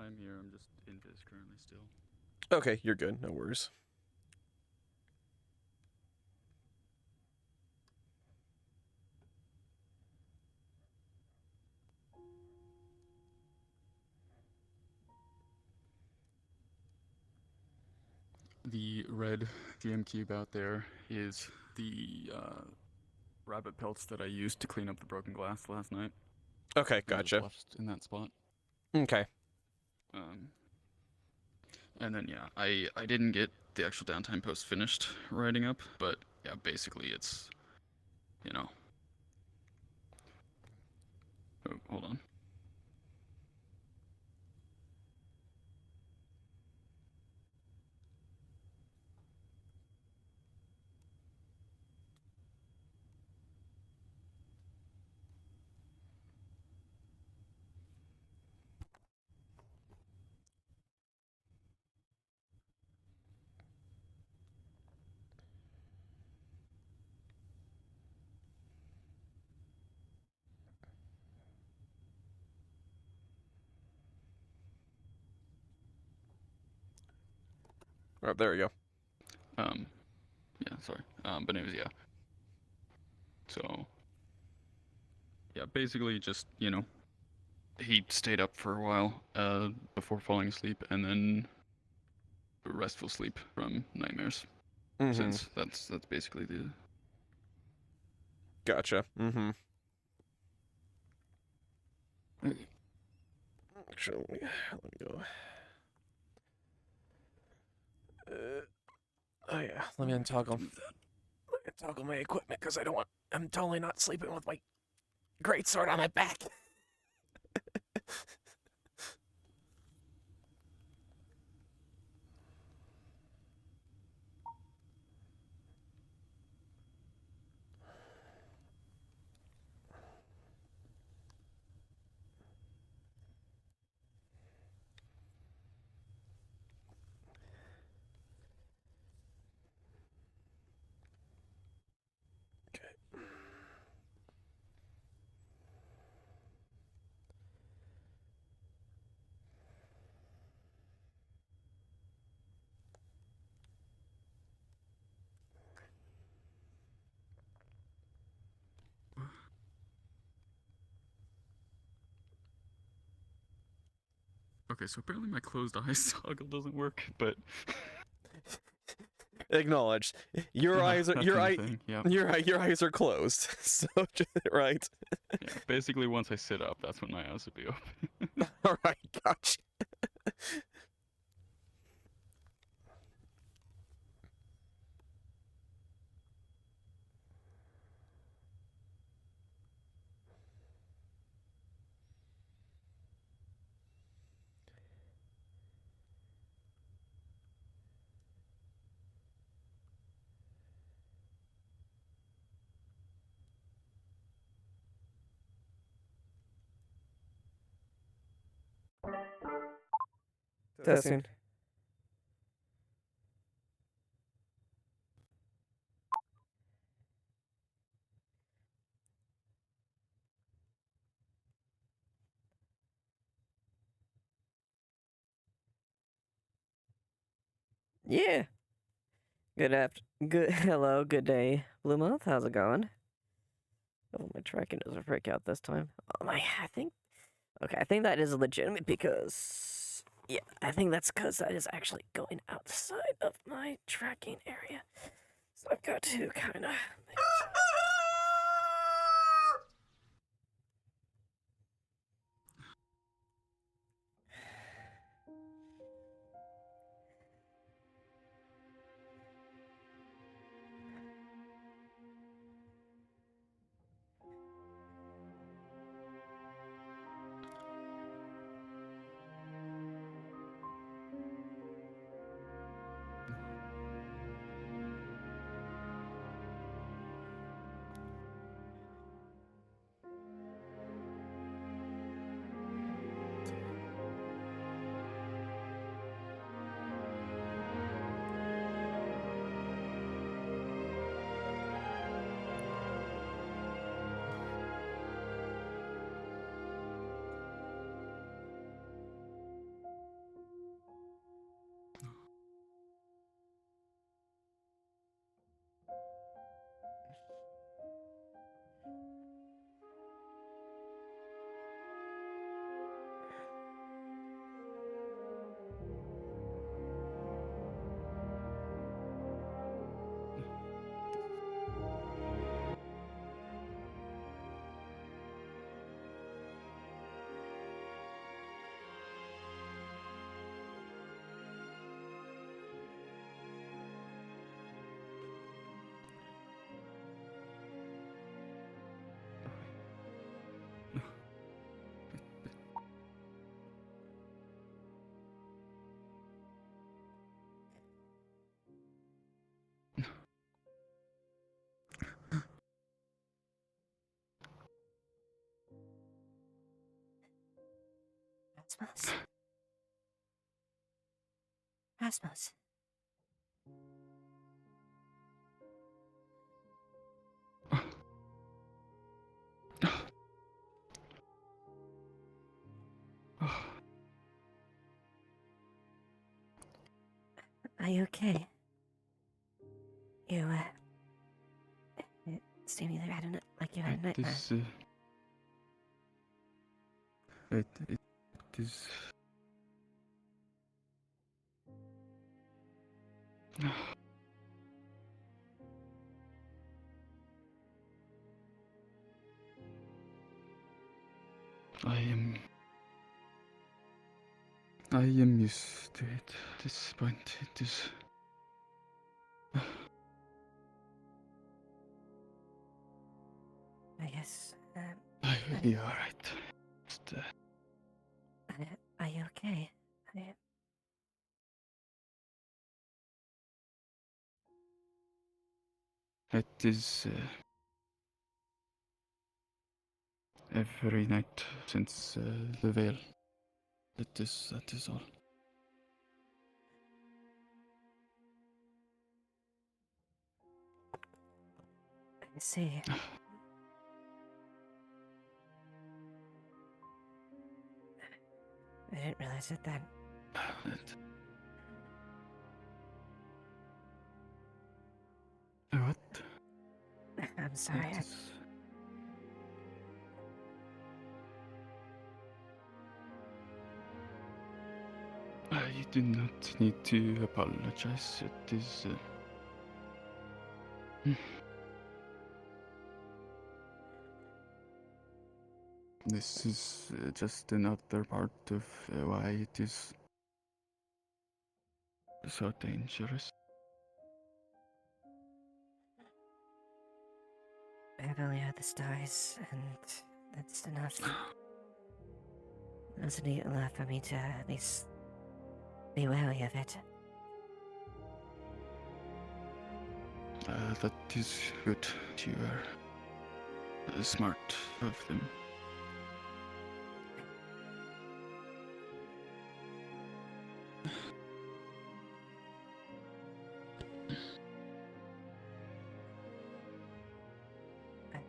I'm here. I'm just in Viz currently still. Okay, you're good. No worries. The red GM cube out there is the rabbit pelts that I used to clean up the broken glass last night. Okay, Just gotcha. left in that spot. Okay. And then yeah, I didn't get the actual downtime post finished writing up, but yeah, basically it's, you know. Oh, hold on. Oh, there we go. Yeah, sorry. But anyways, yeah. So, yeah, basically just, you know, he stayed up for a while before falling asleep, and then restful sleep from nightmares. Since that's basically the. Gotcha. Actually, let me go. Oh yeah, let me untoggle. Toggle my equipment because I don't want. I'm totally not sleeping with my greatsword on my back. Okay, so apparently my closed eyes toggle doesn't work, but. Acknowledged. Your eyes are your Yep. eyes are closed. So right. Yeah, basically once I sit up, that's when my eyes would be open. All right, gotcha. Testing. Yeah. Hello, good day, Blue Month. How's it going? Oh, my tracking doesn't freak out this time. Oh my, I think that is legitimate because, yeah, I think that's because that is actually going outside of my tracking area. So I've got to kind of. Rasmus. Rasmus. Are you okay? You, it seemed you had like you had a nightmare. It is. I am used to it at this point. It is. I guess, I will be alright. Just, are you okay? it is every night since the veil. That is all. I see. I didn't realize it then. What? I'm sorry. You do not need to apologize. It is. This is just another part of why it is so dangerous. I've only heard the stories, and that's enough. That's enough for me to at least be wary of it. That is good. You are smart of them.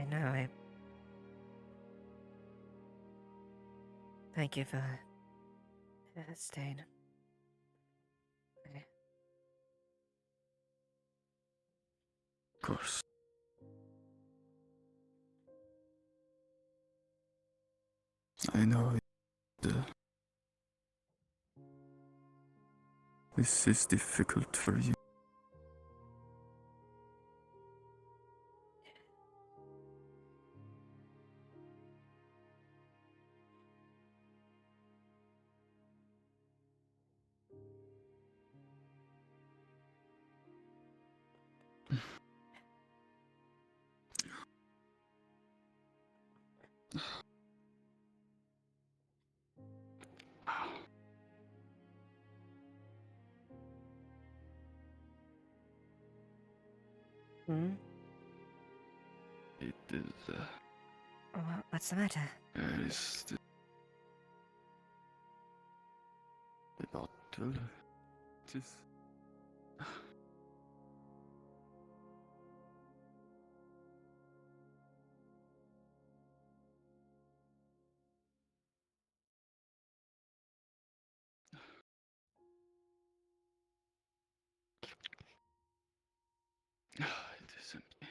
I know, Thank you for staying. Of course. I know this is difficult for you. Hmm? It is. What's the matter? There is the bottle. It is. It is empty.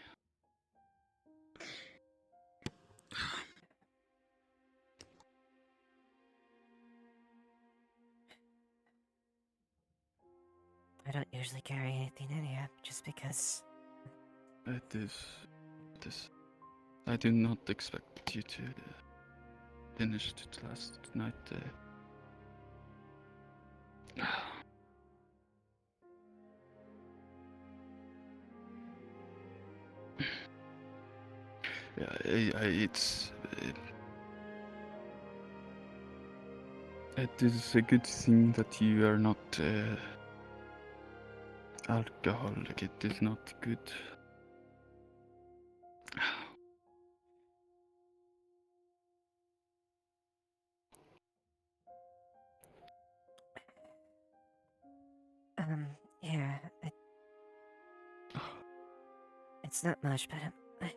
I don't usually carry anything in here, just because... It is. I did not expect you to finish it last night. Yeah, it's. It is a good thing that you are not alcoholic. It is not good. It's not much, but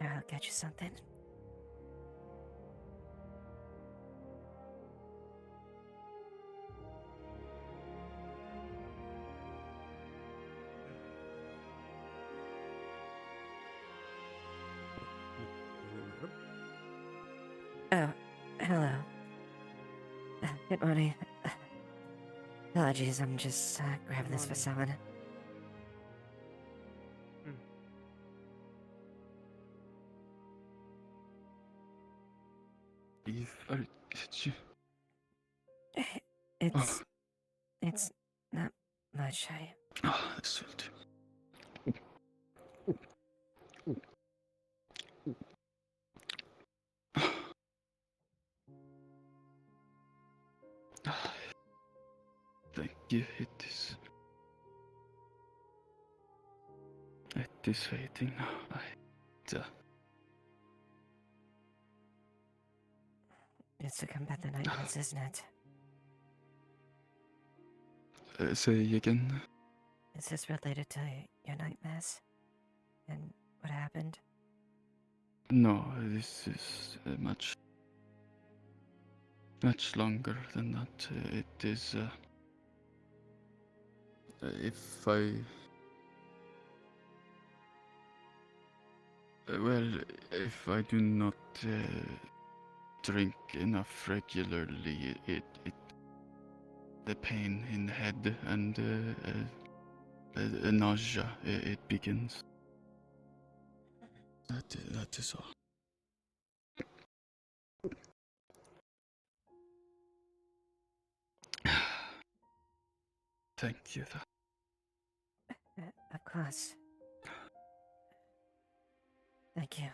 I'll get you something. Oh, hello. Good morning. Apologies, I'm just grabbing this for someone. Eva, did you? It's it's not much. This will do. Thank you. It is fading now. It's to combat the nightmares, isn't it? Say again. Is this related to your nightmares? And what happened? No, this is much longer than that. It is. If I. Well, if I do not drink enough regularly, the pain in the head and nausea, it begins. That is all. Thank you. Of course. Thank you.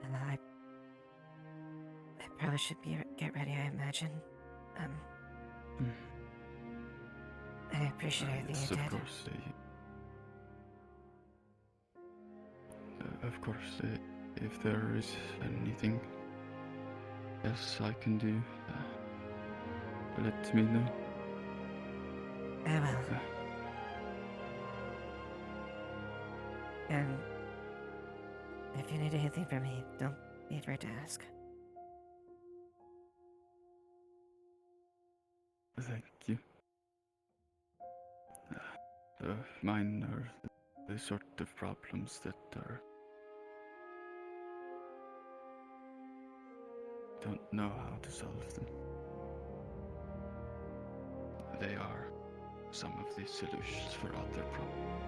I probably should get ready, I imagine. I appreciate everything Yes, you of did. course. Of course, if there is anything else I can do, let me know. I will. And if you need anything from me, don't be afraid to ask. Thank you. Mine are the sort of problems that are. Don't know how to solve them. They are some of the solutions for other problems.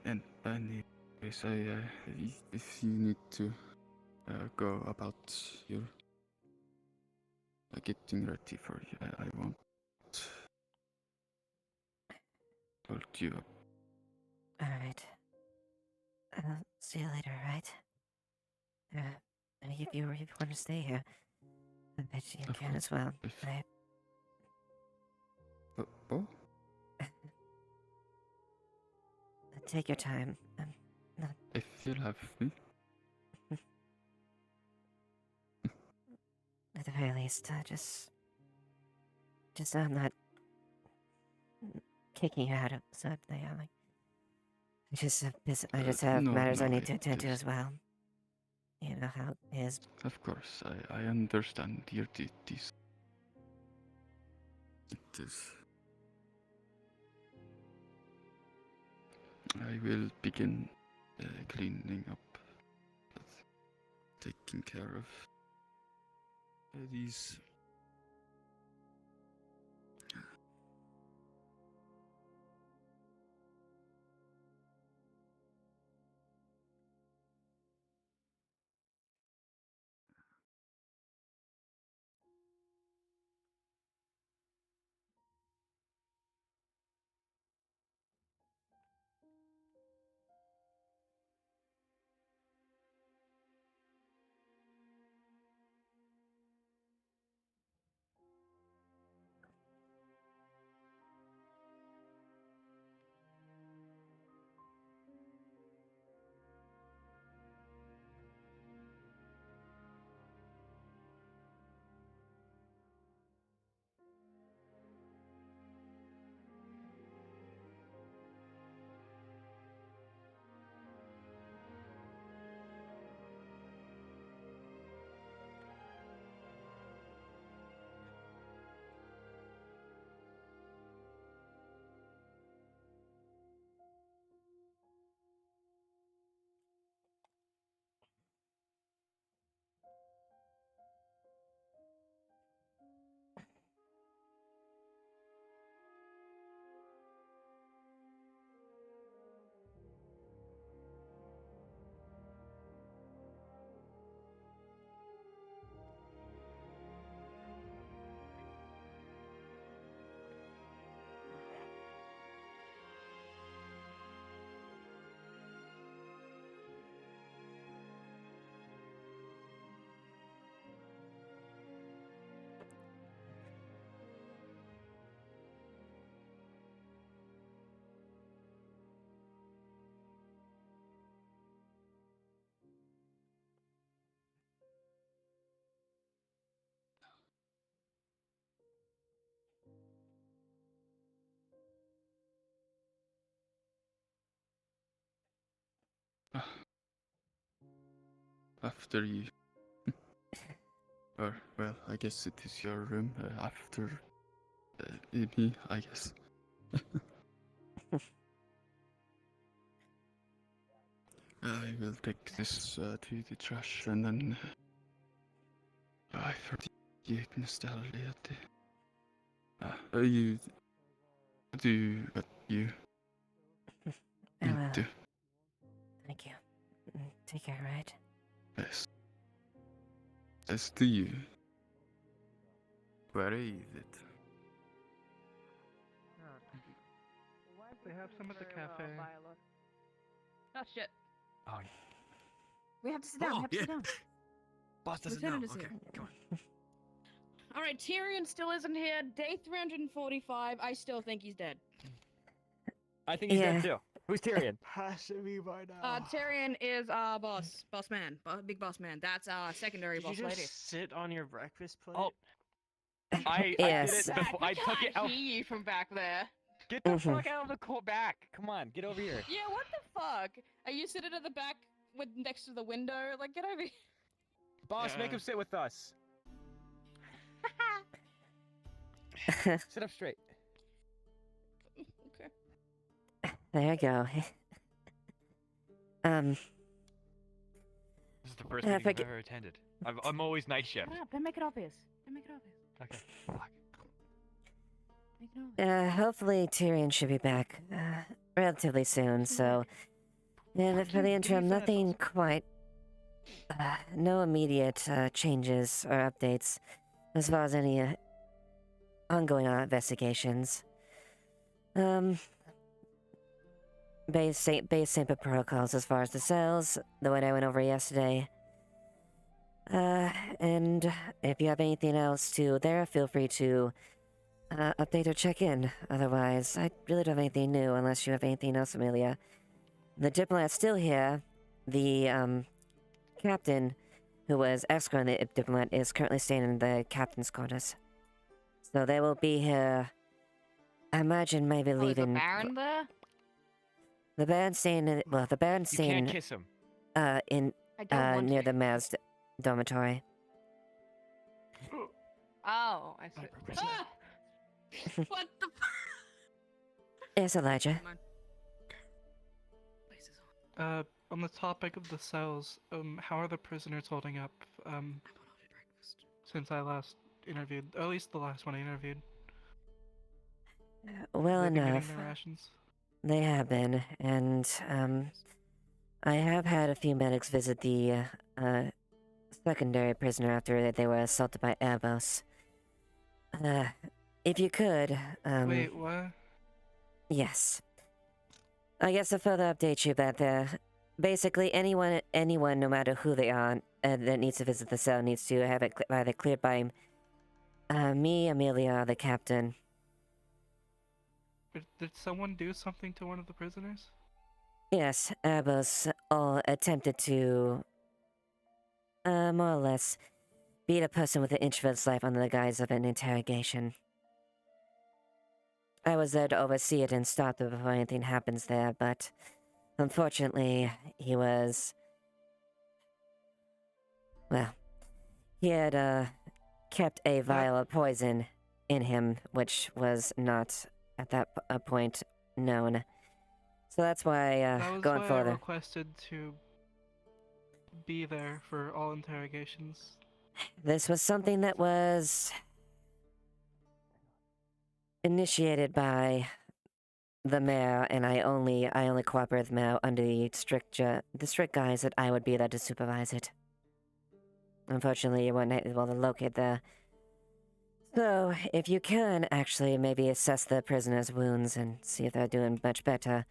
And anyways, if you need to go about your getting ready for you, I won't hold you up. Alright. I'll see you later, right? If you want to stay here, I bet you Of can course. as well. Oh? Take your time. If you'll have me. At the very least, just so I'm not kicking you out of the like. I just have No, matters I no, need to it attend to is. as well. You know how it is. Of course, I understand your duties. It is. I will begin cleaning up, taking care of these. after you. Or, well, I guess it is your room after me, I guess. I will take this to the trash and then I forget nostalgia. You do what you I need will. to. Thank you. Take care, right? Yes. As do you. Where is it? They have some at the cafe. Oh shit. Oh, We have to sit down. Oh, we have to sit yeah. down. boss doesn't Lieutenant know. is Okay, here. come on. All right, Tyrion still isn't here. Day 345. I still think he's dead. I think he's Yeah. dead too. Who's Tyrion? Has to be by now. Tyrion is boss man, big boss man. That's secondary Did you boss just lady. sit on your breakfast plate? Oh. I Yes. did it Zach, before. we I took it can't out. hear you from back there. Get the Mhm. fuck out of the back. Come on, get over here. Yeah, what the fuck? Are you sitting at the back with next to the window? Like, get over here. Boss, make Yeah. him sit with us. Sit up straight. Okay. There you go. This is the first Yeah, meeting I've forget- ever attended. I'm always night shift. Shut up. Don't make it obvious. Don't make it obvious. Okay. Fuck. Make it obvious. Hopefully Tyrion should be back relatively soon, so... And Fuck for you, the give me interim, five nothing bucks. quite... no immediate changes or updates as far as any ongoing investigations. Base simple protocols as far as the cells, the one I went over yesterday. And if you have anything else to there, feel free to update or check in. Otherwise, I really don't have anything new unless you have anything else, Amelia. The diplomat's still here. The captain, who was escorting the diplomat, is currently staying in the captain's quarters. So they will be here. I imagine maybe Oh, is the leaving. Baron there? The Baron's staying. The Baron's You can't staying kiss him. in I don't want near to. the mayor's dormitory. Oh, I see. Professor. Ah! What the Yes, Elijah. Come on. Place is on. On the topic of the cells, how are the prisoners holding up? I want to order breakfast. Since I last interviewed, or at least the last one I interviewed. Well They've been enough. getting their rations. They have been, and I have had a few medics visit the secondary prisoner after they were assaulted by Abos. If you could, Wait, what? yes. I guess to further update you about basically anyone, no matter who they are, that needs to visit the cell needs to have it either cleared by me, Amelia, or the captain. Did someone do something to one of the prisoners? Yes, Abos all attempted to, more or less, beat a person with an introvert's life under the guise of an interrogation. I was there to oversee it and stop it before anything happens there, but unfortunately, he was... Well, he had, kept a vial of poison in him, which was not, at that point, known. So that's why, That was going why I further... requested to be there for all interrogations. This was something that was initiated by the mayor, and I only cooperate with the mayor under the strict guise that I would be there to supervise it. Unfortunately, you weren't able to locate the. So, if you can actually maybe assess the prisoner's wounds and see if they're doing much better,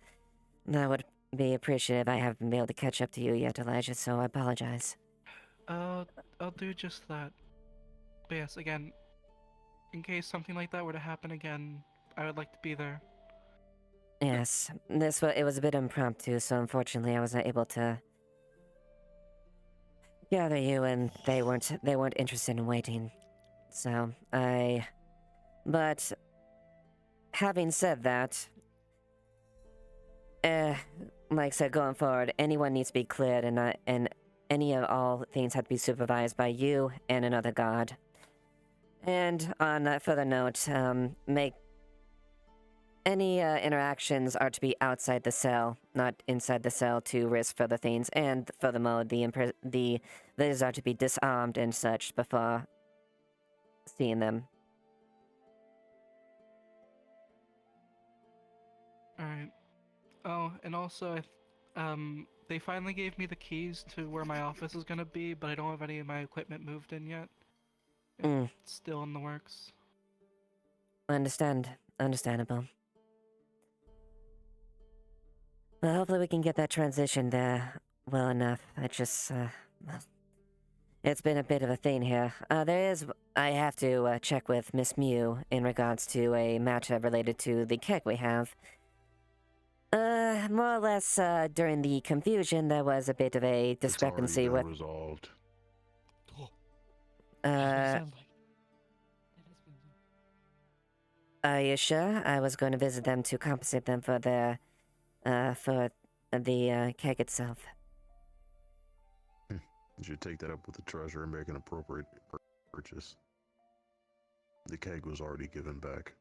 that would be appreciative. I haven't been able to catch up to you yet, Elijah, so I apologize. I'll do just that. But yes, again, in case something like that were to happen again, I would like to be there. Yes, it was a bit impromptu, so unfortunately I was not able to gather you, and they weren't interested in waiting. So but having said that, like I said, going forward, anyone needs to be cleared, and any of all things had to be supervised by you and another guard. And on that further note, make any interactions are to be outside the cell, not inside the cell, to risk further things. And furthermore, the visitors are to be disarmed and such before seeing them. Alright. Oh, and also, they finally gave me the keys to where my office is gonna be, but I don't have any of my equipment moved in yet. Mm. It's still in the works. Understandable. Well, hopefully we can get that transition there well enough. Well, it's been a bit of a thing here. I have to check with Miss Mew in regards to a matter related to the keg we have. More or less, during the confusion, there was a bit of a discrepancy It's already with, been resolved. are you sure? I was going to visit them to compensate them for their, for the keg itself. You should take that up with the treasurer and make an appropriate purchase. The keg was already given back.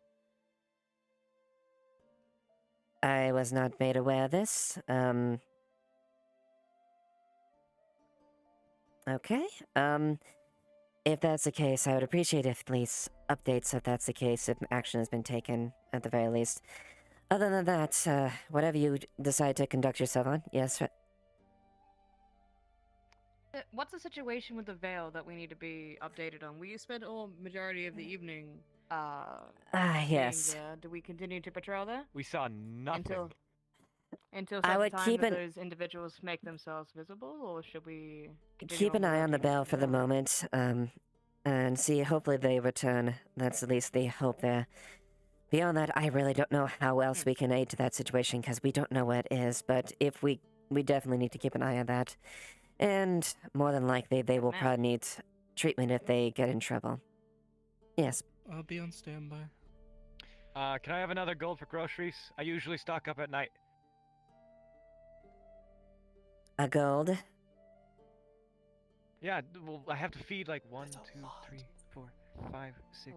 I was not made aware of this. Okay. If that's the case, I would appreciate if please updates if that's the case, if action has been taken at the very least. Other than that, whatever you decide to conduct yourself on, yes. What's the situation with the veil that we need to be updated on? We spent all majority of the evening being Yes. there. Do we continue to patrol there? We saw nothing. Until I such would time keep that an- those individuals make themselves visible, or should we Keep an eye on the rotation bell of for the moment, and see, hopefully they return. That's at least the hope there. Beyond that, I really don't know how else we can aid to that situation, because we don't know what it is, but if we definitely need to keep an eye on that. And more than likely, they will Ma'am. probably need treatment if they get in trouble. Yes. I'll be on standby. Can I have another gold for groceries? I usually stock up at night. A gold? Yeah, well, I have to feed like 1, 2, 3, 4, 5, 6,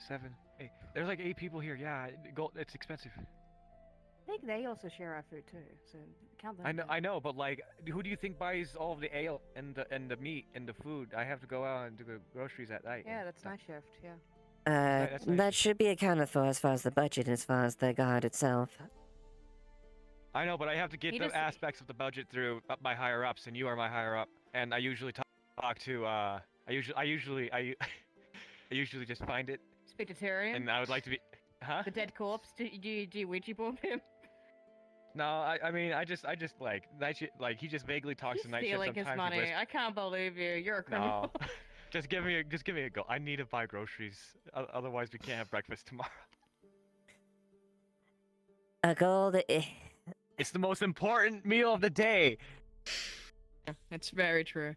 7, 8. There's like 8 people here. Yeah, gold. It's expensive. I think they also share our food too, so count them. I know, but like, who do you think buys all of the ale and the meat and the food? I have to go out and do the groceries at night. Yeah, that's night shift. Yeah. That's nice. That should be accounted for as far as the budget and as far as the guard itself. I know, but I have to get He the just- aspects of the budget through my higher ups, and you are my higher up. And I usually talk to I usually just find it, Speak to Tyrion. and I would like to be, huh? The dead corpse. Do you Ouija board him? No, I mean I just like night shift, like he just vaguely talks He's to night shift stealing sometimes. his he money. whispers- I can't believe you. You're a criminal. No, just give me a go. I need to buy groceries, otherwise we can't have breakfast tomorrow. A gold. It's the most important meal of the day. It's very true.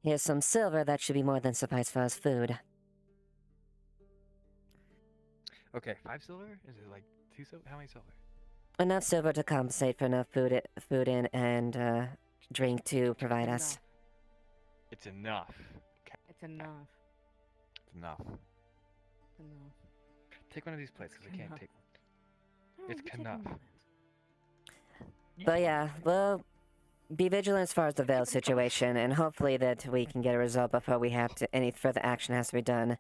Here's some silver that should be more than suffice for us food. Okay, 5 silver? Is it like 2 silver? How many silver? Enough silver to compensate for enough food in and drink to provide us. It's enough. Okay, It's enough. it's enough. It's enough. Take one of these plates because I can't enough. take one. Oh, It's you take enough. one. But yeah, we'll be vigilant as far as the veil situation, and hopefully that we can get a result before we have to any further action has to be done.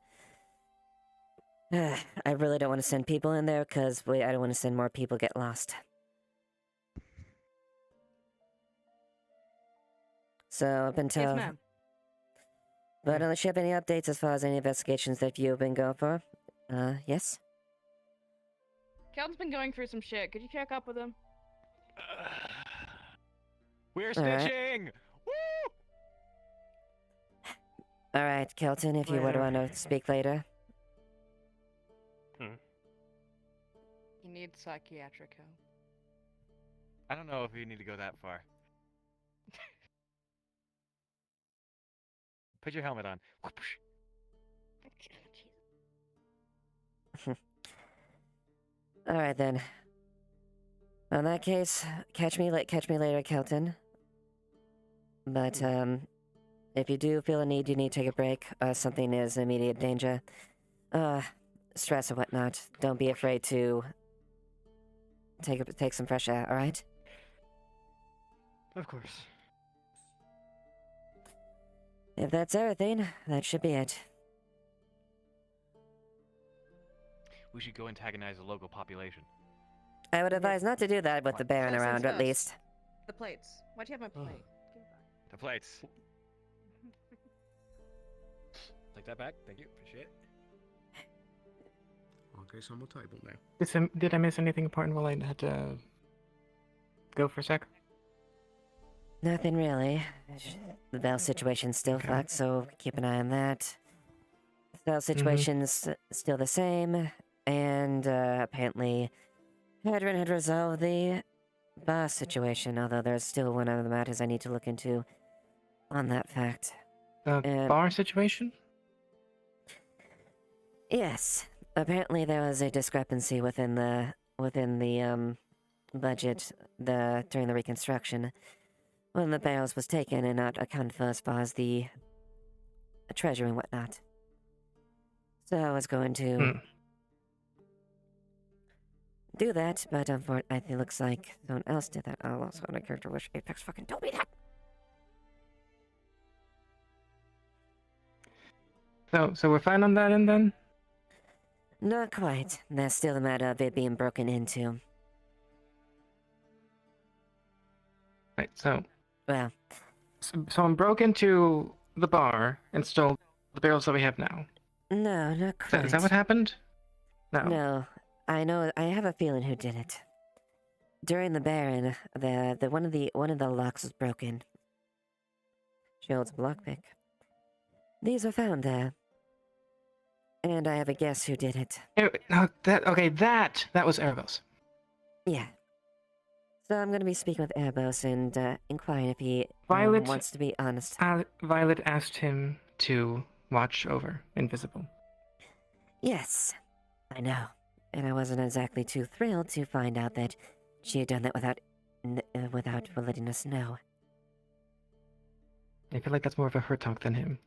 I really don't want to send people in there because I don't want to send more people get lost. So up until, Yes, ma'am. but unless you have any updates as far as any investigations that you've been going for, yes. Kelton's been going through some shit. Could you check up with him? We're All right. snitching! Woo! All right, Kelton, if you would Later. want to speak later. He needs psychiatric help. I don't know if you need to go that far. Put your helmet on. Whoosh. All right then. In that case, catch me later, Kelton. But if you do feel a need, you need to take a break, something is in immediate danger, stress or whatnot, don't be afraid to take some fresh air. All right? Of course. If that's everything, that should be it. We should go antagonize the local population. I would advise not to do that with the Baron First things around, at first. least. The plates. Why'd you have my plate? Give it back. The plates. Take that back. Thank you. Appreciate it. Okay, so I'm on table now. Did I miss anything important while I had to go for a sec? Nothing really. The Bell situation's still Okay. fucked, so keep an eye on that. The Bell situation's still the same, and apparently Hadron had resolved the boss situation, although there's still one of the matters I need to look into on that fact. The bar situation? Yes, apparently there was a discrepancy within the budget during the reconstruction when the barrels was taken and not accounted for as far as the treasure and whatnot. So I was going to do that, but unfortunately it looks like someone else did that. I'll also on a character wish Apex fucking told me that. So we're fine on that end then? Not quite. There's still the matter of it being broken into. Right, so Well, someone broke into the bar and stole the barrels that we have now. no, not quite. Is that what happened? No. No, I know. I have a feeling who did it. During the Baron, the one of the locks was broken. She holds a lockpick. These were found there, and I have a guess who did it. That was Erebos. Yeah. So I'm going to be speaking with Erebos and inquiring if he Violet- wants to be honest. Violet asked him to watch over Invisible. Yes, I know, and I wasn't exactly too thrilled to find out that she had done that without letting us know. I feel like that's more of a her talk than him.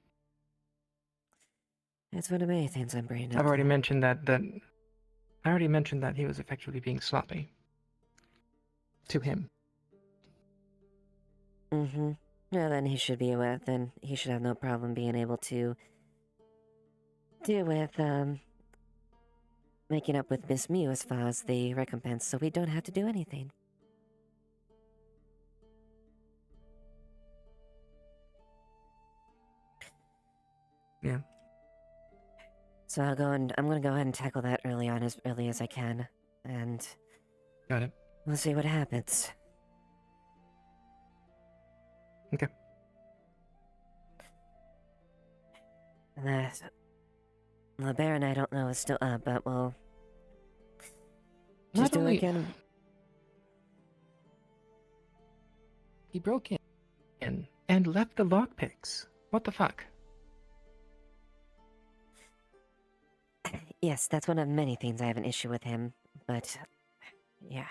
It's one of many things I'm bringing up. I've already to- mentioned that I already mentioned that he was effectively being sloppy. To him. Mm-hmm. Well, then he should be aware. Then he should have no problem being able to deal with making up with Miss Mew as far as the recompense, so we don't have to do anything. Yeah. So I'm gonna go ahead and tackle that as early as I can, and Got it. we'll see what happens. Okay. The Baron I don't know is still up, but we'll Not just do what we only- can. He broke in and left the lockpicks. What the fuck? Yes, that's one of many things I have an issue with him, but yeah.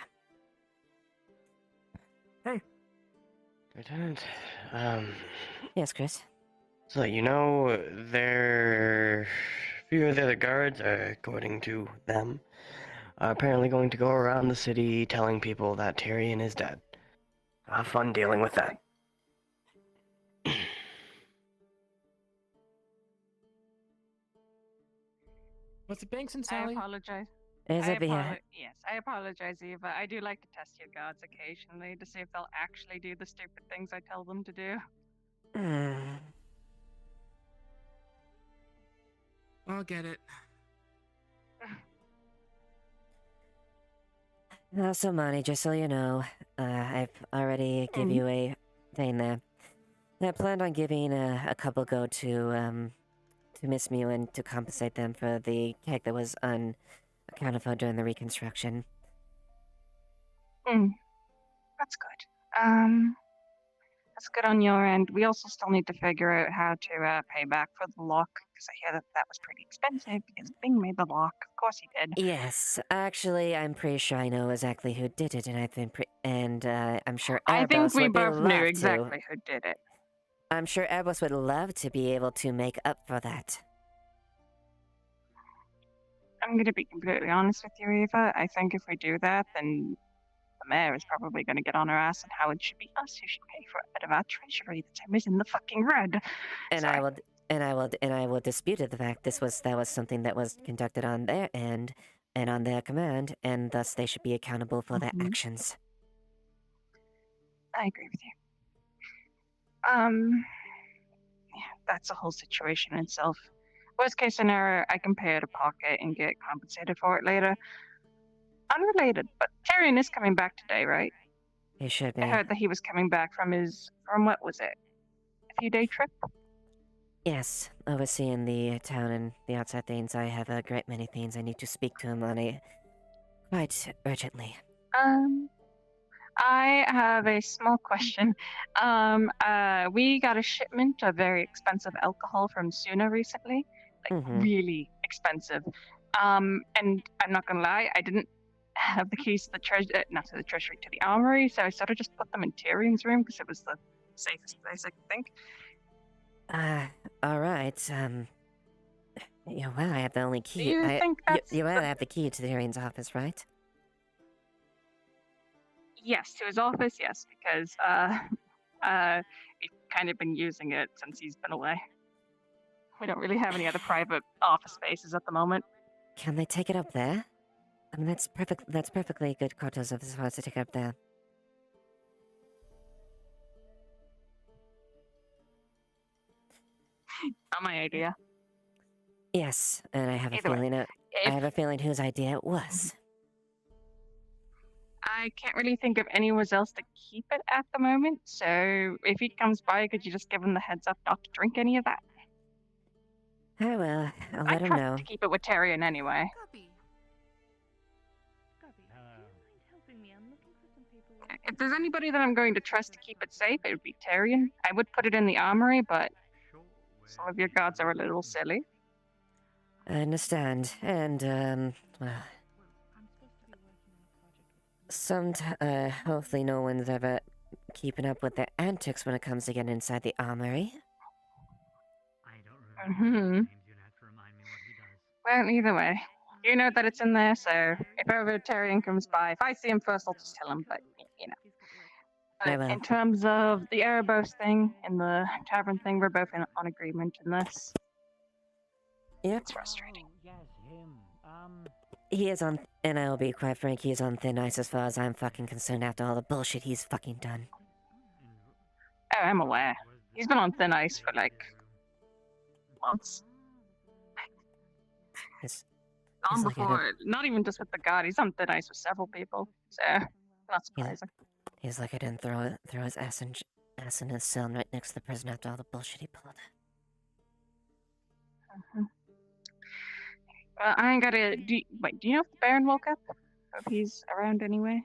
Lieutenant, Yes, Chris. so you know, a few of the other guards, according to them, are apparently going to go around the city telling people that Tyrion is dead. Have fun dealing with that. Was it Banks and I Sally? apologize. Is it Yes, I apologize, Eva. I do like to test your guards occasionally to see if they'll actually do the stupid things I tell them to do. I'll get it. So, Monty, just so you know, I've already give you a thing there. I planned on giving a couple go to Miss Mew and to compensate them for the keg that was unaccounted for during the reconstruction. That's good. That's good on your end. We also still need to figure out how to pay back for the lock, because I hear that was pretty expensive, because Bing made the lock. Of course he did. Yes, actually, I'm pretty sure I know exactly who did it, and I've been I'm sure I think Erebos we would be both knew love exactly who did it. I'm sure Erebus would love to be able to make up for that. I'm going to be completely honest with you, Eva. I think if we do that, then the mayor is probably going to get on her ass, and how it should be us who should pay for it out of our treasury. The time is in the fucking red. And Sorry. I will dispute the fact that was something that was conducted on their end and on their command, and thus they should be accountable for their Mhm. actions. I agree with you. Yeah, that's a whole situation in itself. Worst case scenario, I can pay out of pocket and get compensated for it later. Unrelated, but Tyrion is coming back today, right? He should I be. heard that he was coming back from what was it? A few day trip? Yes, overseeing the town and the outside things, I have a great many things I need to speak to him on quite urgently. I have a small question. We got a shipment of very expensive alcohol from Suna recently, like Mhm. really expensive. And I'm not gonna lie, I didn't have the keys to the not to the treasury, to the armory, so I sort of just put them in Tyrion's room because it was the safest place I could think. Alright, yeah, well, I have the only key. you think that's I have the key to Tyrion's office, right? Yes, to his office, yes, because we've kind of been using it since he's been away. We don't really have any other private office spaces at the moment. Can they take it up there? I mean, that's perfectly good quarters of his house to take it up there. Not my idea. Yes, and I have Either way, I have a feeling whose idea it was. I can't really think of anyone else to keep it at the moment, so if he comes by, could you just give him the heads up not to drink any of that? I will. I'll I let him trust know. to keep it with Tyrion anyway. Copy. Copy. Do you mind helping me? I'm looking for some paperwork. If there's anybody that I'm going to trust to keep it safe, it would be Tyrion. I would put it in the armory, but some of your guards are a little silly. I understand, and well, I'm supposed to be working on a project with hopefully no one's ever keeping up with their antics when it comes to getting inside the armory. Mhm. Well, either way, you know that it's in there, so if ever Tyrion comes by, if I see him first, I'll just tell him, but, you know. I But will. in terms of the Erebos thing and the tavern thing, we're both on agreement in this. Yep, It's frustrating. Yes, him. he is on, and I'll be quite frank, he is on thin ice as far as I'm fucking concerned after all the bullshit he's fucking done. Oh, I'm aware. He's been on thin ice for, like, months. He's Long like, I don't- before, not even just with the god, he's on thin ice with several people, so not surprising. He's like I didn't throw his ass in his cell right next to the prison after all the bullshit he pulled. Mhm. Well, I ain't gotta. Wait, do you know if the Baron woke up? Or if he's around anyway?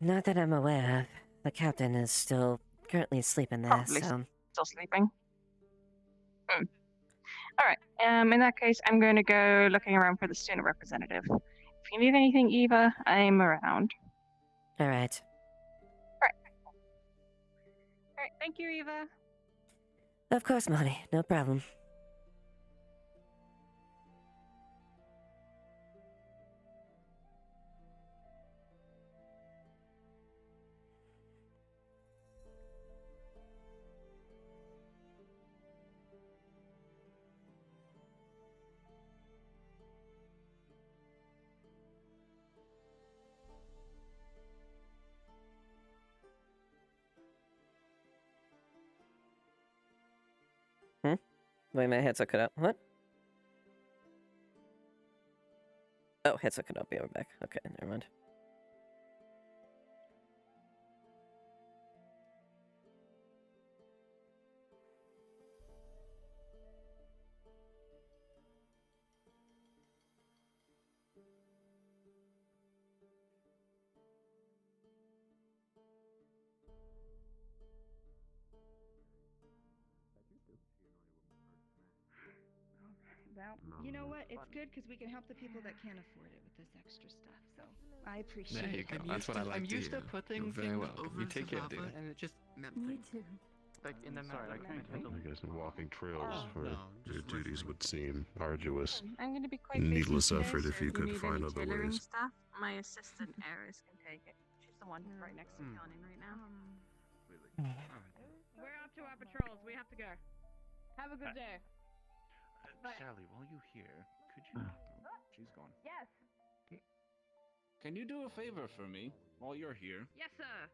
Not that I'm aware of. The captain is still currently sleeping there, Probably so Still sleeping. Alright, in that case, I'm going to go looking around for the student representative. If you need anything, Eva, I'm around. alright. Alright, thank you, Eva. Of course, Molly, no problem. Wait, my headset cut out. What? Oh, headset cut out. Be right back. Okay, never mind. Well, you know what? It's good because we can help the people that can't afford it with this extra stuff. So I appreciate There you it. go. That's what I like I'm to used to hear. putting You're very things welcome. over You take care, Zavava, dude. and it just meant Me things. too. like in the Sorry, I couldn't I hear you. guess walking trails Oh, for no, your just duties listening. would seem arduous. I'm going to be quite Needless busy today, effort if so you if could need find any other tailoring ways. stuff, my assistant Eris can take it. She's the one right next to Hmm. Conan right now. We're off to our patrols. We have to go. Have a good day. Sally, while you here, could you? Oh, she's gone. Yes. Can you do a favor for me while you're here? Yes, sir.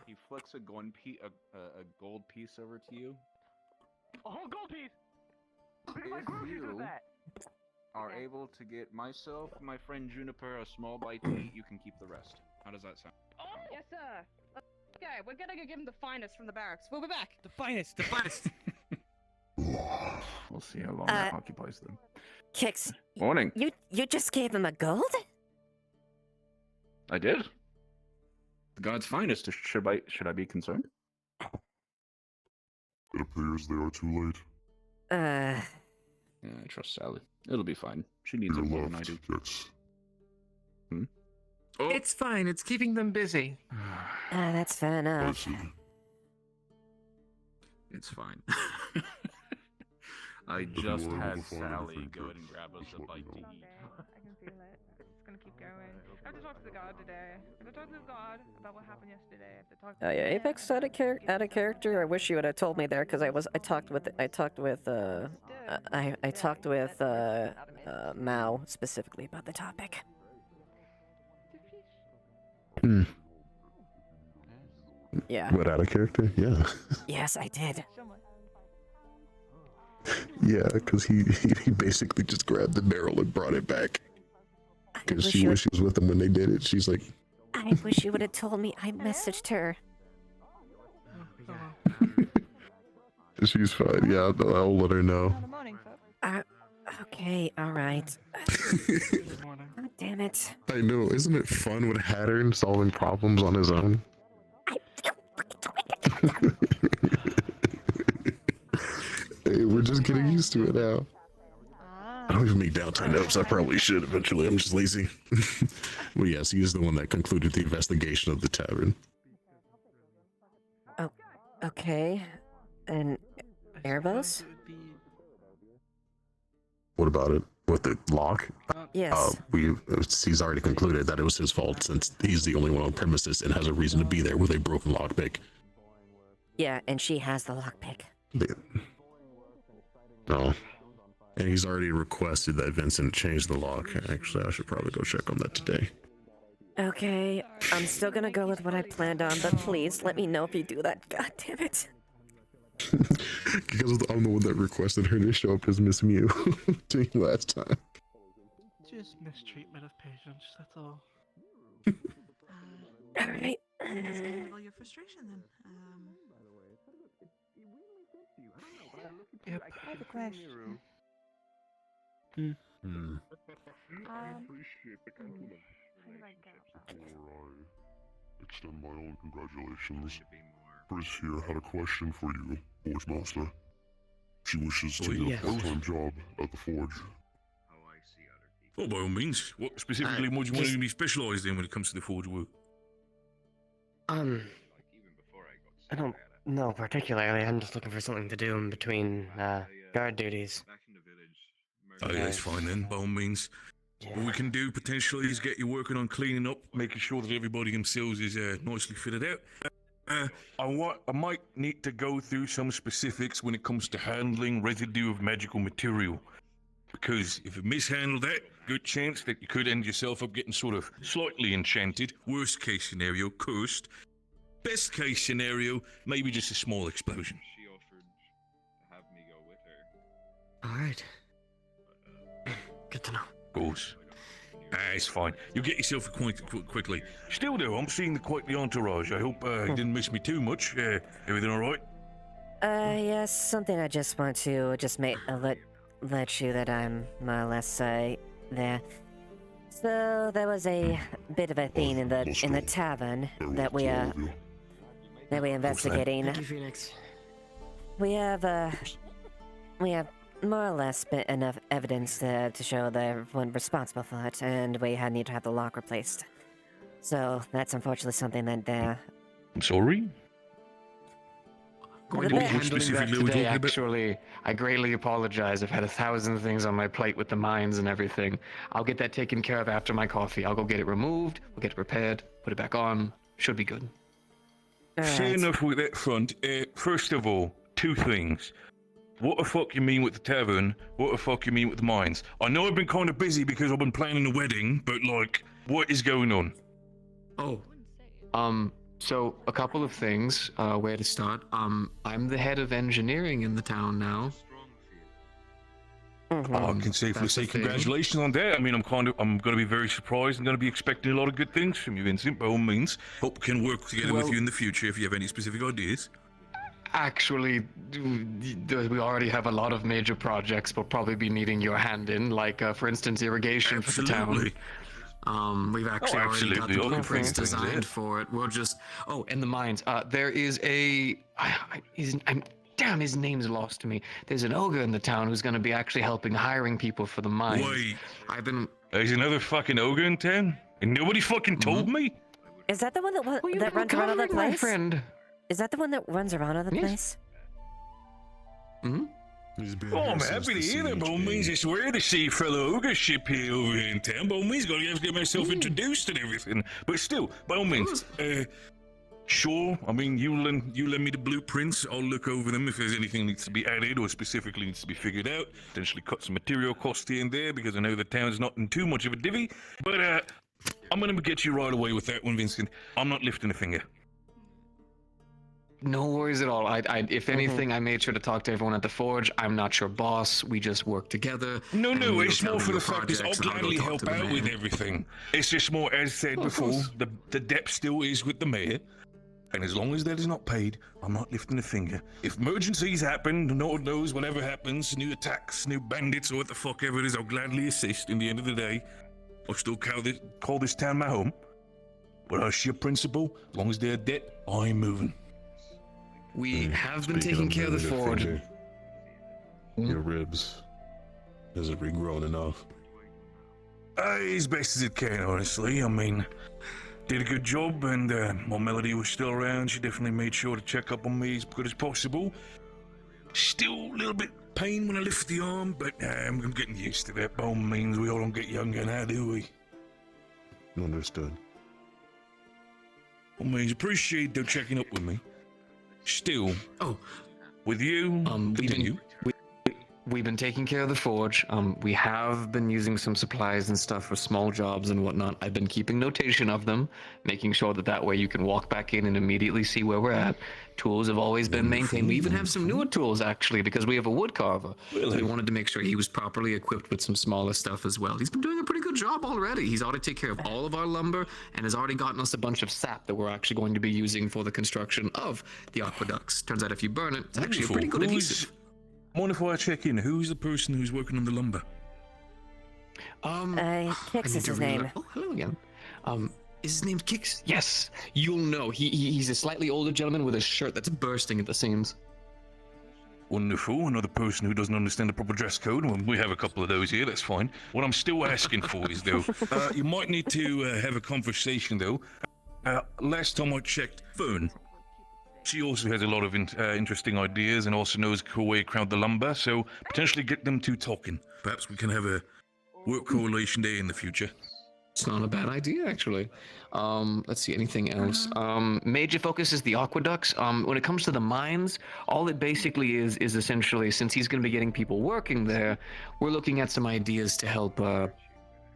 He flicks a gold piece over to you. A whole gold piece. Look at my If groceries with you that. are able to get myself, my friend Juniper, a small bite to eat, you can keep the rest. How does that sound? Oh. Yes, sir. Okay, we're gonna go give him the finest from the barracks. We'll be back. The finest. The finest. We'll see how long that occupies them. Kix, Morning. you just gave him a gold? I did. The god's finest. Should I be concerned? It appears they are too late. Uh, Yeah, I trust Sally. It'll be fine. She needs You're it more than I left, do. Kix. Oh. It's fine. It's keeping them busy. that's fair I enough. see. It's fine. I you just are able had to find Sally anything, go ahead Kix, and grab us just a let me bite to know. eat. I can feel it. It's gonna keep going. I have to talk to the guard today. I have to talk to the guard about what happened yesterday. I have to talk to Oh yeah, the Apex mayor out of, about out of character. I wish you would have told me there, because I talked with Mao specifically about the topic. Hmm. Yeah. What, out of character? Yeah. Yes, I did. Yeah, because he basically just grabbed the barrel and brought it back. I Because wish she you was with them when they did it. She's like, I wish you would have told me. I messaged her. she's fine. Yeah, I'll let her know. Good morning, folks. Okay, all right. Good morning. God damn it. I know. Isn't it fun with Hattern solving problems on his own? Hey, we're just getting used to it now. I don't even make downtime notes. I probably should eventually. I'm just lazy. Well, yes, he is the one that concluded the investigation of the tavern. Oh, okay. And I Erebos? suppose it would be- What about it? With the lock? Yes. He's already concluded that it was his fault since he's the only one on premises and has a reason to be there with a broken lockpick. Yeah, and she has the lockpick. No. And he's already requested that Vincent change the lock. Actually, I should probably go check on that today. Okay, I'm still gonna go with what I planned on, but please let me know if you do that. God damn it. Because I'm the one that requested her to show up as Miss Mew last time. Just mistreatment of patients, that's all. Alright. Handle your frustration then. Yep. I have a question. Before I extend my own congratulations, Chris here had a question for you, Forge Master. She wishes to get yes. a part-time job at the Forge. Oh, by all means. What specifically would you want to be specialised in when it comes to the forge work? I don't know particularly. I'm just looking for something to do in between guard duties. Oh, yeah, that's fine then, by all means. Yeah. What we can do potentially is get you working on cleaning up, making sure that everybody themselves is nicely fitted out. I might need to go through some specifics when it comes to handling residue of magical material. Because if you mishandle that, good chance that you could end yourself up getting sort of slightly enchanted. Worst case scenario, cursed. Best case scenario, maybe just a small explosion. She offered to have me go with her. Alright. Good to know. Of course. It's fine. You'll get yourself acquainted quickly. Still though, I'm seeing quite the entourage. I hope you didn't miss me too much. Everything alright? Yes, something I just want to let you that I'm more or less there. So there was a bit of a thing in the tavern that we investigating. Thank you, Phoenix. We have more or less enough evidence to show the one responsible for it, and we need to have the lock replaced. So that's unfortunately something that I'm sorry? What handling specifically that are we today, talking about? actually. I greatly apologize. I've had 1,000 things on my plate with the mines and everything. I'll get that taken care of after my coffee. I'll go get it removed, we'll get it repaired, put it back on. Should be good. Fair enough with that front. First of all, two things. What the fuck you mean with the tavern? What the fuck you mean with the mines? I know I've been kind of busy because I've been planning a wedding, but like, what is going on? So a couple of things, where to start. I'm the head of engineering in the town now. I can safely That's say the thing. congratulations on that. I mean, I'm going to be very surprised. I'm going to be expecting a lot of good things from you, Vincent, by all means. Hope we can work together with Well- you in the future if you have any specific ideas. Actually, we already have a lot of major projects we'll probably be needing your hand in, like, for instance, irrigation for the town. Absolutely. We've actually already got absolutely. the All the blueprints things, yeah. designed for it. We'll just... Oh, and the mines. There is a... Damn, his name's lost to me. There's an ogre in the town who's going to be actually helping hiring people for the mines. Wait, I've been... there's another fucking ogre in town? And nobody fucking told me? Is that the one that Well, you that runs around the covered, my place? friend. Is that the one that runs around the Yes. place? Hmm? Oh, I'm happy to hear that. By all means, it's rare to see fellow ogre ship here over here in town. By all means, got to have to get myself introduced and everything. But still, by all means, sure. I mean, you lend me the blueprints. I'll look over them if there's anything needs to be added or specifically needs to be figured out. Potentially cut some material costs here and there because I know the town's not in too much of a divvy. But I'm gonna get you right away with that one, Vincent. I'm not lifting a finger. No worries at all. If anything, I made sure to talk to everyone at the forge. I'm not your boss. We just work together. No, and no, you'll it's tell more me for your the fact that I'll projects and go gladly talk help to the out with mayor. everything. It's just more, as said before, the debt still is with the mayor. And as long as that is not paid, I'm not lifting a finger. If emergencies happen, Lord knows whatever happens, new attacks, new bandits, or what the fuck ever it is, I'll gladly assist. In the end of the day, I'll still call this town my home. But as your principal, as long as they're debt, I'm moving. We have been Speaking taking care of the moving a forge. finger, Your ribs. Has it regrown enough? As best as it can, honestly. I mean, did a good job, and while Melody was still around, she definitely made sure to check up on me as good as possible. Still a little bit pain when I lift the arm, but I'm getting used to that. By all means, we all don't get younger now, do we? Understood. By all means, appreciate though checking up with me. Still, Oh, with you, continue. we've been taking care of the forge. We have been using some supplies and stuff for small jobs and whatnot. I've been keeping notation of them, making sure that way you can walk back in and immediately see where we're at. Tools have always been maintained. We even have some newer tools, actually, because we have a wood carver. We wanted to make sure he was properly equipped with some smaller stuff as well. He's been doing a pretty good job already. He's already taken care of all of our lumber and has already gotten us a bunch of sap that we're actually going to be using for the construction of the aqueducts. Turns out if you burn it, it's actually a pretty good adhesive. Mind if I check in? Who's the person who's working on the lumber? Kix is his name. Oh, hello again. Is his name Kix? Yes, you'll know. He's a slightly older gentleman with a shirt that's bursting at the seams. Wonderful. Another person who doesn't understand the proper dress code. Well, we have a couple of those here, that's fine. What I'm still asking for is, though, you might need to have a conversation, though. Last time I checked, Fern. She also has a lot of interesting ideas and also knows a way to crowd the lumber, so potentially get them two talking. Perhaps we can have a work correlation day in the future. It's not a bad idea, actually. Let's see, anything else? Major focus is the aqueducts. When it comes to the mines, all it basically is essentially, since he's going to be getting people working there, we're looking at some ideas to help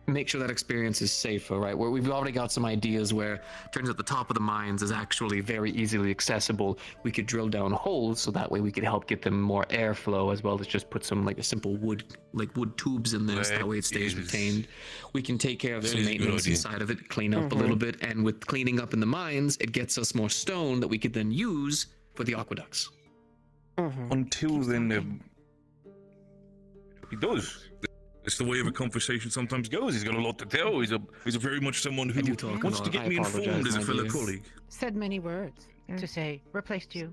make sure that experience is safer, right? Where we've already got some ideas where turns out the top of the mines is actually very easily accessible. We could drill down holes so that way we could help get them more airflow, as well as just put some like a simple wood tubes in there, so that way it stays retained. We can take care of some maintenance inside of it, clean up a little bit, and with cleaning up in the mines, it gets us more stone that we could then use for the aqueducts. Until then, he does. It's the way of a conversation sometimes goes. He's got a lot to tell. He's a very much someone who wants to get me informed as a fellow colleague. Said many words to say, replaced you.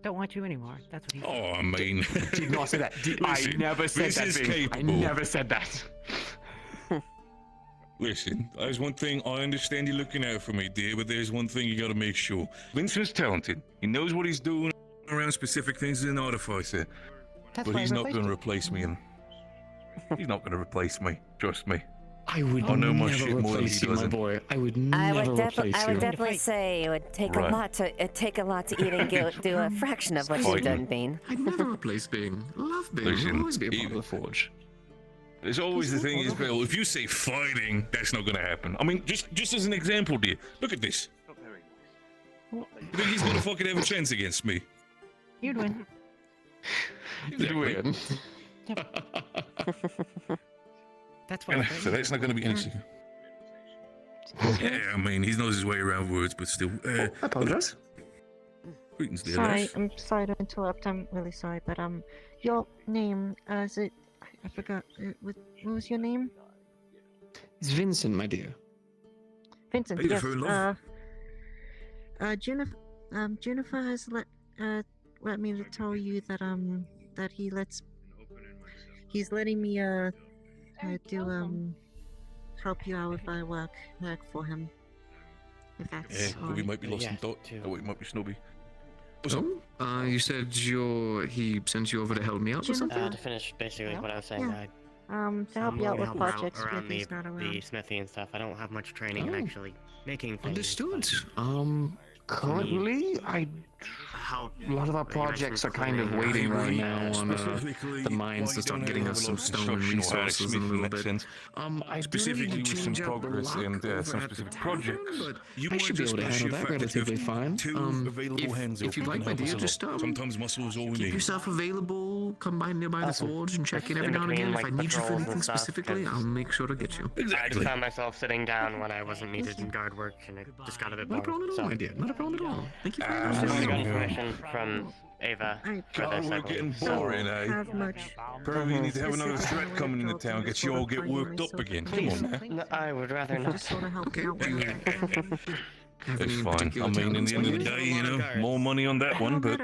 Don't want you anymore. That's what he said. Oh, I mean... Did not say that. I never said this that, is Bing. capable. I never said that. Listen, there's one thing, I understand you're looking out for me, dear, but there's one thing you gotta make sure. Vincent's talented. He knows what he's doing, around specific things as an artificer. That's But why I he's not replaced going to you. replace me, and he's not going to replace me. Trust me. I would I know my never shit more than replace he you, my doesn't. boy. I would I never would, replace I would you. definitely say it would take Right. a lot to eat and do a fraction of what you've Fighting. done, Bean. I'd never replace Bing. Love Bing. Listen, He'll always be a part even- of the Forge. There's always the thing is, Bill, if you say fighting, that's not going to happen. I mean, just as an example, dear, look at this. You think he's going to fucking have a chance against me? You'd win. Exactly. That's why. I So that's not going to be anything. Yeah, I mean, he knows his way around words, but still. I apologize. Greetings, dear. Sorry, lass. I'm sorry to interrupt. I'm really sorry, but your name is it? I forgot. What was your name? It's Vincent, my dear. Vincent. Hey, Yes. for love. Juniper has let me to tell you that that he's letting me help you out with my work for him. If that's Yeah, all we right. might be lost in thought. Oh, we might be snobby. What's up? You said he sent you over to help me out with something? To finish basically what I was saying, Yeah. To help you out with projects around when he's not the around. smithy and stuff. I don't have much training in Oh. actually making things. Understood. Currently, a lot of our projects are kind of waiting right now on the mines to start getting us some stone and resources in a little bit. I Specifically with some progress and some specific projects. You I might should be just able to handle sheer that fact that you have relatively fine. Two available hands If you'd open like, my can help dear, us just out. Sometimes muscle is all we keep need. yourself available. Come by nearby the Awesome. forge and check in Just every in now and again. If I between, need you for patrols and anything stuff, specifically, 'cause I'll make sure to get you. I just found myself sitting down when I wasn't needed in guard work, and it just got a bit Not a boring. problem at all, So my dear. Not a problem at all. Thank you very I much for got coming. information from Ava for God, this, I we're getting believe. So boring, eh? Have much. Probably need to have another threat coming into town, get you all get worked up again. Come on, man. no, I would rather not. Just sort of help Okay, you out with you it. It's fine. I mean, in the end of the day, you know, more money on that one, but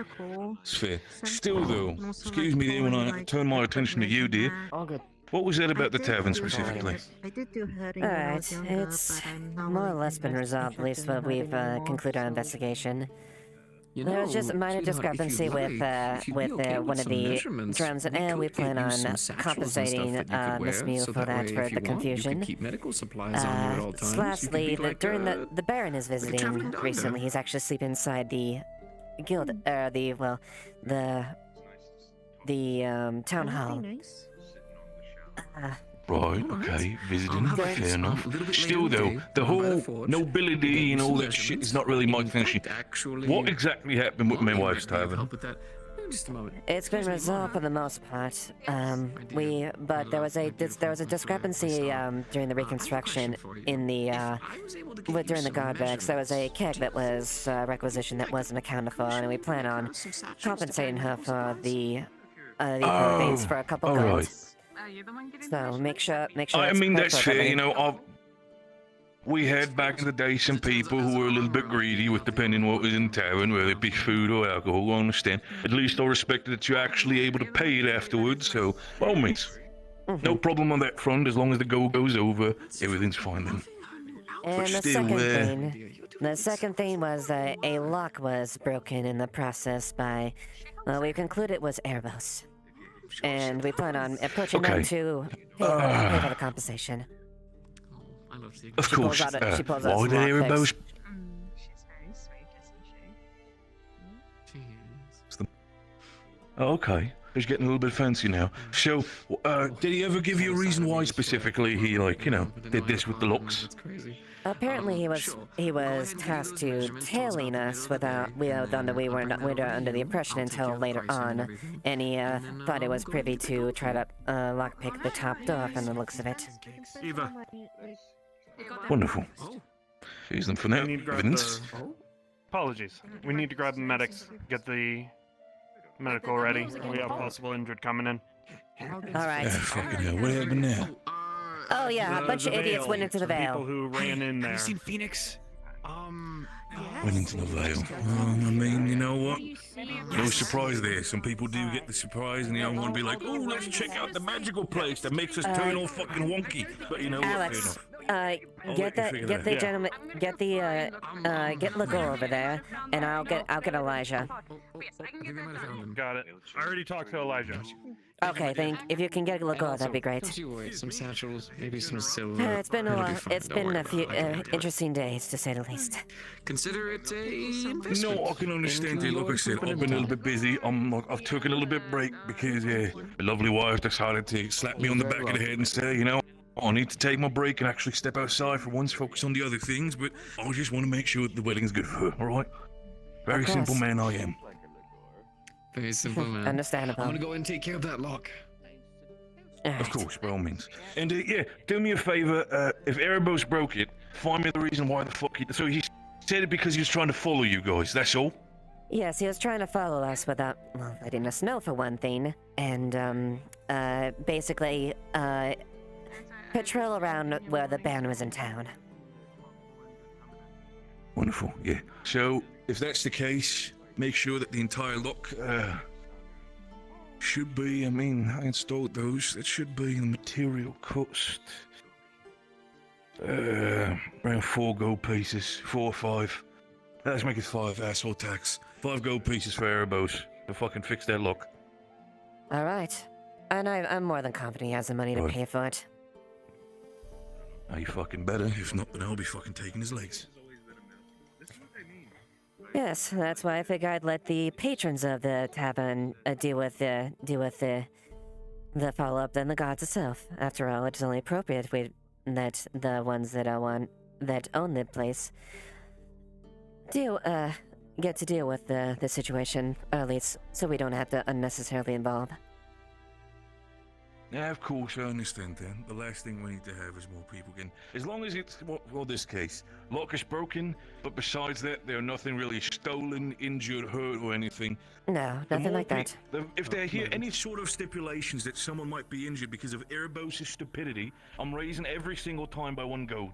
it's fair. Still, though, excuse me there when I turn my attention to you, dear. All good. What was that about the tavern specifically? I did do herding when I was Alright, younger, it's but I'm no more or longer less been resolved, at least interested what in we've herding anymore, concluded our so- investigation. You There was know, just a minor sweetheart, if you'd discrepancy like, if you'd be okay one with of some the measurements, drums, we and we could plan get you on some satchels and stuff compensating that you could Miss wear, Mew so for that way, for if the you want, confusion. You could keep medical supplies on you at all times. You could Lastly, be like, during the Baron is like a visiting traveling doctor. recently. He's actually sleeping inside the guild, the town hall. Nice. Right, okay, visiting, How about fair this? enough. A little bit Still, later though, today, the down by the whole forge, nobility and we'll all get that some shit is not really my In thing. fact, actually, What exactly happened with my Molly wife's might be able to tavern? help with that. Just a moment. It's been resolved for the most part. But there was a discrepancy during the reconstruction in the during the guard barracks. There was a keg that was requisitioned that wasn't accounted for, and we plan on compensating her for the clothing for a couple all gold. right. So make sure. I it's mean, prepared that's fair, properly. you know. We had back in the day some people who were a little bit greedy with depending what was in tavern, whether it be food or alcohol. I understand. At least I respect that you're actually able to pay it afterwards. So, by all means, no problem on that front. As long as the gold goes over, everything's fine then. And But still, the second thing was a lock was broken in the process by, well, we concluded it was Erebos. And we plan on approaching them Okay. to pay for the compensation. Of She pulls course. out a- she pulls out Why some the lockpicks. Erebos? She's very sweet, isn't she? Oh, okay. He's getting a little bit fancy now. So, did he ever give you a reason why specifically he, like, you know, did this with the locks? Apparently, he was tasked to tailing us without we weren't under the impression until later on, and he thought it was privy to try to lockpick the top door from the looks of it. Eva. Wonderful. Use them for now. We need to grab Evidence. Apologies. We need to grab the medics, get the medical ready. We have possible injured coming in. All right. Fucking hell, what happened now? Oh yeah, a bunch of The idiots Veil, went into the some veil. People who ran in there. Have you seen Phoenix? Went into the veil. I mean, you know what? No surprise there. Some people do get the surprise and they don't want to be like, oh, let's check out the magical place that makes us turn all fucking wonky. But you know what? Fair Alex, enough. get the gentleman, get Legore over there, and I'll get Elijah. Got it. I already talked to Elijah. Okay, if you can get Legore, that'd be great. Don't you worry, some satchels, maybe some silver. It's been a It'll while. be fine, It's don't been worry a about few it. I can handle it. interesting days, to say the least. Consider it a No, I can understand it. Like I said, I've been a little bit busy. I've taken a little bit break because my lovely wife decided to slap me on the back of the head and say, you know, I need to take my break and actually step outside for once, focus on the other things. But I just want to make sure that the wedding's good for her. All right? Very simple man I am. Very simple, man. Understandable. I'm gonna go and take care of that lock. Of course, by all means. And do me a favor. If Erebos broke it, find me the reason why the fuck he. So he said it because he was trying to follow you guys. That's all. Yes, he was trying to follow us without letting us know, for one thing, and basically patrol around where the band was in town. Wonderful. Yeah. So if that's the case, make sure that the entire lock should be. I mean, I installed those. That should be the material cost. Around 4 gold pieces, 4 or 5. Let's make it 5. Asshole tax. 5 gold pieces for Erebos to fucking fix that lock. All right, and I'm more than confident he has the money to pay for it. Are you fucking better? If not, then I'll be fucking taking his legs. Yes, that's why I figured I'd let the patrons of the tavern deal with the follow-up than the gods itself. After all, it's only appropriate that the ones that own the place get to deal with the situation early, so we don't have to unnecessarily involve. Yeah, of course, I understand then. The last thing we need to have is more people getting... As long as it's, well, this case, lock is broken, but besides that, there's nothing really stolen, injured, hurt, or anything. No, nothing like that. If there hear any sort of stipulations that someone might be injured because of Erebos' stupidity, I'm raising every single time by 1 gold.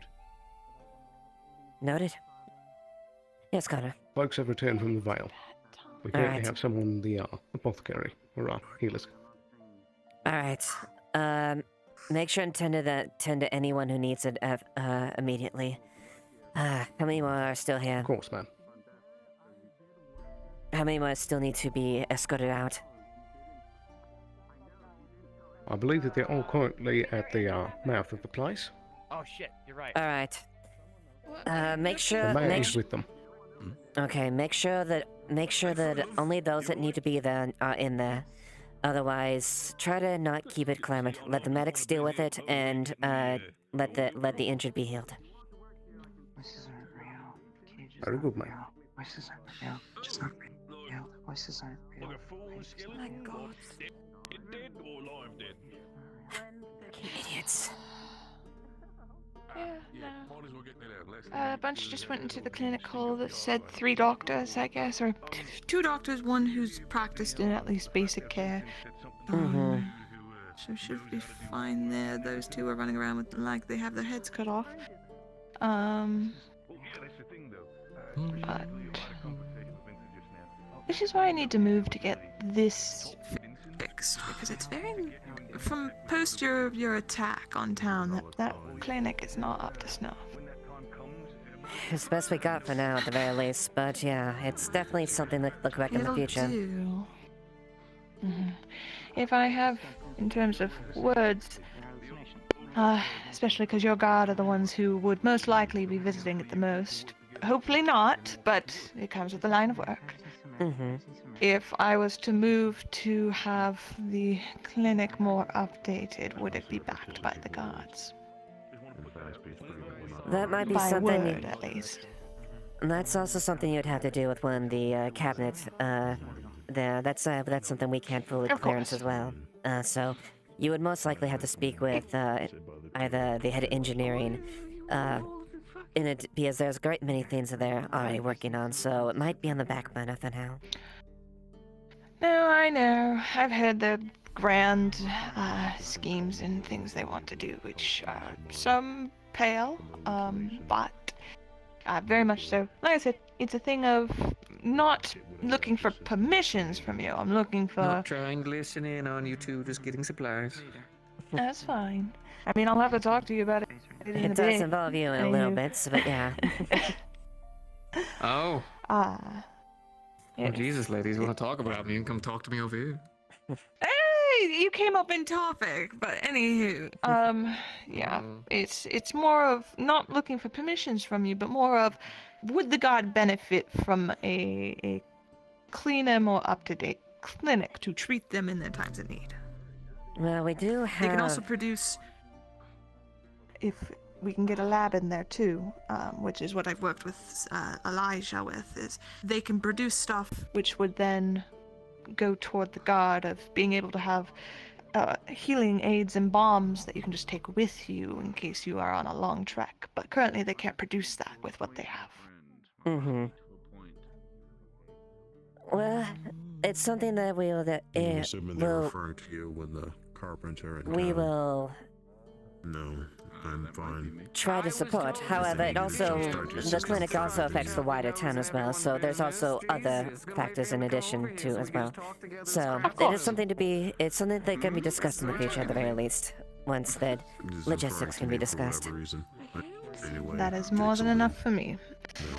Noted. Yes, Connor. Folks have returned from the Vale. We currently have someone in the apothecary, or healers. All right. Make sure and tend to anyone who needs it immediately. How many more are still here? Of course, ma'am. How many more still need to be escorted out? I believe that they're all currently at the mouth of the place. Oh shit, you're right. All right. Make sure. The man is with them. Okay. Make sure that only those that need to be there are in there. Otherwise, try to not keep it clamoured. Let the medics deal with it, and let the injured be healed. Voices aren't real. Very good, mate. Voices aren't real. Just not real. Voices aren't real. My God. Idiots. Yeah, no. A bunch just went into the clinic hall that said 3 doctors, I guess, or 2 doctors, one who's practiced in at least basic care. So should be fine there. Those 2 are running around with like they have their heads cut off. But this is why I need to move to get this fixed, because it's very from post your attack on town. That clinic is not up to snuff. It's the best we got for now, at the very least. But yeah, it's definitely something to look back in the future. Do. If I have, in terms of words, especially because your guard are the ones who would most likely be visiting it the most. Hopefully not, but it comes with the line of work. If I was to move to have the clinic more updated, would it be backed by the guards? That might be by something. Word, at least. That's also something you'd have to do with one of the cabinets. There. That's something we can't fully clearance as well. So you would most likely have to speak with either the head of engineering. Because there's a great many things that they're already working on, so it might be on the back burner for now. No, I know. I've heard the grand schemes and things they want to do, which some pale, but very much so. Like I said, it's a thing of not looking for permissions from you. I'm looking for... Not trying to listen in on you two, just getting supplies. That's fine. I mean, I'll have to talk to you about it It does involve you in a little bit, but yeah. Oh. Ah. Oh, Jesus, ladies, want to talk about me? You can come talk to me over here. Hey, you came up in topic, but anywho, yeah, it's more of not looking for permissions from you, but more of would the god benefit from a cleaner, more up-to-date clinic to treat them in their times of need. Well, we do have... They can also produce... If we can get a lab in there too, which is what I've worked with Elijah with, is they can produce stuff which would then go toward the god of being able to have healing aids and bombs that you can just take with you in case you are on a long trek. But currently they can't produce that with what they have. Mm-hmm. Well, it's something that we will... I'm assuming they're referring to you when the carpenter and we will... No, I'm fine. Try to support. However, it also... The clinic also affects the wider town as well, so there's also other factors in addition to as well. So, it is something to be... It's something that can be discussed in the future at the very least, once the logistics can be discussed. Anyway, That is more than enough for me.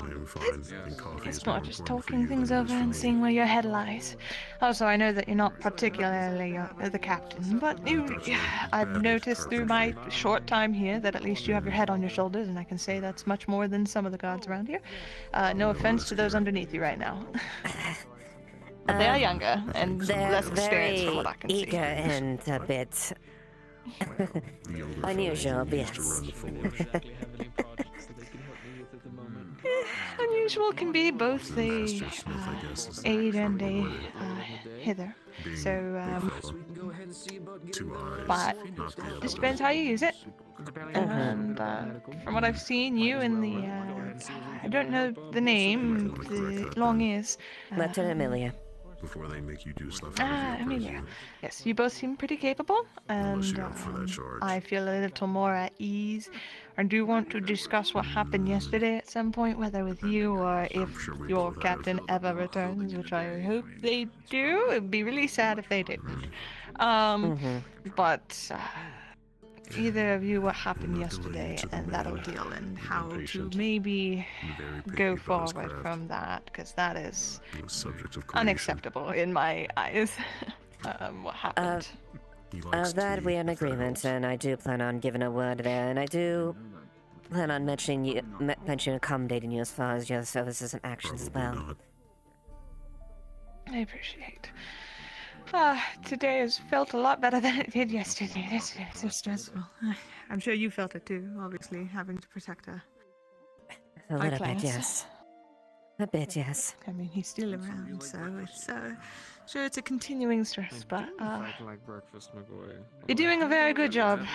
I am fine. And coffee It's is more more just important for talking you things than it over is for and me. seeing where your head lies. Also, I know that you're not particularly the captain, but I've noticed through my short time here that at least you have your head on your shoulders, and I can say that's much more than some of the gods around here. No offense to those underneath you right now. But they are younger and less experienced from what I can see. Eager and a bit... unusual, yes. Unusual can be both a aid and a hither. So, but just depends how you use it. And from what I've seen, you and the I don't know the name, the long ears. Lieutenant Amelia. Before they make you do stuff out of your Amelia. Yes, you both seem pretty capable, and I feel a little more at ease. I do want to discuss what happened yesterday at some point, whether with you or if your captain ever returns, which I hope they do. It'd be really sad if they didn't. But either of you, what happened yesterday and that ordeal, and how to maybe go forward from that, because that is unacceptable in my eyes. What happened? Of that, we are in agreement, and I do plan on giving a word there, and I do plan on mentioning accommodating you as far as your services and actions as well. I appreciate. Today has felt a lot better than it did yesterday. It's so stressful. I'm sure you felt it too, obviously, having to protect her. A little bit, yes. A bit, yes. I mean, he's still around, so it's sure it's a continuing stress, but you're doing a very good job.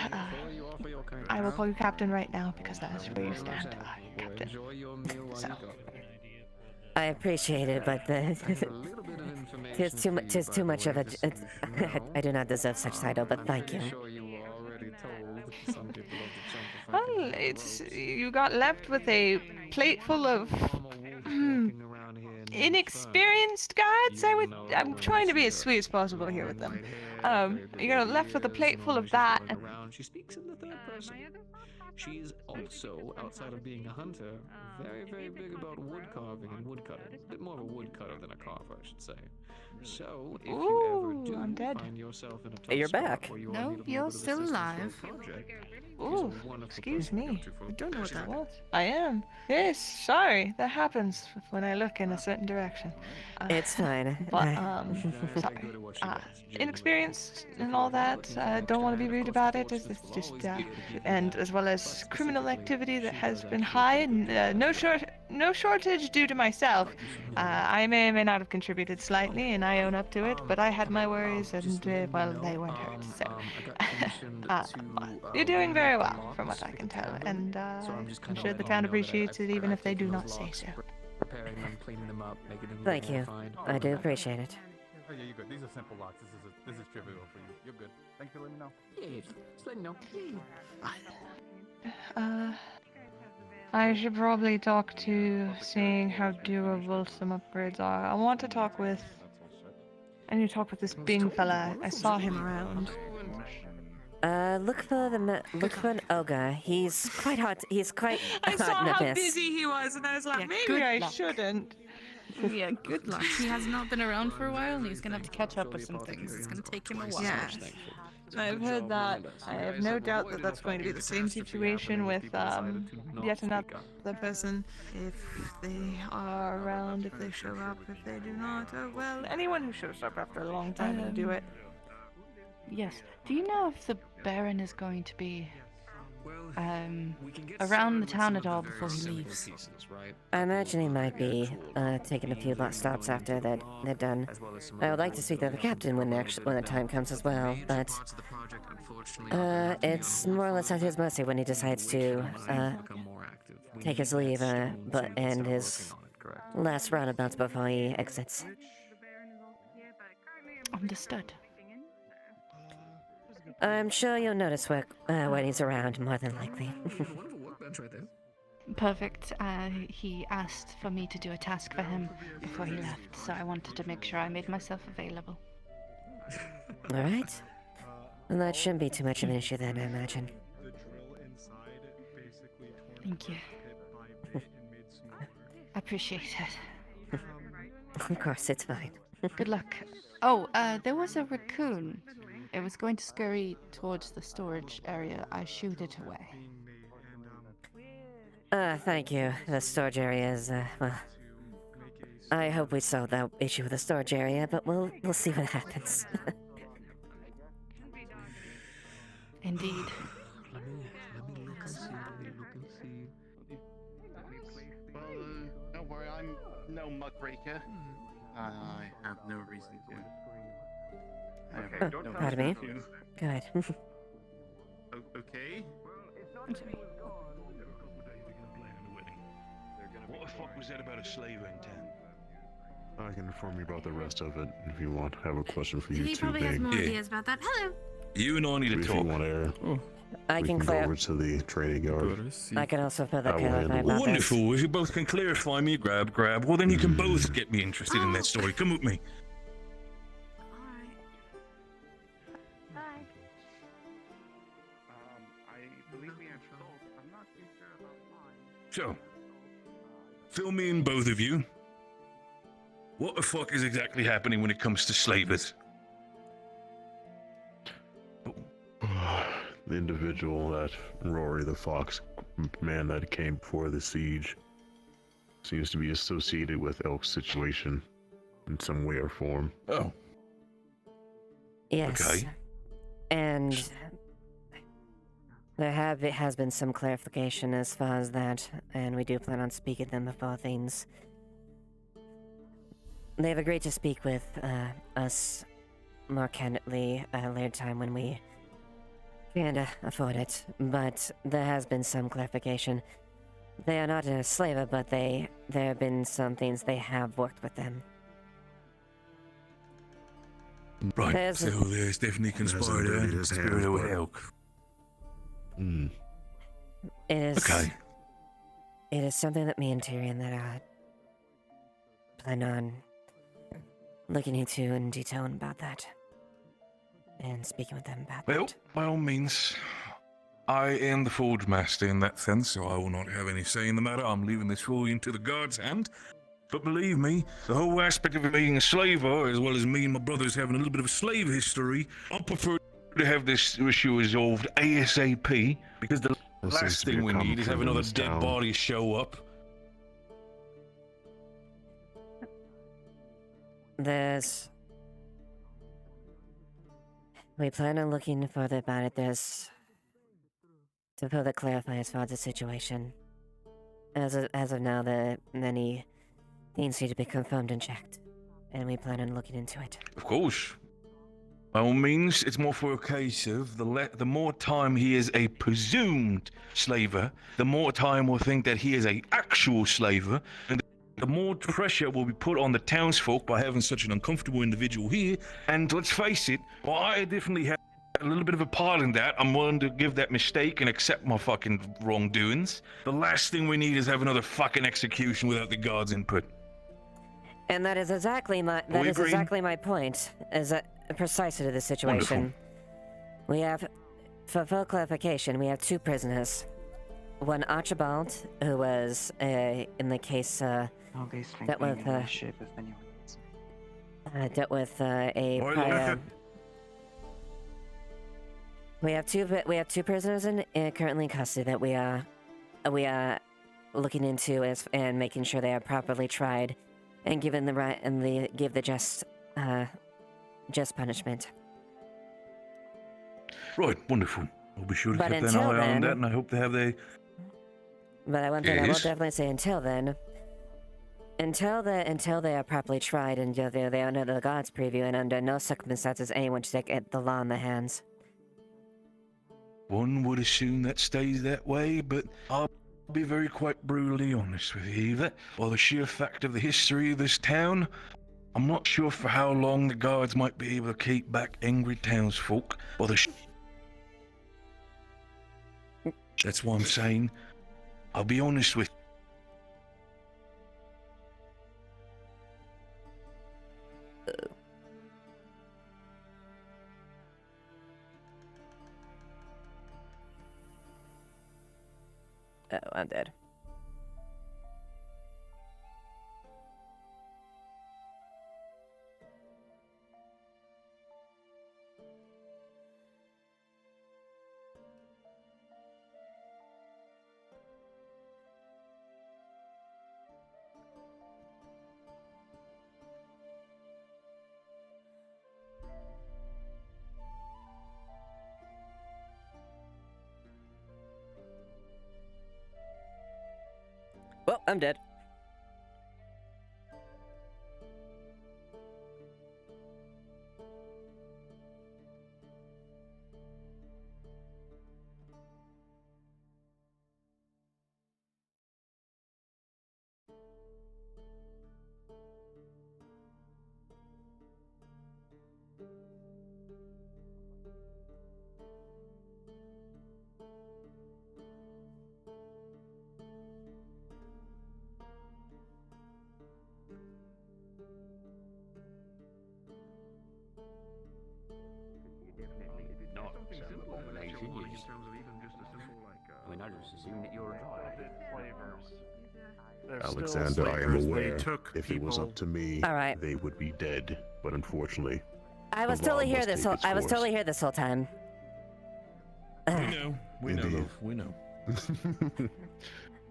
I will call you Captain right now because that is where you stand, Captain. So. I appreciate it, but there's too much of it. I do not deserve such title, but thank you. Well, you got left with a plate full of inexperienced guards. I'm trying to be as sweet as possible here with them. You got left with a plate full of that. She speaks in the third person. She's also, outside of being a hunter, very, very big about wood carving and wood cutting. A bit more of a wood cutter than a carver, I should say. So, if you ever do find yourself in a tough You're spot back. where you No, you're still alive. Ooh, excuse me. I don't know what that was. I am. Yes, sorry. That happens when I look in a certain direction. It's fine. But, sorry. Inexperienced and all that. Don't want to be rude about it. It's just, and as well as criminal activity that has been high, and no shortage due to myself. I may or may not have contributed slightly, and I own up to it, but I had my worries, and, well, they weren't hurt, so. You're doing very well, from what I can tell, and I'm sure the town appreciates it, even if they do not say so. Preparing them, cleaning them up, making them Thank you. I do appreciate it. Oh yeah, you're good. These are simple locks. This is trivial for you. You're good. Thank you for letting me know. Yeah, just let me know. I should probably talk to seeing how doable some upgrades are. I want to talk with... I need to talk with this Bing fella. I saw him around. Look for look for an ogre. He's quite hard. He's quite I hard saw to how miss. busy he was, and I was like, Yeah, maybe good I luck. shouldn't. Yeah, good luck. He has not been around for a while, and he's gonna have to catch up with some things. It's gonna take him a while. Yeah. I've heard that. I have no doubt that that's going to be the same situation with yet another person. If they are around, if they show up, if they do not, oh well. Anyone who shows up after a long time and do it. Yes. Do you know if the Baron is going to be around the town at all before he leaves? I imagine he might be taking a few last stops after they're done. I would like to speak to the captain when the time comes as well, but it's more or less at his mercy when he decides to take his leave and his last roundabouts before he exits. Understood. I'm sure you'll notice when he's around, more than likely. Perfect. He asked for me to do a task for him before he left, so I wanted to make sure I made myself available. Alright. Well, that shouldn't be too much of an issue then, I imagine. Thank you. I appreciate it. Of course, it's fine. Good luck. Oh, there was a raccoon. It was going to scurry towards the storage area. I shooed it away. Thank you. The storage area is, well... I hope we solve that issue with the storage area, but we'll see what happens. Indeed. Well, don't worry, I'm no muckraker. I have no reason to. Pardon me? Go ahead. Okay. What the fuck was that about a slave in town? I can inform you about the rest of it if you want. I have a question for you He too, probably has Big. more ideas about that. Hello. You and I need to If talk. you want air, I we can go clear. over to the training yard. I can also further I will clarify handle about this. Wonderful. If you both can clarify me, grab, well then you can both get me interested in that story. Come with me. I believe we have salt. I'm not too sure about mine. So, fill me in, both of you. What the fuck is exactly happening when it comes to slavers? The individual that Rory the Fox man that came before the siege seems to be associated with Elk's situation in some way or form. Oh. Yes. Okay. And there has been some clarification as far as that, and we do plan on speaking to them before things. They've agreed to speak with us more candidly at a later time when we can afford it, but there has been some clarification. They are not a slaver, but there have been some things they have worked with them. Right, There's so there's definitely conspired spirit with Elk. Hmm. It is. Okay. It is something that me and Tyrion that plan on looking into in detail about that, and speaking with them about Well, that. by all means, I am the Forge Master in that sense, so I will not have any say in the matter. I'm leaving this fully into the guard's hand. But believe me, the whole aspect of it being a slaver, as well as me and my brothers having a little bit of a slave history, I prefer to have this issue resolved ASAP, because the That seems last to be thing a we common need is have trend in another this dead town. body show up. We plan on looking further about it. To further clarify as far as the situation. As of now, many things need to be confirmed and checked, and we plan on looking into it. Of course. By all means, it's more for a case of the more time he is a presumed slaver, the more time we'll think that he is a actual slaver, and the more pressure will be put on the townsfolk by having such an uncomfortable individual here. And let's face it, well, I definitely have a little bit of a part in that. I'm willing to give that mistake and accept my fucking wrongdoings. The last thing we need is have another fucking execution without the guard's input. And that is exactly my my point. Is that precisely to the situation? Wonderful. We have For full clarification, we have two prisoners. One Archibald, who was in the case Obviously, dealt with being in the shape of anyone. dealt with a All right, prior. look. We have two prisoners currently in custody that we are looking into and making sure they are properly tried and given the right and give the just punishment. Right, wonderful. I'll be sure to But keep an until eye on then- that, and I hope they have their. But one thing I will Yes? definitely say until then, until they are properly tried and they're under the God's preview, and under no circumstances anyone should take the law in their hands. One would assume that stays that way, but I'll be very quite brutally honest with you, Eva. By the sheer fact of the history of this town, I'm not sure for how long the guards might be able to keep back angry townsfolk. By the That's why I'm saying, I'll be honest with Oh, I'm dead. Well, I'm dead. Not some abomination, you just... We not just assume that you're Alexander, I am aware. took If it was up to me, All right. they would be dead. But unfortunately, I was the law totally here must this take whole. its I was course. totally here this whole time. We know, Indeed. love, we know.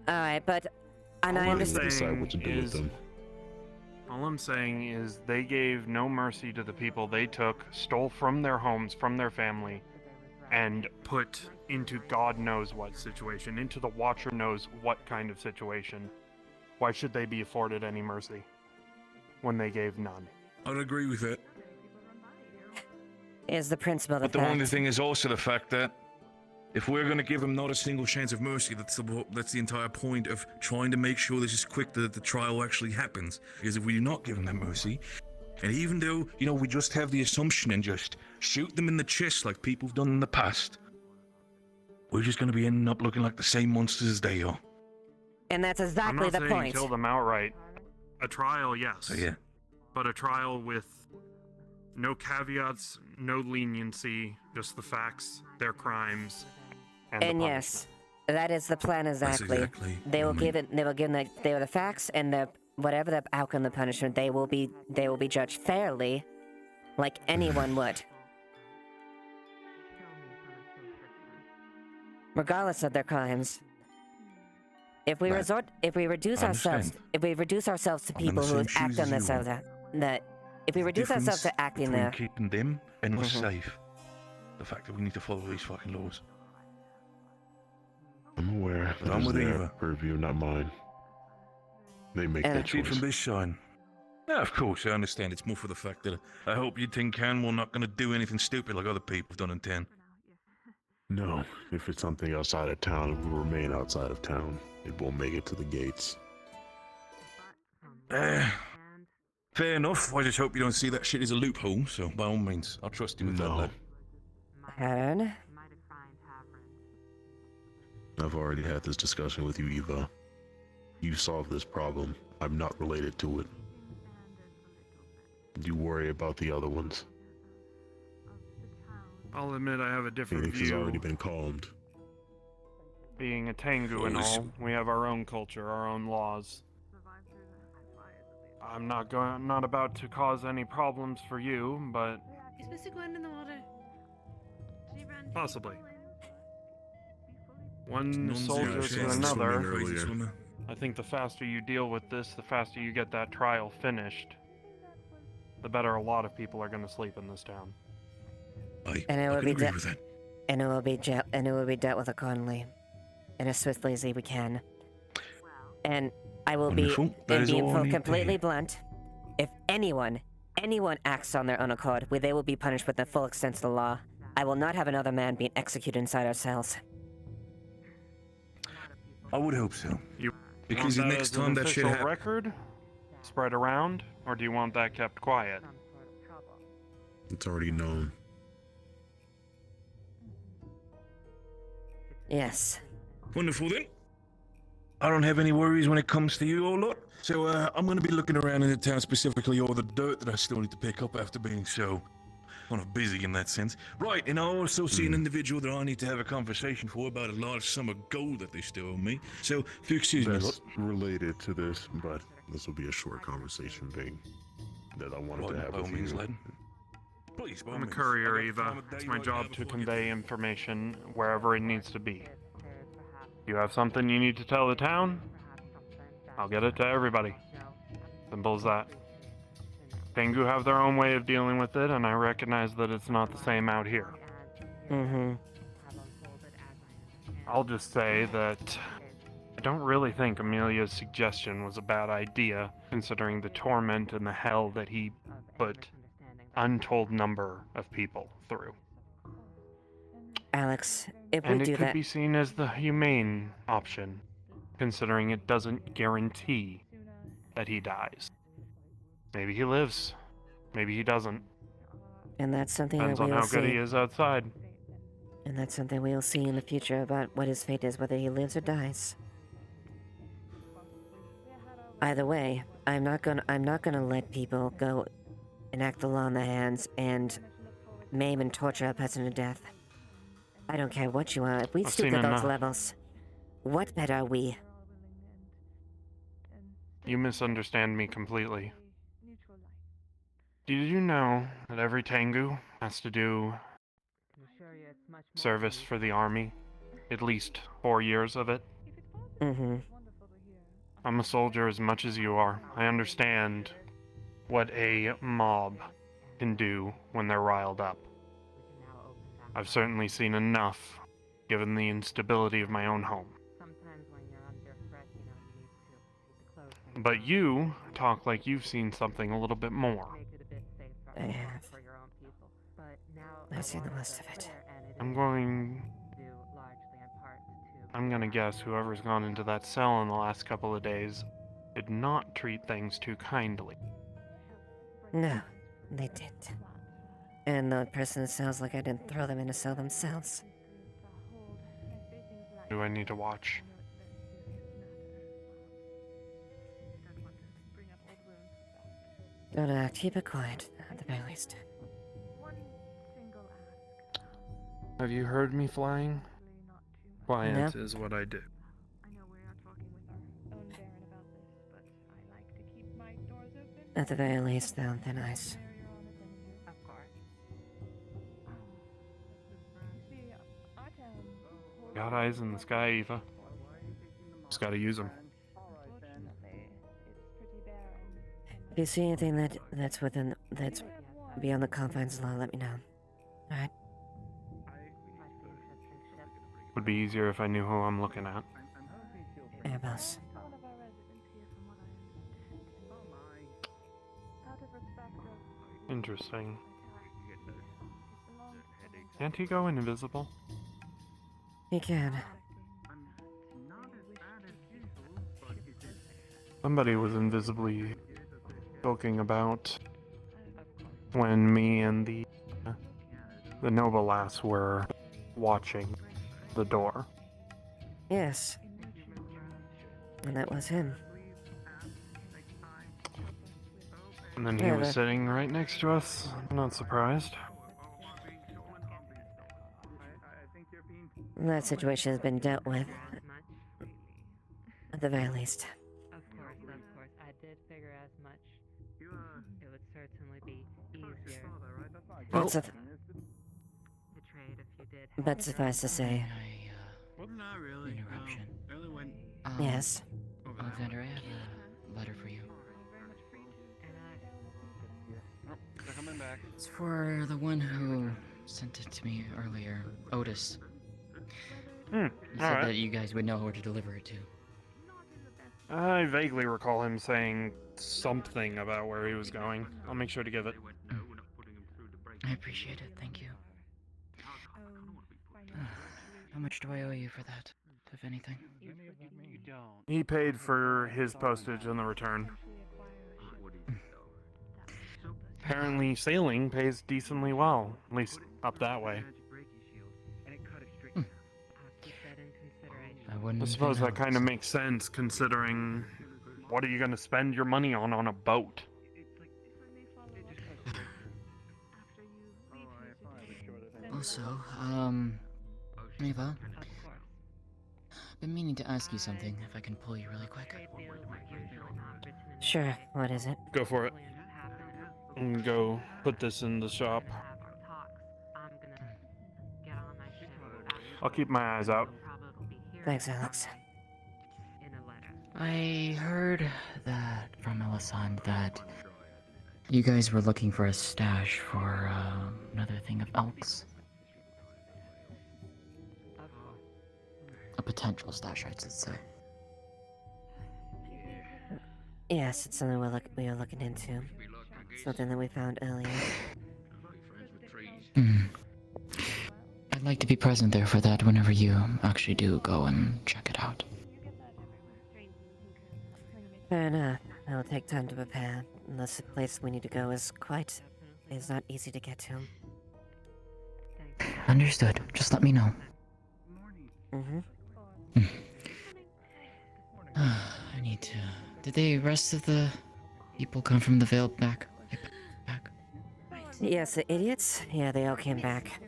All right, but and I All I'm understand. saying what to do with is- them. All I'm saying is they gave no mercy to the people they took, stole from their homes, from their family, and put into God knows what situation, into the Watcher knows what kind of situation. Why should they be afforded any mercy when they gave none? I'd agree with that. Is the principle But the the only fact? thing is also the fact that if we're going to give them not a single chance of mercy, that's the entire point of trying to make sure this is quick, that the trial actually happens. Because if we do not give them that mercy, and even though, we just have the assumption and just shoot them in the chest like people have done in the past, we're just going to be ending up looking like the same monsters as they are. And that's I'm exactly not the saying point. kill them outright. A trial, yes. So yeah. But a trial with no caveats, no leniency, just the facts, their crimes, and, And the yes, that is the plan exactly. exactly They will what I give it. They will give the facts and the whatever the outcome of the punishment. They will be judged fairly, like anyone would, regardless of their crimes. If we Right. reduce I ourselves, understand. if we reduce ourselves to I'm in people the who same shoes act on as you themselves, that if we reduce ourselves Difference to acting between there, keeping them and us Mhm. safe. The fact that we need to follow these fucking laws. I'm aware. But That I'm is with their Eva. purview, not mine. They make that See it choice. from this side. Yeah, of course, I understand. It's more for the fact that I hope you think we're not going to do anything stupid like other people have done in town. No, if it's something outside of town, it will remain outside of town. It won't make it to the gates. Fair enough. I just hope you don't see that shit as a loophole, so by all means, I'll trust you with that, lad. Aaron, I've already had this discussion with you, Eva. You solved this problem. I'm not related to it. You worry about the other ones. I'll admit I have a different Phoenix has view. already been calmed. Being a Tengu and all, we have our own culture, our own laws. I'm not about to cause any problems for you, but Is Mr. Gwen in the water? She ran possibly. One Nonsense. soldier She to was another. swimming earlier. I think the faster you deal with this, the faster you get that trial finished. The better a lot of people are going to sleep in this town. And it will be and it will be dealt with accordingly, and as swiftly as we can. And I will Wonderful. That is all I need to completely hear. blunt. If anyone acts on their own accord, they will be punished with the full extent of the law. I will not have another man being executed inside our cells. I would hope so. You Because the want next as an time that shit official happens. record spread around, or do you want that kept quiet? It's already known. Yes. Wonderful then. I don't have any worries when it comes to you, old lot. So I'm going to be looking around in the town, specifically all the dirt that I still need to pick up after being so kind of busy in that sense. Right, and I also see an individual that I need to have a conversation for about a large sum of gold that they still owe me. So, if you excuse me, That's related to this, but this will be a short conversation thing that I wanted to have with you. Please, I'm a courier, Eva. It's my job to convey information wherever it needs to be. You have something you need to tell the town? I'll get it to everybody. Simple as that. Tengu have their own way of dealing with it, and I recognize that it's not the same out here. Mm-hmm. I'll just say that I don't really think Amelia's suggestion was a bad idea, considering the torment and the hell that he put untold number of people through. Alex, if And we it do could that, be seen as the humane option, considering it doesn't guarantee that he dies. Maybe he lives. Maybe he doesn't. and that's something Depends that on we will how good see. he is outside. And that's something we will see in the future about what his fate is, whether he lives or dies. Either way, I'm not gonna let people go enact the law in their hands and maim and torture a person to death. I don't care what you are. If we I've stoop seen to those enough. levels, what better are we? You misunderstand me completely. Did you know that every Tengu has to do service for the army? At least 4 years of it? Mm-hmm. I'm a soldier as much as you are. I understand what a mob can do when they're riled up. I've certainly seen enough, given the instability of my own home. But you talk like you've seen something a little bit more. I have. I've seen the worst of it. I'm gonna guess whoever's gone into that cell in the last couple of days did not treat things too kindly. No, they didn't. And the person sounds like I didn't throw them in a cell themselves. Do I need to watch? Don't keep it quiet, at the very least. Have you heard me flying? Quiet No. is what I do. At the very least, they're on thin ice. Got eyes in the sky, Eva. Just gotta use them. If you see anything that's beyond the confines of law, let me know. Alright? Would be easier if I knew who I'm looking at. Yeah, boss. Interesting. Can't he go invisible? You can. Somebody was invisibly joking about when me and the noble lass were watching the door. Yes. And that was him. And then he Yeah, was the- sitting right next to us. I'm not surprised. that situation has been dealt with. At the very least. Of course. I did figure as much. It would certainly be easier. That's a to trade if you did. but suffice to say. Well, not really. Interruption. I only went. Yes. Alexander, I have a letter for you. They're coming back. It's for the one who sent it to me earlier, Otis. He said alright. that you guys would know where to deliver it to. I vaguely recall him saying something about where he was going. I'll make sure to give it. I appreciate it, thank you. How much do I owe you for that, if anything? You don't. He paid for his postage and the return. Apparently sailing pays decently well, at least up that way. I suppose that kind of makes sense, considering what are you going to spend your money on a boat? Also, Eva, I've been meaning to ask you something, if I can pull you really quick. Sure, what is it? Go for it. And go put this in the shop. I'll keep my eyes out. Thanks, Alex. I heard that from Melisande that you guys were looking for a stash for another thing of elks. A potential stash, I should say. Yes, it's something we are looking into. Something that we found earlier. I'd like to be present there for that whenever you actually do go and check it out. Fair enough. It'll take time to prepare, unless the place we need to go is not easy to get to. Understood. Just let me know. I need to... Did the rest of the people come from the Veil back? Yes, the idiots? Yeah, they all came back.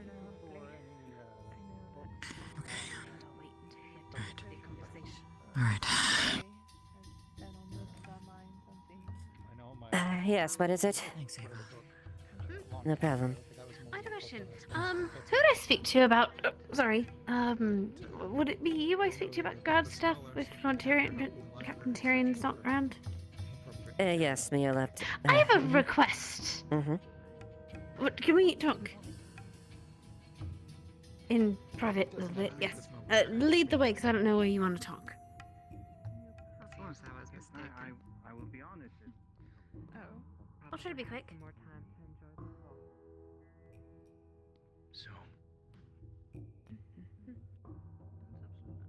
Alright. Yes, what is it? Thanks, Eva. No problem. I have a question. Who would I speak to about... would it be you I speak to about guard stuff if Captain Tyrion's not around? Yes, Mia left. I have a request. What, can we talk? In private a little bit, yes. Lead the way, because I don't know where you want to talk. Of course, I was mistaken. I will be honest. I'll try to be quick. So...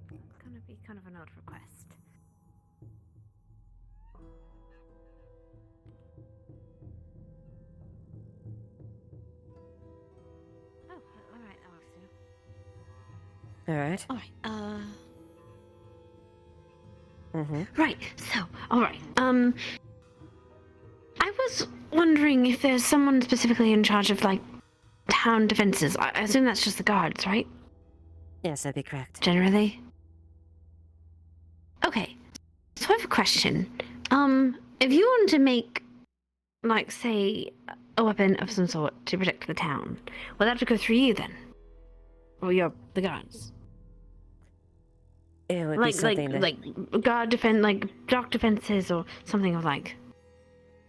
It's gonna be kind of an odd request. Oh, alright, that works too. Alright. Alright, right, so, alright, I was wondering if there's someone specifically in charge of, like, town defenses. I assume that's just the guards, right? Yes, that'd be correct. Generally? Okay, so I have a question. If you wanted to make, like, say, a weapon of some sort to protect the town, would that have to go through you then? Or the guards? It would be something that... like guard defense, like dock defenses or something of like.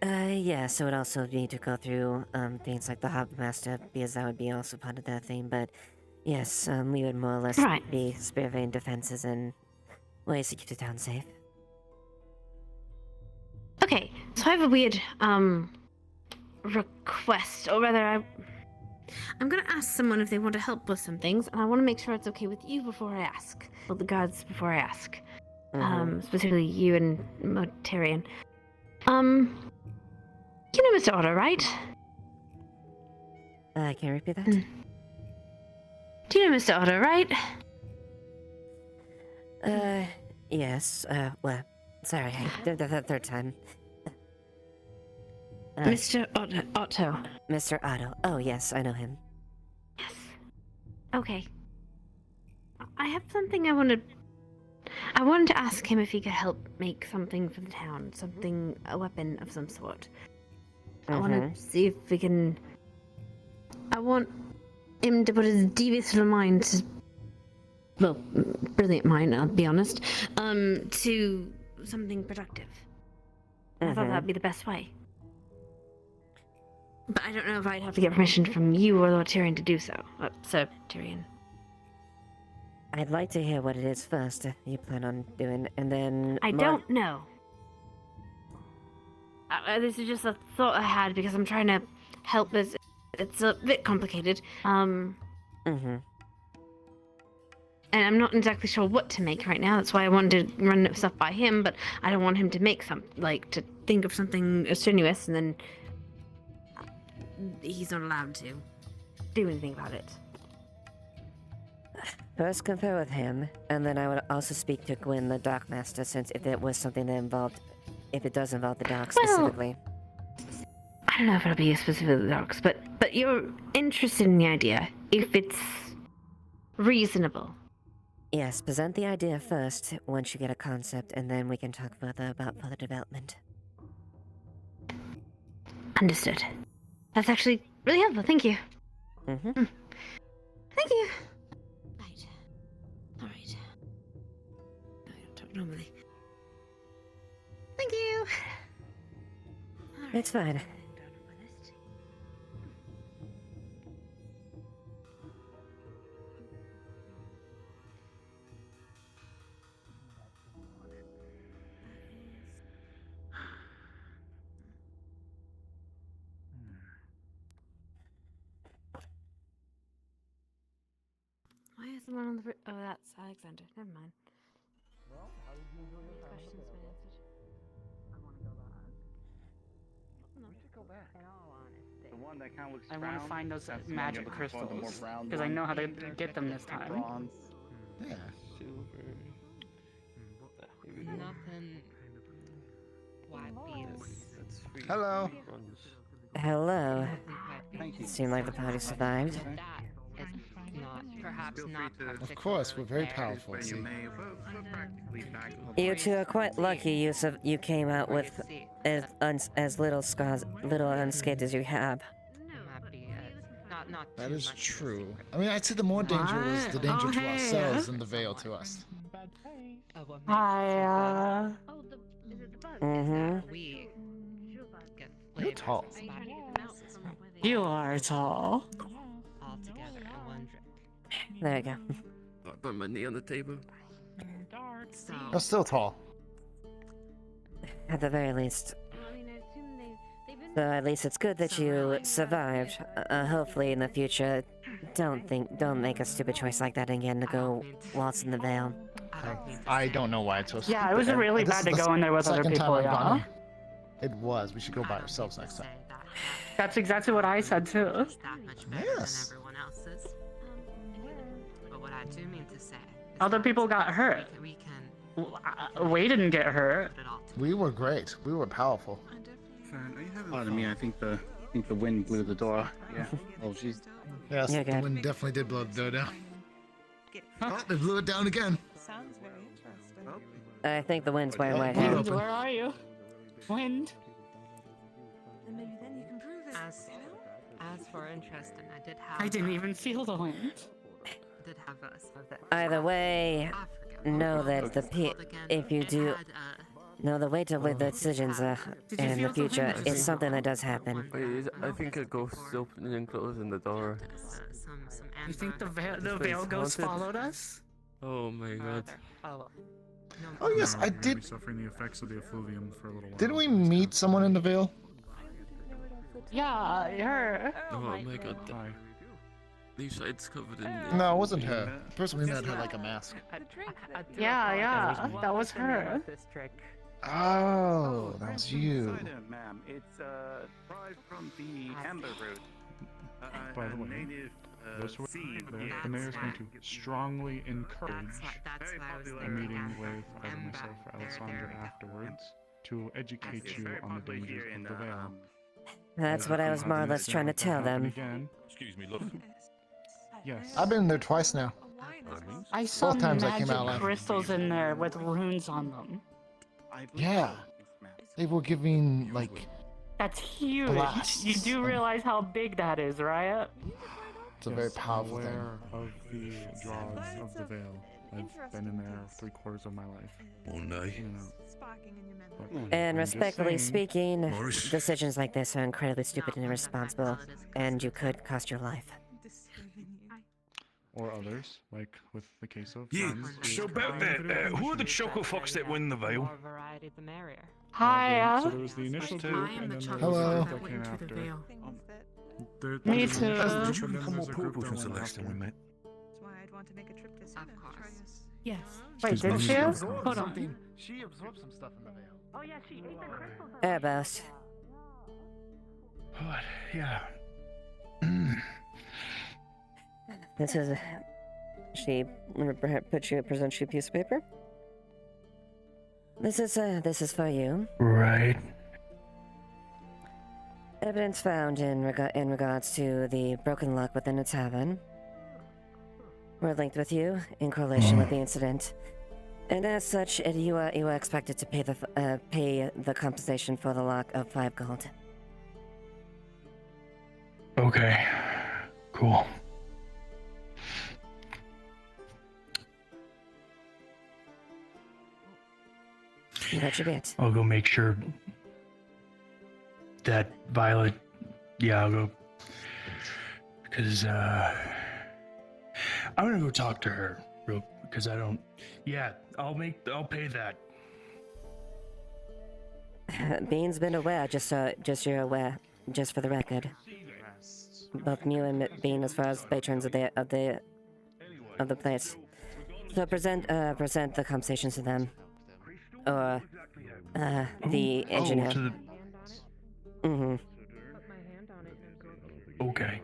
Yes, it would also need to go through, things like the Harbor Master, because that would be also part of that thing, but yes, we would more or less be spearheading defenses and ways to keep the town safe. Okay, so I have a weird, request, or rather I'm gonna ask someone if they want to help with some things, and I want to make sure it's okay with you before I ask. Well, the guards before I ask. Specifically you and Tyrion. You know Mr. Otto, right? Can you repeat that? Do you know Mr. Otto, right? Yes, well, sorry, the third time. Mr. Otto. Mr. Otto. Oh, yes, I know him. Yes. Okay. I have something I wanted to ask him if he could help make something for the town, a weapon of some sort. I want to see if we can. I want him to put his devious little mind, well, brilliant mind, I'll be honest, to something productive. I thought that'd be the best way. But I don't know if I'd have to get permission from you or Lord Tyrion to do so. Sir Tyrion. I'd like to hear what it is first you plan on doing, and then... I don't know. This is just a thought I had because I'm trying to help this. It's a bit complicated. And I'm not exactly sure what to make right now. That's why I wanted to run stuff by him, but I don't want him to make to think of something strenuous and then he's not allowed to do anything about it. First confer with him, and then I would also speak to Gwyn, the Dockmaster, since if it was something that involved... If it does involve the docks specifically. I don't know if it'll be specific to the docks, but you're interested in the idea, if it's reasonable. Yes, present the idea first, once you get a concept, and then we can talk further about further development. Understood. That's actually really helpful, thank you. Thank you. Right. Alright. I don't talk normally. Thank you. It's fine. Why is the one on the oh, that's Alexander. Never mind. Well, how did you enjoy your Questions been answered. I want to go back. We should go back. In all honesty. The one that kind of looks I brown. want to find those that's the one magic you're looking for, the more crystals brown because I one. know how to get them this time. Bronze. Yeah. Silver. Nothing. Black beads. Hello. Hello. Thank you. Seemed like the party survived. Perhaps not Of course, we're very powerful. See? You two are quite lucky you came out with as little scars, little unscathed as you have. That is true. I mean, I'd say the more danger was the danger to ourselves than the veil to us. Hi, You're tall. You are tall. There you go. I put my knee on the table. You're still tall. At the very least. So at least it's good that you survived. Hopefully in the future, don't make a stupid choice like that again to go waltz in the veil. I don't know why it's so stupid. Yeah, it was really This bad is to the go in there with other second time people, I've gone yeah. there. It was. We should go by ourselves next time. That's exactly what I said too. Yes. But what I do mean to say, Other people got hurt. We didn't get hurt. We were great. We were powerful. Pardon me, I think the wind blew the door. Yeah. Oh, jeez. Yes, Yeah, the okay. wind definitely did blow the door down. Oh, they blew it down again. Sounds very interesting. I think the wind's way away. Wind Wind, open. where are you? Wind. And maybe then you can prove it. as for interesting, I did have. I didn't even feel the wind. Did have us. Either way, know that if you do, know the way to with the decisions in the future is something that does happen. I think a ghost is opening and closing the door. You think the veil ghost followed us? Oh my god. Oh yes, I did. Suffering the effects of the effluvium for a little while. Didn't we meet someone in the veil? Yeah, her. Oh my god. Leishide's covered in. No, it wasn't her. The person we met had like a mask. Yeah, that was her. Oh, that was you. Ma'am, it's derived from the amber root. By the way, this the mayor is going to strongly encourage a meeting with either myself or Alessandra afterwards to educate you on the dangers of the veil. That's what I was more or less trying to tell them. Again. Excuse me, love. Yes. I've been there twice now. I saw Both times I magic came out alive. crystals in there with runes on them. Yeah. They were giving, like, That's huge. blasts. You do realize how big that is, right? It's a very powerful thing. aware of the draws of the veil. I've been in there 3/4 of my life. One day. And I'm just respectfully saying- speaking, Morris. decisions like this are incredibly stupid and irresponsible, and you could cost your life. Or others, like with the case of Yeah, friends who so is about trying that, to do who are the initiative. Choco Fox that win the veil? Hi. So there was the initial group, and then there was Hello. the group that came after. Me there's too. a group, Did you and then become more there's a group purple that since the went last time we after. met? Yes. Wait, Excuse did me. she? Hold Hold on. on. She absorbed some stuff in the veil. Oh yeah, she ate the crystals. Airbus. But, yeah. This is. She presents you a piece of paper. This is for you. Right. Evidence found in regards to the broken lock within a tavern were linked with you in correlation with the incident, and as such, you are expected to pay the compensation for the lock of 5 gold. Okay. Cool. That's your bit. I'll go make sure that Violet. Yeah, I'll go. Because, I'm gonna go talk to her, because I don't. Yeah, I'll pay that. Bean's been aware, just you're aware, just for the record. Both you and Bean, as far as patrons of the place. So present the compensation to them, or the engineer. To the. Mm-hmm. Okay.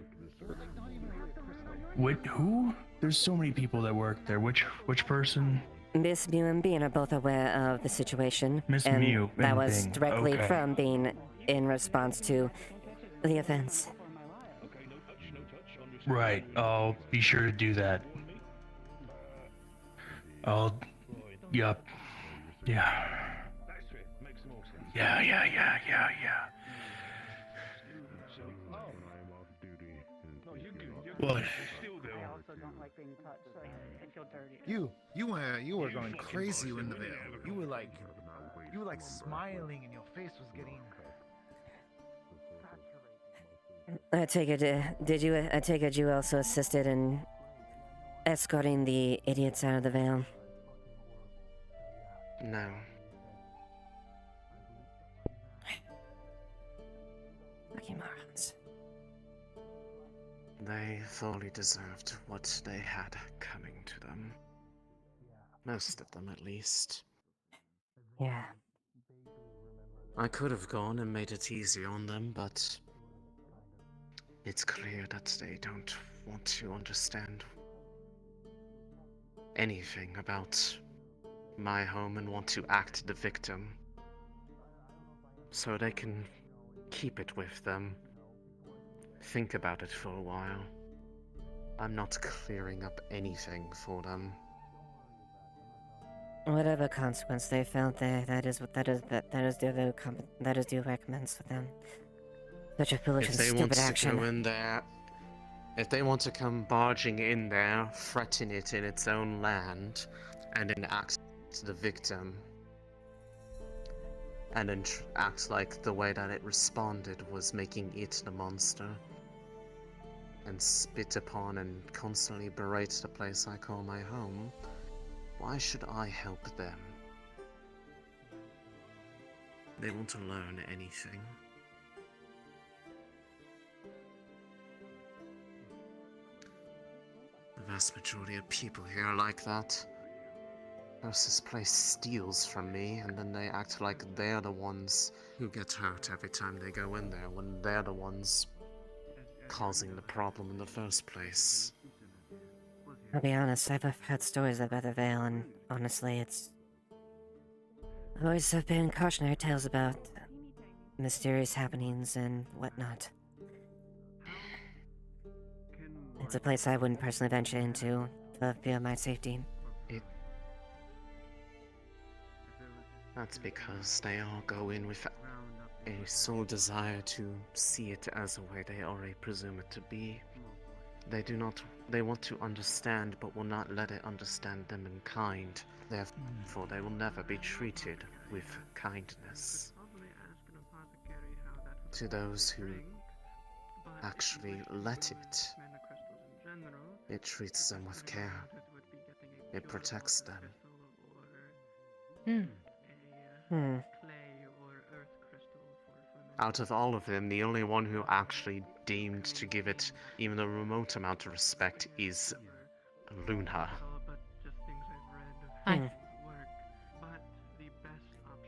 Who? There's so many people that work there. Which person? Miss Mew and Bean are both aware of the situation. Miss and Mew that and was Bean, directly okay. from Bean in response to the offense. Right. I'll be sure to do that. Yup. Yeah. Yeah. What? You were going crazy in the veil. You were like smiling, and your face was getting. I take it, I take it you also assisted in escorting the idiots out of the veil. No. Lucky morons. They fully deserved what they had coming to them. Most of them, at least. Yeah. I could have gone and made it easy on them, but it's clear that they don't want to understand anything about my home and want to act the victim. So they can keep it with them. Think about it for a while. I'm not clearing up anything for them. Whatever consequence they felt, that is due recompense for them. Such a foolish and If they want stupid to action. go in there, if they want to come barging in there, threaten it in its own land, and then act the victim, and then act like the way that it responded was making it the monster, and spit upon and constantly berate the place I call my home, why should I help them? They want to learn anything. The vast majority of people here are like that. This place steals from me, and then they act like they're the ones who get hurt every time they go in there, when they're the ones causing the problem in the first place. I'll be honest, I've heard stories about the Veil, and honestly, I've always been cautionary tales about mysterious happenings and whatnot. It's a place I wouldn't personally venture into of fear of my safety. That's because they all go in with a sole desire to see it as a way they already presume it to be. They want to understand, but will not let it understand them in kind. Therefore, they will never be treated with kindness. To those who actually let it, it treats them with care. It protects them. Out of all of them, the only one who actually deemed to give it even a remote amount of respect is Luna. Hi.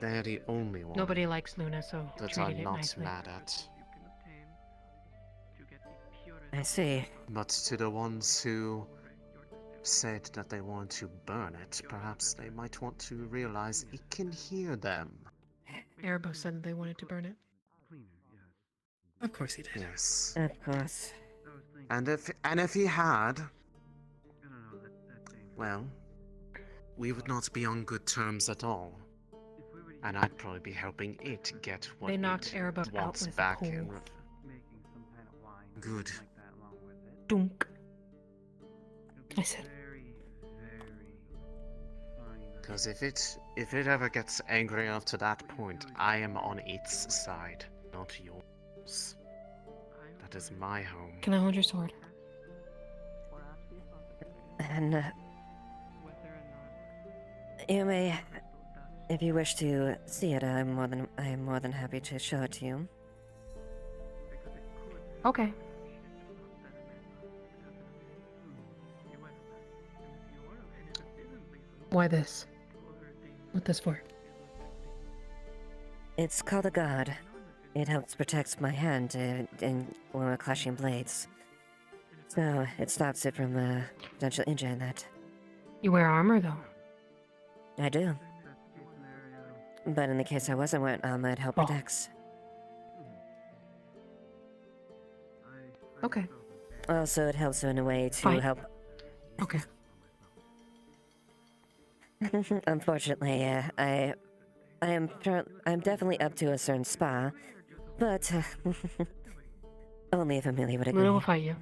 They're the only one Nobody likes Luna, so that I'm treated it not nicely. mad at. I see. But to the ones who said that they want to burn it, perhaps they might want to realize it can hear them. Erebos said they wanted to burn it. Of course he did. Yes. Of course. And if he had, well, we would not be on good terms at all. And I'd probably be helping it get what They knocked it Erebos out wants with back a in. pole. Good. Dunk. I said. Because if it ever gets angry enough to that point, I am on its side, not yours. That is my home. Can I hold your sword? And you may, if you wish to see it, I am more than happy to show it to you. Okay. Why this? What this for? It's called a guard. It helps protect my hand when we're clashing blades. So it stops it from potential injury in that. You wear armor, though. I do. But in the case I wasn't wearing armor, it help protects. Okay. Also, it helps in a way to Fine. help. Okay. Unfortunately, I'm definitely up to a certain spa, but only if Amelia would agree. Luna will fight you.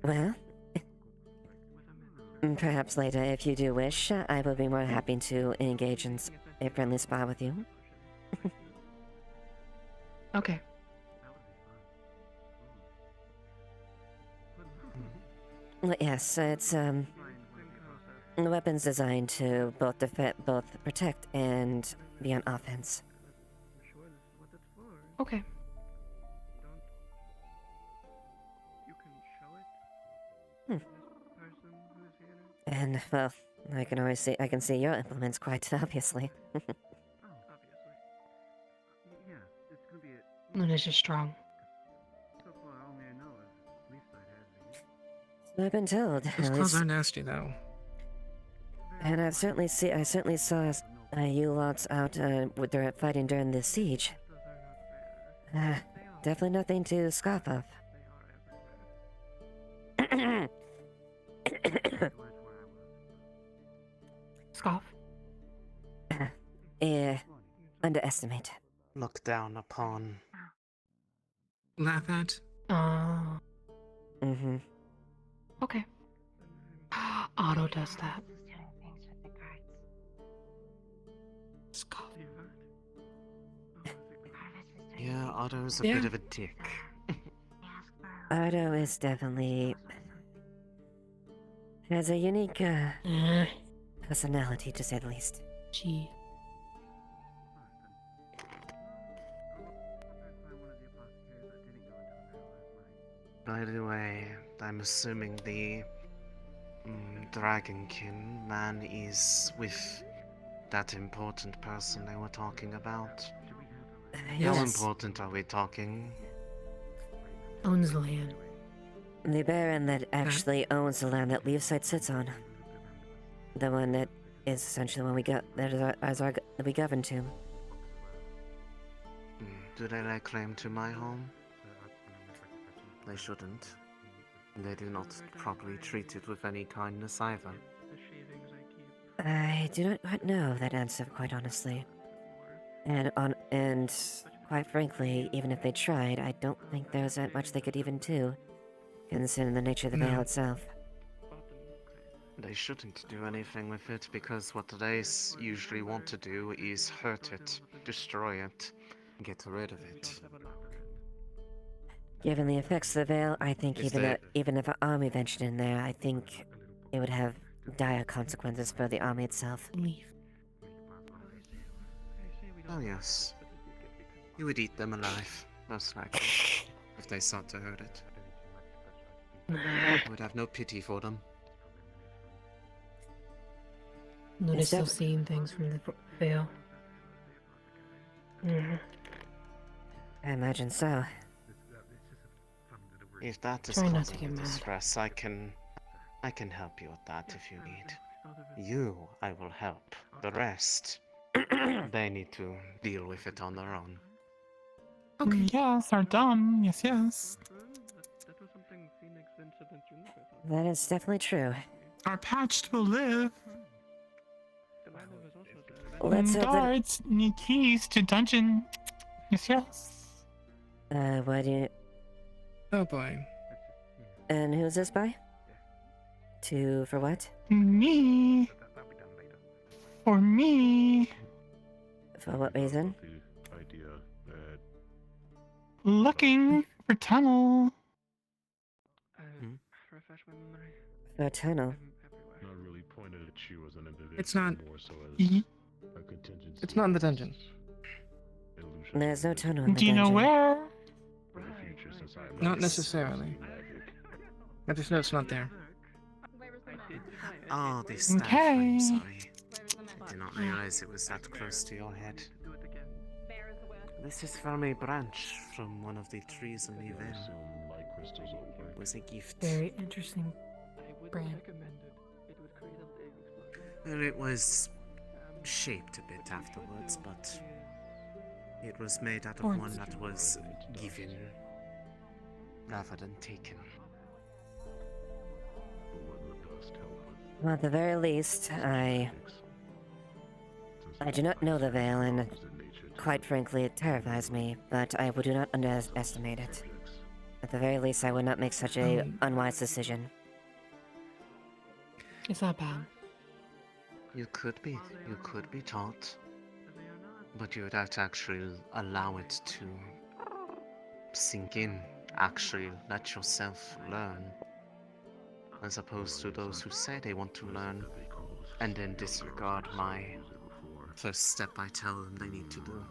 Well, perhaps later, if you do wish, I will be more happy to engage in a friendly spa with you. Okay. Well, yes, it's the weapon's designed to both protect and be on offense. Okay. And well, I can see your implements quite obviously. Luna's just strong. I've been told. Those at claws least- are nasty, though. And I certainly saw you lots out fighting during the siege. Definitely nothing to scoff of. Scoff? Underestimate. Look down upon. Laugh at? Mm-hmm. Okay. Otto does that. Scoff. Yeah, Otto's a Yeah. bit of a dick. Otto is definitely has a unique personality, to say the least. Gee. By the way, I'm assuming the Dragonkin man is with that important person they were talking about. How Yes. important are we talking? Owns the land. The Baron that actually owns the land that Leafside sits on. The one that is essentially the one we govern to. Do they lay claim to my home? They shouldn't. They do not probably treat it with any kindness either. I do not quite know that answer, quite honestly. And quite frankly, even if they tried, I don't think there's that much they could even do, considering the nature of the veil itself. They shouldn't do anything with it because what they usually want to do is hurt it, destroy it, get rid of it. Given the effects of the veil, I think Is even if an army ventured in there, I think it would have dire consequences for the army itself. Oh yes. You would eat them alive, most likely, if they sought to hurt it. You would have no pity for them. No, they're still seeing things from the veil. I imagine so. If that is Try not to causing get you mad. distress, I can help you with that if you need. You, I will help. The rest, they need to deal with it on their own. Okay. Yes, are done. Yes, yes. That is definitely true. Our patched will live. Let's hope that... Guards need keys to dungeon. Yes, yes. Why do you... Oh boy. And who's this by? For what? Me. For me. For what reason? Looking for tunnel. For a tunnel. Not really pointed at you as an individual. It's not. More so as a contingency. It's not in the dungeon. There's no tunnel in the Do you know dungeon. where? Not necessarily. I just know it's not there. Oh, the staff, I'm sorry. I did not realize it was that close to your head. This is from a branch from one of the trees in the veil. It was a gift. Very interesting brand. Well, it was shaped a bit afterwards, but it was made out of one that was given rather than taken. Well, at the very least, I do not know the veil, and quite frankly, it terrifies me, but I do not underestimate it. At the very least, I would not make such a unwise decision. It's not bad. You could be taught, but you would have to actually allow it to sink in, actually let yourself learn, as opposed to those who say they want to learn and then disregard my first step I tell them they need to do.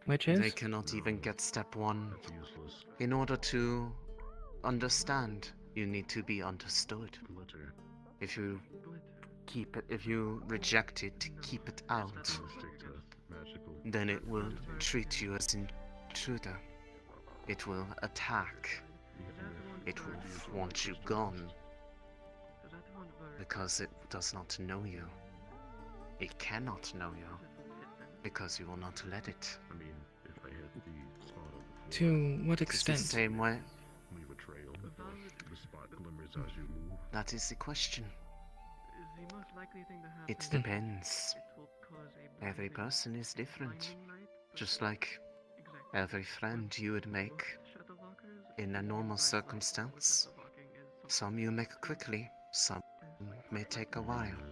Which is? They cannot even get step one. In order to understand, you need to be understood. If you reject it, keep it out, then it will treat you as an intruder. It will attack. It will want you gone. Because it does not know you. It cannot know you. Because you will not let it. To what It's extent? the same way. That is the question. It depends. Every person is different. Just like every friend you would make in a normal circumstance. Some you make quickly, some may take a while.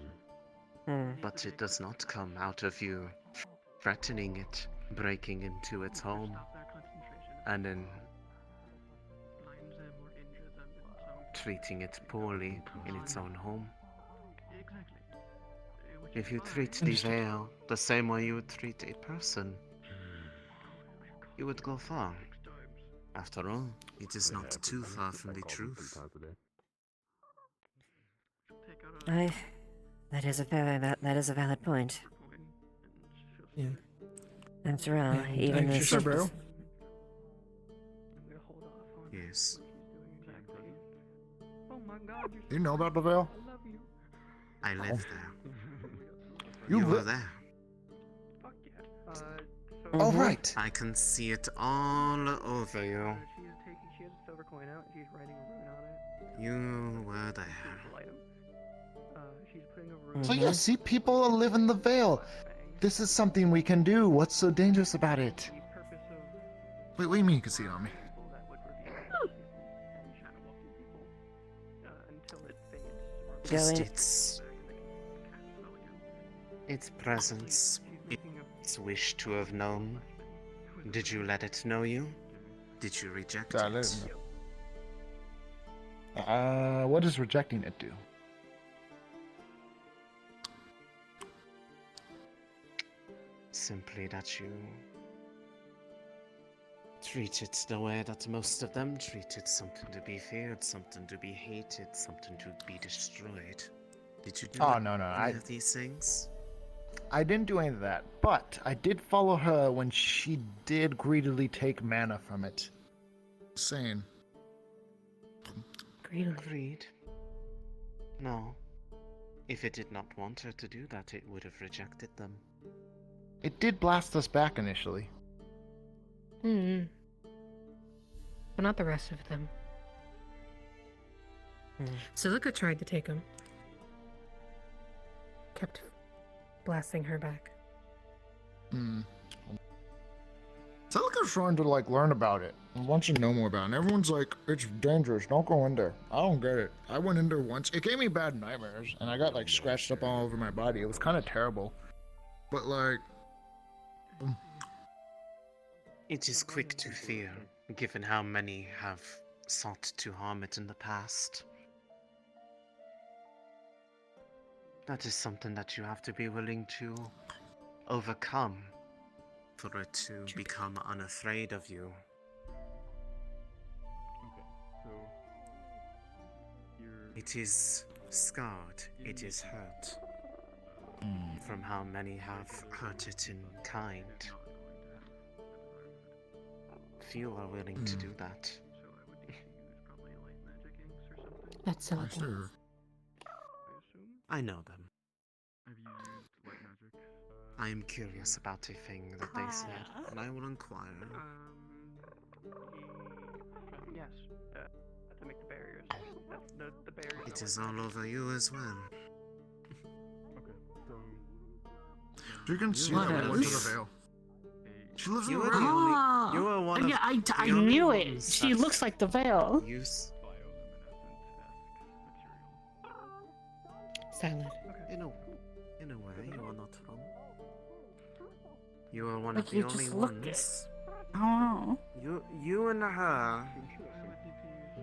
But it does not come out of you threatening it, breaking into its home, and then treating it poorly in its own home. If you treat the veil the same way you would treat a person, you would go far. After all, it is not too far from the truth. That is a valid point. Yeah. After all, And even the sure, bro. Yes. You know about the veil? I lived there. You were li- there. Oh, right. I can see it all over you. out. She's writing a rune on it. You were there. She's putting a rune. So yeah, see, people live in the Vale. This is something we can do. What's so dangerous about it? Wait, what do you mean you can see it on me? Just its presence, its wish to have known. Did you let it know you? Did you reject it? What does rejecting it do? Simply that you treat it the way that most of them treat it, something to be feared, something to be hated, something to be destroyed. Did you do any of these things? I didn't do any of that, but I did follow her when she did greedily take mana from it. Same. Agreed. No. If it did not want her to do that, it would have rejected them. It did blast us back initially. But not the rest of them. Celica tried to take him. Kept blasting her back. Celica's trying to learn about it. Wants to know more about it. And everyone's like, it's dangerous, don't go in there. I don't get it. I went in there once. It gave me bad nightmares, and I got scratched up all over my body. It was kind of terrible. But it is quick to fear, given how many have sought to harm it in the past. That is something that you have to be willing to overcome for it to become unafraid of you. It is scarred, it is hurt from how many have hurt it in kind. Few are willing to do that. That's Celica. I know them. I am curious about a thing that they said, and I will inquire. Yes, to make the barriers. The barriers. It is all over you as well. You can see that we went to the Vale. She lives in the Vale. You are one of I knew it. She looks like the Veil. Silent. In a way, you are not wrong. You are one of Like, the you only just look ones. I don't know. You and her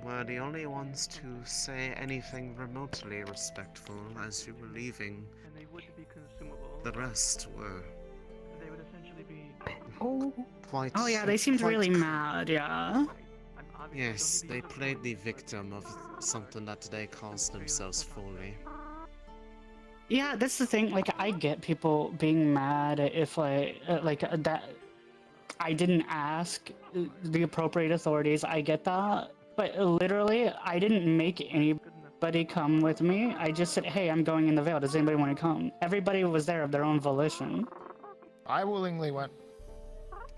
were the only ones to say anything remotely respectful as you were leaving. And they would be consumable. The rest were They would essentially be. quite. Oh yeah, they seemed quite really mad. Yeah. Yes, they played the victim of something that they caused themselves fully. Yeah, that's the thing. I get people being mad if that. I didn't ask the appropriate authorities. I get that, but literally, I didn't make anybody come with me. I just said, "Hey, I'm going in the Vale. Does anybody want to come?" Everybody was there of their own volition. I willingly went.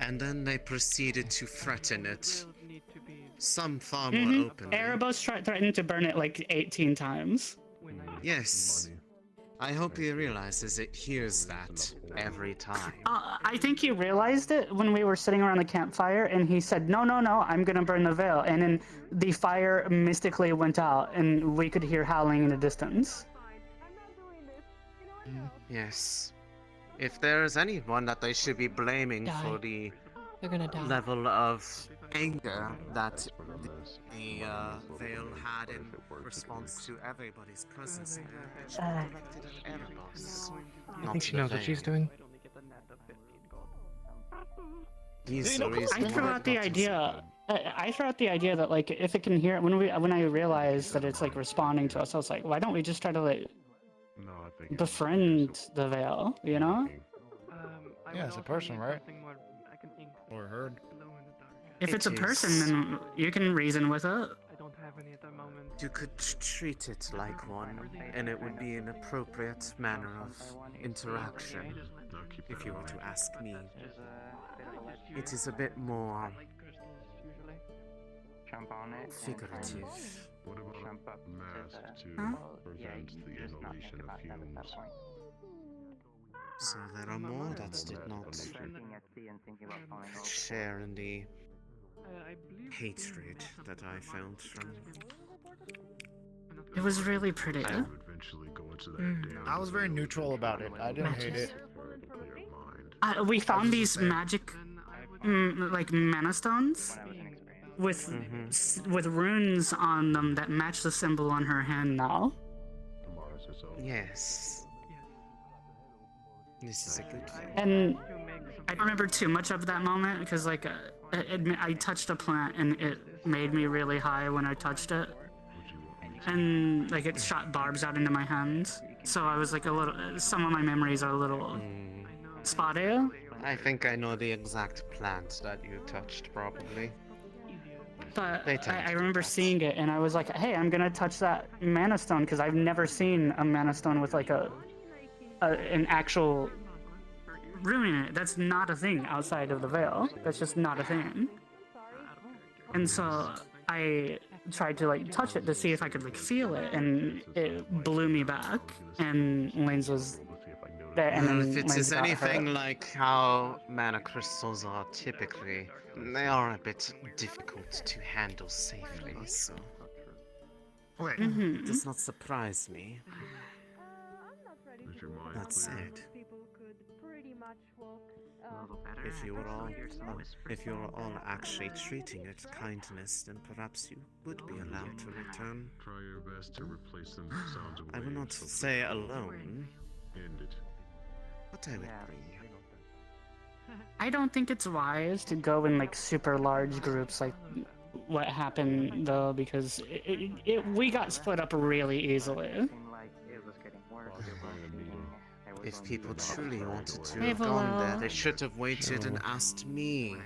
And then they proceeded to threaten it. Some far more openly. Erebos threatened to burn it 18 times. Yes. I hope he realizes it hears that every time. I think he realized it when we were sitting around the campfire, and he said, no, I'm gonna burn the Veil. And then the fire mystically went out, and we could hear howling in the distance. Yes. If there is anyone that they should be blaming for the level of anger that the Veil had in response to everybody's presence in there, it should be directed at Erebos. I think she knows what she's doing. He's the reason I threw out the idea. I threw out the idea that if it can hear when I realized that it's responding to us, I was like, why don't we just try to befriend the Veil? You know? Yeah, it's a person, right? Or herd. If it's a person, then you can reason with it. I don't have any at the moment. You could treat it like one, and it would be an appropriate manner of interaction, if you were to ask me. It is a bit more figurative. What about mask to prevent the inhalation of fumes? So there are more that did not share in the hatred that I felt from. It was really pretty. I would eventually go into that damn I was very neutral about it. I didn't hate it. We found these magic, like mana stones, with with runes on them that match the symbol on her hand now. Yes. This is a good thing. And I don't remember too much of that moment because, like, I touched a plant and it made me really high when I touched it, and like it shot barbs out into my hands. So I was like a little. Some of my memories are a little spotty. I think I know the exact plant that you touched, probably. But I remember seeing it and I was like, hey, I'm gonna touch that mana stone because I've never seen a mana stone with like an actual rune in it. That's not a thing outside of the Veil. That's just not a thing. And so I tried to like touch it to see if I could like feel it, and it blew me back. And Lane's was there. And Well, then if it Lane's is got anything hurt. like how mana crystals are typically, they are a bit difficult to handle safely, so. Wait. It does not surprise me. That said, if you were all actually treating it kindness, then perhaps you would be allowed to return. Try your best to replace them sounds away. I will not say alone, End it. but I would agree. I don't think it's wise to go in like super large groups like what happened though, because we got split up really easily. If people truly wanted to Hey, have gone there, Valel. they should have waited and asked me.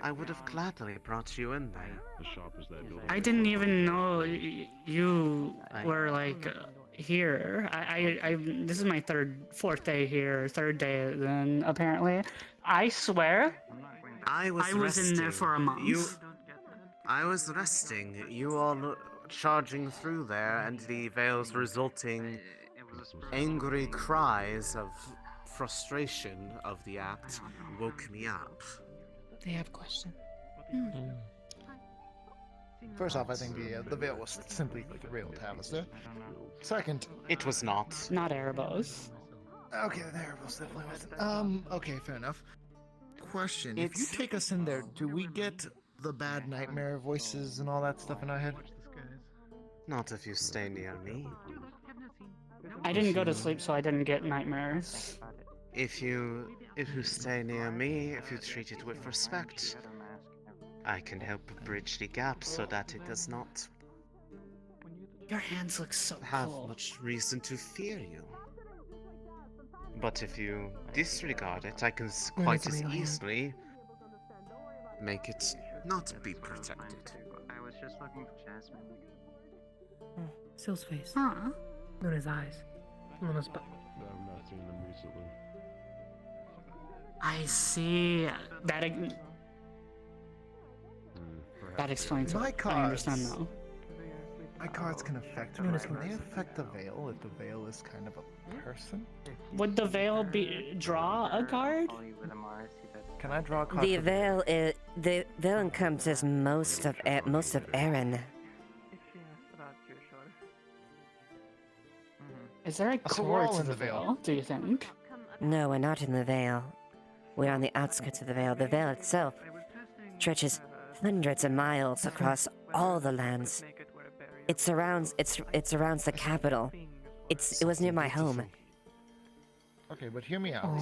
I would have gladly brought you in there. The shop is that building. I didn't even know you were like here. This is my third 4th day here, 3rd day then apparently. I swear, I was in there resting. for a month. I was resting. You all charging through there, and the Veil's resulting angry cries of frustration of the act woke me up. They have a question. First off, I think the Veil was simply thrilled to have us there. Second, it was not. Not Erebos. Okay, the Erebos definitely wasn't. Okay, fair enough. Question: if you take us in there, do we get the bad nightmare voices and all that stuff in our head? Not if you stay near me. I didn't go to sleep, so I didn't get nightmares. If you stay near me, if you treat it with respect, I can help bridge the gap so that it does not Your hands look so have cool. much reason to fear you. But if you disregard it, I can quite as easily make it not be protected. I was just looking for Jasmine. Sill's face. Huh? Luna's eyes. Luna's butt. I've not seen them recently. I see. That explains My it. I cards. understand now. My cards can affect her. Can they affect the Veil if the Veil is kind of a person? Would the Veil draw a card? Can I draw a card? The Veil encompasses most of Erin. Is there a So we're core all to in the the Veil. Veil, do you think? No, we're not in the Veil. We're on the outskirts of the Veil. The Veil itself stretches hundreds of miles across all the lands. It surrounds the capital. It was near my home. Okay, but hear me out.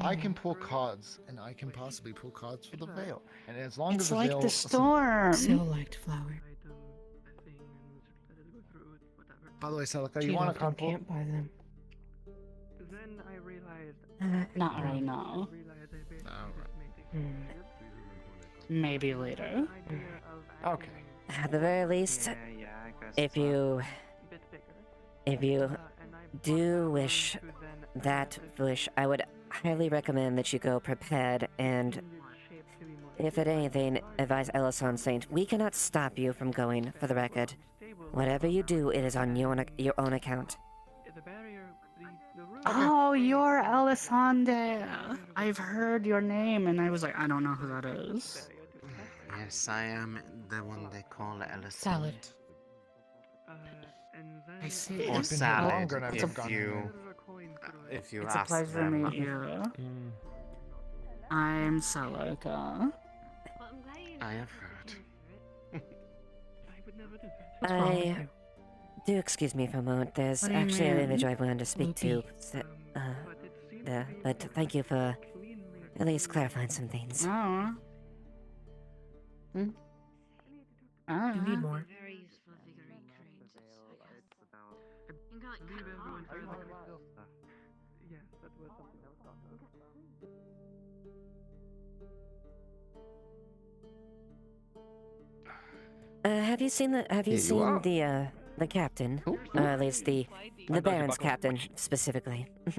I can pull cards, and I can possibly pull cards for the Veil. And as long as It's the like Veil... the storm. Sill liked flower. By the way, Celica, She you want a often card pull? can't buy them. Then I realized. Not right now. Maybe later. Okay. At the very least, if you do wish that wish, I would highly recommend that you go prepared and If at anything, advise Ellison Saint, we cannot stop you from going, for the record. Whatever you do, it is on your own account. Oh, you're Alessandra. I've heard your name, and I was like, I don't know who that is. Yes, I am the one they call Ellison. Salad. I see. Or salad, It's if you It's a ask pleasure to them. meet you. I'm Celica. I have heard. Do excuse me for a moment. There's What do you actually an mean? individual I wanted to speak to. There, but thank you for at least clarifying some things. Oh. You need more. Have you seen the captain? Or at least the Baron's captain specifically. The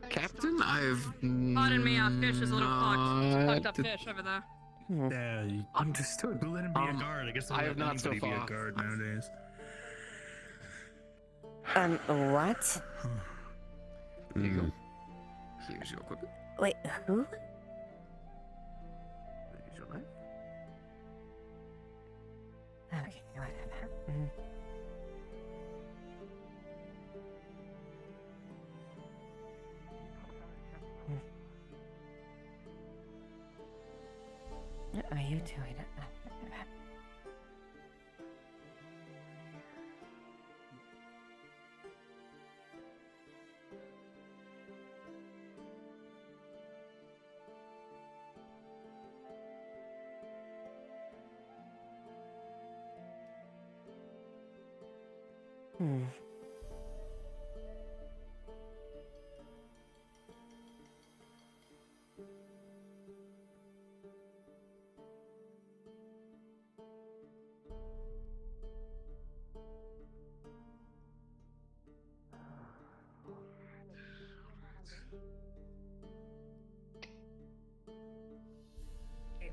captain? Pardon me, our fish is a little fucked up fish over there. Yeah, you understood. Who let him be a guard? I guess I have not so anybody be far. a guard nowadays. What? Here you go. Here's your equipment. Wait, who? Here's your knife. Okay, whatever. What are you doing?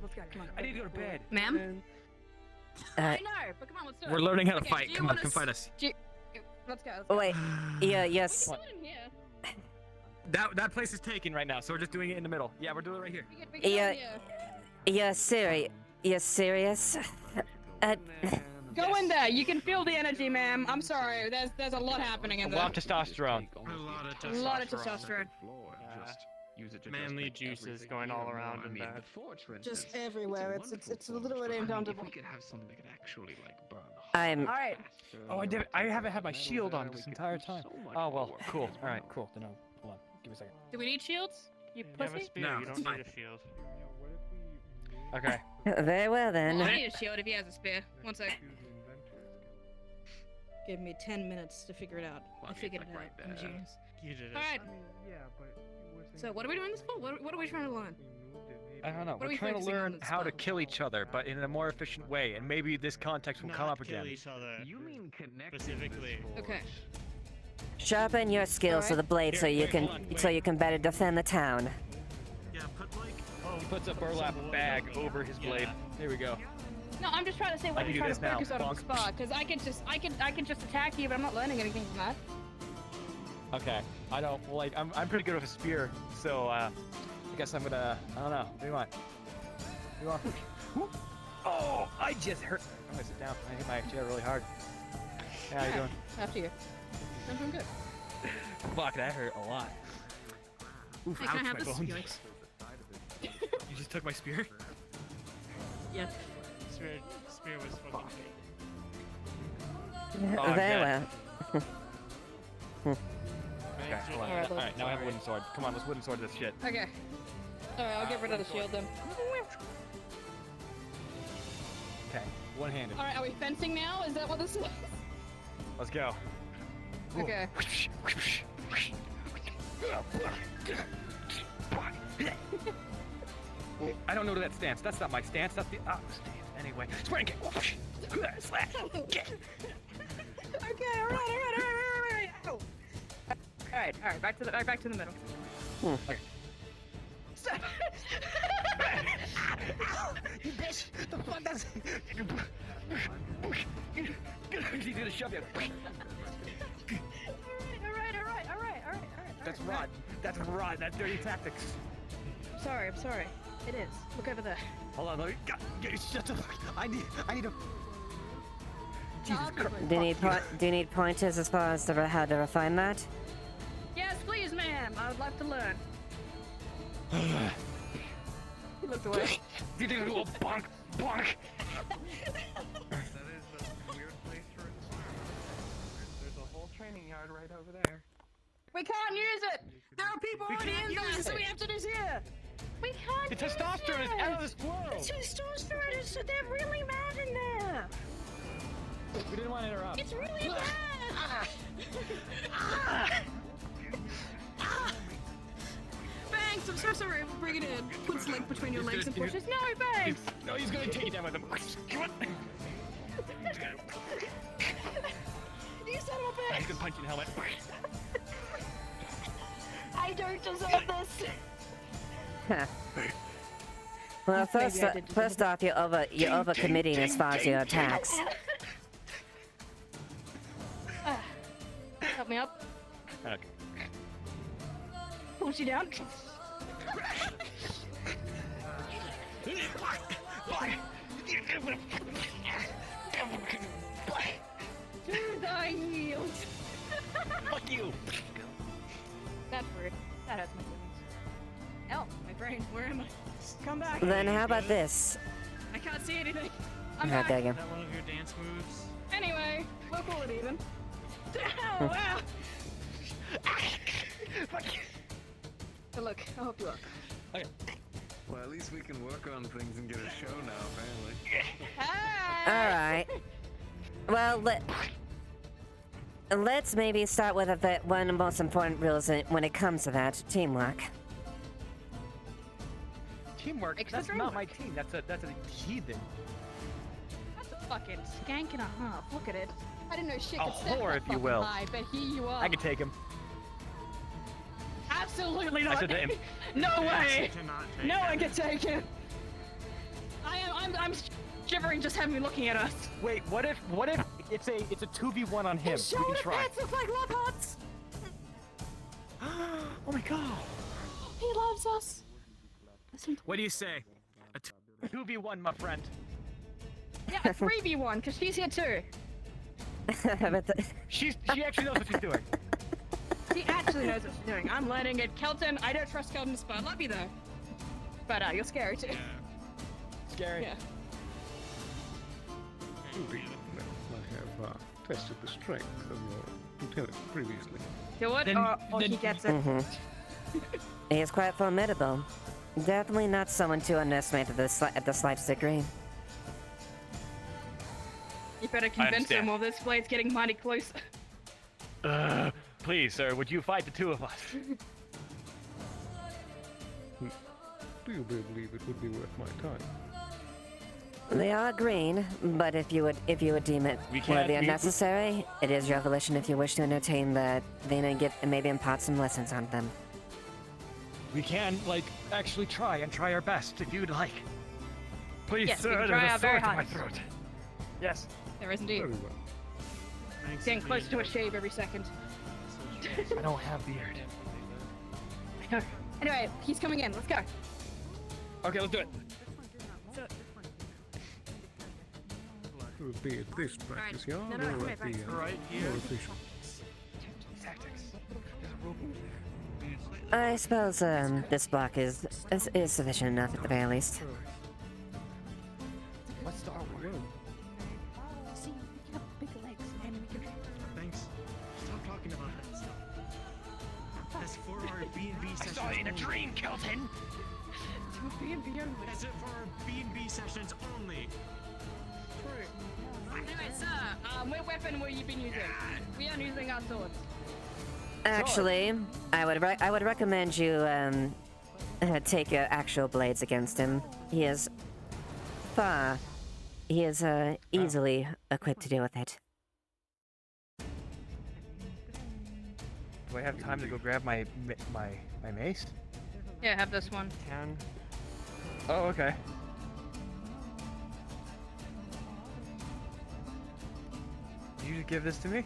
Let's go, come on. I need to go to bed. Ma'am? I know, but come on, let's do it. We're learning how to Okay, fight. do you Come on, wanna come fight us. Let's go. Oh, wait. Yeah, yes. That place is taken right now, so we're just doing it in the middle. Yeah, we're doing it right here. You're serious? You're serious? Go in there. You can feel the energy, ma'am. I'm sorry. There's a lot happening in A there. lot of testosterone. A lot of testosterone. Manly juices going all around in there. Just everywhere. It's literally indomitable. We could have something that could actually like burn. I'm. All right. Oh, I haven't had my shield on this entire time. Oh well, cool. All right, cool. Then hold on. Give me a second. Do we need shields? You pussy? No, you don't need a shield. Okay. Very well then. I need a shield if he has a spear. One sec. Give me 10 minutes to figure it out. I figured it out. I'm a genius. You did it. Alright. So what are we doing this for? What are we trying to learn? I don't know. What are We're we trying to focusing on learn this how to kill each other, but in a more efficient way, and maybe this context will come up again. Kill each other. You mean connect specifically? Okay. Sharpen your skills to the blade so you can better defend the town. Yeah, put like. He puts a burlap bag over his blade. Here we go. No, I'm just trying to say I what can we're do trying this to now. focus on Bonk. the spot, because I can just attack you, but I'm not learning anything from that. Okay. I don't like. I'm pretty good with a spear, so I guess I'm gonna. I don't know. What do you want? What do you want? Oh! I just hurt. I'm gonna sit down. I hit my chair really hard. How you doing? After you. I'm doing good. Fuck, that hurt a lot. Oof, Hey, can I ouch, have my this? bones. Yikes. You just took my spear? Yeah. Spear was fucking fake. Oh, I'm Very dead. well. Okay, hold on. Alright, Alright, now I have a wooden sword. Come on, let's wooden sword this shit. Okay. Alright, I'll get rid of the shield then. Okay, one-handed. Alright, are we fencing now? Is that what this is? Let's go. Okay. I don't know that stance. That's not my stance. That's the stance. Anyway, spring kick. Slash. Get. Okay, alright. Ow. Alright, back to the middle. Okay. You bitch! The fuck that's... He's gonna shove you. Alright. That's rot. That's rot. That's dirty tactics. I'm sorry. It is. Look over there. Hold on, let me... Shut the fuck... I need a... Jesus Christ. Do you need pointers as far as how to refine that? Yes, please, ma'am. I would like to learn. He looked away. You do a little bonk, bonk. There's a whole training yard right over there. We can't use it. There are people already in there, so we have to just here. We can't. The testosterone is out of this world. The testosterone is. They're really mad in there. We didn't want to interrupt. It's really bad. Banks, I'm so sorry. Bring it in. Puts leg between your legs and pushes. No, Banks. No, he's gonna take it down with him. Come on. You son of a bitch. He's gonna punch you in the helmet. I don't deserve this. Huh. Well, first off, you're over-committing as far as your attacks. Help me up. Okay. Push you down. To thy yield. Fuck you. That's weird. That hurts my feelings. Hell, my brain. Where am I? Come back. Then how about this? I can't see anything. I'm Oh, back. there you Is that one of your dance moves? Anyway, we'll call it even. Ow, wow. But look, I hope you are. Okay. Well, at least we can work on things and get a show now, apparently. Alright. Well, let's maybe start with one of the most important rules when it comes to that, teamwork. Teamwork? That's not my team. That's a heathen. That's a fucking skank and a half. Look at it. I didn't know shit A could step whore, that if you fucking will. high, but here you are. I can take him. Absolutely not. I said to him. No way. Cannot take No him. one can take him. I'm shivering just having me looking at us. Wait, what if it's a 2v1 on him? His We can shoulder try. pads look like love hearts. Oh my god. He loves us. What do you say? A 2v1, my friend. Yeah, a 3v1, because she's here too. She actually knows what she's doing. She actually knows what she's doing. I'm learning it. Kelton, I don't trust Kelton's spell. Love you though. But you're scary too. Scary. Yeah. Indeed. I have tested the strength of your lieutenant previously. Do it, or he gets it. He is quite formidable. Definitely not someone to underestimate at the slightest degree. You better convince him, or this blade's getting mighty close. Please, sir, would you fight the two of us? Do you believe it would be worth my time? They are green, but if you would deem it worthy or necessary, it is your volition if you wish to entertain the and maybe impart some lessons on them. We can, actually try our best if you'd like. Please, Yes, we sir, can try there's our a very sword to my hardest. throat. Yes. There is indeed. Very well. Getting close to a shave every second. I don't have beard. Anyway, he's coming in. Let's go. Okay, let's do it. Be it this practice yard No, or come here, at the Banks. Right here. more official. Tactics. I suppose this block is sufficient enough at the very least. Let's start with See, we can have big legs, and we can. Thanks. Stop talking about that stuff. That's for our B&B I sessions. saw it in a only. dream, Kelton! B&B only. That's it for our B&B sessions only. Anyway, sir, what weapon will you be using? We are using our swords. Actually, I would recommend you take your actual blades against him. He is easily equipped to deal with it. Do I have time to go grab my mace? Yeah, have this one. 10. Oh, okay. you give this to me?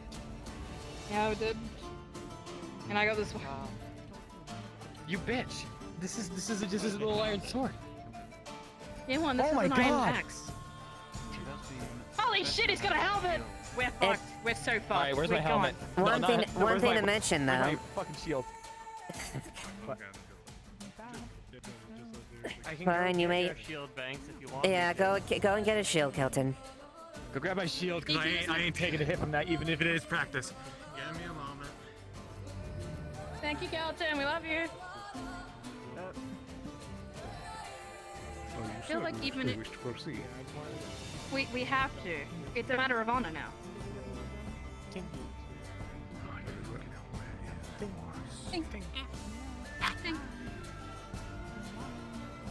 Yeah, I did. And I got this one. You bitch! This is just a little iron sword. Yeah, one. This Oh is my an iron God. axe. Holy shit! He's got a helmet. We're fucked. We're so fucked. Alright, where's We're my helmet? gone. One thing where's to my- mention, where's though. my fucking shield. I can Fine, go you get may. your shield, Banks, if you want. Yeah, go and get a shield, Kelton. Go grab my shield, cause I ain't taking a hit from that, even if it is practice. Give me a moment. Thank you, Kelton. We love you. I feel like even if it- wish to proceed. We have to. It's a matter of honor now.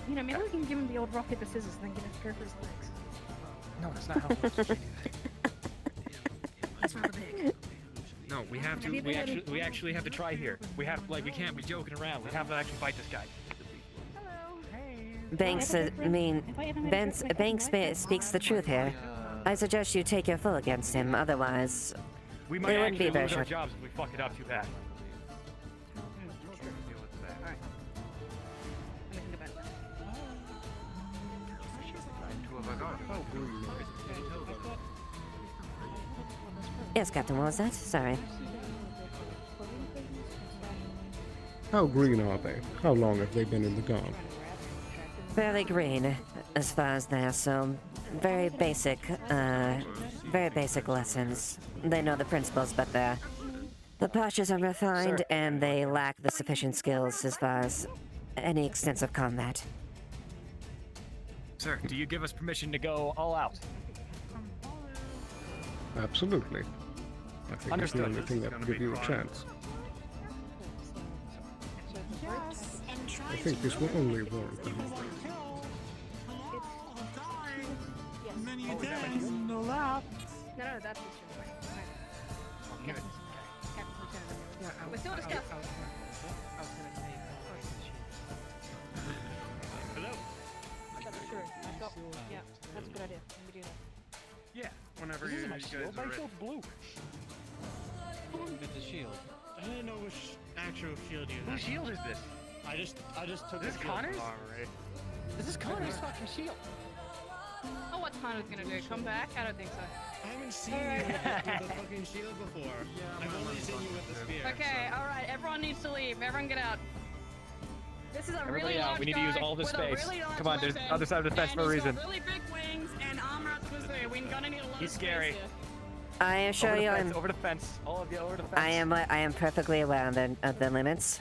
You know, maybe we can give him the old rock paper scissors and then get him to go for his legs. No, that's not how it works. That's rather big. No, we have to. We actually have to try here. We can't be joking around. We have to actually fight this guy. Banks, speaks the truth here. I suggest you take your full against him, otherwise, We it might wouldn't be actually very lose our short. jobs if we fuck it up too bad. Yes, Captain, what was that? Sorry. How green are they? How long have they been in the guard? Fairly green, as far as they're so very basic lessons. They know the principles, but the postures are refined, and they lack the sufficient skills as far as any extensive combat. Sir, do you give us permission to go all out? Absolutely. I think Understood. it's the only thing that will give you a chance. I think this will only warrant the humble. No laugh. No, that's just your way. We're still discussing. Hello? Sure. Yeah, that's a good idea. Let me do that. Yeah, whenever This you is my guys shield. are My ready. shield's blue. It's a shield. I didn't know which actual shield you had. Whose shield is this? I just took Is this the shield Connor's? from Armory. This is Connor's fucking shield. Oh, what's Connor's gonna do? Come back? I don't think so. I haven't seen you with the fucking shield before. I've only seen you with the spear. Okay, alright, everyone needs to leave. Everyone get out. This is a Everybody really out. large We need to use guy all this with a space. really large Come on, there's weapon, other side of the fence and for a he's got reason. really big wings and armor out the wazoo. We're gonna need a lot He's of scary. space here. I assure Over the you, fence, over the fence. All of you over the fence. I am perfectly aware of the limits.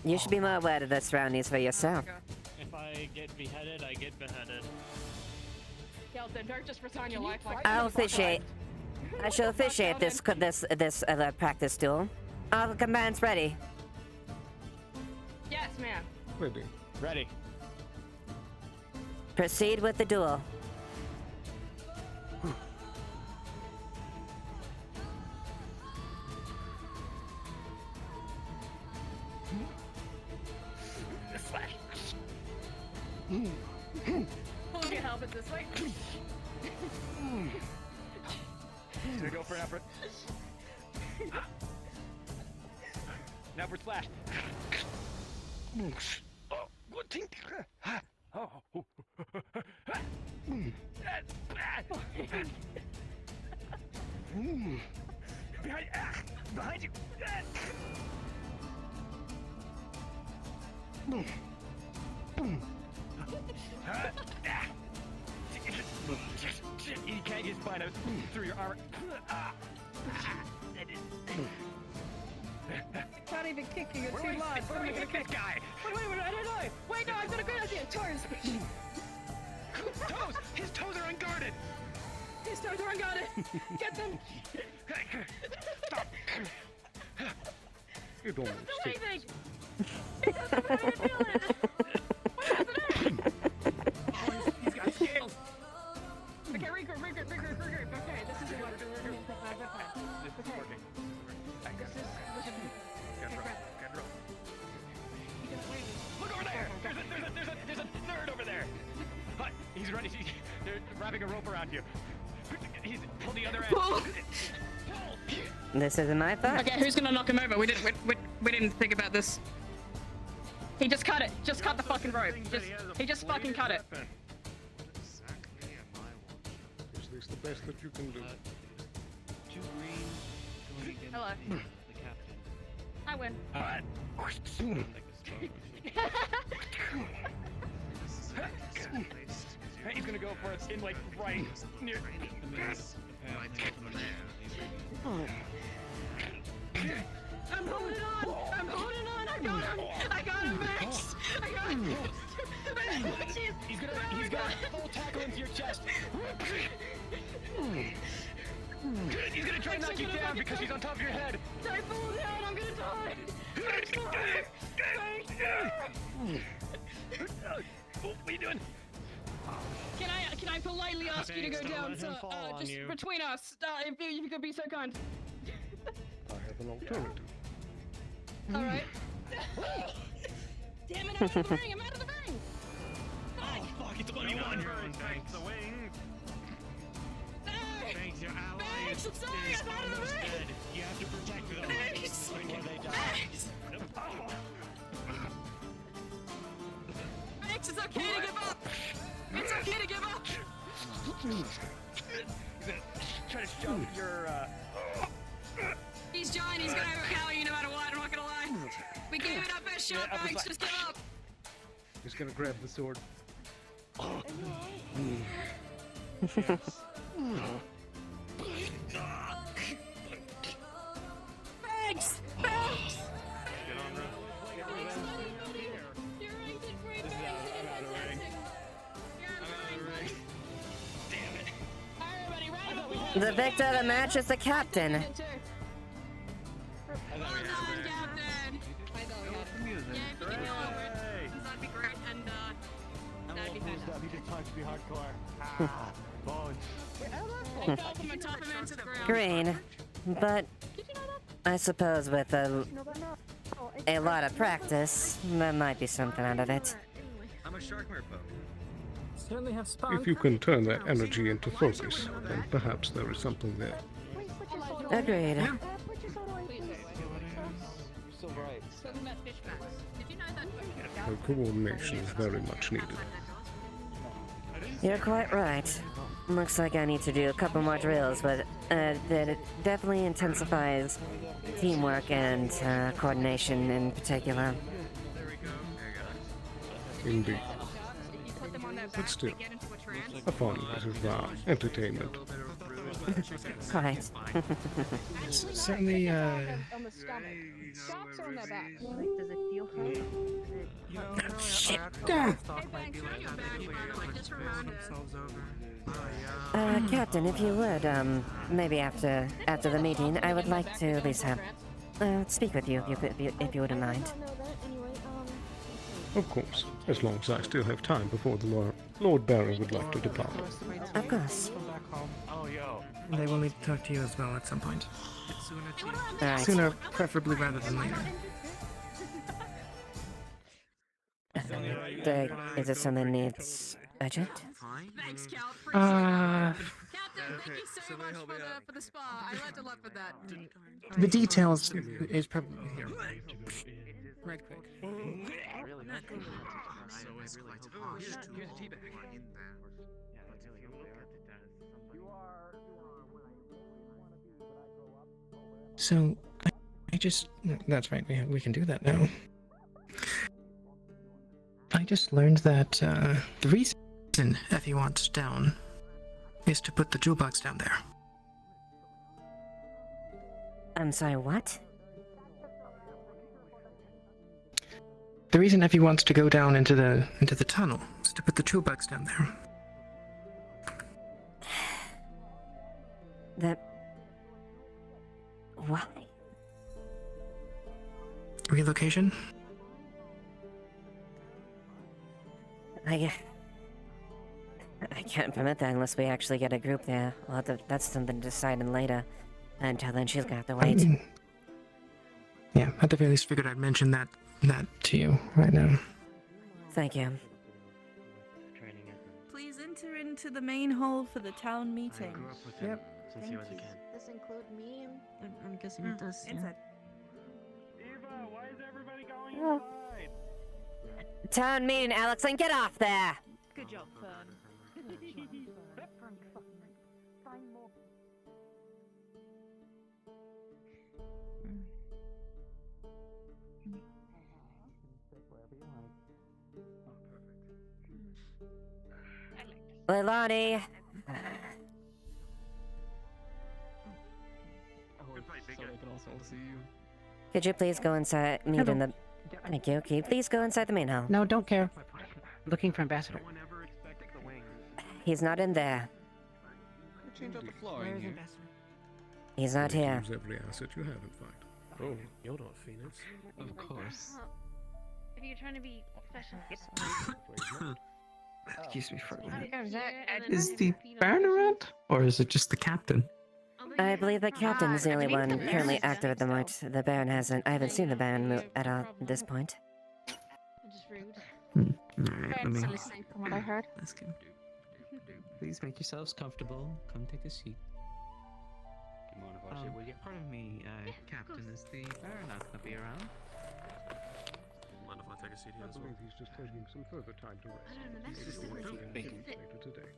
You should be more aware of the surroundings for yourself. If I get beheaded, I get beheaded. Kelton, don't just resign your life like I'll officiate. I shall officiate this practice duel. All the commands ready. Yes, ma'am. Ready. Ready. Proceed with the duel. Pull your helmet this way. Should we go for an effort? An upward slash. Oh, good thing. Oh. Behind you. You can't get spine out through your armor. Can't even kick you. You're Where too do I large. where do I hit this guy? Wait, I don't know. Wait, no, I've got a great idea. Toes. Toes! His toes are unguarded! His toes are unguarded. Get them. Stop! It almost Do hit. anything. He doesn't know how to feel it. What happened? He's got scales! Okay, regroup. Okay, this is what we're doing. This is working. Look over there! There's a nerd over there! Hi, he's running. They're wrapping a rope around you. Pull the other end. This isn't my fault. Okay, who's gonna knock him over? We didn't think about this. He just cut it. Just cut the fucking rope. He just fucking cut it. Is this the best that you can do? Hello. I win. He's gonna go for it in like right near. I'm holding on. I'm holding on. I got him, Max. I got him. He's gonna full tackle into your chest. He's gonna try to knock you down because he's on top of your head. Don't fall down. I'm gonna die. What are you doing? Can I politely ask you to go down, sir? Just between us, if you could be so kind. I have an alternative. All right. Damn it! I'm out of the ring. I'm out of the ring. Oh fuck! It's 1v1. Thanks, the wings. Thanks, your ally. Thanks, I'm sorry. I'm out of the ring. You have to protect them before they die. Thanks, it's okay to give up. It's okay to give up. He's gonna try to shove your. He's giant. He's gonna overpower you no matter what. I'm not gonna lie. We gave it our best shot, Max. Just give up. He's gonna grab the sword. Thanks. Thanks. The victor of the match is the captain. Well done, Captain. I thought we had him. Yeah, if you could go over it, that'd be great, and that'd be fantastic. He just punched me hardcore. Bones. I fell from atop him into the ground. Green, but I suppose with a lot of practice, there might be something out of it. I'm a shark merfolk. Certainly have spunk. If you can turn that energy into focus, then perhaps there is something there. Agreed. So bright. Talking about fish backs. Did you know that? Her coordination is very much needed. You're quite right. Looks like I need to do a couple more drills, but that it definitely intensifies teamwork and coordination in particular. Indeed. But still, a fun bit of entertainment. Quite. Certainly, On the stomach. Sharks are on their back. Does it feel hurt? Shit. Captain, if you would, maybe after the meeting, I would like to at least have speak with you if you wouldn't mind. Of course, as long as I still have time before the Lord Baron would like to depart. Of course. Oh, yo. they will need to talk to you as well at some point. Alright. Sooner, preferably rather than later. Is it something that needs urgent? Thanks, Cal. Captain, thank you so much for the spa. I learned a lot with that. The details is probably here. Right quick. So it's quite harsh to all who are in there. So, I just... That's right, we can do that now. I just learned that the reason Effie wants down is to put the jewel box down there. I'm sorry, what? The reason Effie wants to go down into the tunnel is to put the jewel box down there. Why? Relocation? I can't permit that unless we actually get a group there. That's something to decide on later. Until then, she's gonna have to wait. Yeah, at the very least, figured I'd mention that to you right now. Thank you. Please enter in into the main hall for the town meeting. Yep. Thank you. Does this include me? I'm guessing it does. Yeah. Inside. Eva, why is everybody going Oh. inside? Town meeting, Alex, and get off there! Good job, Fern. Leilani! Could you please go inside, meet in the... Thank you. Can you please go inside the main hall? No, don't care. Looking for Ambassador. He's not in there. Change out the floor Where in is here. Ambassador? He's not here. Use every asset you have, in fact. Oh, you're not Phoenix. Of course. If you're trying to be special. Excuse me for a minute. Is Is the Baron around? Or is it just the captain? I believe the captain is the only one currently active at the moment. The Baron hasn't. I haven't seen the Baron move at all at this point. Just rude. Alright, let me... Listening from what I heard. That's good. Please make yourselves comfortable. Come take a seat. Pardon me, Captain, is the Baron not gonna be around? Mind if I take a seat here as well? He's just taking some further time to rest. Later today.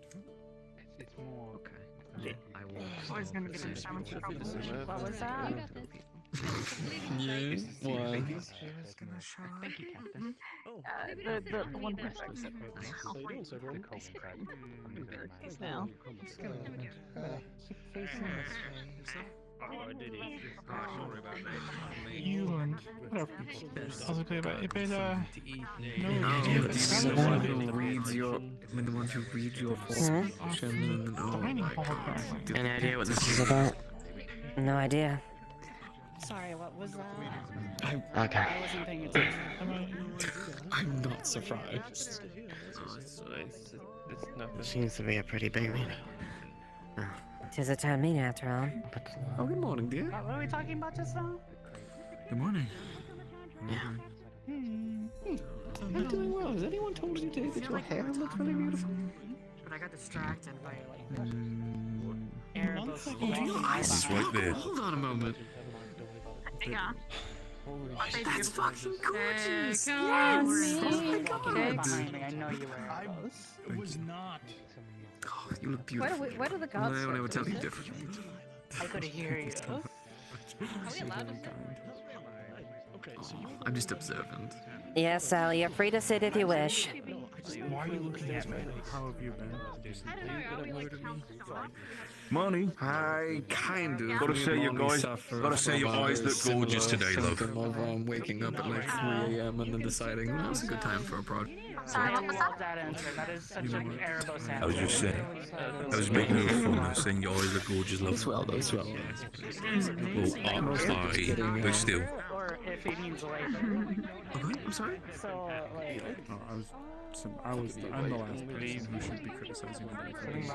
It's more... Okay. I will... I was gonna get in trouble. What was that? Yeah, what? Thank you, Captain. The one person. Now. Keep facing this way. Oh, I did it. Sorry about that. You and whatever. I was okay about it, but The ones who read your fortune. Any idea what this is about? No idea. Sorry, what was that? Okay. I wasn't paying attention. I'm not surprised. Seems to be a pretty big meeting. Tis a town meeting after all. Oh, good morning, dear. What were we talking about just now? Good morning. Yeah. You're doing well. Has anyone told you today that your hair looks really beautiful? But I got distracted by It's right there. Hold on a moment. Hang on. That's fucking gorgeous. Yes. I know you were. it was not. Oh, you look beautiful. Where do the gods I would never tell you sit? different. I could hear you. Are we allowed to I'm just observant. Yes, Sal, you're free to sit if you wish. Why are you looking at me? How have you been? Money. I kind of. Gotta say your normally guys. suffer Gotta say your from eyes a look gorgeous similar today, love. symptom of waking up at like 3 a.m. and then deciding, well, it's a good time for a project. Sorry, what was that answer? That is such an Erebos answer. I was just saying. I was making a little fun. I was saying your eyes look gorgeous, love. It's well, though, it's well. Well, but still. Or if he means later. Okay, I'm sorry? So, like... I'm the last person who should be criticizing anybody for this.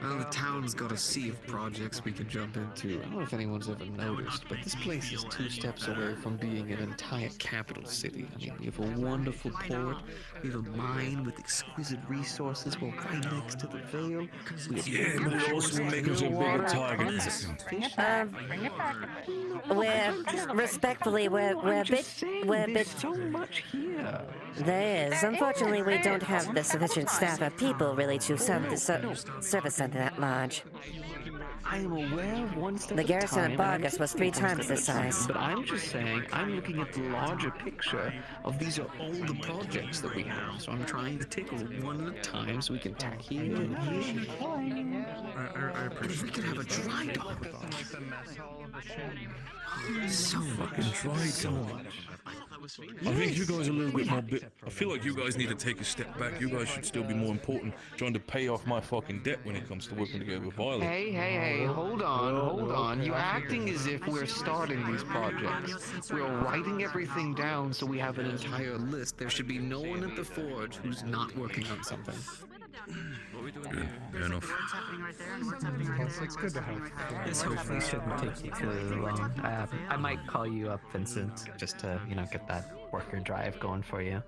Well, the town's got a sea of projects we can jump into. I don't know if anyone's ever noticed, but this place is 2 steps away from being an entire capital city. I mean, we have a wonderful port, we have a mine with exquisite resources, we're right next to the Vale. Yeah, but it also will make us a bigger target. We're respectfully, we're a bit so much here. There is. Unfortunately, we don't have the sufficient staff of people really to service something that large. I am aware of one step The at a garrison time, of Bargus was 3 times this size. But I'm just saying, I'm looking at the larger picture of these are all the projects that we have. So I'm trying to tickle one at a time so we can tack here and here. But if we could have a dry dock. So fucking dry dock. I think you guys are a little bit more I feel like you guys need to take a step back. You guys should still be more important trying to pay off my fucking debt when it comes to working together with Violet. Hey, hold on. You're acting as if we're starting these projects. We're writing everything down so we have an entire list. There should be no one at the forge who's not working on something. Fair enough. It's good to have. This hopefully shouldn't take you too long. I might call you up, Vincent, just to, get that worker drive going for you.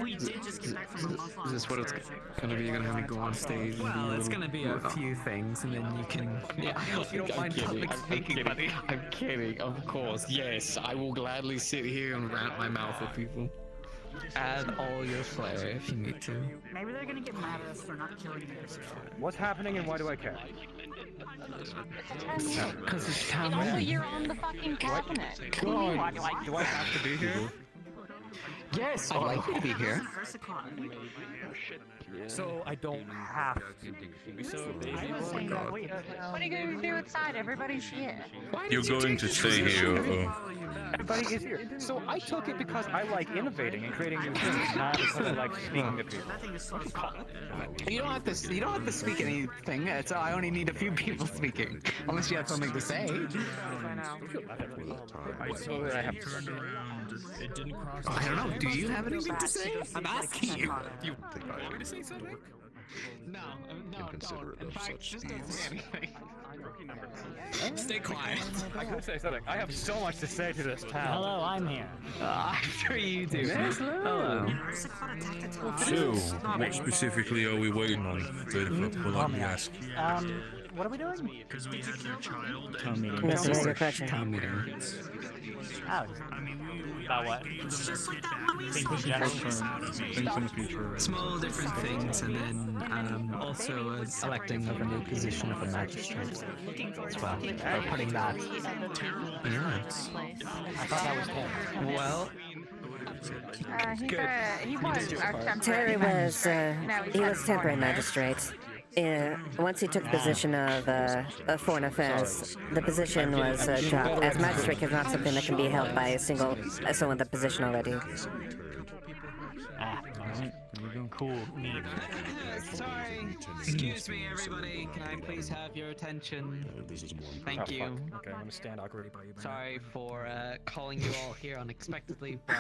We did just get back from a month long. Is this what it's gonna be? You're gonna have me go on stage and be a Well, it's little- gonna be a few things, and then you can. Yeah, I hope you don't mind public speaking, buddy. I'm kidding, of course. Yes, I will gladly sit here and rant my mouth at people. Add all your flair if you need to. Maybe they're gonna get mad at us for not killing them. What's happening and why do I care? Because it's And town also, meeting. you're on the fucking cabinet. God, do I have to be here? Yes, I'd like you to be here. So I don't have to. So What are you going to do outside? Everybody's here. You're going to stay here. Everybody is here. So I took it because I like innovating and creating new things, not because I like speaking to people. You don't have to. You don't have to speak anything. It's I only need a few people speaking, unless you have something to say. I saw that I have to. I don't know. Do you have anything to say? I'm asking you. Do you want me to say something? No, Inconsiderate don't. In of fact, such just don't say anything. Stay quiet. I could say something. I have so much to say to this town. Hello, I'm here. I'm sure you do. Hello. So, what specifically are we waiting on? Politely ask. What are we doing? Because we had their child. Town meeting. Town meeting. Oh, about what? It's just like Things in general. things in the future. Small different things, and then also electing of a new position of a magistrate as well. Or putting that. Yeah. I thought that was him. Well, He was our temporary Terry was, magistrate. he was temporary magistrate. Once he took the position of foreign affairs, the position was dropped, as magistrate is not something that can be held by someone with a position already. Alright. Cool. Neat. sorry. Excuse me, everybody. Can I please have your attention? Thank you. Okay, I'm gonna stand awkwardly by you. Sorry for calling you all here unexpectedly, but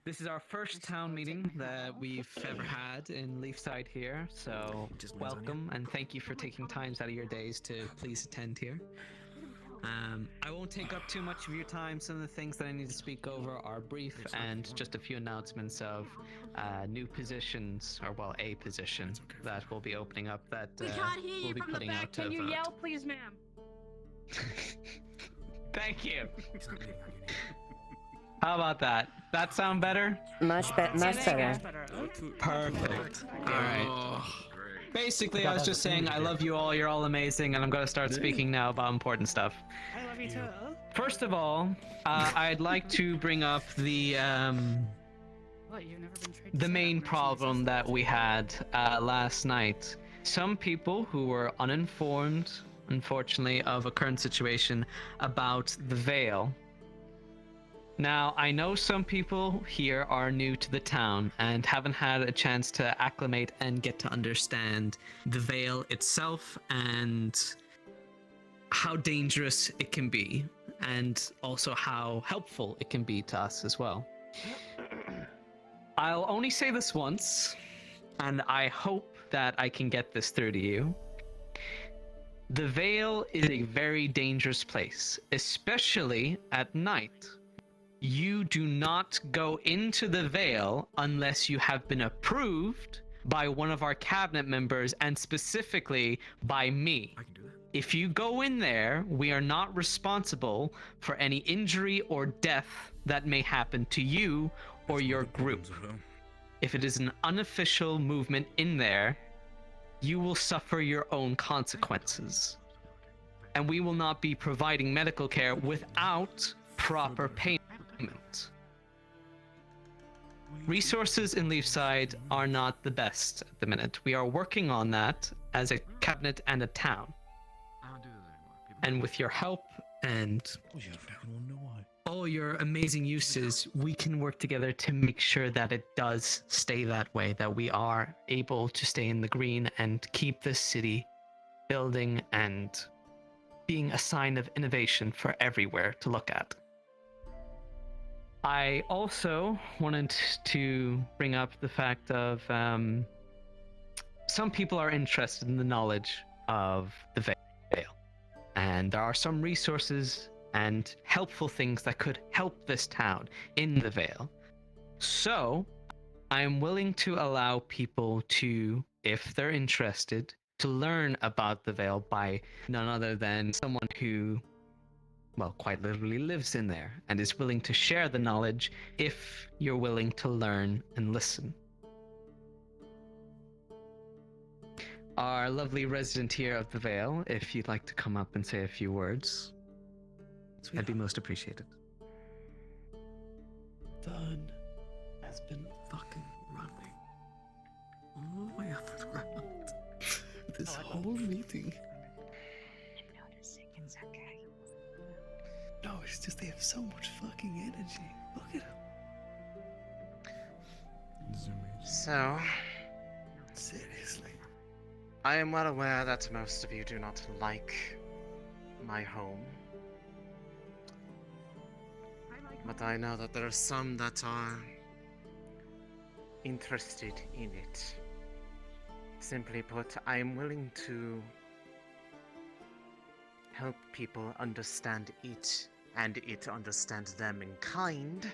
this is our first town meeting that we've ever had in Leafside here, so welcome and thank you for taking times out of your days to please attend here. I won't take up too much of your time. Some of the things that I need to speak over are brief and just a few announcements of new positions, or well, a position that will be opening up that we'll be putting out to Can you vote. yell, please, ma'am? Thank you. How about that? That sound better? Much better. Perfect. All right. Basically, I was just saying I love you all. You're all amazing, and I'm going to start speaking now about important stuff. I love you too. First of all, I'd like to bring up the What, you've never been trained the main problem that we had last night. Some people who were uninformed, unfortunately, of a current situation about the Veil. Now, I know some people here are new to the town and haven't had a chance to acclimate and get to understand the Veil itself and how dangerous it can be, and also how helpful it can be to us as well. I'll only say this once, and I hope that I can get this through to you. The Veil is a very dangerous place, especially at night. You do not go into the Veil unless you have been approved by one of our cabinet members, and specifically by me. I can do that. If you go in there, we are not responsible for any injury or death that may happen to you or your group. If it is an unofficial movement in there, you will suffer your own consequences. And we will not be providing medical care without proper payment. Resources in Leafside are not the best at the minute. We are working on that as a cabinet and a town. And with your help and all your amazing uses, we can work together to make sure that it does stay that way, that we are able to stay in the green and keep this city building and being a sign of innovation for everywhere to look at. I also wanted to bring up the fact of some people are interested in the knowledge of the Veil, and there are some resources and helpful things that could help this town in the Vale. So, I'm willing to allow people to, if they're interested, to learn about the Vale by none other than someone who, well, quite literally lives in there and is willing to share the knowledge if you're willing to learn and listen. Our lovely resident here of the Vale, if you'd like to come up and say a few words, that'd be most appreciated. Thun has been fucking running all the way up and around this whole meeting. No, it's just they have so much fucking energy. Look at them. So, Seriously. I am well aware that most of you do not like my home. But I know that there are some that are interested in it. Simply put, I am willing to help people understand it and it understand them in kind,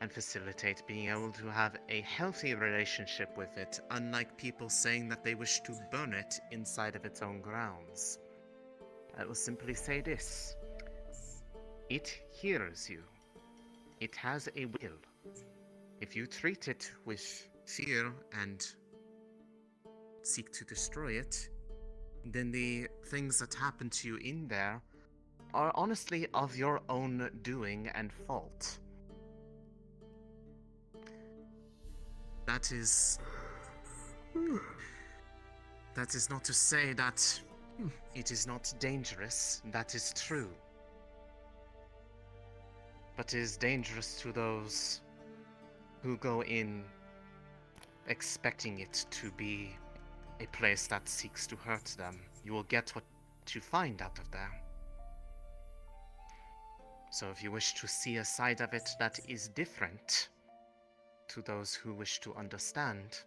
and facilitate being able to have a healthy relationship with it, unlike people saying that they wish to burn it inside of its own grounds. I will simply say this. It hears you. It has a will. If you treat it with fear and seek to destroy it, then the things that happen to you in there are honestly of your own doing and fault. That is not to say that it is not dangerous. That is true. But it is dangerous to those who go in expecting it to be a place that seeks to hurt them. You will get what you find out of there. So if you wish to see a side of it that is different to those who wish to understand,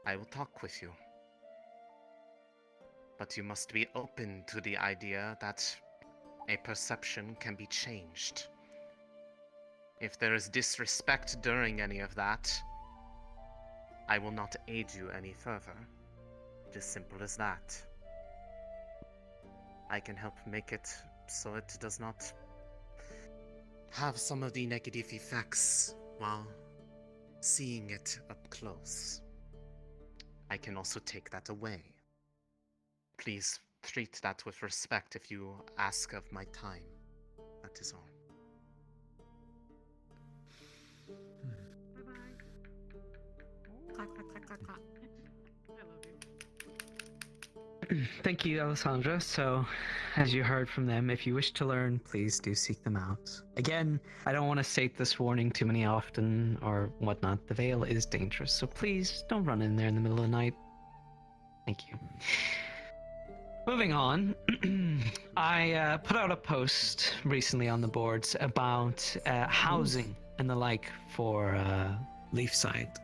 I will talk with you. But you must be open to the idea that a perception can be changed. If there is disrespect during any of that, I will not aid you any further. It is simple as that. I can help make it so it does not have some of the negative effects while seeing it up close. I can also take that away. Please treat that with respect if you ask of my time. That is all. Thank you, Alessandra. So, as you heard from them, if you wish to learn, please do seek them out. Again, I don't want to state this warning too many often or whatnot. The Vale is dangerous, so please don't run in there in the middle of the night. Thank you. Moving on, I put out a post recently on the boards about housing and the like for Leafside.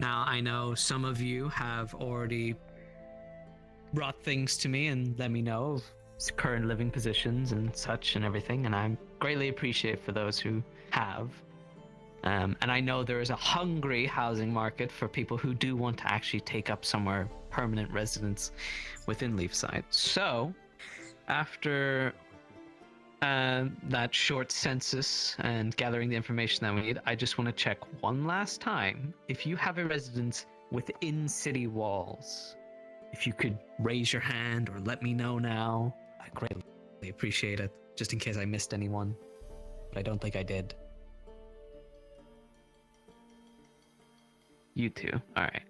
Now, I know some of you have already brought things to me and let me know of current living positions and such and everything, and I greatly appreciate for those who have. And I know there is a hungry housing market for people who do want to actually take up somewhere permanent residence within Leafside. So, after that short census and gathering the information that we need, I just want to check one last time. If you have a residence within city walls, if you could raise your hand or let me know now, I greatly appreciate it, just in case I missed anyone. But I don't think I did. You too. All right.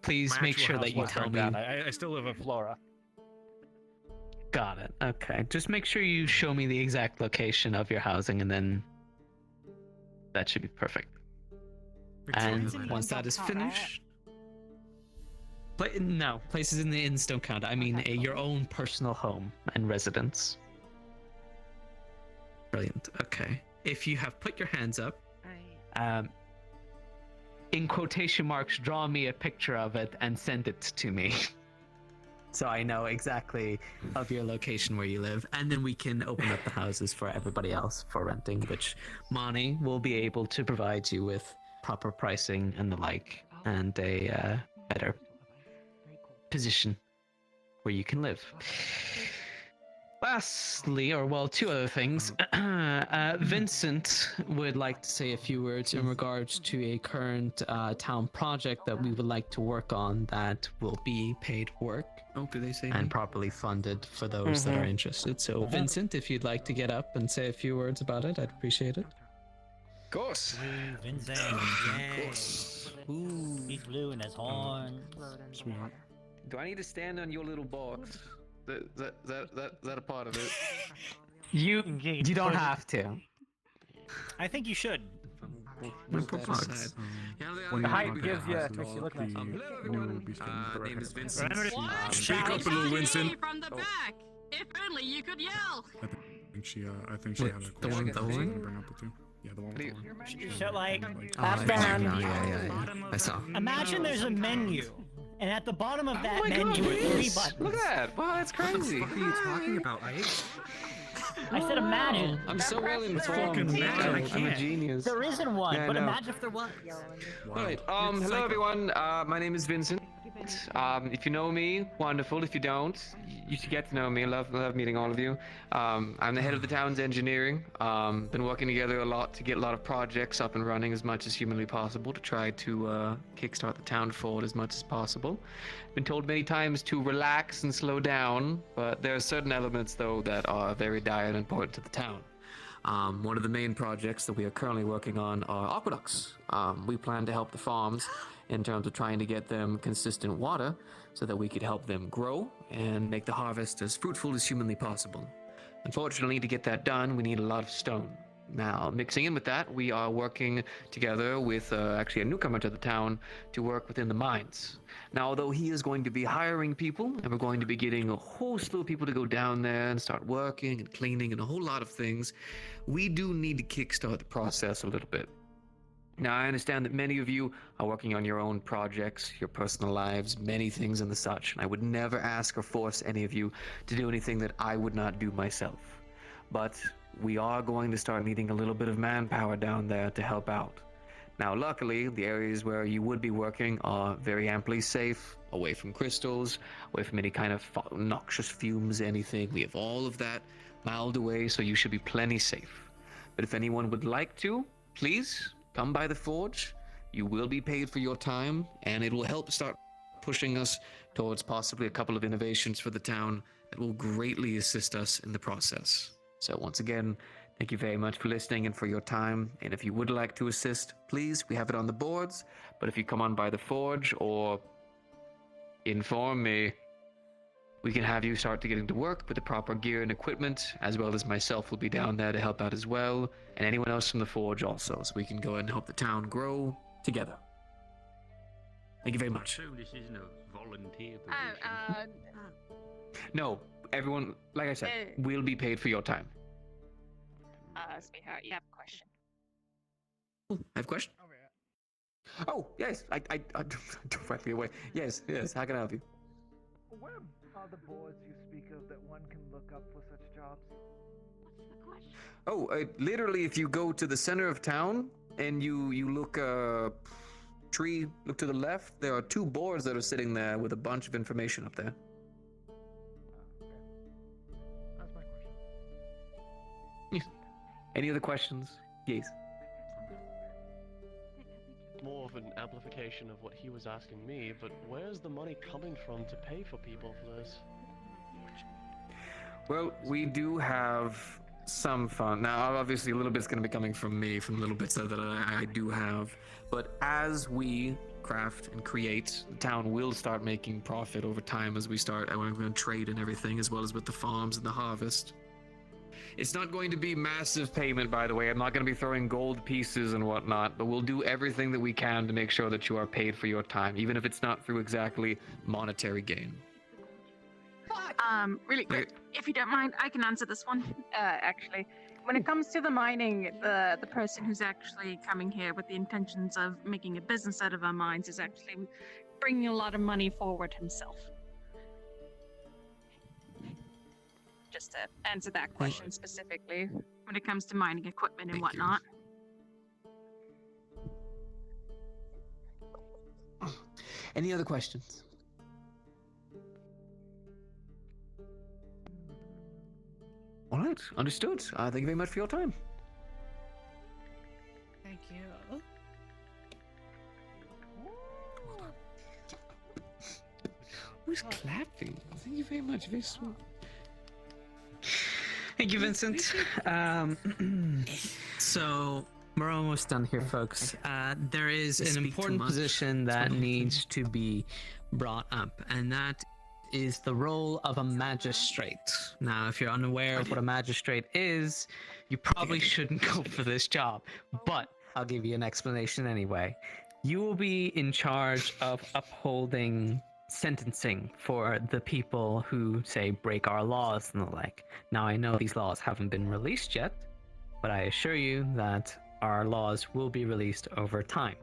Please make sure that you tell me. I still live in Flora. Got it. Okay. Just make sure you show me the exact location of your housing, and then that should be perfect. And once that is finished, no, places in the inns don't count. I mean, your own personal home and residence. Brilliant. Okay. If you have put your hands up, in quotation marks, draw me a picture of it and send it to me. so I know exactly of your location where you live, and then we can open up the houses for everybody else for renting, which Monty will be able to provide you with proper pricing and the like, and a better position where you can live. Lastly, or well, two other things. Vincent would like to say a few words in regards to a current town project that we would like to work on that will be paid work. Oh, do they say and me? properly funded for those that are interested. So, Vincent, if you'd like to get up and say a few words about it, I'd appreciate it. Of course. Vincent, course. Ooh, he's blowing his horn. Sweetheart. Do I need to stand on your little box? That a part of it? You don't have to. I think you should. The height gives you makes you look nice. Name is Vincent. Speak up a little, Vincent. From the back. If only you could yell. I think she had a the one question with the that she was horn? gonna bring up with you. Yeah, the one with the horn. So like, I saw. imagine there's a menu, and at the bottom of that Oh my menu God, are three yes. buttons. Look at that! Wow, that's crazy. What are you talking about, I said imagine. I'm so well informed. I'm a genius. There isn't one, Yeah, I but know. imagine if there was. Right. Hello everyone. My name is Vincent. If you know me, wonderful. If you don't, you should get to know me. I love meeting all of you. I'm the head of the town's engineering. Been working together a lot to get a lot of projects up and running as much as humanly possible to try to kickstart the town forward as much as possible. Been told many times to relax and slow down, but there are certain elements though that are very dire and important to the town. One of the main projects that we are currently working on are aqueducts. We plan to help the farms in terms of trying to get them consistent water so that we could help them grow and make the harvest as fruitful as humanly possible. Unfortunately, to get that done, we need a lot of stone. Now, mixing in with that, we are working together with actually a newcomer to the town to work within the mines. Now, although he is going to be hiring people, and we're going to be getting a whole slew of people to go down there and start working and cleaning and a whole lot of things, we do need to kickstart the process a little bit. Now, I understand that many of you are working on your own projects, your personal lives, many things and the such, and I would never ask or force any of you to do anything that I would not do myself. But we are going to start needing a little bit of manpower down there to help out. Now, luckily, the areas where you would be working are very amply safe, away from crystals, away from any kind of noxious fumes, anything. We have all of that miled away, so you should be plenty safe. But if anyone would like to, please come by the forge. You will be paid for your time, and it will help start pushing us towards possibly a couple of innovations for the town that will greatly assist us in the process. So once again, thank you very much for listening and for your time. And if you would like to assist, please, we have it on the boards. But if you come on by the forge or inform me, we can have you start to get into work with the proper gear and equipment, as well as myself will be down there to help out as well, and anyone else from the forge also, so we can go and help the town grow together. Thank you very much. This isn't a volunteer Oh, No, everyone, like I said, will be paid for your time. Sweetheart, you have a question. I have a question? Oh, yes, I directly away. Yes, how can I help you? Where are the boards you speak of that one can look up for such jobs? Oh, literally, if you go to the center of town and you look look to the left, there are two boards that are sitting there with a bunch of information up there. That's my question. Yes. Any other questions? Yes. More of an amplification of what he was asking me, but where's the money coming from to pay for people for this? Well, we do have some fun. Now, obviously, a little bit's going to be coming from me, from little bits that I do have. But as we craft and create, the town will start making profit over time as we start. We're going to trade and everything, as well as with the farms and the harvest. It's not going to be massive payment, by the way. I'm not going to be throwing gold pieces and whatnot, but we'll do everything that we can to make sure that you are paid for your time, even if it's not through exactly monetary gain. Really quick, if you don't mind, I can answer this one. Actually, when it comes to the mining, the person who's actually coming here with the intentions of making a business out of our mines is actually bringing a lot of money forward himself. just to answer that question specifically when it comes to mining equipment and whatnot. Any other questions? All right, understood. Thank you very much for your time. Thank you. Who's clapping? Thank you very much, very sweet. Thank you, Vincent. So we're almost done here, folks. There is an important position that needs to be brought up, and that is the role of a magistrate. Now, if you're unaware of what a magistrate is, you probably shouldn't go for this job, but I'll give you an explanation anyway. You will be in charge of upholding sentencing for the people who, say, break our laws and the like. Now, I know these laws haven't been released yet, but I assure you that our laws will be released over time.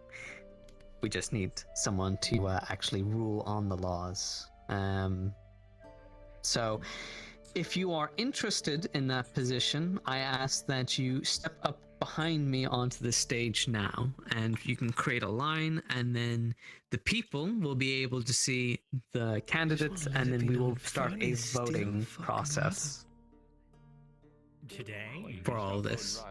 We just need someone to actually rule on the laws. So, if you are interested in that position, I ask that you step up behind me onto the stage now, and you can create a line, and then the people will be able to see the candidates, and then we will start a voting process Today? for all this.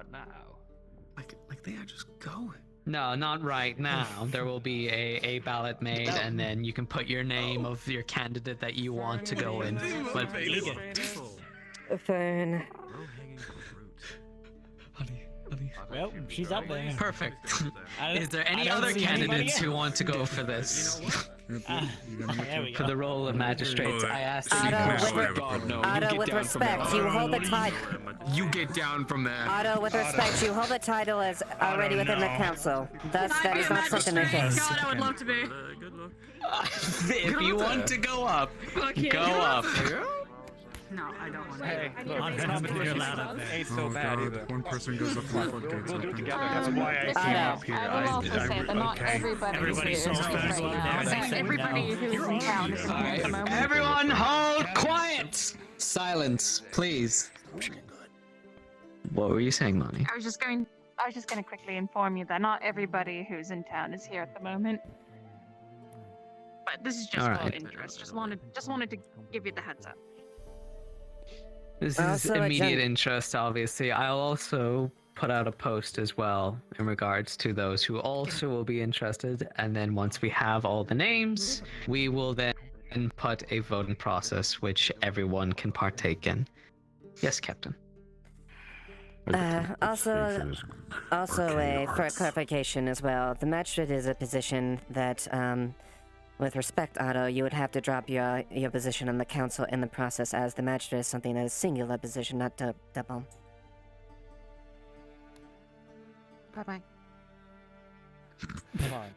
Like they are just going. No, not right now. There will be a ballot made, and then you can put your name of your candidate that you want to go in. But Fern. Well, she's up there. Perfect. I Is there I any don't other see anybody candidates who else. want to go for this? There we For go. the role of magistrates, I asked that Otto, with respect, you hold the title. You get down from there. Otto, with respect, you hold the title as already within the council. Thus, that is not something the case. God, I would love to be. If you want to go up, go up. No, I don't want to. Hey, I need look, a reason. competition ain't so bad either. One person goes up, the floodgates We'll do it open. together. That's why I came up here. I will also say that not everybody is Everybody's here so right fast now. up there. That everybody who's in town is here at the moment. Everyone hold quiet! Silence, please. What were you saying, Mommy? I was just going to quickly inform you that not everybody who's in town is here at the moment. But this is just All for right. interest. Just wanted to give you the heads up. This is Also, immediate interest, obviously. I'll also put out a post as well in regards to those who also will be interested. And then once we have all the names, we will then put a voting process which everyone can partake in. Yes, Captain. Also, for clarification as well, the magistrate is a position that, with respect, Otto, you would have to drop your position on the council in the process, as the magistrate is something that is singular position, not double. Bye-bye. Come on.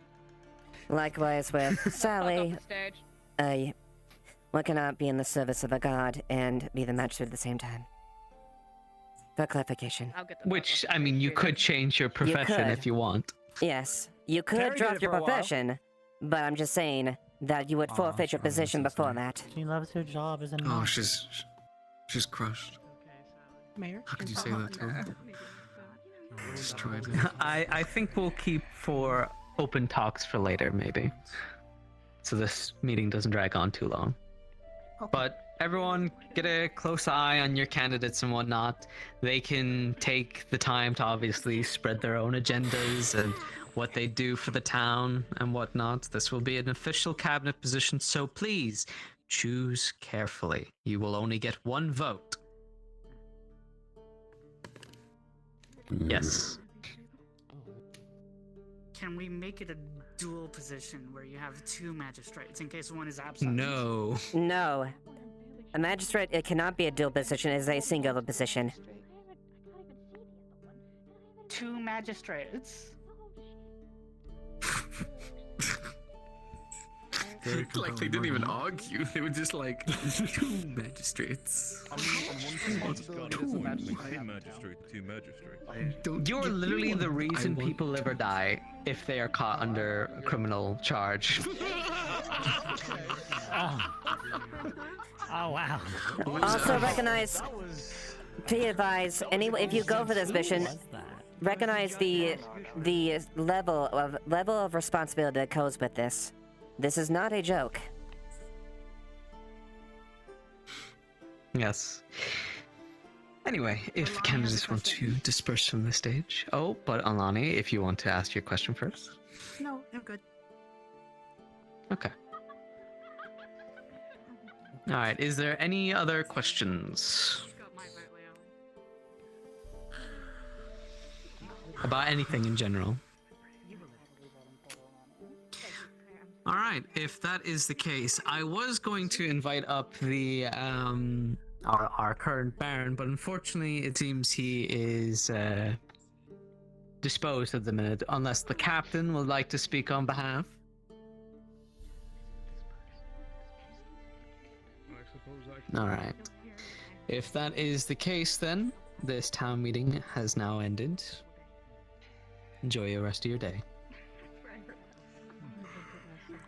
Likewise with Sally, one cannot be in the service of a god and be the magistrate at the same time. For clarification. Which, I mean, you could change your profession if you want. Yes, you could Terry did drop it your for a while. profession, but I'm just saying that you would forfeit your position before that. She loves her job as a Oh, nurse. she's crushed. Mayor? How could you say that to her? Destroyed it. I think we'll keep for open talks for later, maybe. So this meeting doesn't drag on too long. But everyone, get a close eye on your candidates and whatnot. They can take the time to obviously spread their own agendas and what they do for the town and whatnot. This will be an official cabinet position, so please choose carefully. You will only get one vote. Yes. Can we make it a dual position where you have two magistrates in case one is absent? No. No. A magistrate, it cannot be a dual position, it is a singular position. Two magistrates. Very Like they didn't even argue. They were just like 2 magistrates. Two magistrates. You're literally the reason people live or die if they are caught under a criminal charge. Oh wow. Also recognize, be advised, if you go for this mission, recognize the level of responsibility that goes with this. This is not a joke. Yes. Anyway, if candidates want to disperse from the stage. Oh, but Alani, if you want to ask your question first. No, I'm good. Okay. All right. Is there any other questions about anything in general? All right. If that is the case, I was going to invite up the our current Baron, but unfortunately, it seems he is disposed at the minute. Unless the captain would like to speak on behalf. All right. If that is the case, then this town meeting has now ended. Enjoy the rest of your day.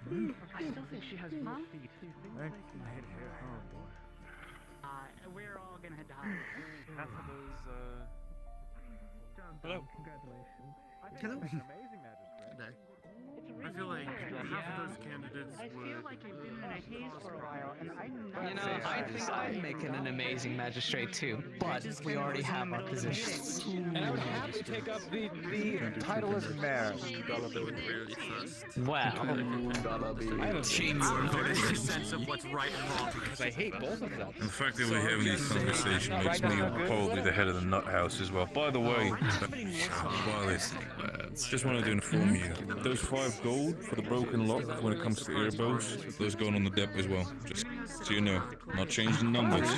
I still think she has more feet. We're all gonna head to hospital. Half of those, Hello. Congratulations. Hello. Amazing magistrate. I feel like half of those candidates I feel like I've been in a haze for a while, and I'm You know, I think I'm making an amazing magistrate too, but we already have our positions. And I would happily take up the title as mayor. Well, I have a genuine sense of what's right and wrong because I hate both of them. The fact that we're having this conversation makes me probably the head of the nut house as well. By the way, just wanted to inform you, those 5 gold for the broken lock when it comes to earbows, those going on the dep as well. Just so you know, not changing numbers.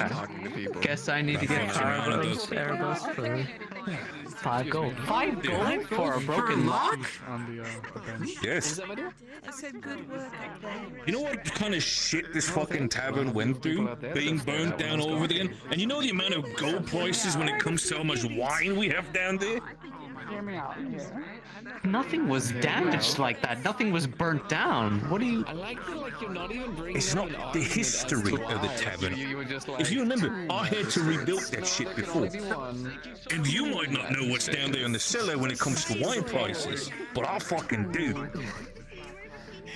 Guess I need to get 5 of those Erebus for 5 gold. 5 gold for a broken lock? On the bench. Yes. I said good work up there. You know what kind of shit this fucking tavern went through? Being burned down all over again? And you know the amount of gold prices when it comes to how much wine we have down there? Hear me out here. Nothing was damaged like that. Nothing was burnt down. What do you... I like that, like, you're not even bringing It's up not an the argument history as to of the why. tavern. You were just like, If you remember, I had to rebuild that shit before. And you might not know what's down there in the cellar when it comes to wine prices, but I fucking do.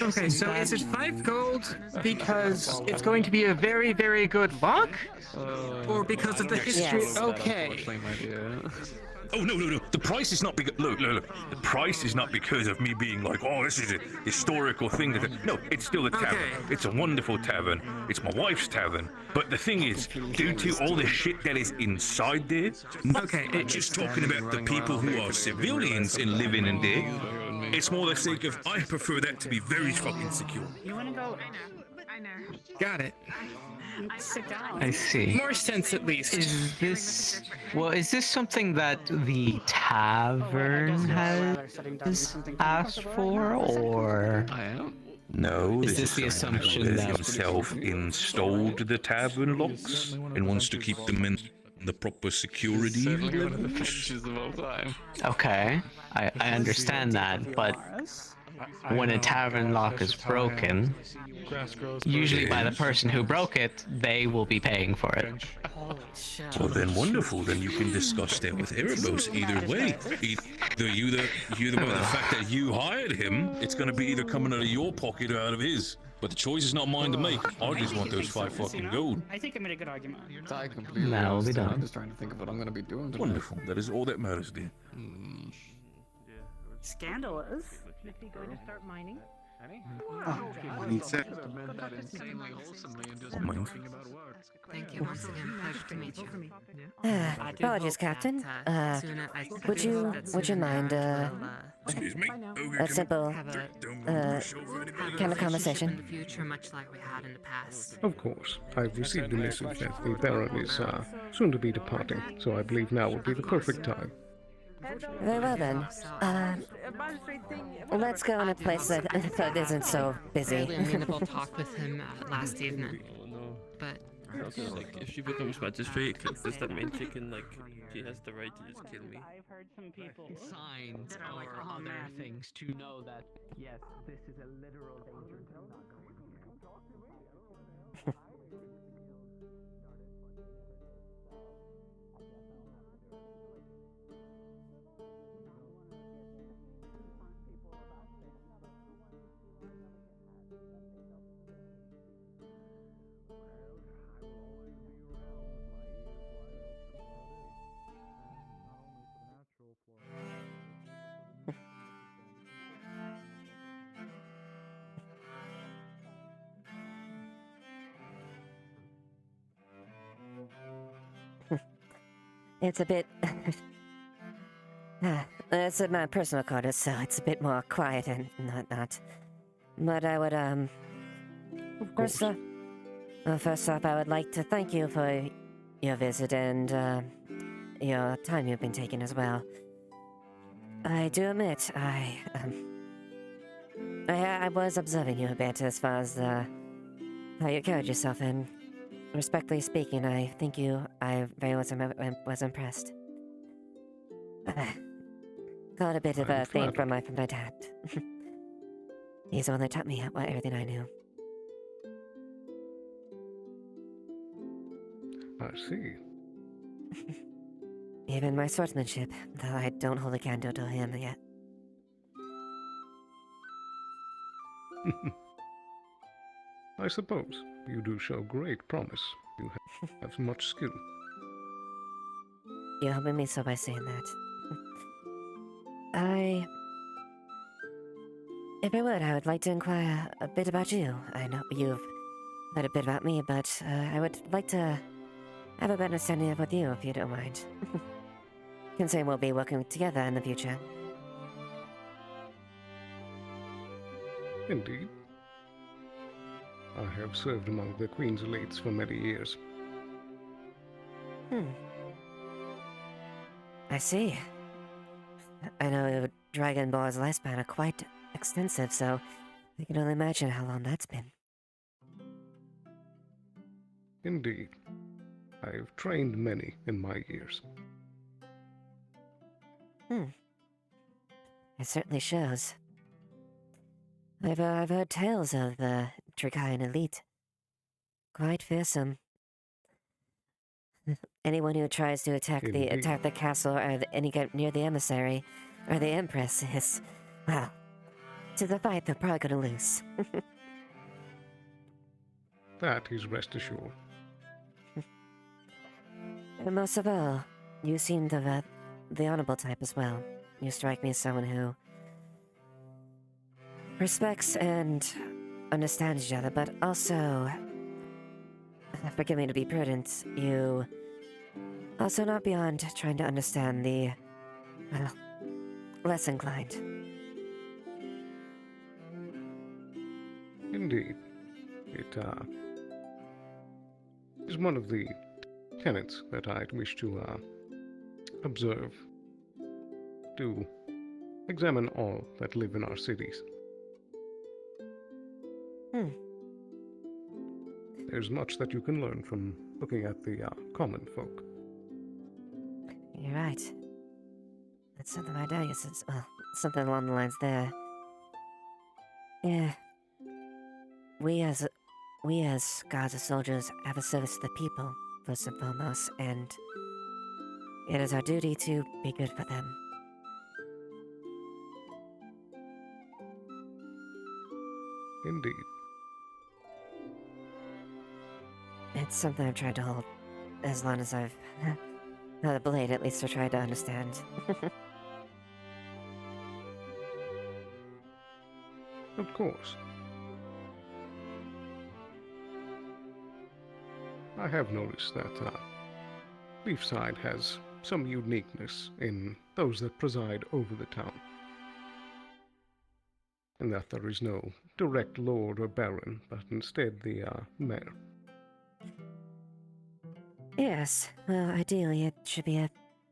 Okay, so is it 5 gold? Because it's going to be a very, very good lock? Or because of the history? Yes. Okay. Oh, no. The price is not because... Look. The price is not because of me being like, oh, this is a historical thing. No, it's still a tavern. Okay. It's a wonderful tavern. It's my wife's tavern. But the thing is, due to all the shit that is inside there, not just talking about the people who are civilians and living in there, it's more the sake of, I prefer that to be very fucking secure. You wanna go? I know. Got it. Sit down. I see. More sense at least. Is this something that the tavern has asked for, or... I am. No, Is this the assumption that himself installed the tavern locks and wants to keep them in the proper security level? Okay, I understand that, but when a tavern lock is broken, usually by the person who broke it, they will be paying for it. Well then, wonderful. Then you can discuss that with Erebos. Either way, either you the fact that you hired him, it's going to be either coming out of your pocket or out of his. But the choice is not mine to make. I just want those 5 fucking gold. I think I made a good argument. I completely Now we'll be understand. done. I'm just trying to think of what I'm going to be doing tonight. Wonderful. That is all that matters, dear. Scandalous. Is he going to start mining? Thank you once again. Pleasure to meet you. Apologies, Captain. Would you mind Excuse me. a simple kind of conversation? In the future, much like we had in the past. Of course. I've received a message that the Baron is soon to be departing, so I believe now would be the perfect time. Very well then. Let's go in a place that isn't so busy. Fairly amenable talk with him last evening. Oh no. But Also, like, if she becomes magistrate, does that mean she can, like, she has the right to just kill me? I've heard some people. Signs that are like, or "Oh, other man." things to know that yes, this is a literal danger. Do not go in here. It's a bit... it's my personal quarters, so it's a bit more quiet and whatnot. But I would, first off, I would like to thank you for your visit and, your time you've been taking as well. I do admit, I was observing you a bit as far as, how you carried yourself, and respectfully speaking, I think I very much was impressed. Got a bit of a thing from my dad. He's the one that taught me everything I knew. I see. Even my swordsmanship, though I don't hold a candle to him yet. I suppose you do show great promise. You have much skill. You're helping me so by saying that. If I would like to inquire a bit about you. I know you've heard a bit about me, but I would like to have a better understanding of with you, if you don't mind. Considering we'll be working together in the future. Indeed. I have served among the Queen's elites for many years. I see. I know Dragon Ball's lifespan are quite extensive, so I can only imagine how long that's been. Indeed. I've trained many in my years. It certainly shows. I've heard tales of the Draconian elite. Quite fearsome. Anyone who tries to attack the castle or get near the emissary or the empress is, well, to the fight they're probably gonna lose. That is rest assured. And most of all, you seem the honorable type as well. You strike me as someone who respects and understands each other, but also, forgive me to be prudent, you also not beyond trying to understand the, well, less inclined. Indeed. It is one of the tenets that I'd wish to observe. To examine all that live in our cities. There's much that you can learn from looking at the common folk. You're right. That's something my dad used to, well, something along the lines there. Yeah. We as gods and soldiers have a service to the people, first and foremost, and it is our duty to be good for them. Indeed. It's something I've tried to hold as long as I've had a blade, at least I tried to understand. Of course. I have noticed that Leafside has some uniqueness in those that preside over the town. And that there is no direct lord or baron, but instead the mayor. Yes, well, ideally it should be a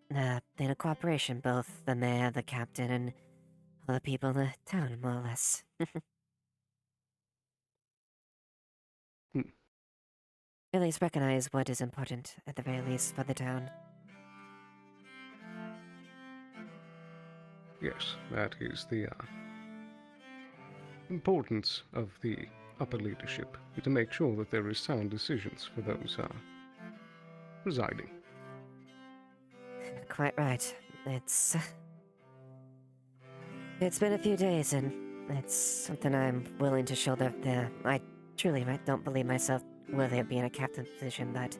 been a cooperation, both the mayor, the captain, and all the people in the town, more or less. At least recognize what is important, at the very least, for the town. Yes, that is the importance of the upper leadership, to make sure that there is sound decisions for those residing. Quite right. It's been a few days, and it's something I'm willing to shoulder there. I truly don't believe myself worthy of being a captain position, but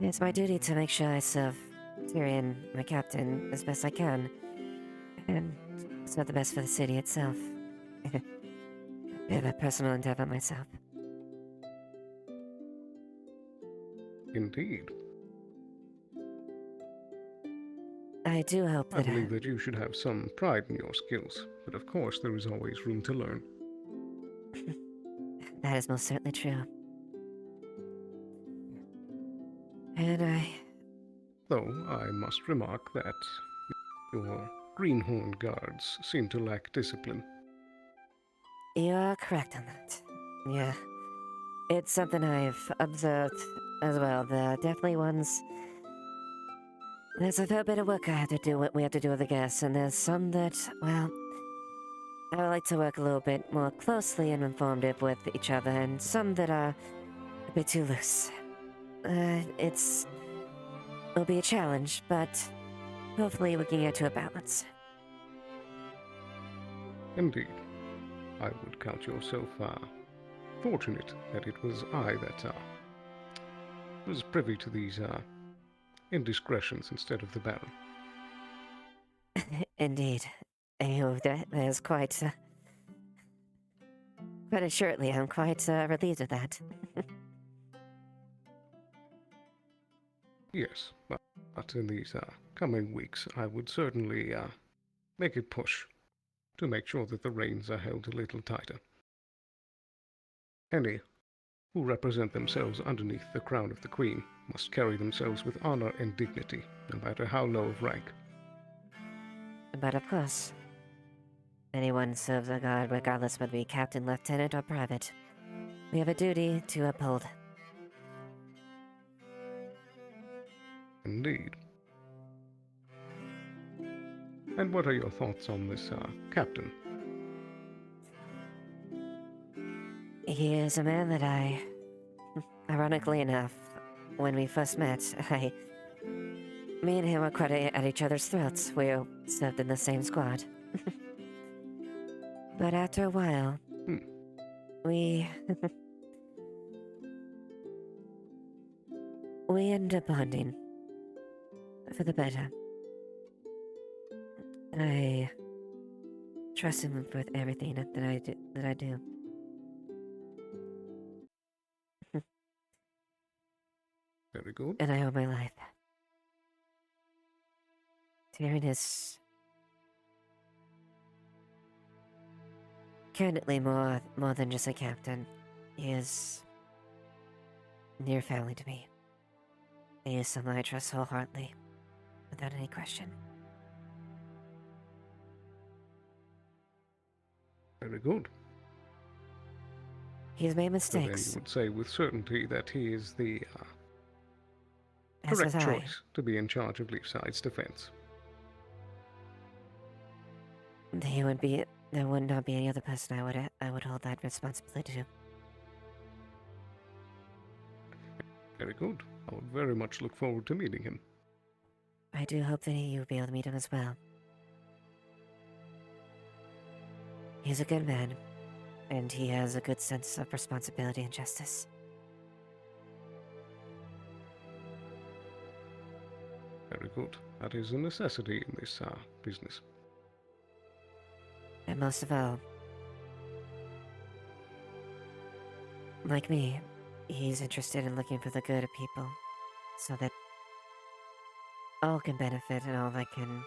it's my duty to make sure I serve Tyrion, my captain, as best I can, and it's not the best for the city itself. Bit of a personal endeavor myself. Indeed. I do hope I that believe that you should have some pride in your skills, but of course there is always room to learn. That is most certainly true. Though I must remark that your greenhorn guards seem to lack discipline. You are correct on that. Yeah. It's something I've observed as well. There are definitely ones... There's a fair bit of work I have to do, what we have to do with the guests, and there's some that, well... I would like to work a little bit more closely and informative with each other, and some that are a bit too loose. It'll be a challenge, but hopefully we can get to a balance. Indeed. I would count yourself fortunate that it was I that was privy to these indiscretions instead of the Baron. Indeed. There's quite assuredly, I'm quite relieved of that. Yes, but in these coming weeks, I would certainly make a push to make sure that the reins are held a little tighter. Any who represent themselves underneath the crown of the Queen must carry themselves with honor and dignity, no matter how low of rank. But of course, anyone serves a guard regardless whether be captain, lieutenant, or private. We have a duty to uphold. Indeed. And what are your thoughts on this captain? He is a man that ironically enough, when we first met, me and him were quite at each other's throats. We served in the same squad. But after a while, we ended up bonding. For the better. I trust him with everything that I do. Very good. And I owe my life. Tyrion is candidly more than just a captain. He is near family to me. He is someone I trust wholeheartedly, without any question. Very good. He's made So then mistakes. you would say with certainty that he is the As correct was I. choice to be in charge of Leafside's defense. There would not be any other person I would hold that responsibility to. Very good. I would very much look forward to meeting him. I do hope that you'll be able to meet him as well. He's a good man, and he has a good sense of responsibility and justice. Very good. That is a necessity in this business. And most of all, like me, he's interested in looking for the good of people, so that all can benefit and all that can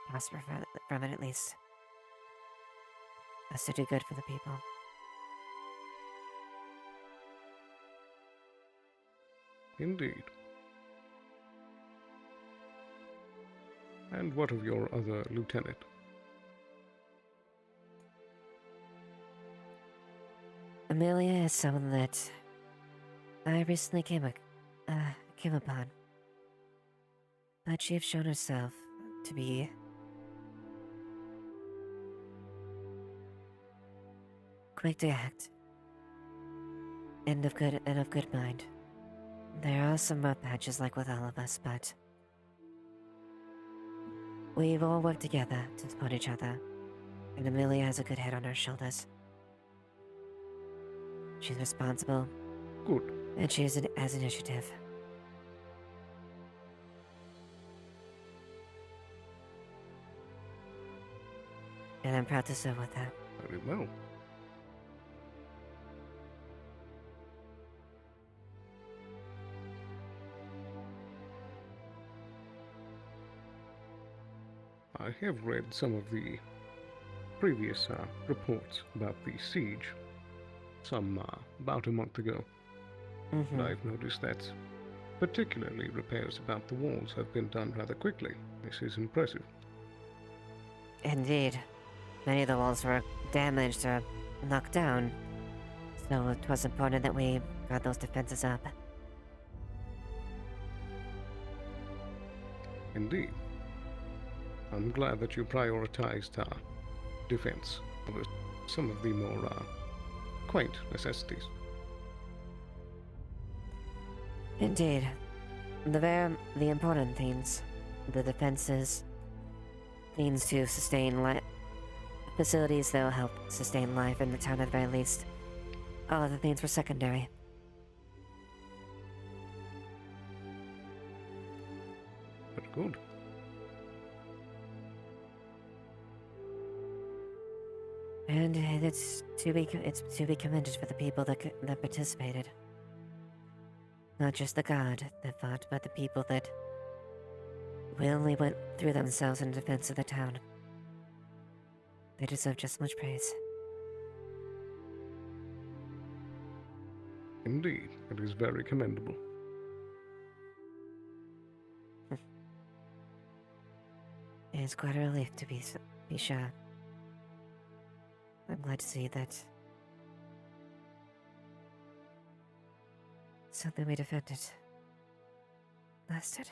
prosper from it at least. Us to do good for the people. Indeed. And what of your other lieutenant? Amelia is someone that I recently came upon. But she has shown herself to be quick to act and of good mind. There are some rough patches like with all of us, but we've all worked together to support each other, and Amelia has a good head on her shoulders. She's responsible. Good. And she has initiative. And I'm proud to serve with her. Very well. I have read some of the previous reports about the siege, about a month ago. Mm-hmm. But I've noticed that particularly repairs about the walls have been done rather quickly. This is impressive. Indeed. Many of the walls were damaged or knocked down, so it was important that we got those defenses up. Indeed. I'm glad that you prioritized defense over some of the more quaint necessities. Indeed. The important things. The defenses. Things to sustain facilities that will help sustain life in the town at the very least. All other things were secondary. Very good. And it's to be commended for the people that participated. Not just the guard that fought, but the people that willingly went through themselves in defense of the town. They deserve just as much praise. Indeed, it is very commendable. It's quite a relief to be sure. I'm glad to see that something we defended lasted.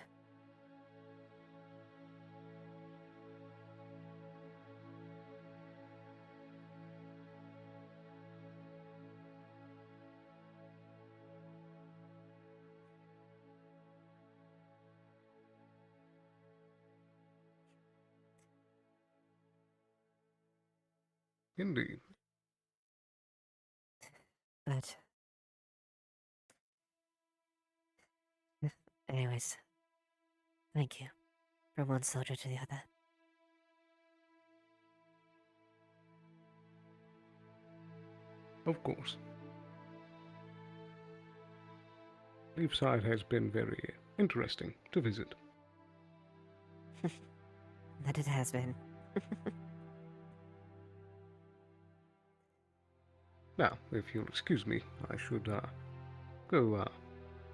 Indeed. But anyways, thank you from one soldier to the other. Of course. Leafside has been very interesting to visit. That it has been. Now, if you'll excuse me, I should go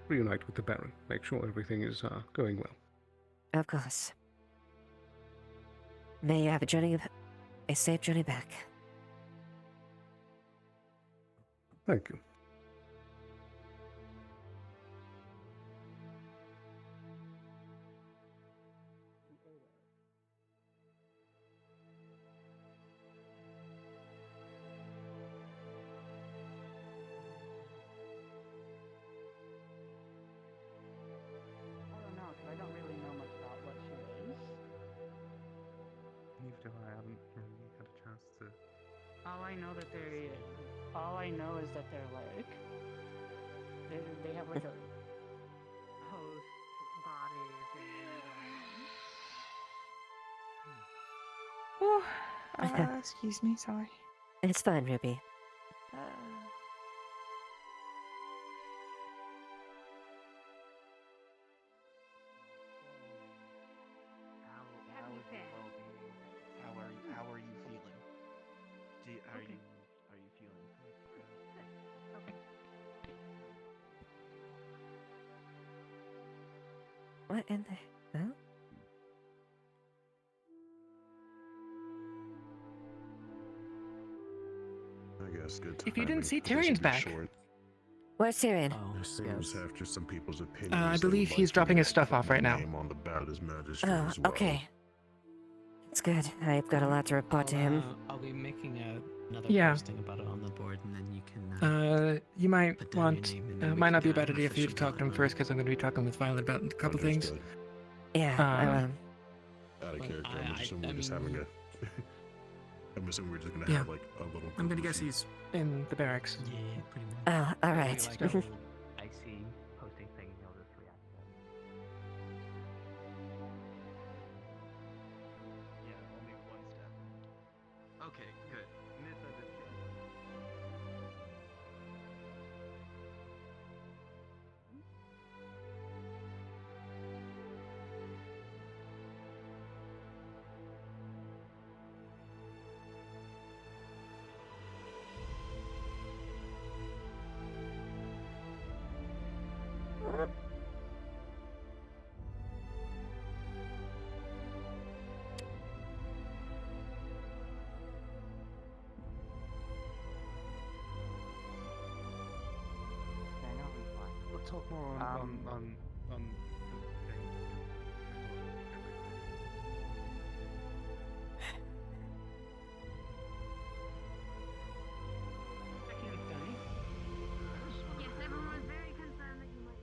reunite with the Baron, make sure everything is going well. Of course. May you have a safe journey back. Thank you. I don't know, because I don't really know much about what she is. Neither do I. I haven't really had a chance to. All I know is that they're like they have like a host body thing. Excuse me, sorry. It's fine, Ruby. How are you feeling? Are you feeling? What in the hell? if you didn't see, Tyrion's back. Where's Tyrion? I believe he's dropping his stuff off right now. Oh, okay. It's good. I've got a lot to report to him. I'll be making another Yeah. posting about it on the board, and then you can. You might want. Might not be a bad idea for you to talk to him first, because I'm going to be talking with Violet about a couple things. Yeah, I will. Out of character, I'm assuming we're just having a. I'm assuming we're just gonna Yeah. have like a little. I'm going to guess he's in the barracks. Yeah, pretty much. Oh, alright. I see posting things, you'll just react to them. Yeah, only one step. Okay, good. We'll talk more on Yes, everyone was very concerned that you might.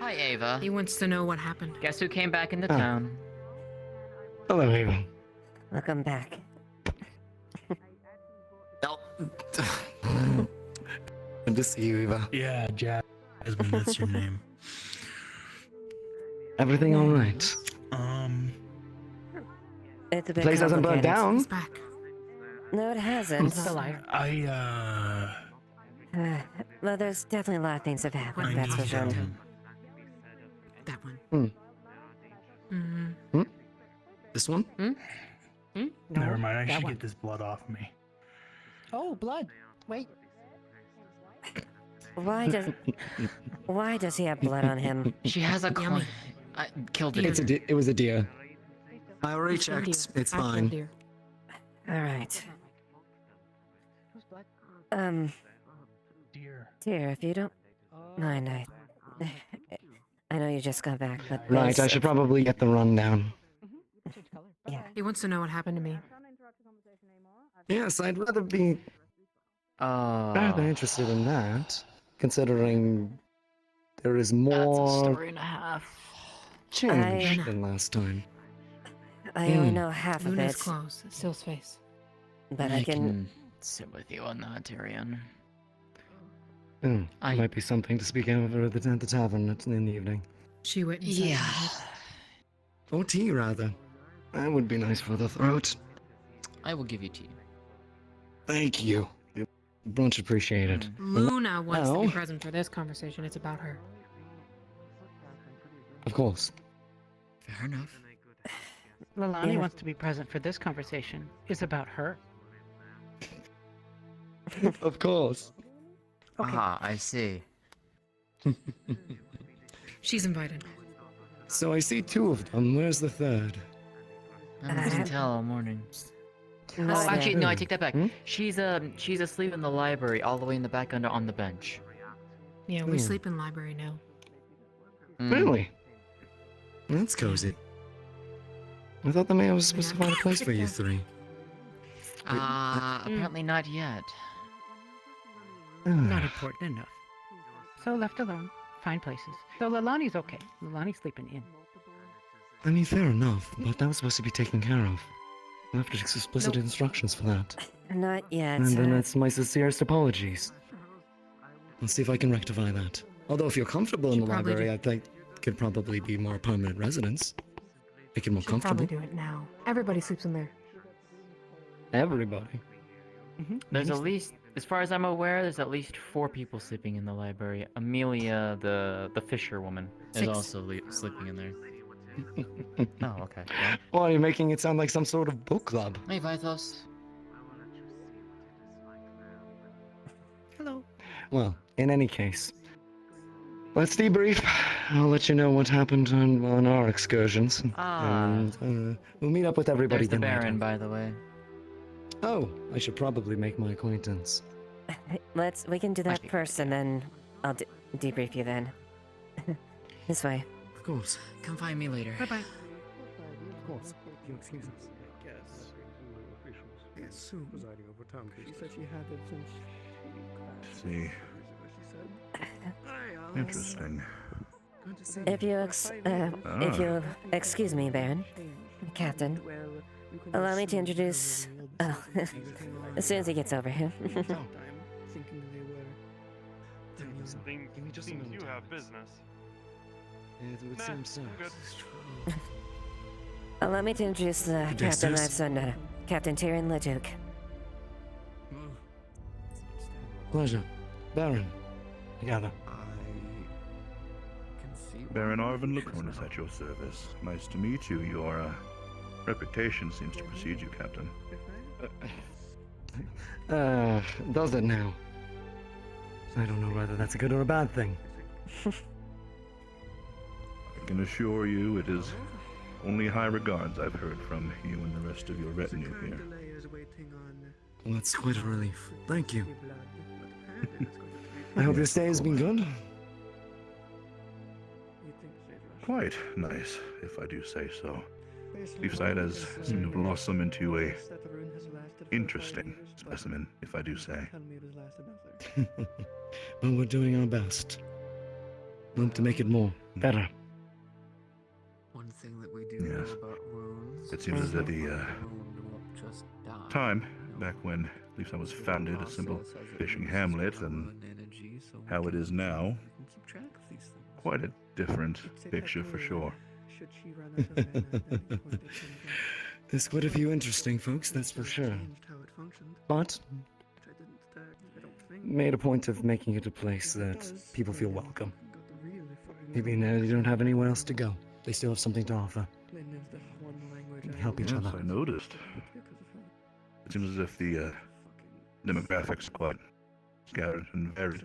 Hi, Ava. He wants to know what happened. Guess who came back into town? Hello, Eva. Welcome back. Good to see you, Eva. Yeah, Jasmine, that's your name. Everything all right? It's a The bit place hasn't burned complicated. down. He's back. No, it hasn't. Well, there's definitely a lot of things that have happened, that's for sure. That one. Mm-hmm. This one? Never mind, I that should one. get this blood off me. Oh, blood. Wait. Why does he have blood on him? She has a coin. I killed it. It was a deer. I already checked. It's fine. Alright. Dear, if you don't mind, I know you just got back, but Right, I should probably get the rundown. Yeah. He wants to know what happened to me. Yes, I'd rather be rather interested in that, considering there is more That's a story and a half. change than last time. I only know half of Luna's it, close. Sill's face. but I can. sit with you on that, Tyrion. Might be something to speak over at the tavern in the evening. She witnessed it. Yeah. Or tea, rather. That would be nice for the throat. I will give you tea. Thank you. Much appreciated. Luna wants to be Well, present for this conversation. It's about her. of course. Fair enough. Lalani Yeah. wants to be present for this conversation. It's about her. Of course. Ah, I see. She's invited. So I see two of them. Where's the third? I didn't tell all morning. No Oh, idea. actually, no, I take that back. She's asleep in the library, all the way in the back under on the bench. Yeah, we sleep in library now. Really? That's cozy. I thought the mayor was supposed to find a place for you three. Apparently not yet. Not important enough. So left alone, find places. So Lalani's okay. Lalani's sleeping in. I mean, fair enough, but that was supposed to be taken care of. I have explicit instructions for that. Not yet. And then it's my sincerest apologies. I'll see if I can rectify that. Although if you're comfortable in the probably library, I think it could probably be more permanent residence. Make it more She'll comfortable. probably do it now. Everybody sleeps in there. Everybody. There's at least, as far as I'm aware, there's at least 4 people sleeping in the library. Amelia, the fisher woman, is 6. also sleeping in there. Oh, okay. Yeah. Well, you're making it sound like some sort of book club. Hey, Vithos. Hello. Well, in any case, let's debrief. I'll let you know what happened on our excursions. And we'll meet up with everybody There's the again Baron, later. by the way. Oh, I should probably make my acquaintance. We can do that first, and then I'll debrief you then. This way. Of course. Come find me later. Bye bye. Of course. If you excuse us. Yes. Officials I assume. presiding over town She business. said she had it since See. Interesting. If you excuse me, Baron, Captain, allow me to introduce. Oh, as soon as he gets over here. Seems you have business. It would seem so. Good. Allow me to introduce Captain I've son, Captain Tyrion Leduc. Pleasure. Baron. Together. Baron Arvin Lacronis is at your service. Nice to meet you. Your reputation seems to precede you, Captain. Does it now? I don't know whether that's a good or a bad thing. I can assure you it is only high regards I've heard from you and the rest of your retinue here. Well, that's quite a relief. Thank you. I hope your stay has been good. Quite nice, if I do say so. Leafside has seemed to blossom into a interesting specimen, if I do say. Well, we're doing our best. Hope to make it more better. One thing that we do Yes. know about wounds. It seems as if the wound won't just die. time back when Leafside was founded, a simple fishing hamlet, and how it is now, quite a different picture for sure. There's quite a few interesting folks, that's for sure. But made a point of making it a place that people feel welcome. Maybe now they don't have anywhere else to go. They still have something to offer. Help each Yes, other. I noticed. It seems as if the demographics are quite scattered and varied.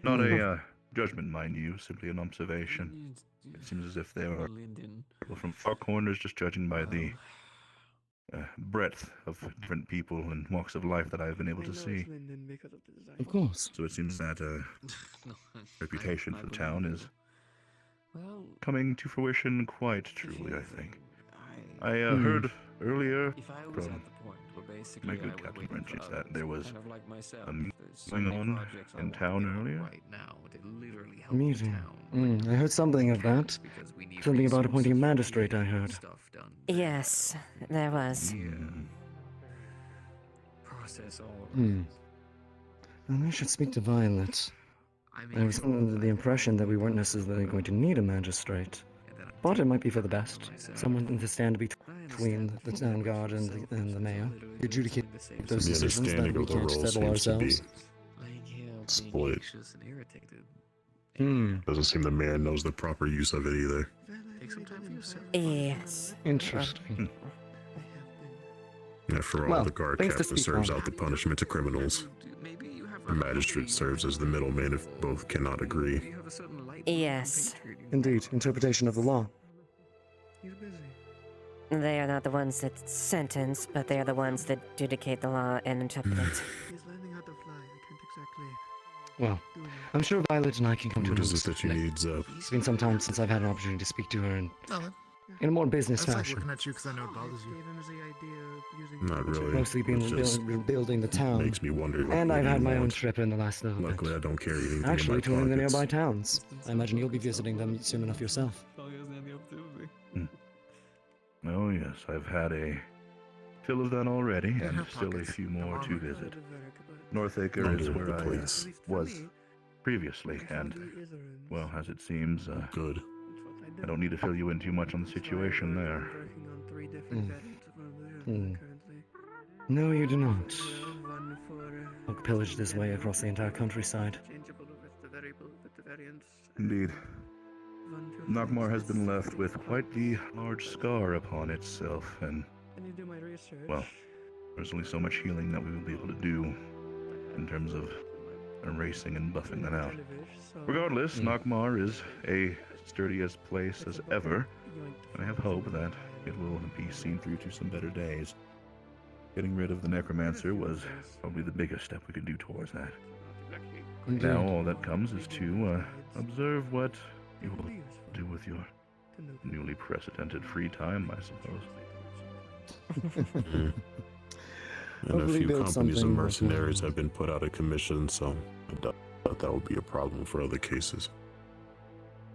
Not a judgment, mind you, simply an observation. It seems as if there are people from far corners, just judging by the breadth of different people and walks of life that I've been able to see. Of course. So it seems that reputation for the town is coming to fruition quite truly, I think. I heard earlier from my good Captain Wrenches that there was a meeting going on in town earlier. A meeting. I heard something of that. Something about appointing a magistrate, I heard. Yes, there was. Well, I should speak to Violet. I was under the impression that we weren't necessarily going to need a magistrate. But it might be for the best. Someone to stand between the town guard and the mayor. Adjudicate those The decisions that understanding we of the can't role settle seems to be ourselves. split. Hmm. Doesn't seem the man knows the proper use of it either. Yes. Interesting. After all, Well, the guard things to captain speak serves on. out the punishment to criminals. The magistrate serves as the middleman if both cannot agree. Yes. Indeed, interpretation of the law. They are not the ones that sentence, but they are the ones that adjudicate the law and interpret it. Well, I'm sure Violet and I can come to What an is it that you understanding. need, Zeb? It's been some time since I've had an opportunity to speak to her in a more business That's like fashion. looking at you because I know it bothers you. Not really. Mostly been It's just building the town. makes me wonder what And you I've had my own want. trip in the last little bit. Luckily, I don't carry anything Actually, in to my one of the pockets. nearby towns. I imagine you'll be visiting them soon enough yourself. Oh yes, I've had a fill of that already, and still a few more to visit. Northacre Under is the where I plates. was previously, and, well, as it seems, good. I don't need to fill you in too much on the situation there. No, you do not. Look pillaged this way across the entire countryside. Indeed. Nagmar has been left with quite the large scar upon itself, and, well, there's only so much healing that we will be able to do in terms of erasing and buffing them out. Regardless, Nakmar is a sturdiest place as ever, and I have hope that it will be seen through to some better days. Getting rid of the necromancer was probably the biggest step we could do towards that. Now all that comes is to observe what you will do with your newly precedented free time, I suppose. And a few companies of mercenaries have been put out of commission, so I doubt that will be a problem for other cases.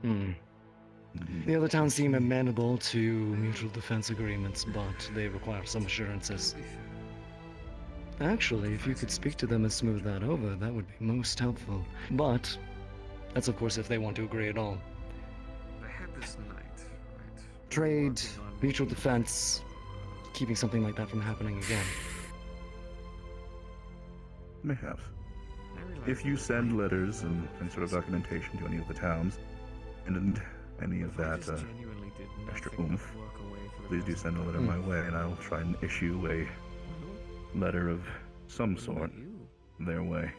The other towns seem amenable to mutual defense agreements, but they require some assurances. Actually, if you could speak to them and smooth that over, that would be most helpful. But that's of course if they want to agree at all. I had this night, right? Trade, mutual defense, keeping something like that from happening again. Mayhaps. If you send letters and sort of documentation to any of the towns, and any of that extra oomph, please do send a letter my way, and I'll try and issue a letter of some sort their way.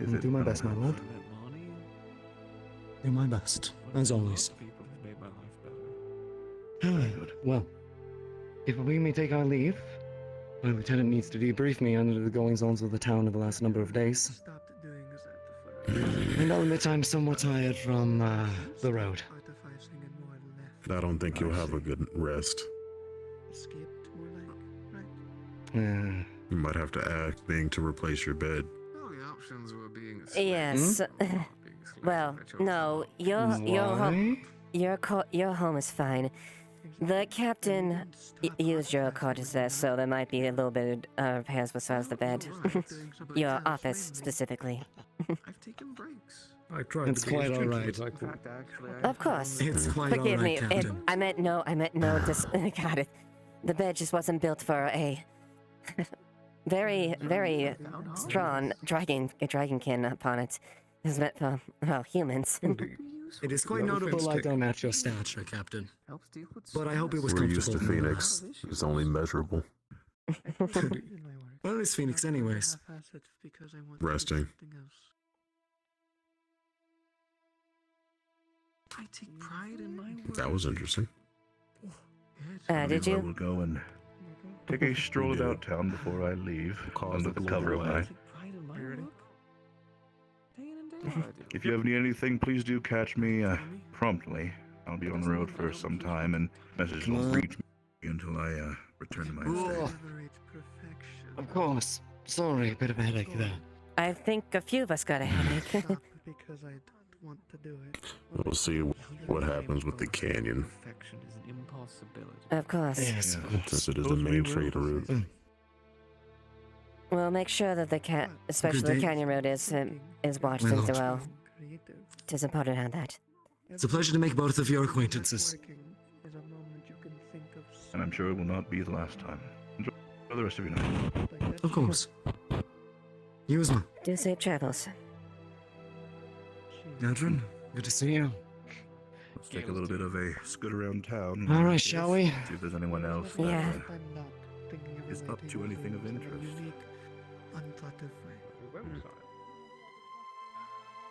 I'll do my best, my lord. Do my best, as always. Well, if we may take our leave, my lieutenant needs to debrief me on the goings-ons of the town of the last number of days. And I'll admit I'm somewhat tired from the road. I don't think you'll have a good rest. You might have to ask Bing to replace your bed. The options were being Yes. Well, no, your home is fine. The captain used your quarters, so there might be a little bit of repairs besides the bed. Your office, specifically. I've taken breaks. I tried It's quite all right. Of course. It's quite Forgive all right, me. Captain. I meant no. God, the bed just wasn't built for a very, very strong dragonkin upon it. It was meant for, well, humans. It is quite notable I don't match your stature, Captain. But I hope it was We're comfortable. used to Phoenix. It's only measurable. Well, it's Phoenix anyways. Resting. I take pride in my work. That was interesting. Did you? I will go and take a stroll about town before I leave, under the cover of night. If you ever need anything, please do catch me promptly. I'll be on the road for some time, and messages won't reach me until I return to my estate. Of course. Sorry, a bit of a headache there. I think a few of us got a headache. Because I don't want to do it. We'll see what happens with the canyon. Of course. Yes. Since it is the main trade route. We'll make sure that especially the canyon road is watched My as lord. well. It is important on that. It's a pleasure to make both of your acquaintances. And I'm sure it will not be the last time. Enjoy the rest of your night. Of course. You as well. Do safe travels. Adrian, good to see you. Let's take a little bit of a scoot around town. All right, shall we? See if there's anyone else that Yeah. is up to anything of interest. Unthought of way.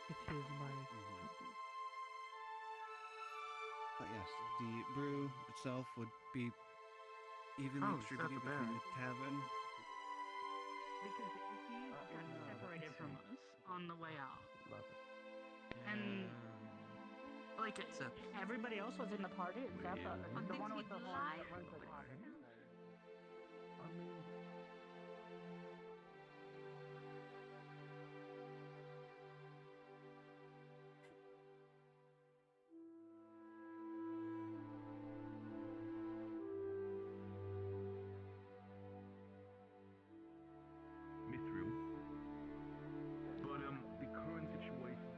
It is my Yes, the brew itself would be evenly distributed between the tavern. Because he got separated from us on the way out. And like everybody else was in the party except the one with the horn that runs the party. Mithril. But the current situation.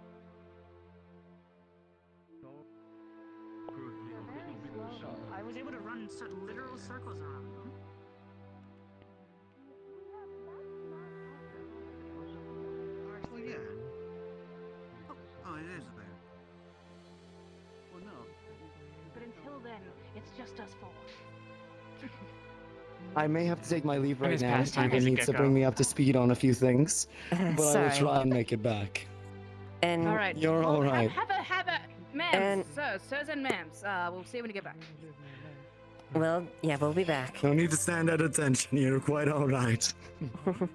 I was able to run literal circles around them. Actually, yeah. Oh, it is there. Well, no. But until then, it's just us four. I may have to take my leave right his now. pastime Stephen as a needs to gecko. bring me up to speed on a few things, but I will Sorry. try and make it back. And All right. You're well, all right. Have a, ma'ams, sirs and ma'ams. We'll see when you get back. well, yeah, we'll be back. No need to stand at attention. You're quite all right. Want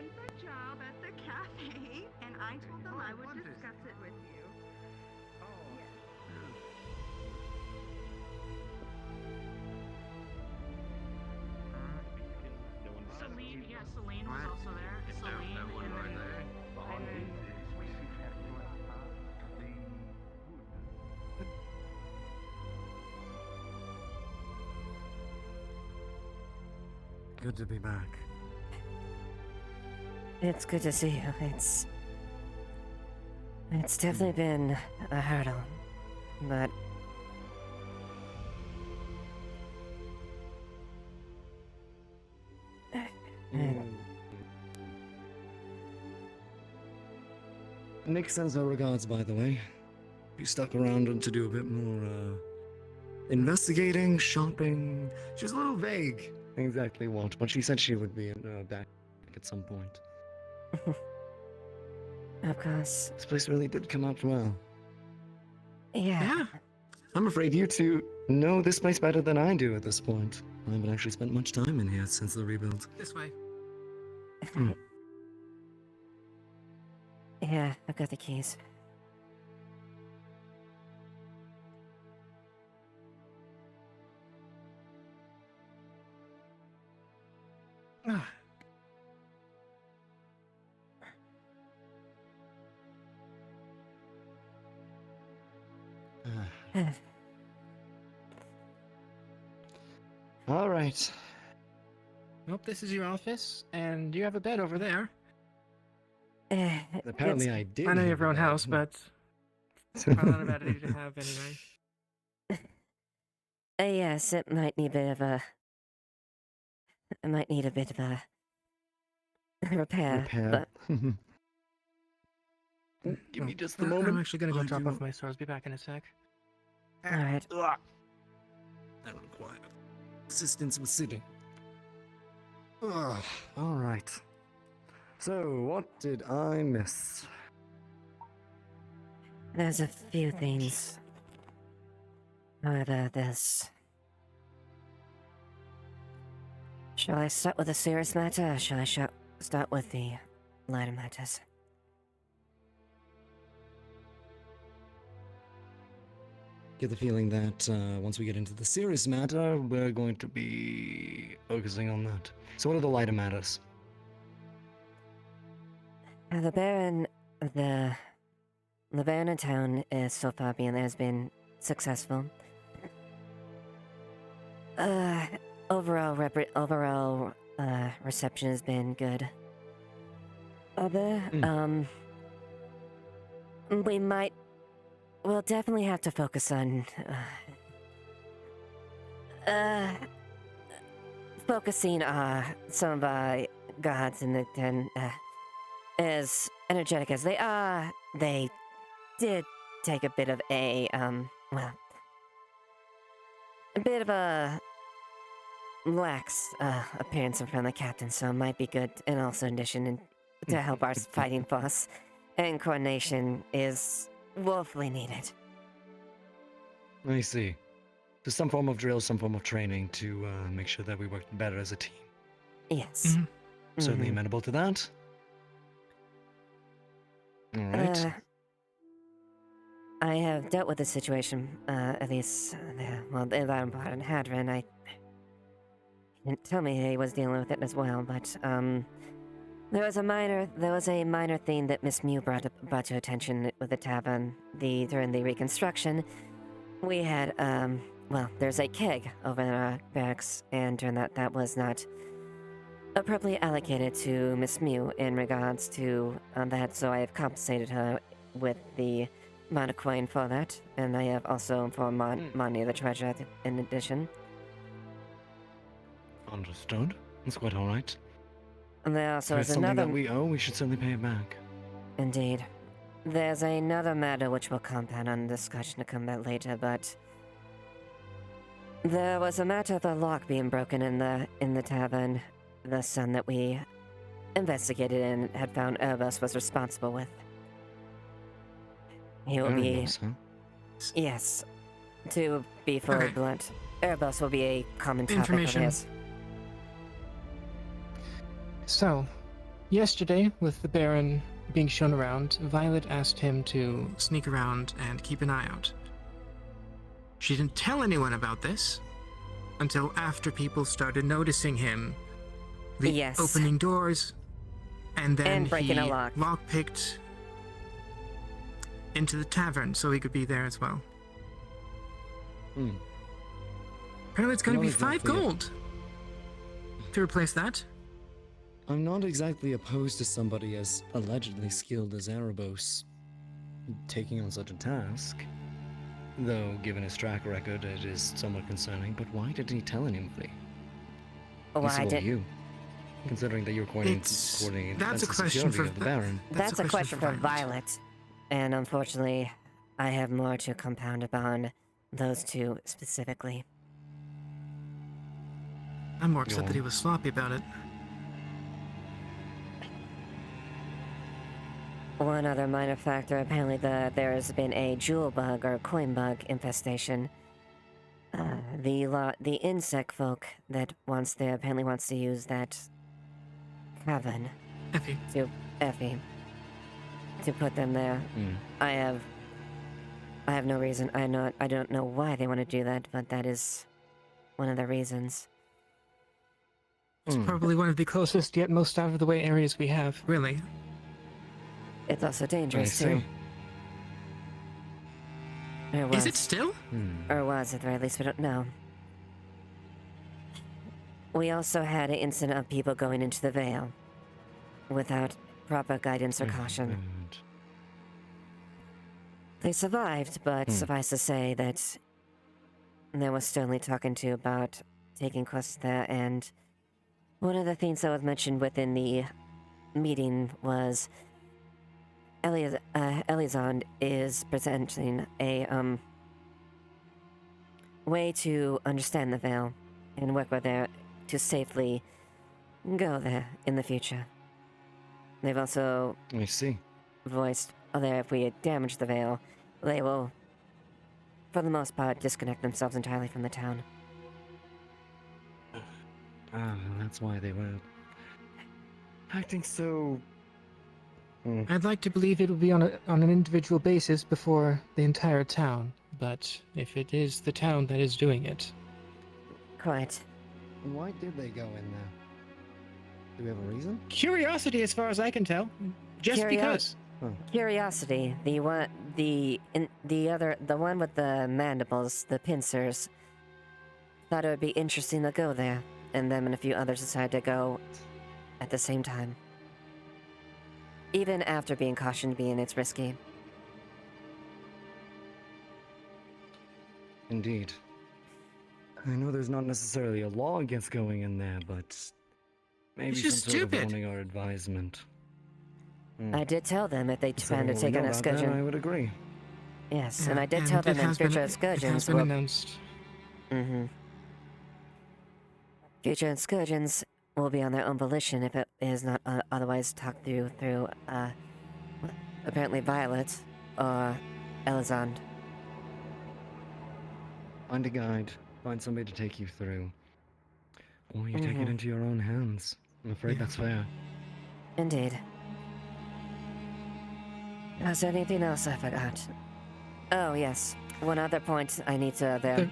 a job at the cafe, and I told them I would discuss it with you. Celine was also there. Celine and then Good to be back. It's good to see you. It's definitely been a hurdle, but Nick sends her regards, by the way. She stuck around to do a bit more investigating, shopping. She was a little vague exactly what, but she said she would be back at some point. Of course. This place really did come out well. Yeah. I'm afraid you two know this place better than I do at this point. I haven't actually spent much time in here since the rebuild. This way. Yeah, I've got the keys. All right. Nope, this is your office, and you have a bed over there. Apparently I did. I know you have have your own a bed. house, but probably not a bad idea to have anyway. Yes, it might need a bit of a... It might need a bit of a... repair. But Give me just a I'm moment. actually gonna go drop off my stores. Be back in a sec. Alright. That required assistance with sitting. All right. So, what did I miss? There's a few things. However, there's... Shall I start with the serious matter, or shall I start with the lighter matters? Get the feeling that once we get into the serious matter, we're going to be focusing on that. So what are the lighter matters? The Baron in town is so far has been successful. Overall reception has been good. We'll definitely have to focus on focusing some of our gods in the den. As energetic as they are, they did take a bit of a bit of a lax appearance in front of the captain, so it might be good. And also, in addition, to help our fighting force, and coordination is woefully needed. I see. So some form of drill, some form of training to make sure that we work better as a team. Yes. Certainly amenable to that. All right. I have dealt with the situation, at least, the bottom part in Hadron. He didn't tell me he was dealing with it as well, but, there was a minor thing that Miss Mew brought to attention with the tavern, during the reconstruction. We had, there's a keg over in our barracks, and turned out that was not appropriately allocated to Miss Mew in regards to that, so I have compensated her with the amount of coin for that, and I have also informed Monty the treasurer in addition. Understood. That's quite all right. And there also If is it's something another... that we owe, we should certainly pay it back. Indeed. There's another matter which will compound on the discussion to come back later, but There was a matter of the lock being broken in the tavern. The son that we investigated and had found Erebos was responsible with. He will be... Erebos, huh? Yes. To be fully blunt, Erebos will be a common topic of Information. his. So, yesterday, with the Baron being shown around, Violet asked him to sneak around and keep an eye out. She didn't tell anyone about this until after people started noticing him. Yes. Opening doors, and then And breaking he a lock. lockpicked into the tavern so he could be there as well. Apparently it's going to be 5 gold to replace that. I'm not exactly opposed to somebody as allegedly skilled as Erebos taking on such a task. Though, given his track record, it is somewhat concerning. But why didn't he tell anybody? Why did you? Considering that you're coordinating that's a defensive question security for of the Baron. That's a question for Violet. And unfortunately, I have more to compound upon those two specifically. I'm more upset that he was sloppy about it. One other minor factor, apparently there has been a jewel bug or coin bug infestation. The insect folk that apparently wants to use that cavern Effie to put them there. I have no reason. I don't know why they want to do that, but that is one of the reasons. It's probably one of the closest yet most out of the way areas we have, really. It's also dangerous too. Is it still? Or was at the very least, we don't know. We also had an incident of people going into the Vale without proper guidance or caution. They survived, but suffice to say that there was sternly talking to about taking quests there, and one of the things that was mentioned within the meeting was Elizond is presenting a way to understand the Vale and work with there to safely go there in the future. They've also voiced that if we damage the Vale, they will, for the most part, disconnect themselves entirely from the town. That's why they were acting so... I'd like to believe it will be on an individual basis before the entire town, but if it is the town that is doing it... Quite. Why did they go in there? Do we have a reason? Curiosity, as far as I can tell. Just because. Curiosity. The one with the mandibles, the pincers, thought it would be interesting to go there, and them and a few others decided to go at the same time. Even after being cautioned being it's risky. Indeed. I know there's not necessarily a law against going in there, but maybe It's some just sort of stupid. warning or advisement. I did tell them if they plan to Considering take what an we know about that, excursion. I would agree. Yes, Yeah, and I did and tell it them that has been- future it excursions has been will... announced. Future excursions will be on their own volition if it is not otherwise talked through apparently Violet or Elizond. Find a guide. Find somebody to take you through. Or you take it into your own hands. I'm afraid that's fair. Indeed. Was there anything else I forgot? Oh, yes. One other point I need to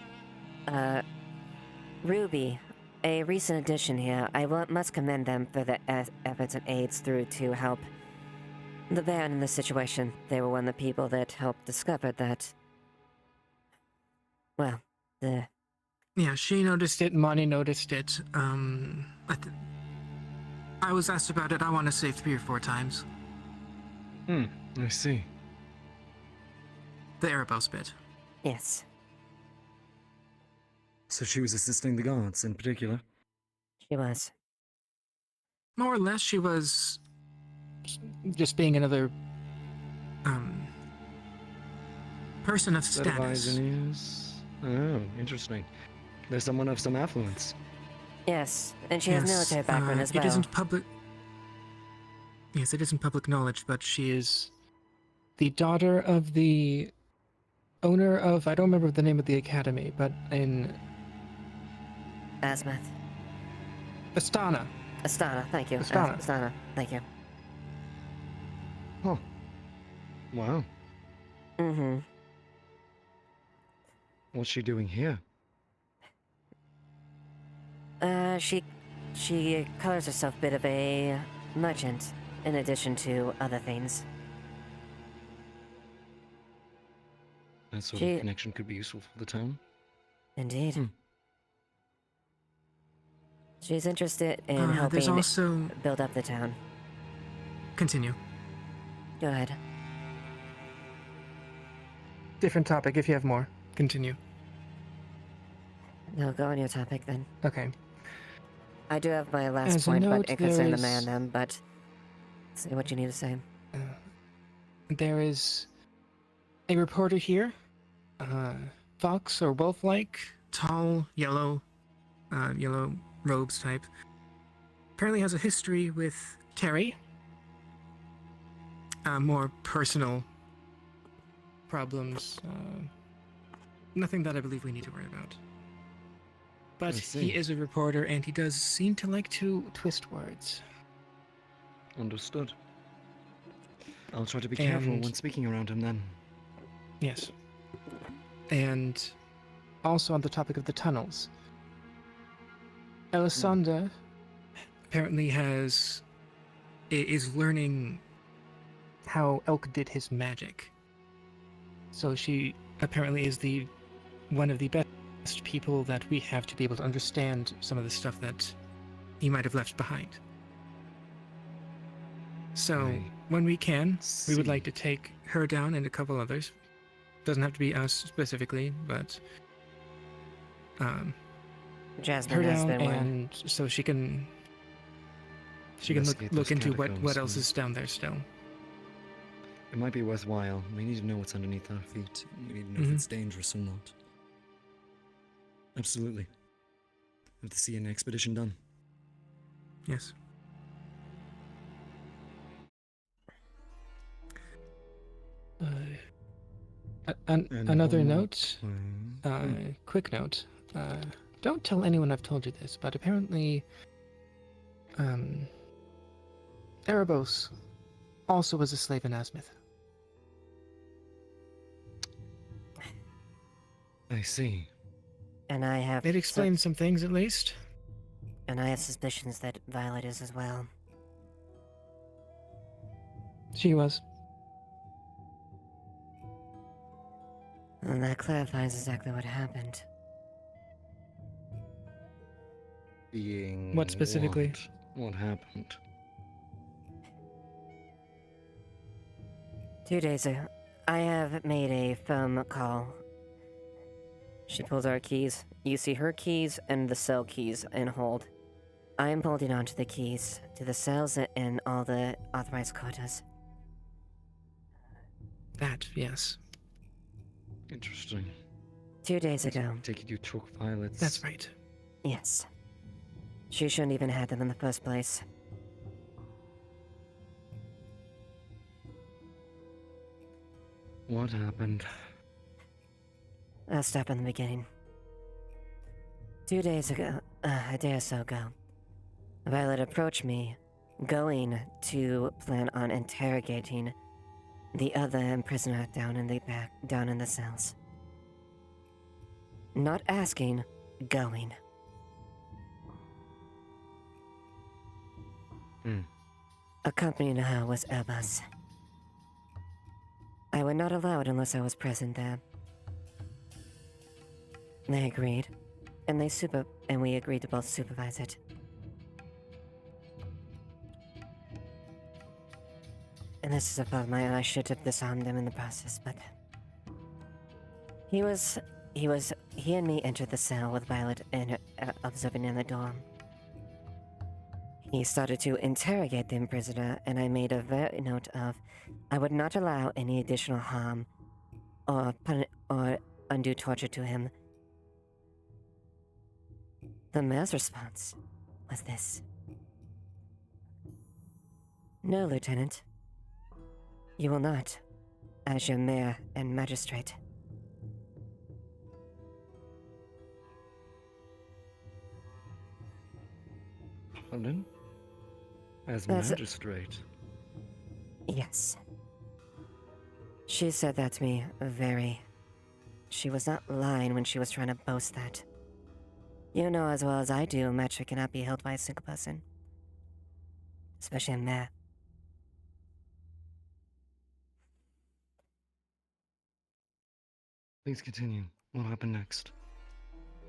Ruby, a recent addition here. I must commend them for their efforts and aids through to help the Baron in this situation. They were one of the people that helped discover that... Well, Yeah, she noticed it, Monty noticed it. I was asked about it, I want to say 3 or 4 times. I see. The Erebos bit. Yes. So she was assisting the guards in particular? She was. More or less, she was just being another person of Set of eyes status. and ears? Oh, interesting. There's someone of some affluence. Yes, and she has military background as well. It isn't public. Yes, it isn't public knowledge, but she is the daughter of the owner of, I don't remember the name of the academy, but in Asmith. Astana. Astana, thank you. Astana. Astana, thank you. Oh. Wow. Mm-hmm. What's she doing here? She colors herself a bit of a merchant, in addition to other things. That sort of connection could be useful for the town. Indeed. She's interested in helping build up the town. Continue. Go ahead. Different topic if you have more. Continue. No, go on your topic then. Okay. I do have my last As a point, note, but it concerns the there man is- them, but say what you need to say. There is a reporter here, fox or wolf-like, tall, yellow robes type. Apparently has a history with Terry. More personal problems. Nothing that I believe we need to worry about. But he is a reporter, and he does seem to like to twist words. Understood. I'll try to be careful when speaking around him then. Yes. And also on the topic of the tunnels. Elisanda apparently is learning how Elk did his magic. So she apparently is one of the best people that we have to be able to understand some of the stuff that he might have left behind. So when we can, we would like to take her down and a couple others. Doesn't have to be us specifically, but Jasmine her has down, been one. and so she can Investigate look those into catacombs, what else is down there still. It might be worthwhile. We need to know what's underneath our feet. We need to know if it's dangerous or not. Absolutely. Have to see an expedition done. Yes. Another note, quick note. Don't tell anyone I've told you this, but apparently, Erebos also was a slave in Asmith. I see. And I have... It explains some things, at least. And I have suspicions that Violet is as well. She was. And that clarifies exactly what happened. Being... What specifically? What happened? 2 days ago, I have made a phone call. She pulls our keys. You see her keys and the cell keys in hold. I am holding on to the keys to the cells and all the authorized quotas. That, yes. Interesting. 2 days ago. Take it you took Violet's... That's right. Yes. She shouldn't even have them in the first place. What happened? I'll start from the beginning. 2 days ago, a day or so ago, Violet approached me, going to plan on interrogating the other prisoner down in the cells. Not asking, going. Accompanying her was Erbas. I would not allow it unless I was present there. They agreed, and we agreed to both supervise it. And this is a fault of mine. I should have disarmed them in the process, but he and me entered the cell with Violet and observing in the dorm. He started to interrogate the prisoner, and I made a very note of I would not allow any additional harm or undue torture to him. The mayor's response was this. No, Lieutenant. You will not, as your mayor and magistrate. Pardon? As That's- magistrate? Yes. She said that to me She was not lying when she was trying to boast that. You know as well as I do, a metric cannot be held by a single person. Especially a mayor. Please continue. What happened next?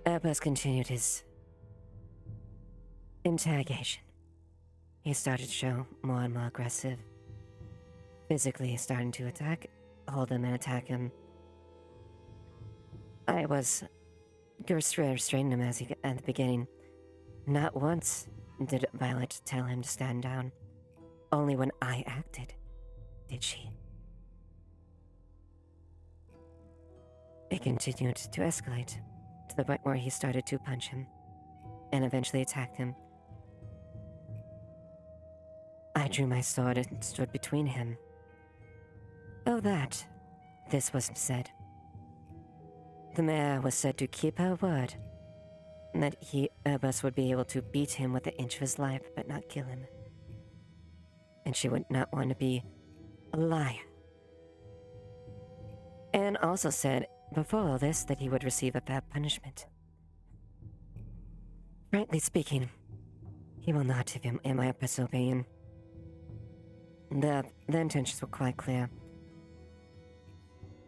Erbus continued his interrogation. He started to show more and more aggressive. Physically starting to hold him and attack him. I was restraining him at the beginning. Not once did Violet tell him to stand down. Only when I acted did she. It continued to escalate, to the point where he started to punch him, and eventually attacked him. I drew my sword and stood between him. Oh, this was said. The mayor was said to keep her word, and that Erbus would be able to beat him with the inch of his life, but not kill him. And she would not want to be a liar. And also said, before all this, that he would receive a bad punishment. Frankly speaking, he will not, in my personal opinion. The intentions were quite clear.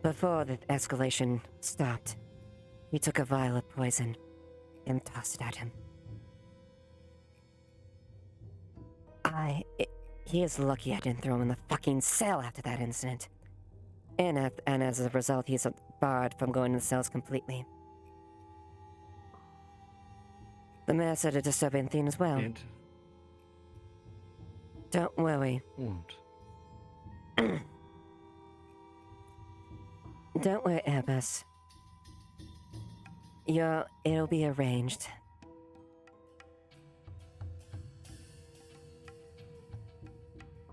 Before the escalation stopped, he took a vial of poison and tossed it at him. He is lucky I didn't throw him in the fucking cell after that incident. And as a result, he's barred from going to the cells completely. The mayor said a disturbing thing as well. Don't worry. What? Don't worry, Erbus. It'll be arranged.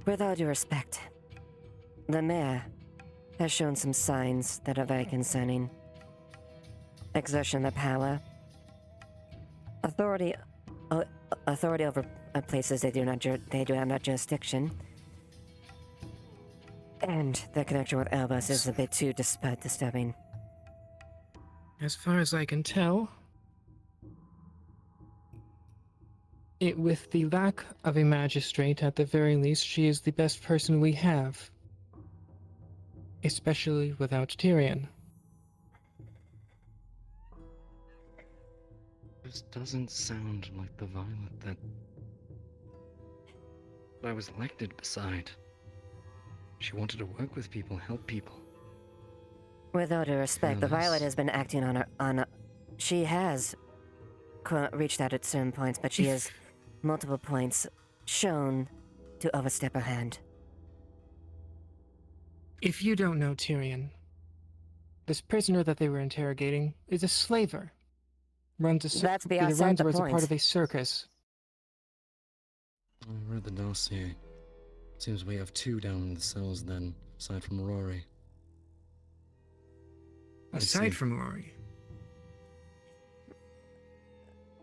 With all due respect, the mayor has shown some signs that are very concerning. Exertion of power. Authority over places they do have no jurisdiction. And the connection with Erbus is a bit too disturbing. As far as I can tell, with the lack of a magistrate, at the very least, she is the best person we have. Especially without Tyrion. This doesn't sound like the Violet that I was elected beside. She wanted to work with people, help people. With all due respect, the Violet has been acting she has reached out at certain points, but she has multiple points shown to overstep her hand. If you don't know Tyrion, this prisoner that they were interrogating is a slaver. Runs a That's either beside runs the or is a point. part of a circus. I read the dossier. Seems we have 2 down in the cells then, aside from Rory. Aside from Rory?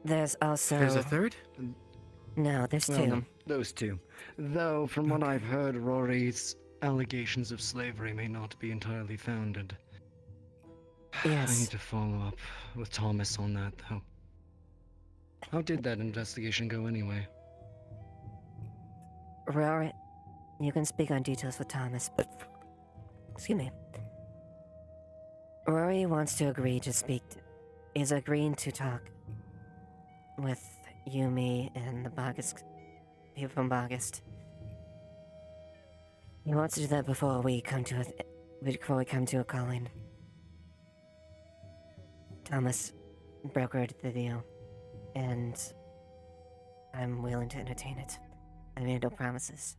There's also... There's a third? No, there's 2. No, those 2. Though, from what I've heard, Rory's allegations of slavery may not be entirely founded. Yes. I need to follow up with Thomas on that, though. How did that investigation go anyway? Rory, you can speak on details with Thomas, but... Excuse me. Rory wants to agree to is agreeing to talk with Yumi and the Bargist, people from Bargist. He wants to do that before we come to a calling. Thomas brokered the deal, and I'm willing to entertain it. I made no promises.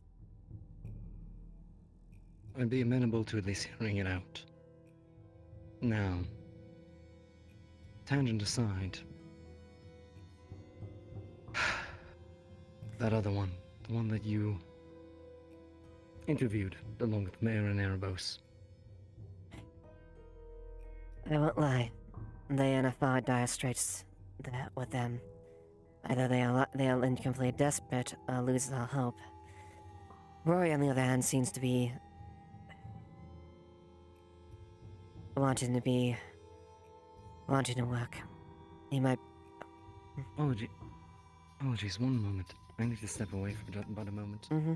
I'd be amenable to at least hearing it out. Now, tangent aside, That other one. The one that you interviewed along with Mayor and Erebos. I won't lie. They are in a far dire straits with them. Either they are incomplete desperate or lose all hope. Rory, on the other hand, seems to be wanting to work. He might. Apologies, one moment. I need to step away for about a moment. Mm-hmm.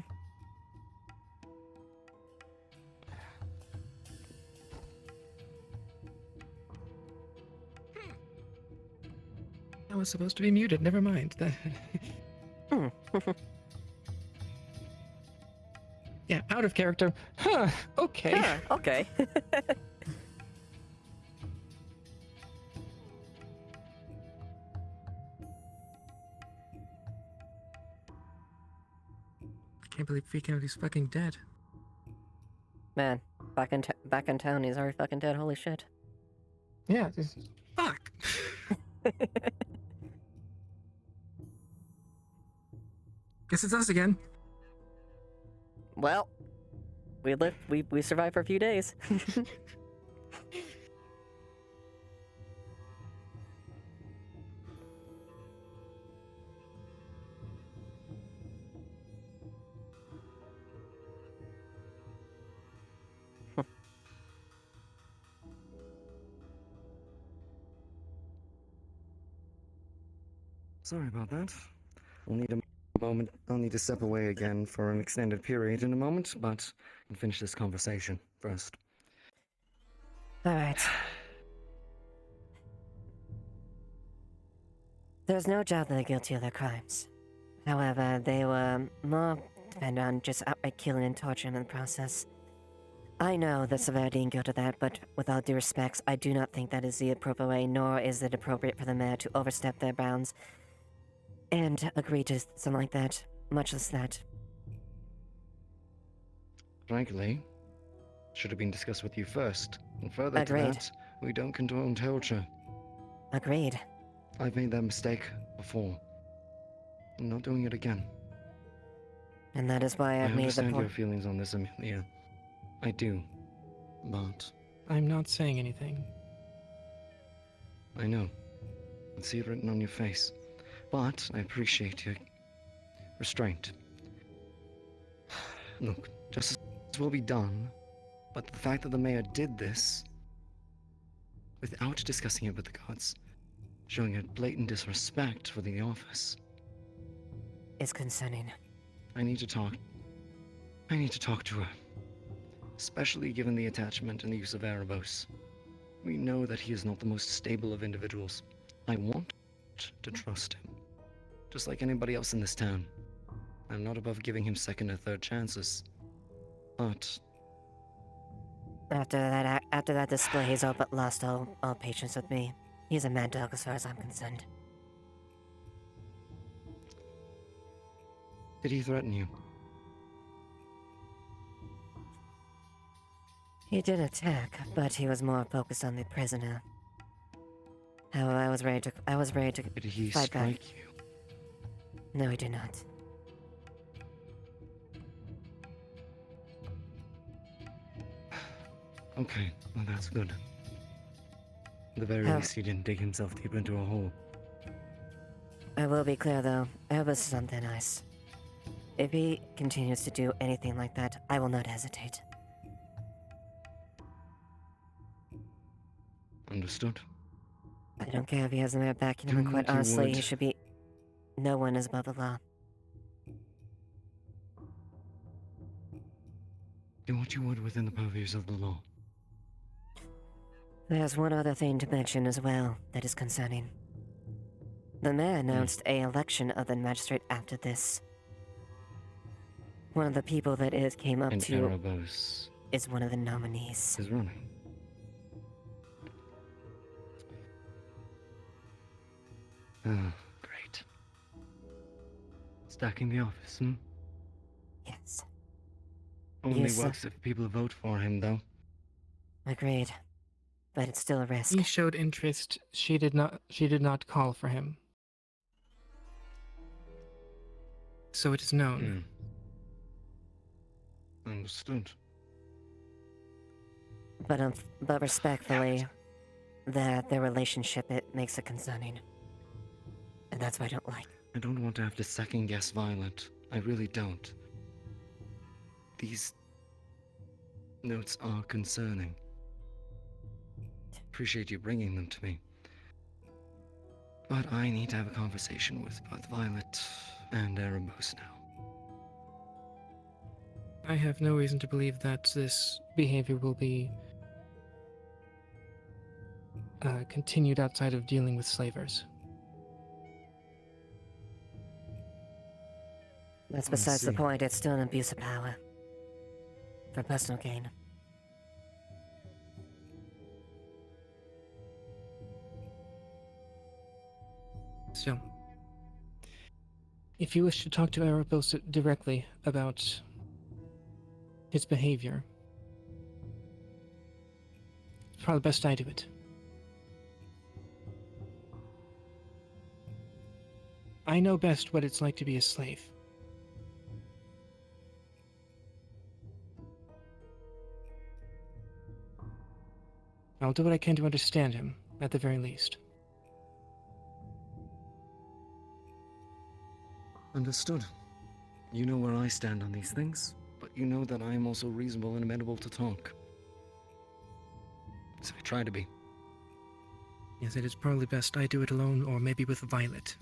I was supposed to be muted. Never mind. Yeah, out of character. Huh. Okay. Huh, okay. I can't believe Freak County's fucking dead. Man, back in town, he's already fucking dead. Holy shit. Yeah. Fuck. Guess it's us again. Well, we survived for a few days. Sorry about that. I'll need a moment. I'll need to step away again for an extended period in a moment, but I'll finish this conversation first. Alright. There's no doubt that they're guilty of their crimes. However, they were more bent on just outright killing and torturing in the process. I know the severity and guilt of that, but with all due respects, I do not think that is the appropriate way, nor is it appropriate for the mayor to overstep their bounds and agree to something like that, much less that. Frankly, should have been discussed with you first. And further Agreed. to that, we don't condone torture. Agreed. I've made that mistake before. I'm not doing it again. And that is why I I've made the understand your point. feelings on this, Amelia. I do. But I'm not saying anything. I know. I see it written on your face. But I appreciate your restraint. Look, justice will be done, but the fact that the mayor did this without discussing it with the gods, showing a blatant disrespect for the office, is concerning. I need to talk to her. Especially given the attachment and the use of Erebos. We know that he is not the most stable of individuals. I want to trust him. Just like anybody else in this town. I'm not above giving him second or third chances. But After that display, he's all but lost all patience with me. He's a mad dog as far as I'm concerned. did he threaten you? He did attack, but he was more focused on the prisoner. However, I was ready to Did he fight back. strike you? No, he did not. Okay, well that's good. At the very least, he didn't dig himself deep into a hole. I will be clear though, Elvis is on thin ice. If he continues to do anything like that, I will not hesitate. Understood. I don't care if he has the mayor backing him, Do and quite what you honestly, he would. should be... No one is above the law. Do what you would within the purviews of the law. There's one other thing to mention as well that is concerning. The mayor announced a election of the magistrate after this. One of the people that it came up And to Erebos is one of the nominees. is running. Oh, great. Stacking the office, hmm? Yes. Only Yes, works if people vote for him, though. Agreed. But it's still a risk. He showed interest. She did not call for him. So it is known. Understood. But respectfully, their relationship, it makes it concerning. And that's what I don't like. I don't want to have to second guess Violet. I really don't. These notes are concerning. Appreciate you bringing them to me. But I need to have a conversation with both Violet and Erebos now. I have no reason to believe that this behavior will be continued outside of dealing with slavers. That's besides the point. It's still an abuse of power. For personal gain. Still, if you wish to talk to Erebos directly about his behavior, it's probably best I do it. I know best what it's like to be a slave. I'll do what I can to understand him, at the very least. Understood. You know where I stand on these things, but you know that I am also reasonable and amenable to talk. So I try to be. Yes, it is probably best I do it alone, or maybe with Violet.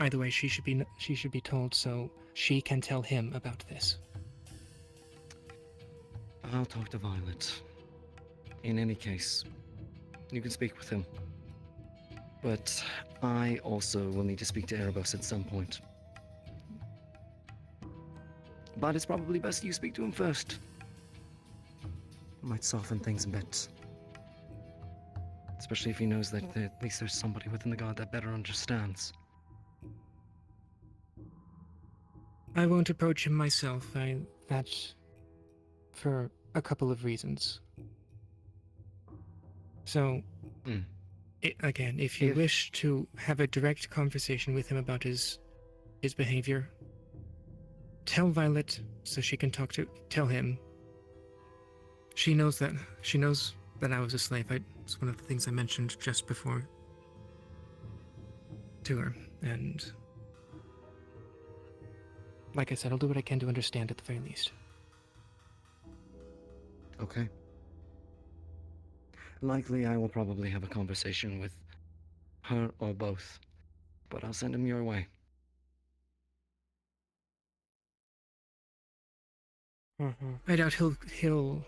Either way, she should be told so she can tell him about this. I'll talk to Violet. In any case, you can speak with him. But I also will need to speak to Erebos at some point. But it's probably best you speak to him first. Might soften things a bit. Especially if he knows that at least there's somebody within the guard that better understands. I won't approach him myself. That's for a couple of reasons. So, again, if you wish to have a direct conversation with him about his behavior, tell Violet so she can tell him. She knows that I was a slave. It's one of the things I mentioned just before to her, and like I said, I'll do what I can to understand at the very least. Okay. Likely I will probably have a conversation with her or both, but I'll send him your way. I doubt he'll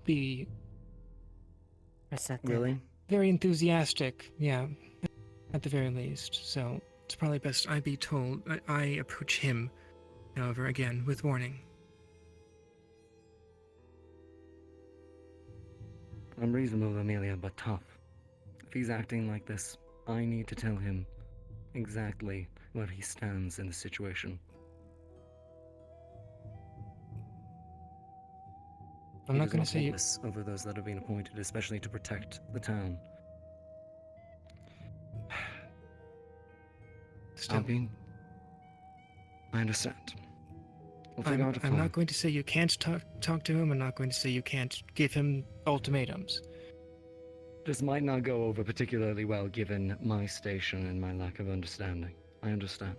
be Really? very enthusiastic, yeah, at the very least. So it's probably best I be told. I approach him, however, again, with warning. I'm reasonable, Amelia, but tough. If he's acting like this, I need to tell him exactly where he stands in the situation. I'm not going to say this over those that have been appointed, especially to protect the town. Still, I understand. We'll figure out a plan. I'm not going to say you can't talk to him. I'm not going to say you can't give him ultimatums. This might not go over particularly well given my station and my lack of understanding. I understand.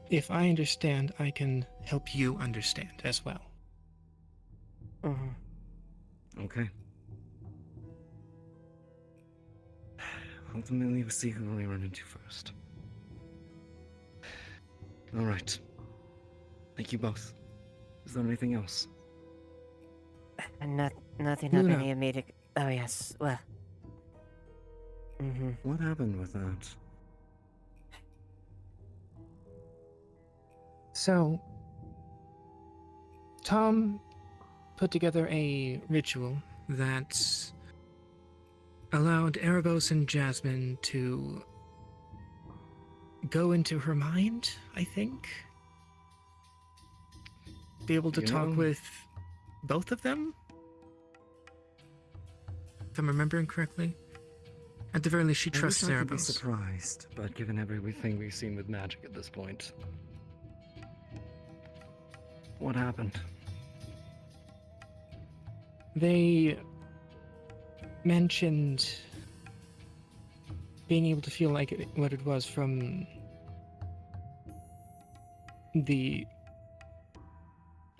If I understand, I can help you understand as well. Okay. Ultimately, we'll see who we run into first. All right. Thank you both. Is there anything else? Nothing of any immediate. Oh yes. Well. What happened with that? So, Tom put together a ritual that allowed Erebos and Jasmine to go into her mind, I think. Be able to talk with both of them? If I'm remembering correctly. At the very least, she I trusts wish I could be Erebos. surprised, but given everything we've seen with magic at this point, what happened? They mentioned being able to feel like what it was from the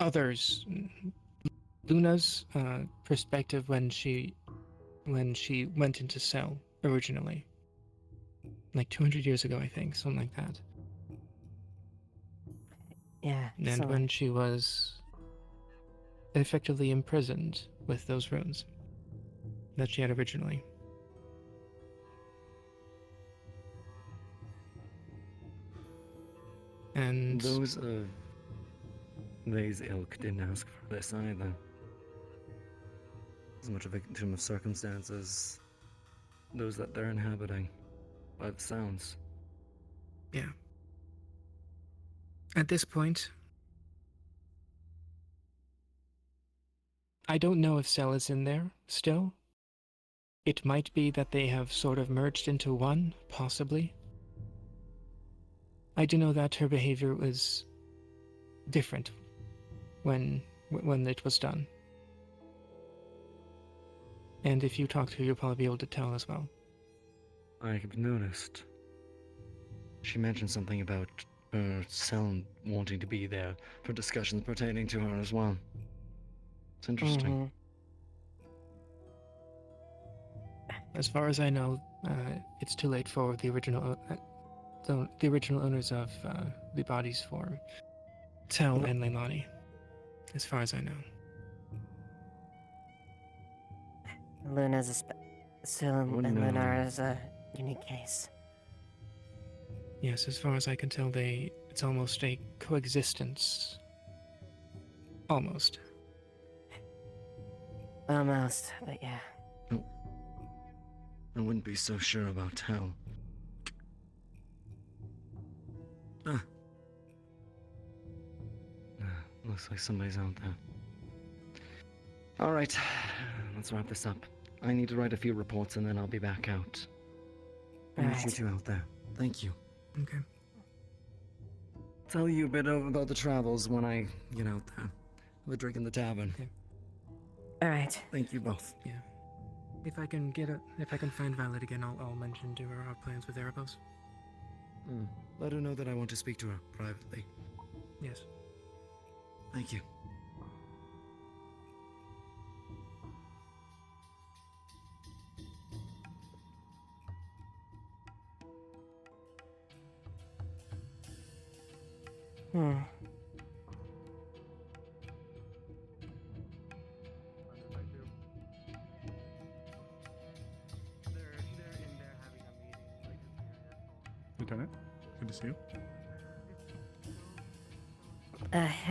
others, Luna's perspective when she went into cell originally, like 200 years ago, I think, something like that. Yeah. And when she was effectively imprisoned with those runes that she had originally. And those of these ilk didn't ask for this either. As much a victim of circumstances, those that they're inhabiting, by the sounds. Yeah. At this point, I don't know if Cell is in there still. It might be that they have sort of merged into one, possibly. I do know that her behavior was different when it was done. And if you talk to her, you'll probably be able to tell as well. I have noticed. She mentioned something about her Cell wanting to be there for discussions pertaining to her as well. It's interesting. As far as I know, it's too late for the original owners of the bodies for Tel and Leilani, as far as I know. Luna's and Lunar is a unique case. Yes, as far as I can tell, it's almost a coexistence. Almost. Almost, but yeah. I wouldn't be so sure about Tel. Looks like somebody's out there. Alright, let's wrap this up. I need to write a few reports and then I'll be back out. I'll meet you two out there. Thank you. Okay. Tell you a bit about the travels when I get out there. Have a drink in the tavern. Okay. Alright. Thank you both. Yeah. If I can find Violet again, I'll mention to her our plans with Erebos. Let her know that I want to speak to her privately. Yes. Thank you. Lieutenant, good to see you.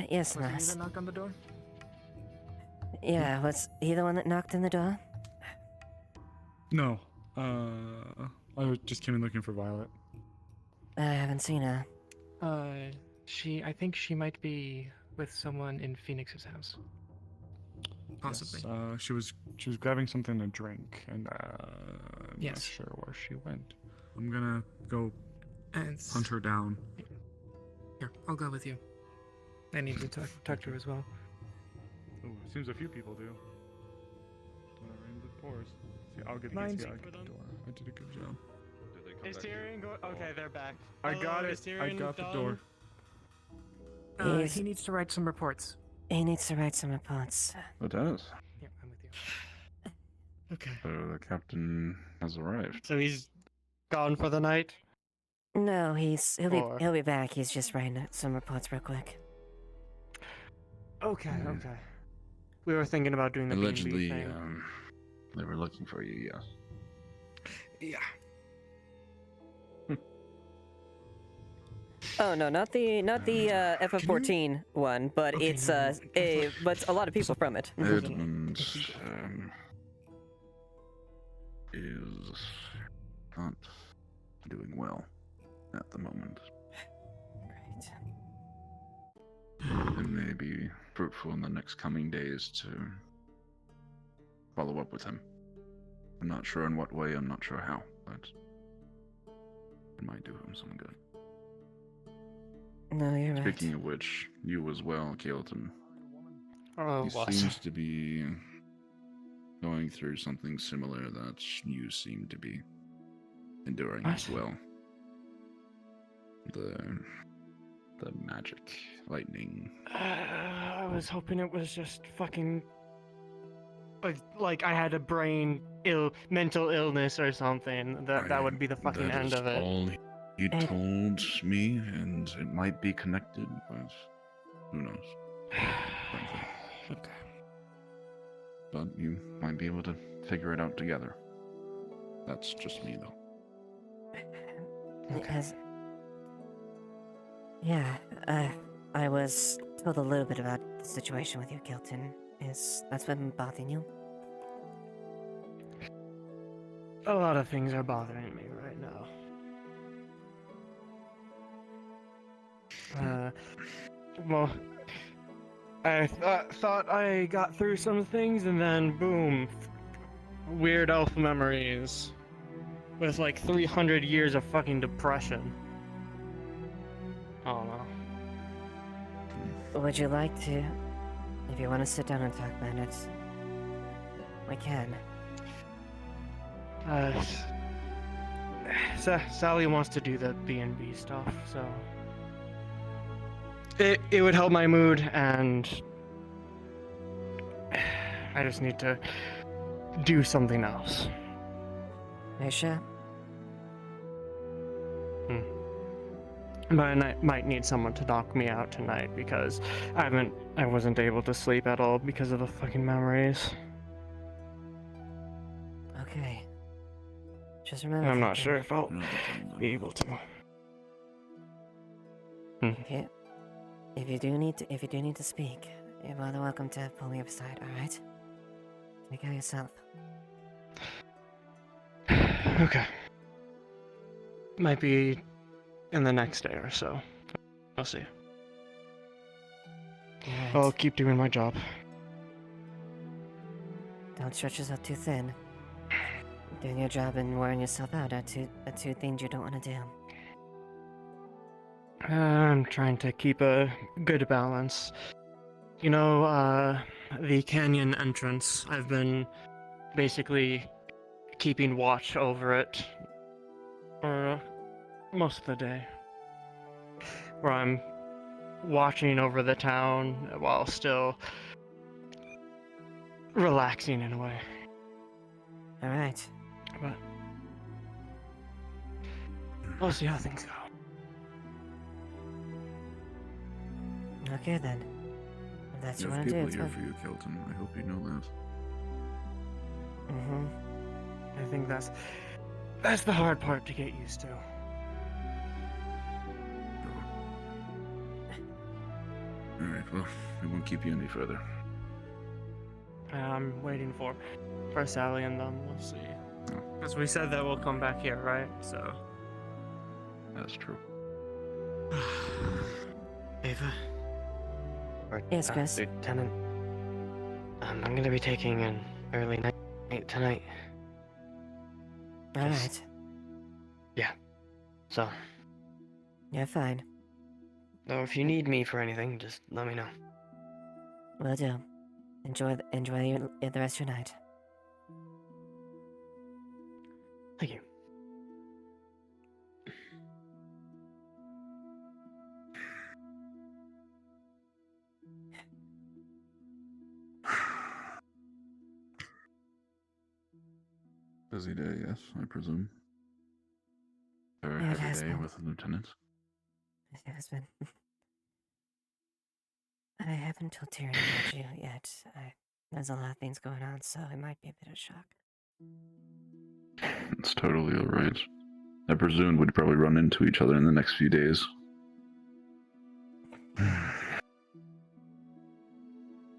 Yes, Was he Mass. that knocked on the door? Yeah, was he the one that knocked in the door? No, I just came in looking for Violet. I haven't seen her. I think she might be with someone in Phoenix's house. Possibly. Yes, she was grabbing something to drink, and I'm not sure where she went. I'm gonna go hunt her down. Here, I'll go with you. I need to talk to her as well. Oh, seems a few people do. When I rain the pores. See, I'll get Mine's the door. I did a good job. Is Tyrion going? Okay, they're back. I Hello, got is it. Tyrion I got the done? door. He needs to write some reports. He needs to write some reports. Lieutenant. Yeah, I'm with you. Okay. So the captain has arrived. So he's gone for the night? No, Or- he'll be back. He's just writing some reports real quick. Okay, okay. We were thinking about doing the Allegedly, B&B thing. they were looking for you, yes. Yeah. Oh no, not the Ef15 one, but it's but a lot of people from it. Edmund is not doing well at the moment. It may be fruitful in the next coming days to follow up with him. I'm not sure in what way, I'm not sure how, but it might do him some good. No, you're Speaking of which, you as well, Kilton. Oh, he what? seems to be going through something similar that you seem to be enduring as well. The magic, lightning. I was hoping it was just fucking like I had a mental illness or something. That would be the fucking end of it. All he told me, and it might be connected, but who knows? Frankly. Okay. But you might be able to figure it out together. That's just me, though. Because, yeah, I was told a little bit about the situation with you, Kilton. That's been bothering you? A lot of things are bothering me right now. Well, I thought I got through some things, and then boom, weird elf memories with like 300 years of fucking depression. Oh no. Would you like to, if you want to sit down and talk about it, we can. Sally wants to do the B&B stuff, so it would help my mood, and I just need to do something else. Are you sure? But I might need someone to knock me out tonight because I wasn't able to sleep at all because of the fucking memories. Okay. Just remember. I'm not sure if I'll be able to. Okay. If you do need to speak, you're more than welcome to pull me aside. All right. Take care of yourself. Okay. Might be in the next day or so. I'll see. Alright. I'll keep doing my job. Don't stretch yourself too thin. Doing your job and wearing yourself out are two things you don't want to do. I'm trying to keep a good balance. You know, the canyon entrance, I've been basically keeping watch over it for most of the day. Where I'm watching over the town while still relaxing in a way. Alright. But we'll see how things go. Okay then. If that's You what have you people want to do, here for you, Kilton. I hope you know that. I think that's the hard part to get used to. Alright, well, I won't keep you any further. I'm waiting for Sally and then we'll see. Because we said that we'll come back here, right? So. That's true. Eva? Yes, Chris? Lieutenant. I'm gonna be taking an early night tonight. Alright. Yeah. So. You're fine. So if you need me for anything, just let me know. Will do. Enjoy the rest of your night. Thank you. Busy day, yes, I presume. Very Yeah, it heavy has day been. with the lieutenant. It has been. I haven't told Tyrion about you yet. There's a lot of things going on, so it might be a bit of shock. It's totally alright. I presumed we'd probably run into each other in the next few days.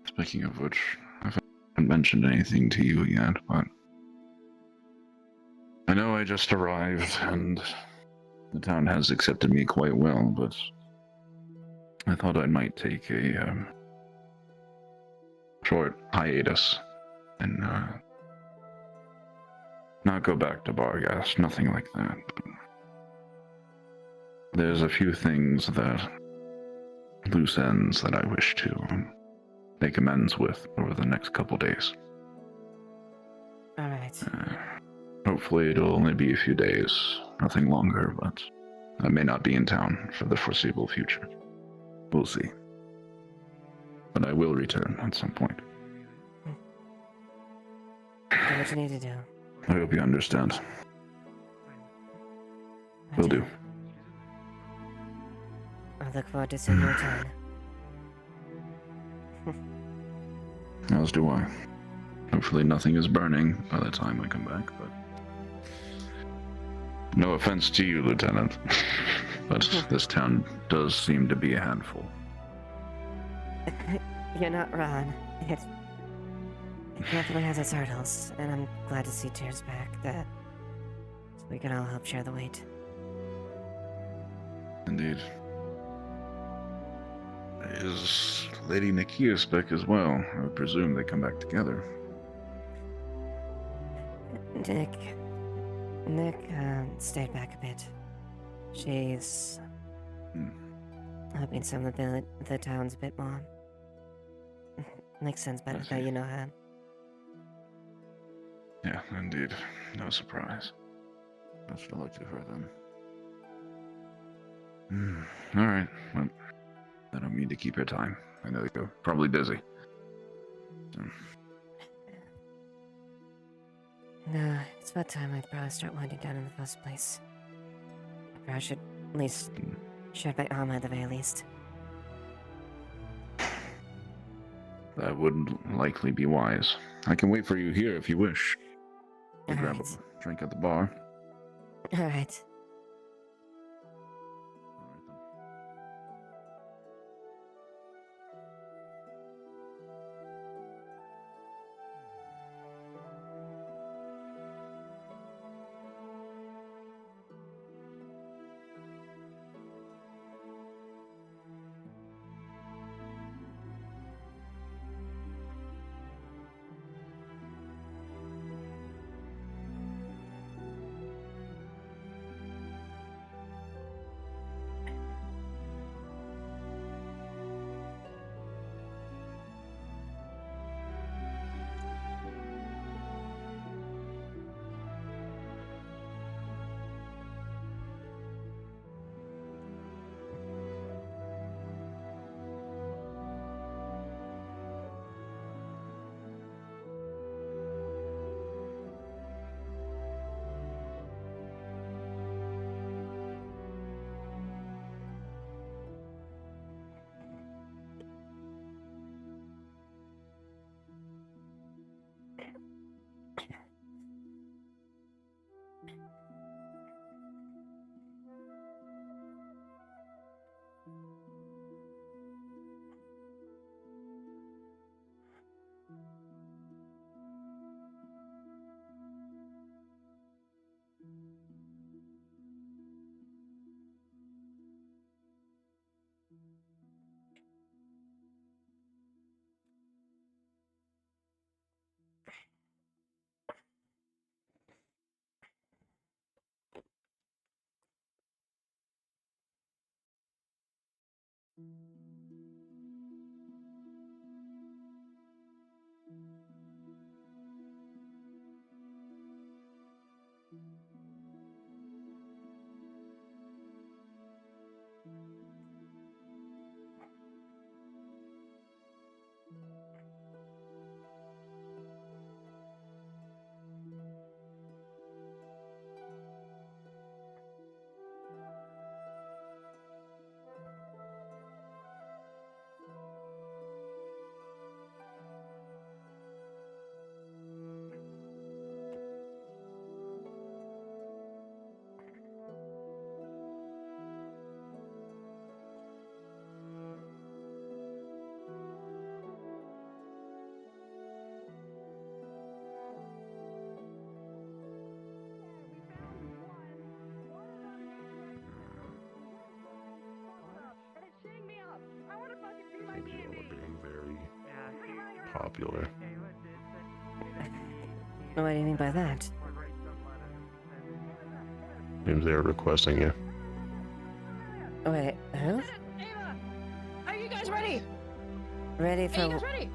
Speaking of which, I haven't mentioned anything to you yet, but I know I just arrived and the town has accepted me quite well, but I thought I might take a short hiatus and Not go back to Barghast, nothing like that. There's a few things that, loose ends that I wish to make amends with over the next couple days. Alright. Hopefully it'll only be a few days, nothing longer, but I may not be in town for the foreseeable future. We'll see. But I will return at some point. Do what you need to do. I hope you understand. Will do. I look forward to seeing you return. As do I. Hopefully nothing is burning by the time I come back, but... No offense to you, Lieutenant, but this town does seem to be a handful. You're not wrong. It definitely has its hurdles, and I'm glad to see Tears back, that we can all help share the weight. Indeed. Is Lady Nikias back as well? I would presume they come back together. Nick stayed back a bit. She's helping some of the towns a bit more. Makes sense better that you know her. Yeah, indeed. No surprise. Best of luck to her then. Alright, well, I don't mean to keep your time. I know you're probably busy. So. No, it's about time I'd probably start winding down in the first place. Or I should at least shed my armor at the very least. That would likely be wise. I can wait for you here if you wish. We'll grab a drink at the bar. Alright. Popular. What do you mean by that? Seems they're requesting you. Wait, who? Eva, are you guys ready? Ready Are for you guys ready?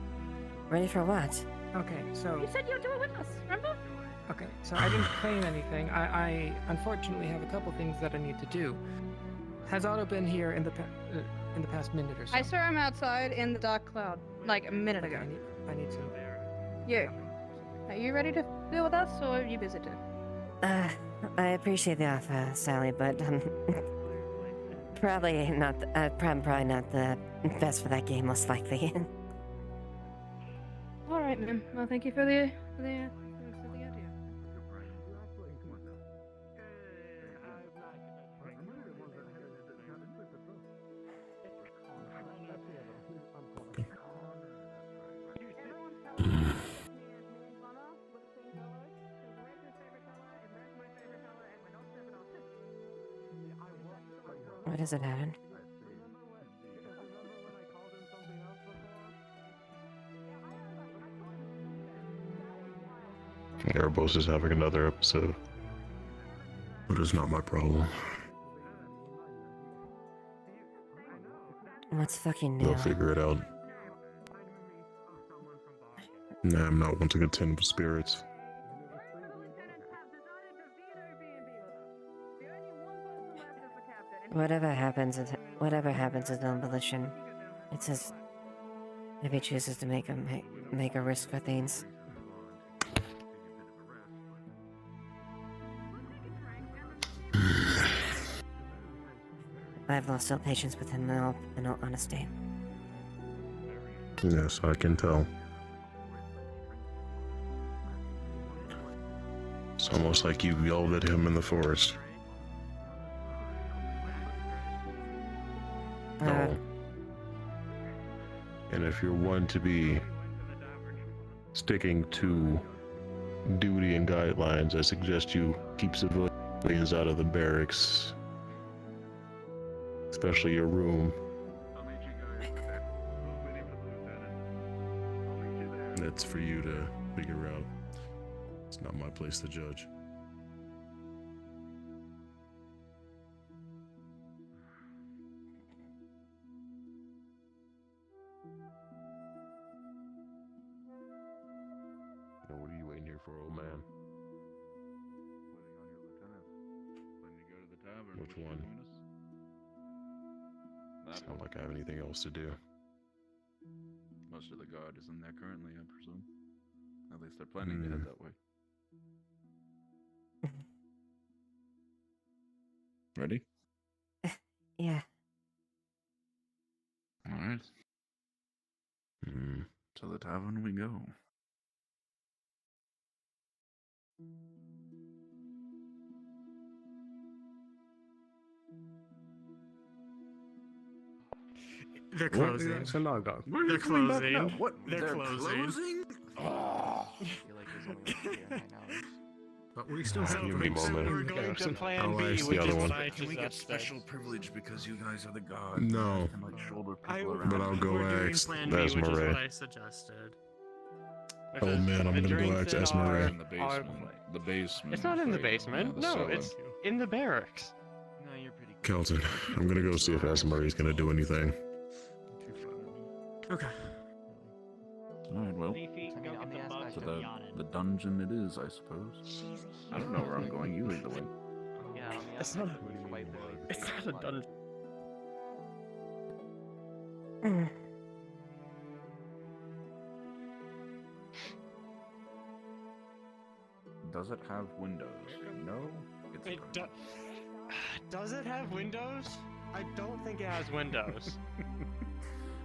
ready for what? Okay, so You said you'd do it with us. Remember? okay, so I didn't claim anything. I unfortunately have a couple things that I need to do. Has Otto been here in the past minute or so? I saw him outside in the dark cloud like a minute ago. I need to. You. Are you ready to deal with us, or are you busy too? I appreciate the offer, Sally, but probably not. Probably not the best for that game, most likely. All right, ma'am. Well, thank you for the idea. What does it happen? Erebos is having another episode. But it's not my problem. What's fucking new? They'll figure it out. Nah, I'm not one to contend with spirits. Whatever happens is on volition. It's just if he chooses to make a risk for things. I've lost all patience with him in all honesty. Yes, I can tell. It's almost like you yelled at him in the forest. Oh. And if you're one to be sticking to duty and guidelines, I suggest you keep civilians out of the barracks, especially your room. That's for you to figure out. It's not my place to judge. Now, what are you waiting here for, old man? Waiting on your lieutenant. When you go to the tavern. Which one? That It's not like I have anything else to do. Most of the guard is in there currently, I presume. At least they're planning to head that way. Ready? Yeah. Alright. To the tavern we go. They're closing. It's a log dog. They're closing. What? They're closing. Oh. But we still have Give me a moment. We're going to plan I'll B, ask which the other is one. by Can we get possess them. special privilege because you guys are the gods? No. And like shoulder people around. But I'll go We're ask doing plan B, which is what Esmeralda. I suggested. Oh man, I'm The gonna go drinks ask in Esmeralda. In the basement. The basement. It's not in the right? basement. Yeah, the No, cellar. it's in the barracks. No, you're pretty Kelton, I'm gonna go see if Esmeralda's gonna do anything. Okay. Alright, well. To To the dungeon it is, I suppose. I don't know where I'm going. You lead the way. Yeah, It's not. It's not a dungeon. Does it have windows? No. It's It does it have windows? I don't think it has windows.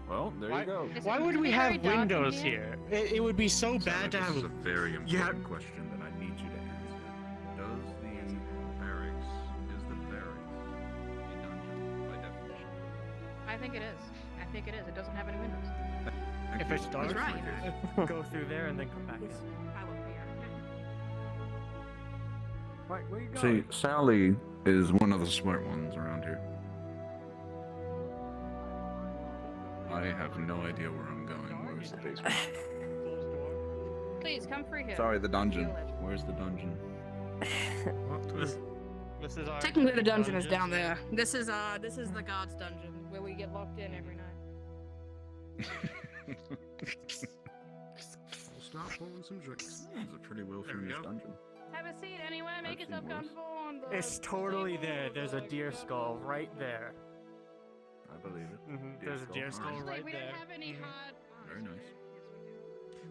Well, there you go. Why would we have windows here? It would be so bad to This have. is a very important Yeah. question that I need you to answer. Does the barracks, is the barracks a dungeon by definition? I think it is. I think it is. It doesn't have any windows. If it's dark, right. go through there and then come back in. I will be here. Wait, where you See, going? Sally is one of the smart ones around here. I have no idea where I'm going. Where's the basement? Please come free here. Sorry, the dungeon. Where's the dungeon? This is our Technically, the dungeon is down there. This is the god's dungeon where we get locked in every night. We'll start pouring some drinks. It's a pretty well furnished dungeon. Have a seat anyway. Make I've yourself seen worse. comfortable on the. It's totally there. There's a deer skull right there. I believe it. There's a deer skull Alright. right we there. don't have any hot. Very nice.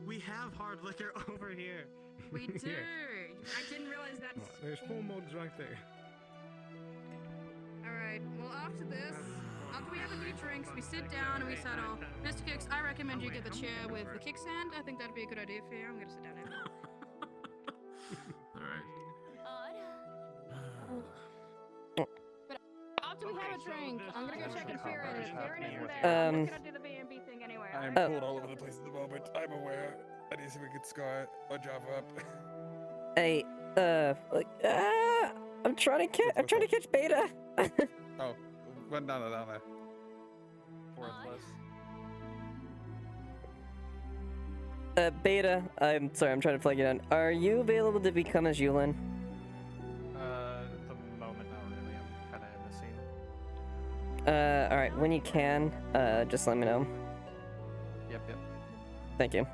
We have hard liquor over here. We do. I didn't realize that. Right, there's 4 mugs right there. All right. Well, after this, after we have a few drinks, we sit down and we settle. Mr. Kicks, I recommend you get the chair with the kickstand. I think that'd be a good idea for you. I'm gonna sit down now. Alright. But after we have a drink, I'm gonna go check on Fearin. If Fearin isn't there, I'm just gonna do the B&B thing anyway. I'm alright? pulled all over the place at the moment. I'm aware. I need to see if we can score a job up. Hey, I'm trying to catch Beta. Oh, one down there. Beta, I'm sorry, I'm trying to plug you in. Are you available to become as Yulin? At the moment, not really. I'm kind of in the scene. Alright, when you can, just let me know. Yep. Thank you.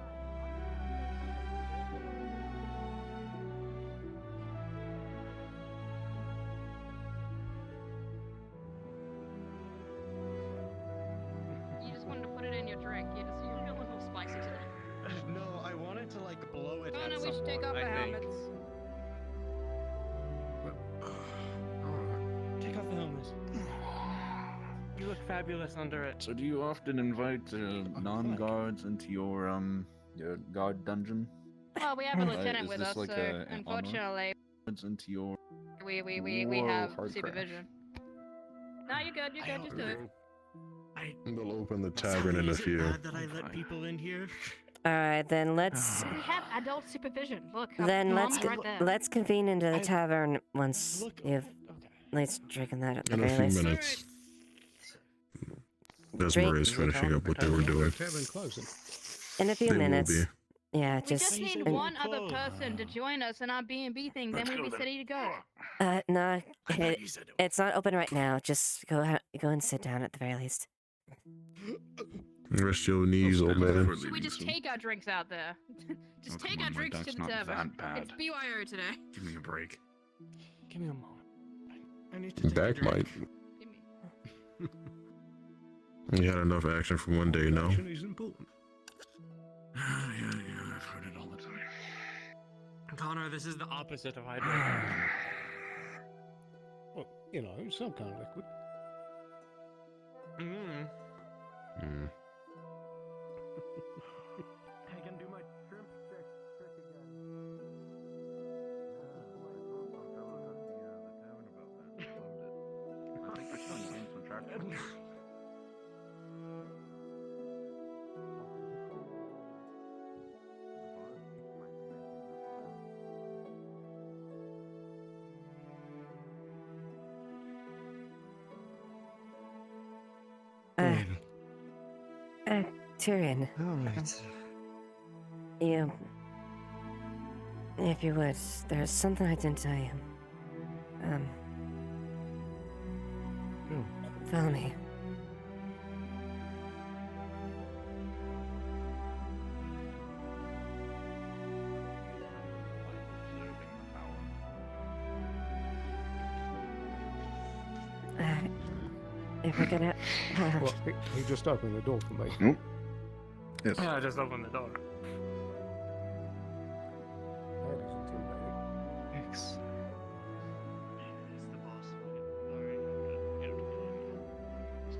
You just wanted to put it in your drink. You're a little spicy today. No, I wanted to like blow it. Oh at no, we some should take point, off the I think. helmets. Take off the helmet. You look fabulous under it. So do you often invite non-guards into your guard dungeon? Well, we have a lieutenant Is with this us, like so an honor? unfortunately, Into your we Whoa, have hard supervision. No, you're good. Just do it. They'll open the tavern in a few. That I let people in here. Alright, then let's We have adult supervision. Look, then Mom's right there. let's convene into the tavern once you've at least drinking that at the In a very few least. minutes. Desiree is finishing up what they were doing. In a few They will minutes. be. Yeah, We just need one other person to join us in our B&B thing, then we'll be ready to go. No, it's not open right now. Just go and sit down at the very least. Rest your knees, old man. Should we just take our drinks out there? Just take our drinks to the tavern. It's BYO today. Give me a break. Give me a moment. I need to Back might. You had enough action for one day, no? Action is important. yeah, I've heard it all the time. Connor, this is the opposite of hydrating. Well, you know, some kind of liquid. I can do my shrimp trick again. I think we're still in games on track. Tyrion. Alright. You... If you would, there's something I didn't tell you. Follow me. If we're gonna... Well, he just opened the door for me. Nope. Yes. Yeah, I just opened the door. That isn't intimidating. X.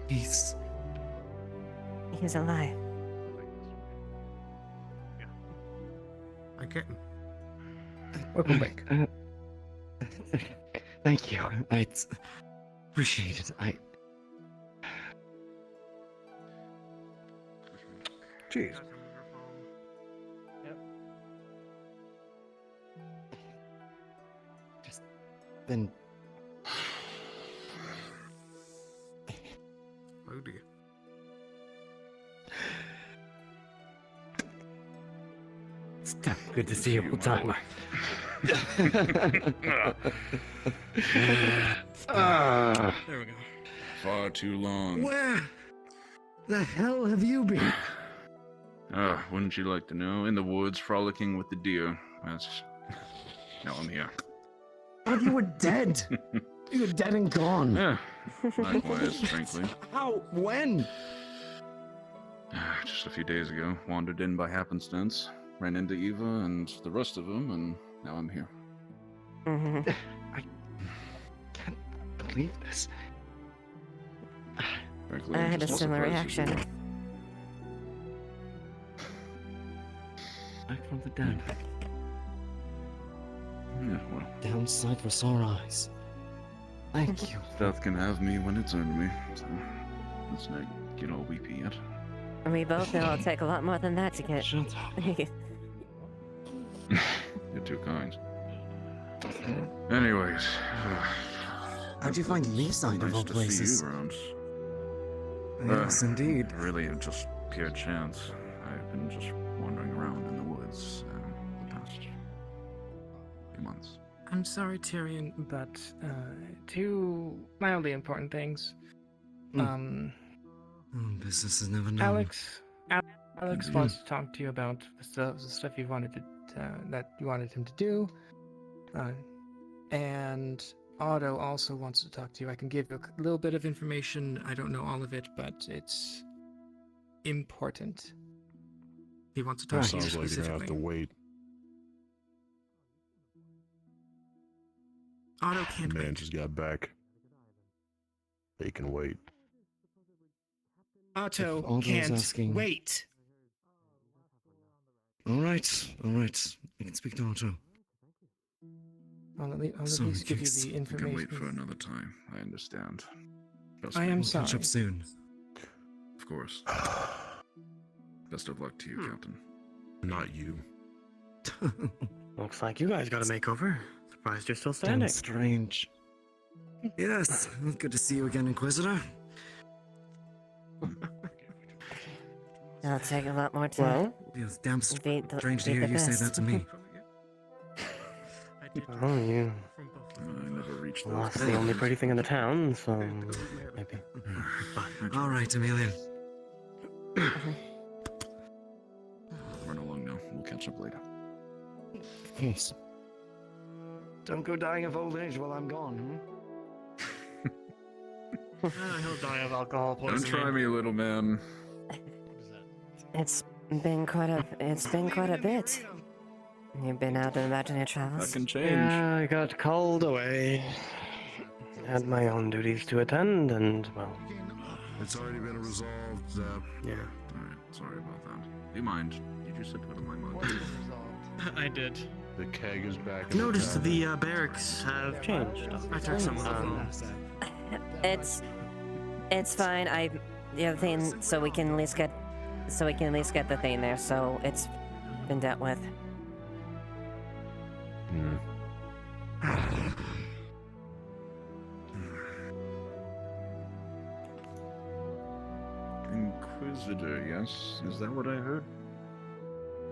He's alive. I get him. Welcome back. Thank you. I appreciate it. Cheers. Yep. Just been. Oh dear. Good to see you all time. There we go. Far too long. Where the hell have you been? Wouldn't you like to know? In the woods, frolicking with the deer. Now I'm here. But you were dead. You were dead and gone. Yeah, likewise, frankly. How? When? Just a few days ago, wandered in by happenstance, ran into Eva and the rest of them, and now I'm here. I can't believe this. Frankly, I I'm had a just as similar surprised as you reaction. Back from the dead. Yeah, well. Downside for sore eyes. Thank you. Death can have me when it's earned me, so let's not get all weepy yet. We both know it'll take a lot more than that to get. Shut up. You're too kind. Anyways. How'd you find this side of all nice to places? see you around. Yes, indeed. Really, just pure chance. I've been just wandering around in the woods the past few months. I'm sorry, Tyrion, but two mildly important things. Business is never known. Alex wants to talk to you about the stuff you wanted to that you wanted him to do, and Otto also wants to talk to you. I can give you a little bit of information. I don't know all of it, but it's important. He wants to talk to you Sounds like you're specifically. gonna have to wait. Otto can't Man wait. just got back. They can wait. Otto Otto's can't asking- wait. All right. I can speak to Otto. I'll at Sorry, least give you Kix. the You can information. wait for another time. I understand. Trust I me. am We'll catch sorry. up soon. Of course. Best of luck to you, Captain. Not you. Looks like you guys got a makeover. Surprised you're still Damn standing. strange. Yes, good to see you again, Inquisitor. It'll take a lot more time. Yes, damn Beat the- strange to beat hear the you say best. that to me. Oh, you. I never reached Well, those. that's the only pretty thing in the town, so maybe. All right, Amelia. Run along now. We'll catch up later. Yes. Don't go dying of old age while I'm gone, He'll die of alcohol Don't poisoning. try me, little man. It's been quite a bit. You've been out and about in your That travels. can change. Yeah, I got called away. Had my own duties to attend, and, well, It's already been resolved. yeah. Alright, sorry about that. Do you mind? Did you sit out of my mug? I did. The keg is back. in Noticed the the barracks have changed. I took some of the phone. It's fine. The other thing, so we can at least get the thing there. So it's been dealt with. Inquisitor, yes? Is that what I heard?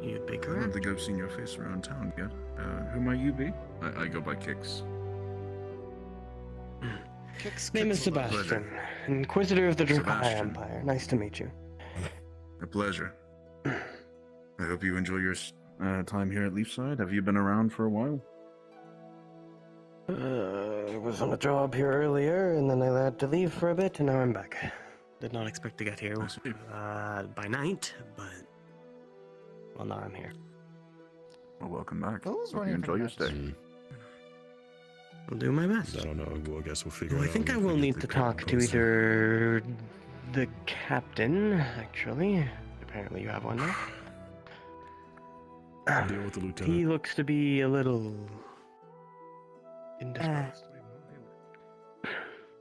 You'd be I don't correct. think I've seen your face around town yet. Who might you be? I go by Kix. Name is Sebastian, Inquisitor of the Drakai Sebastian. Empire. Nice to meet you. A pleasure. I hope you enjoy your time here at Leafside. Have you been around for a while? I was on a job here earlier, and then I had to leave for a bit, and now I'm back. Did not expect to get here by night, but well, now I'm here. Well, welcome back. Who's Hope you running enjoy for your stay. I'll do my best. I don't know. Well, I guess we'll figure Well, it I out. think I when we will get need the to keg talk to posted. either the captain, actually. Apparently, you have one now. Deal with the lieutenant. He looks to be a little indisposed.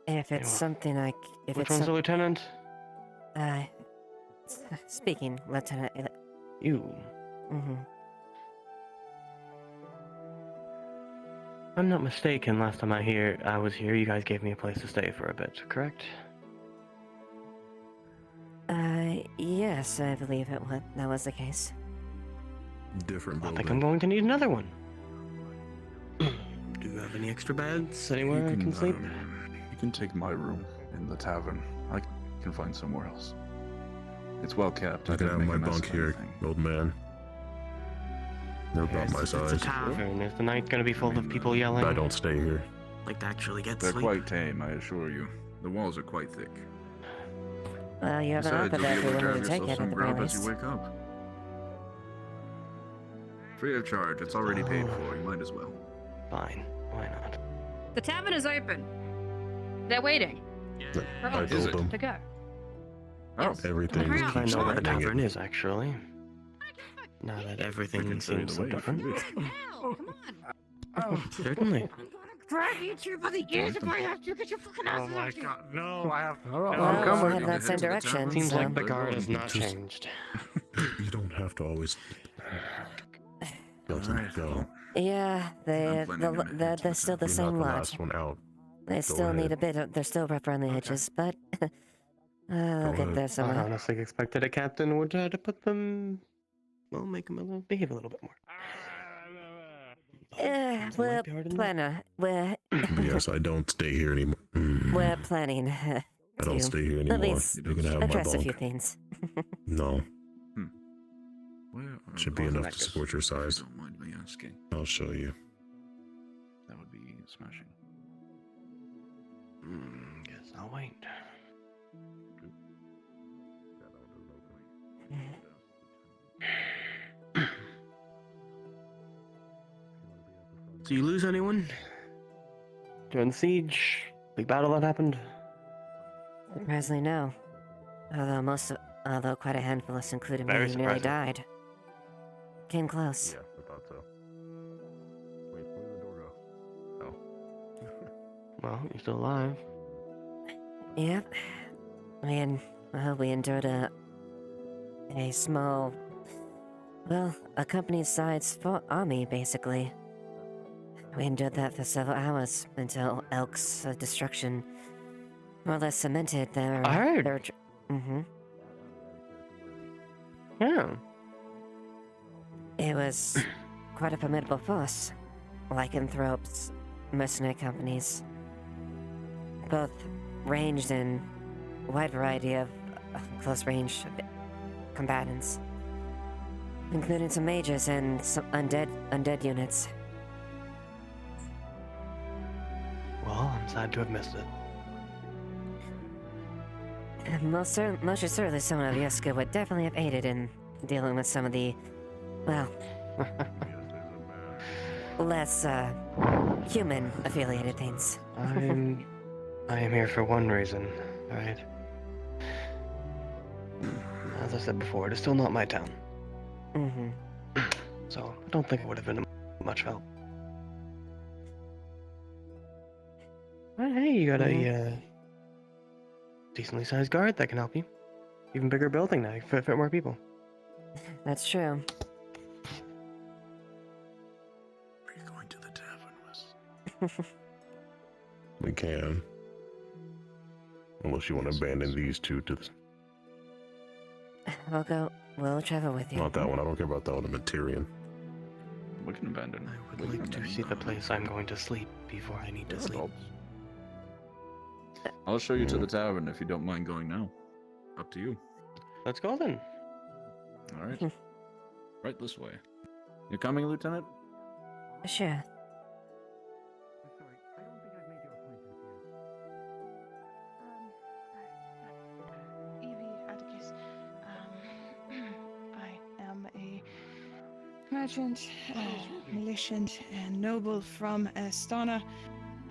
If it's something like, if Which it's one's the lieutenant? speaking, Lieutenant. You. Mm-hmm. I'm not mistaken. Last time I was here, you guys gave me a place to stay for a bit, correct? Yes, I believe that was the case. different I building. think I'm going to need another one. Do you have any extra beds anywhere I can sleep? You can take my room in the tavern. I can find somewhere else. It's well kept. I can have didn't my make a mess bunk of here, anything. old man. They're about my It's a size. tavern. Is the night gonna be full of people yelling? I don't stay here. Like to actually get They're sleep? quite tame, I assure you. The walls are quite thick. Well, you have an Besides, offer you'll there be if able you're to willing grab to take yourself it at some the grub very as you least. wake up. Free of charge. It's already paid for. You might as well. Fine. Why not? The tavern is open. They're waiting. For I us told them. to go. Oh, everything Hurry up. I know what a happening. tavern is, actually. Now that everything seems so different. Hell, come on. Oh, certainly. Drag you two by the ears if I have to. Get your fucking ass Oh my out here. god, no, I have. Well, no, I'm coming. head that same direction. Seems so. like the guard has not Just- changed. You don't have to always go. Yeah, they're still the You're same not the lot. last one out. They Go still need ahead. a bit of. They're still rough around the edges, but they'll get there I somehow. honestly expected a captain would try to put them. Well, make them behave a little bit more. We're planning. Yes, I don't stay here anymore. We're planning. I don't to stay here At anymore. least You can have my address a few bunk. things. No, Well, should be enough to support your size. Don't mind me asking. I'll show you. That would be smashing. Guess I'll wait. So you lose anyone? During the siege? Big battle that happened? Surprisingly, no. Although quite a handful of us, including Very me, nearly surprising. died. Came close. Yeah, I thought so. Wait, where did the door go? Oh. Well, you're still alive. Yep. We endured a small, well, a company-sized army, basically. We endured that for several hours until Elk's destruction more or less cemented their. I heard. Mm-hmm. Yeah. It was quite a formidable force. Lycanthropes, mercenary companies, both ranged in a wide variety of close-range combatants, including some mages and some undead units. Well, I'm sad to have missed it. And most certainly someone of your skill would definitely have aided in dealing with some of the, well, less human-affiliated things. I am here for one reason, right? As I said before, it is still not my town. Mm-hmm. So I don't think it would have been much help. But hey, you got a decently sized guard that can help you. Even bigger building now, you fit more people. That's true. We're going to the tavern, Wes. We can. Unless you want to abandon these two to the... We'll travel with you. Not that one. I don't care about that one. I'm a Tyrion. We can abandon. I would like to see the place I'm going to sleep before I need to sleep. I'll show you to the tavern if you don't mind going now. Up to you. Let's go then. All right. Right this way. You coming, Lieutenant? Sure. I am a merchant, militant, and noble from Astana.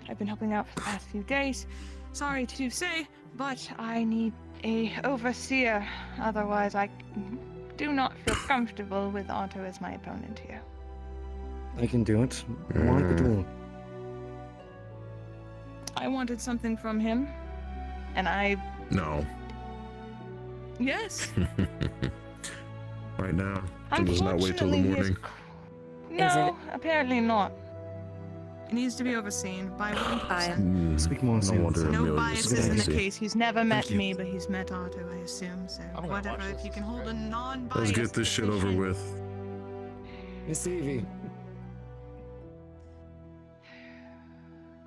I've been helping out for the past few days. Sorry to say, but I need a overseer. Otherwise, I do not feel comfortable with Otto as my opponent here. I can do it. Want the door. I wanted something from him, and I... No. Yes. Right now. It does not wait till the Unfortunately, he is morning. No, apparently not. It needs to be overseen by one person. Speak more. No wonder No Amelia biases is in the crazy. case. He's never met you. me, but he's met Otto, I assume. So whatever. If you can hold a non-biased. Let's get this shit over with. Miss Evie.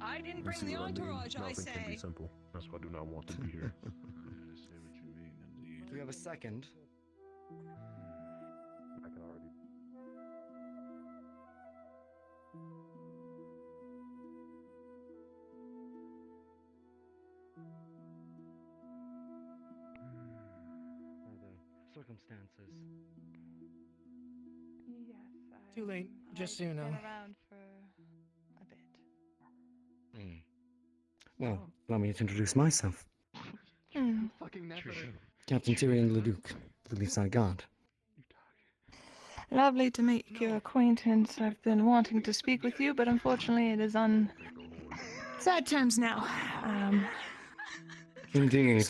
I didn't You bring see the what I mean? entourage, I Nothing can be say. simple. That's why I do not want to be here. Do you have a second? I can already. Other circumstances. Yes, Too late, just so you know. Been around for a bit. Well, allow me to introduce myself. Fucking never. Captain Tyrion Leduc, the Leafside Guard. Lovely to make your acquaintance. I've been wanting to speak with you, but unfortunately it is on sad terms now. Indeed.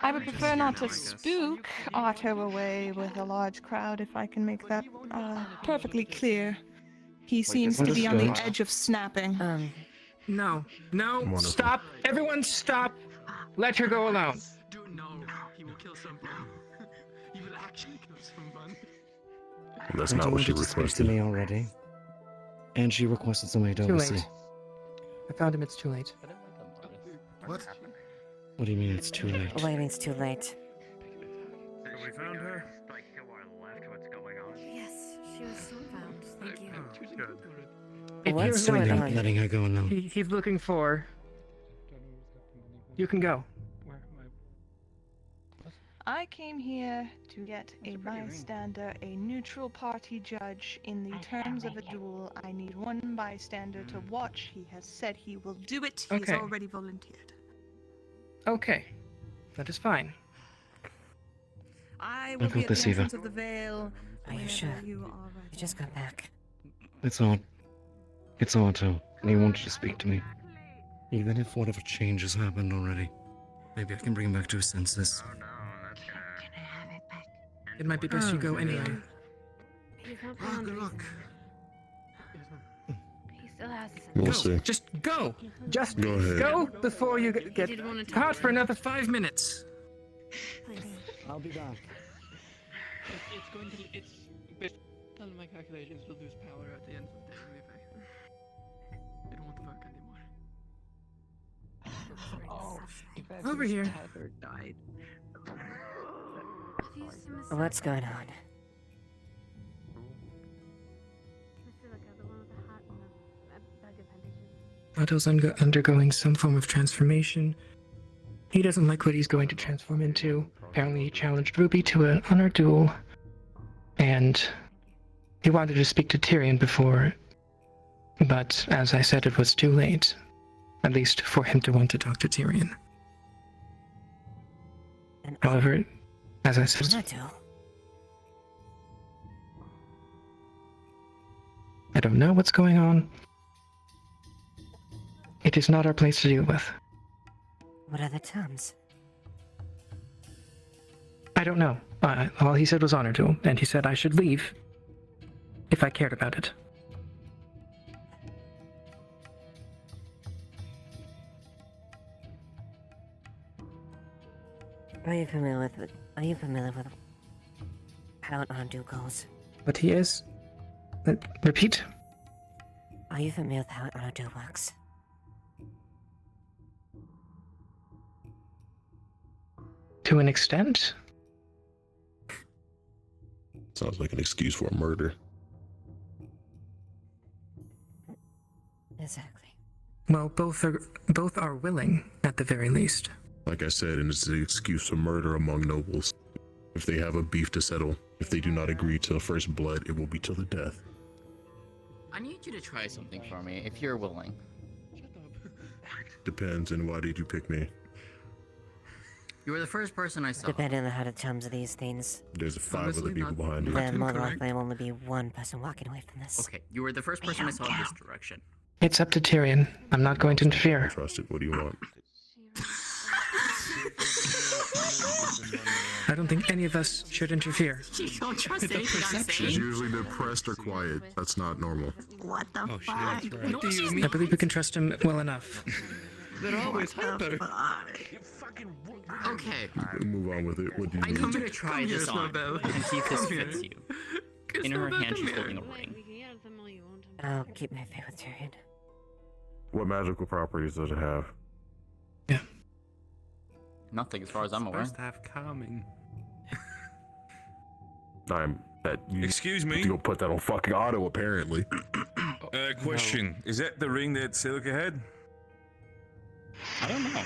I would prefer not to spook Otto away with a large crowd if I can make that perfectly clear. He seems to be on the Understood. edge of snapping. No, Wonderful. stop. Everyone stop. Let her go alone. He will kill someone. He will actually kill someone. That's Otto not what she wanted to speak to requested. me already. And she requested somebody to Too oversee. late. I found him, it's too late. What? What do you mean it's too late? What do you mean it's too late? Have we found her? Yes, she was found. Thank you. Good. If What's you're going looking- on? Letting her go alone. He's looking for. You can go. I came here to get a bystander, a neutral party judge. In the terms of a duel, I need one bystander to watch. He has said he will do it. He's Okay. already volunteered. Okay, that is fine. I will will got be at this, the Eva. entrance of the Vale. Are you whenever sure? You are You ready. just got back. It's odd. It's Otto, and he wanted to speak to me. Even if whatever change has happened already, maybe I can bring him back to his senses. It might be best you go anyway. He's not Oh, good luck. He still has his We'll see. Just go. Just Go ahead. go before you get did want to caught talk for another 5 minutes. I'll be back. It's going to. It's. Based on my calculations, we'll lose power at the end of the day anyway. It won't work anymore. Oh, Over here. Died. What's going on? Otto's undergoing some form of transformation. He doesn't like what he's going to transform into. Apparently, he challenged Ruby to an honor duel, and he wanted to speak to Tyrion before, but as I said, it was too late. At least for him to want to talk to Tyrion. However, as I said, I don't know what's going on. It is not our place to deal with. What are the terms? I don't know. All he said was honor duel, and he said I should leave if I cared about it. Are you familiar with it? Are you familiar with how an honor duel goes? But he is. Repeat. Are you familiar with how an honor duel works? To an extent. Sounds like an excuse for a murder. Exactly. Well, both are willing, at the very least. Like I said, and it's an excuse for murder among nobles. If they have a beef to settle, if they do not agree to first blood, it will be till the death. I need you to try something for me, if you're willing. Depends, and why did you pick me? You were the first person I saw. Depending on how the terms of these things, There's 5 Honestly, other people not- behind you. then more likely there will only be one person walking away from this. Okay, you were the first person I saw in this direction. It's up to Tyrion. I'm not going to interfere. Trust it. What do you want? I don't think any of us should interfere. You don't trust anything I'm It's saying? usually depressed or quiet. That's not normal. What the fuck? What do you mean? I believe we can trust him well enough. They're always hyper. Okay. Move on with it. What do you I'm need? gonna try this on and see if this fits you. In her hand, she's holding a ring. I'll keep my faith with your hand. What magical properties does it have? Nothing, as far as I'm aware. Supposed to have calming. Excuse me? You go put that on fucking auto, apparently. Question. Is that the ring that Silica had? I don't know.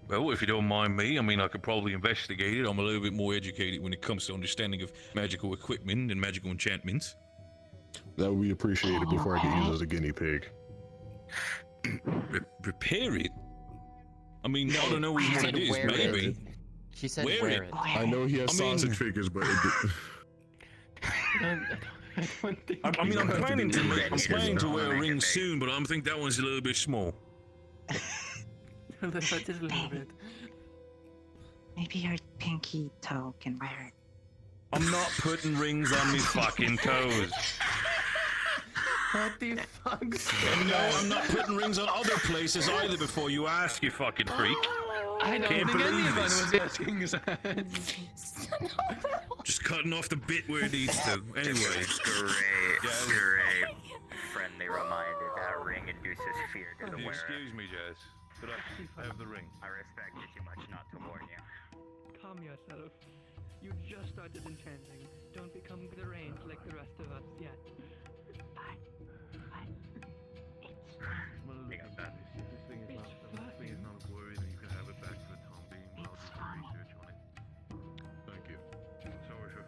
Well, if you don't mind me, I mean, I could probably investigate it. I'm a little bit more educated when it comes to understanding of magical equipment and magical enchantments. That would be appreciated before I get used as a guinea pig. Repair it? I mean, I don't know what it is, maybe. She said wear it. I know he has sausage figures, but I'm planning to wear a ring soon, but I think that one's a little bit small. Just a little bit. Maybe your pinky toe can wear it. I'm not putting rings on me fucking toes. What the fuck? No, I'm not putting rings on other places either before you ask, you fucking freak. I don't Can't think believe anyone this. was asking that. Just cutting off the bit where it needs to. Anyway. Great. Friendly reminder that ring induces fear to the wearer. Excuse me, Jazz. Could I have the ring? I respect you too much not to warn you. Calm yourself. You just started enchanting. Don't become deranged like the rest of us yet. Well, look at that. This thing is not a worry, then you can have it back for the time being. I'll do some research on it. Thank you. Sorry for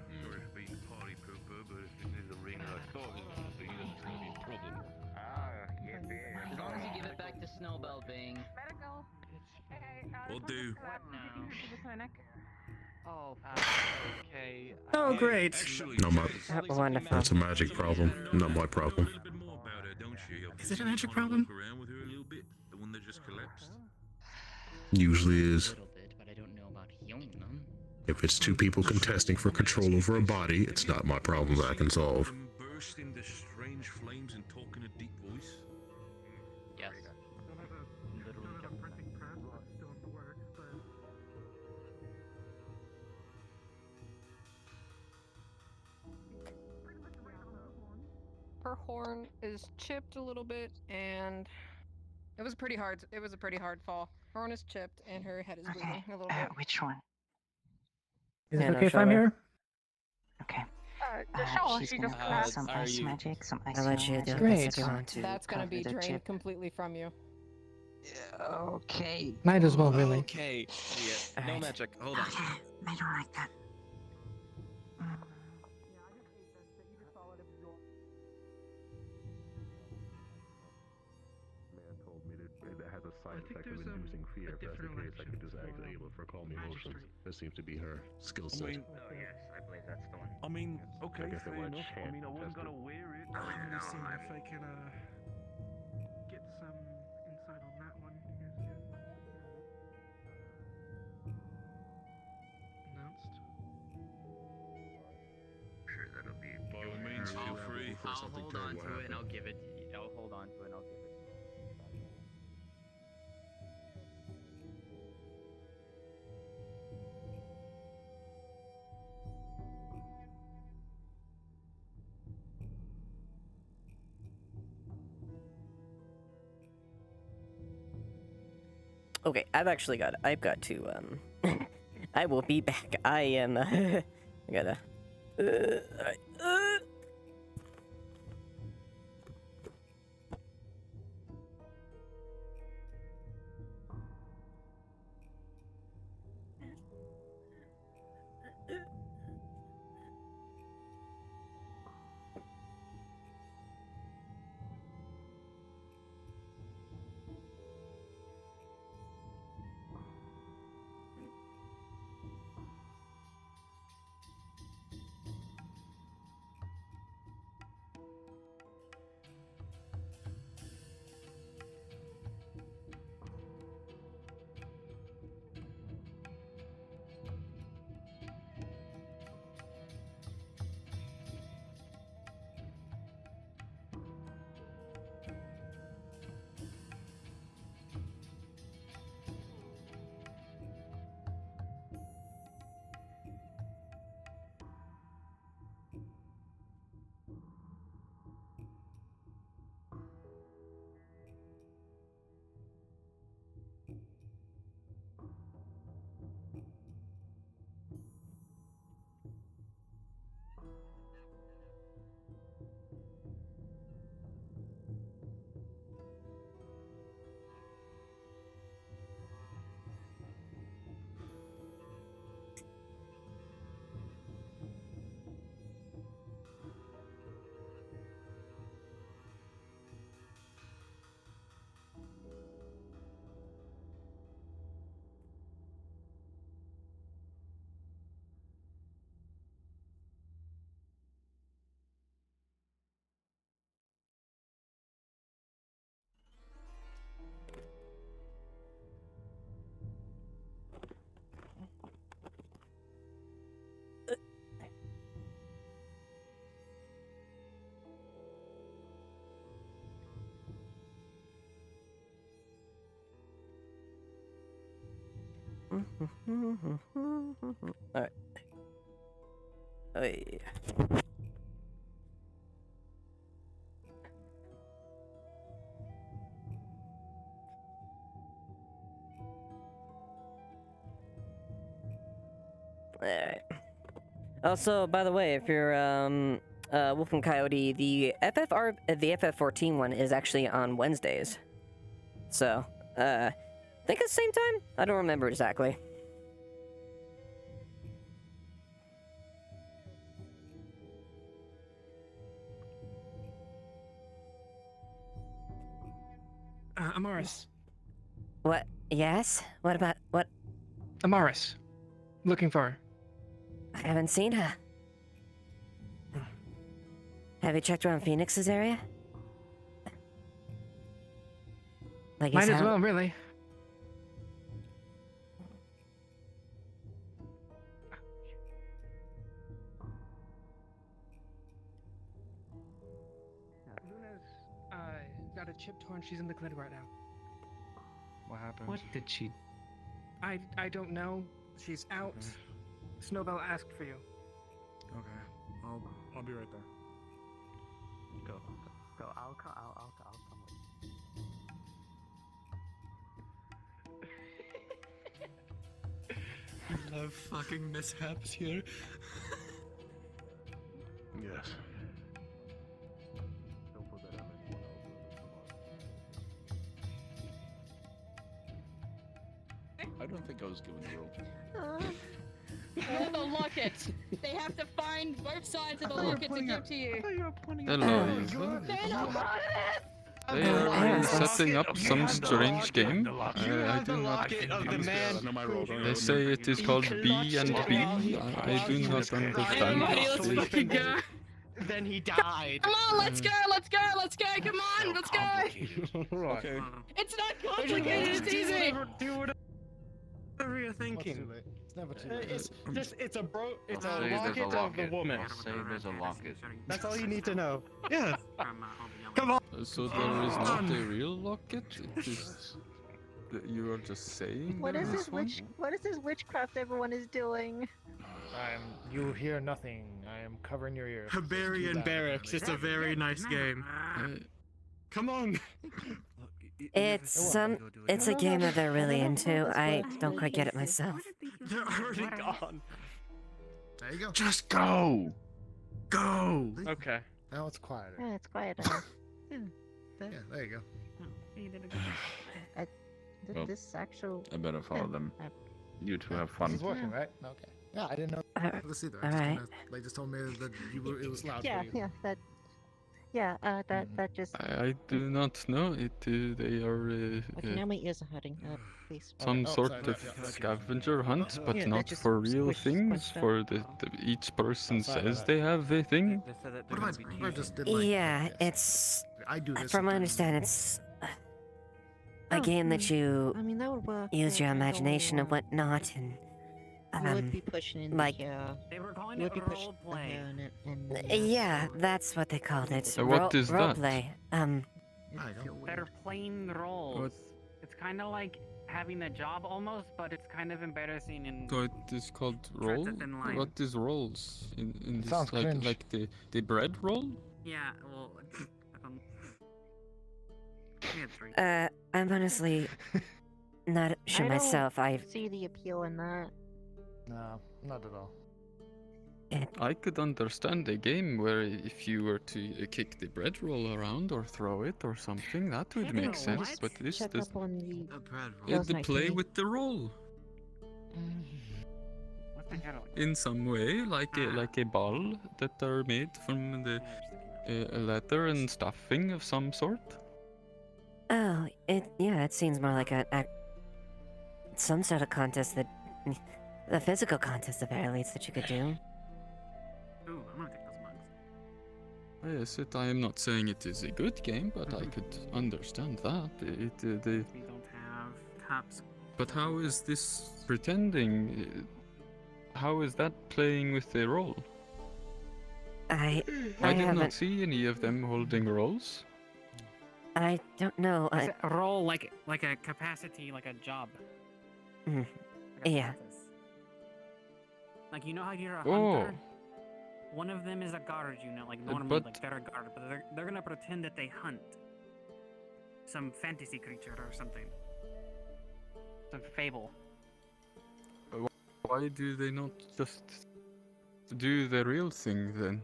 being a party pooper, but if this is the ring that I thought it was going to be, then it's going to be a problem. As long as you give it back to Snowbell, Bing. Medical. Will do. Oh, okay. Oh, great. no, Wonderful. that's a magic problem, not my problem. Is it a magic problem? Around with her a little bit. The one that just collapsed. Usually is. But I don't know about healing them. If it's two people contesting for control over a body, it's not my problem that I can solve. Burst into strange flames and talk in a deep voice. Yes. Her horn is chipped a little bit, and it was pretty hard. It was a pretty hard fall. Her horn is chipped, and her head is bleeding a little bit. Which one? Is it okay if I'm here? Okay. She's gonna put some ice magic, some ice I'll let you do Great. this if you want to. That's gonna be cover the drained chip. completely from you. Okay. Might as well, really. Okay. Yeah. No magic. Hold on. I don't like that. Man told me that has a side effect of inducing fear. If that's the case, I could just activate able for calm emotions. This seems to be her skill set. Oh yes, I believe that's the one. I mean, okay, I guess they fair wanna enough. I chant mean, I wasn't test gonna wear it. I'm gonna see if I can get some insight on that one. Announced. Sure, that'll be. By all means, feel free. I'll hold on to it and I'll give it to you. I'll hold on to it and I'll give it to you. Okay, I've got to, I will be back. I am, I gotta, alright, Alright. Hey. Alright. Also, by the way, if you're Wolf and Coyote, the FF14 one is actually on Wednesdays. So, I think it's the same time? I don't remember exactly. Amaris. What? Yes? What about what? Amaris. Looking for her. I haven't seen her. Have you checked around Phoenix's area? Like Might as well, really. Luna's got a chipped horn. She's in the clinic right now. What happened? What did she? I don't know. She's out. Snowbell asked for you. Okay, I'll be right there. Go. I'll come with you. I love fucking mishaps here. Yes. I don't think I was given the rope. You're the locket. They have to find both sides of the locket to give to you. Hello, Eva. They are setting up some strange game. I do not. They say it is called B and B. I do not understand. Let's fucking go. Then he died. Come on, let's go. Come on, let's go. Right. Okay. It's not complicated. It's easy. Whatever you're thinking. It's never too late. It's a I'll say there's locket of the woman. I'll say there's a locket. That's all you need to know. Yeah. Come on. So there is not a real locket? It is that you are just saying What there is is this one? what is this witchcraft everyone is doing? You hear nothing. I am covering your ears. Barbarian Barracks. It's a very nice game. Come on. It's a game that they're really into. I don't quite get it myself. They're already gone. There you go. Just go. Go. Okay. Now it's quieter. Yeah, it's quiet enough. Yeah, there you go. You did a good job. Well, This actual. I better follow them. You two have fun. This is working, right? Okay. Yeah, I didn't know this either. They just told me that it was loud Yeah, for you. that just. I do not know. They are Okay, now my ears are hurting. Please. some sort of scavenger hunt, but Yeah, that not just for real squish things. stuff. For each person says they have a thing. What if I just did like Yeah, it's. I do this. From what I understand, it's a game that you I mean, that would work. use your imagination and whatnot, and You would be pushing in like. They were calling it role play. Yeah, that's what they called it. What is that? Roleplay. They're playing roles. It's kind of like having a job almost, but it's kind of embarrassing and. So it is called roll. thin line. What is rolls in this? Sounds cringe. Like the bread roll? Yeah, well, I don't. We had three. I'm honestly not sure I don't myself. I see the appeal in that. No, not at all. I could understand a game where if you were to kick the bread roll around or throw it or something, that would make sense. But this Check does. up on the. Yeah, Girls' to Night play Thingy. with the roll What the hell? in some way, like a ball that are made from the leather and stuffing of some sort. Oh, it seems more like some sort of contest that, a physical contest at the very least that you could do. Ooh, I'm gonna take those mugs. Yes, I am not saying it is a good game, but I could understand that. We don't have cups. But how is this pretending? How is that playing with a role? I I did haven't. not see any of them holding roles. I don't know. It's a role like a capacity, like a job. Yeah. Like, you know how you're a Oh. hunter? One of them is a guard, you know, like normally, but- like they're a guard, but they're gonna pretend that they hunt some fantasy creature or something. Some fable. Why do they not just do the real thing then?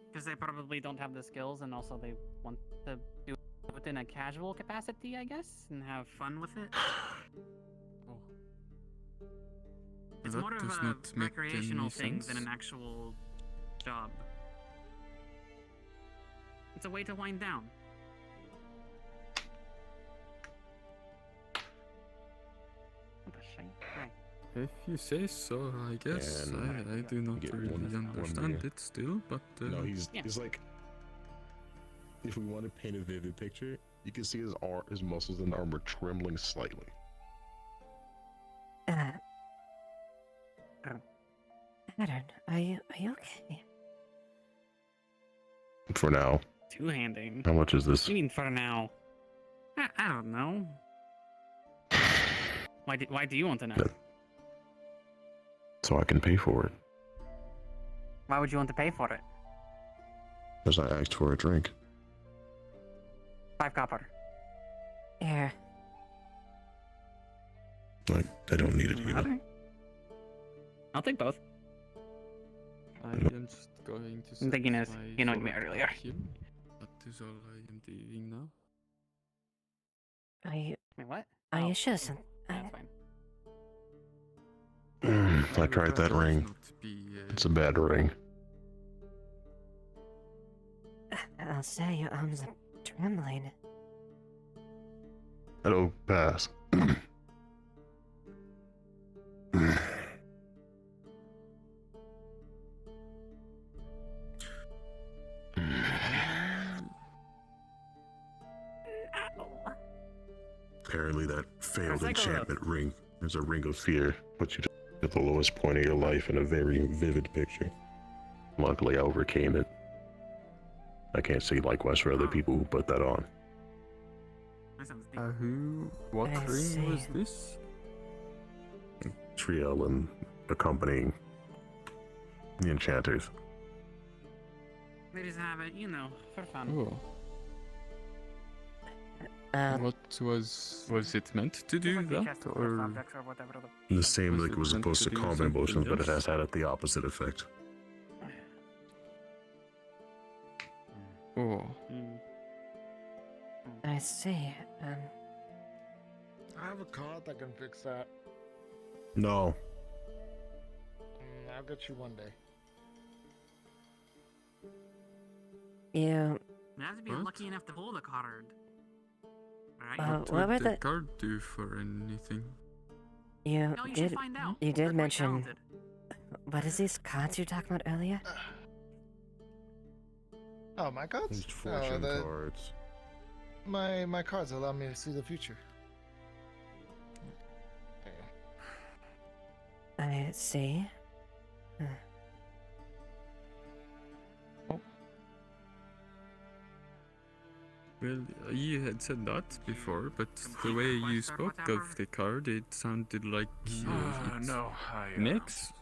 Because they probably don't have the skills, and also they want to do it in a casual capacity, I guess, and have fun with it. It's That more of does a not make recreational any thing than sense. an actual job. It's a way to wind down. What a shame. Right. If you say so, I guess. And I do not get really one understand more. it still, but... No, he's like, if we want to paint a vivid picture, you can see his muscles and armor trembling slightly. Pattern, are you okay? For now. Two-handing. How much is this? What do you mean for now? I don't know. Why do you want to know? So I can pay for it. Why would you want to pay for it? Because I asked for a drink. 5 copper. Here. I don't need it either. I'll take both. I am just going to... I'm thinking is, satisfy you annoyed me for earlier. him. That is all I am doing now. Are you... Wait, what? Are Oh. you sure? Son? That's fine. I tried that ring. It's a bad ring. I'll say your arms are trembling. It'll pass. Apparently that failed enchantment ring is a ring of fear, puts you at the lowest point of your life in a very vivid picture. Luckily I overcame it. I can't say likewise for other people who put that on. What I ring see. was this? Triel and accompanying the enchanters. They just have it, you know, for fun. Oh. What was it meant to do that, or Objects or whatever the The same Was like it was meant supposed to to do calm something emotions, but it else? has had the opposite effect. oh? I see. I have a card that can fix that. No. I'll get you one day. You... You have to be lucky enough to hold a card. Alright? what were Would the the... card do for anything? You No, you should did... find out. You They're did quite mention... talented. What is these cards you were talking about earlier? Oh, my cards? These fortune the- cards. My cards allow me to see the future. I see. Well, you had said that before, but the way you spoke of the card, it sounded like it no, I makes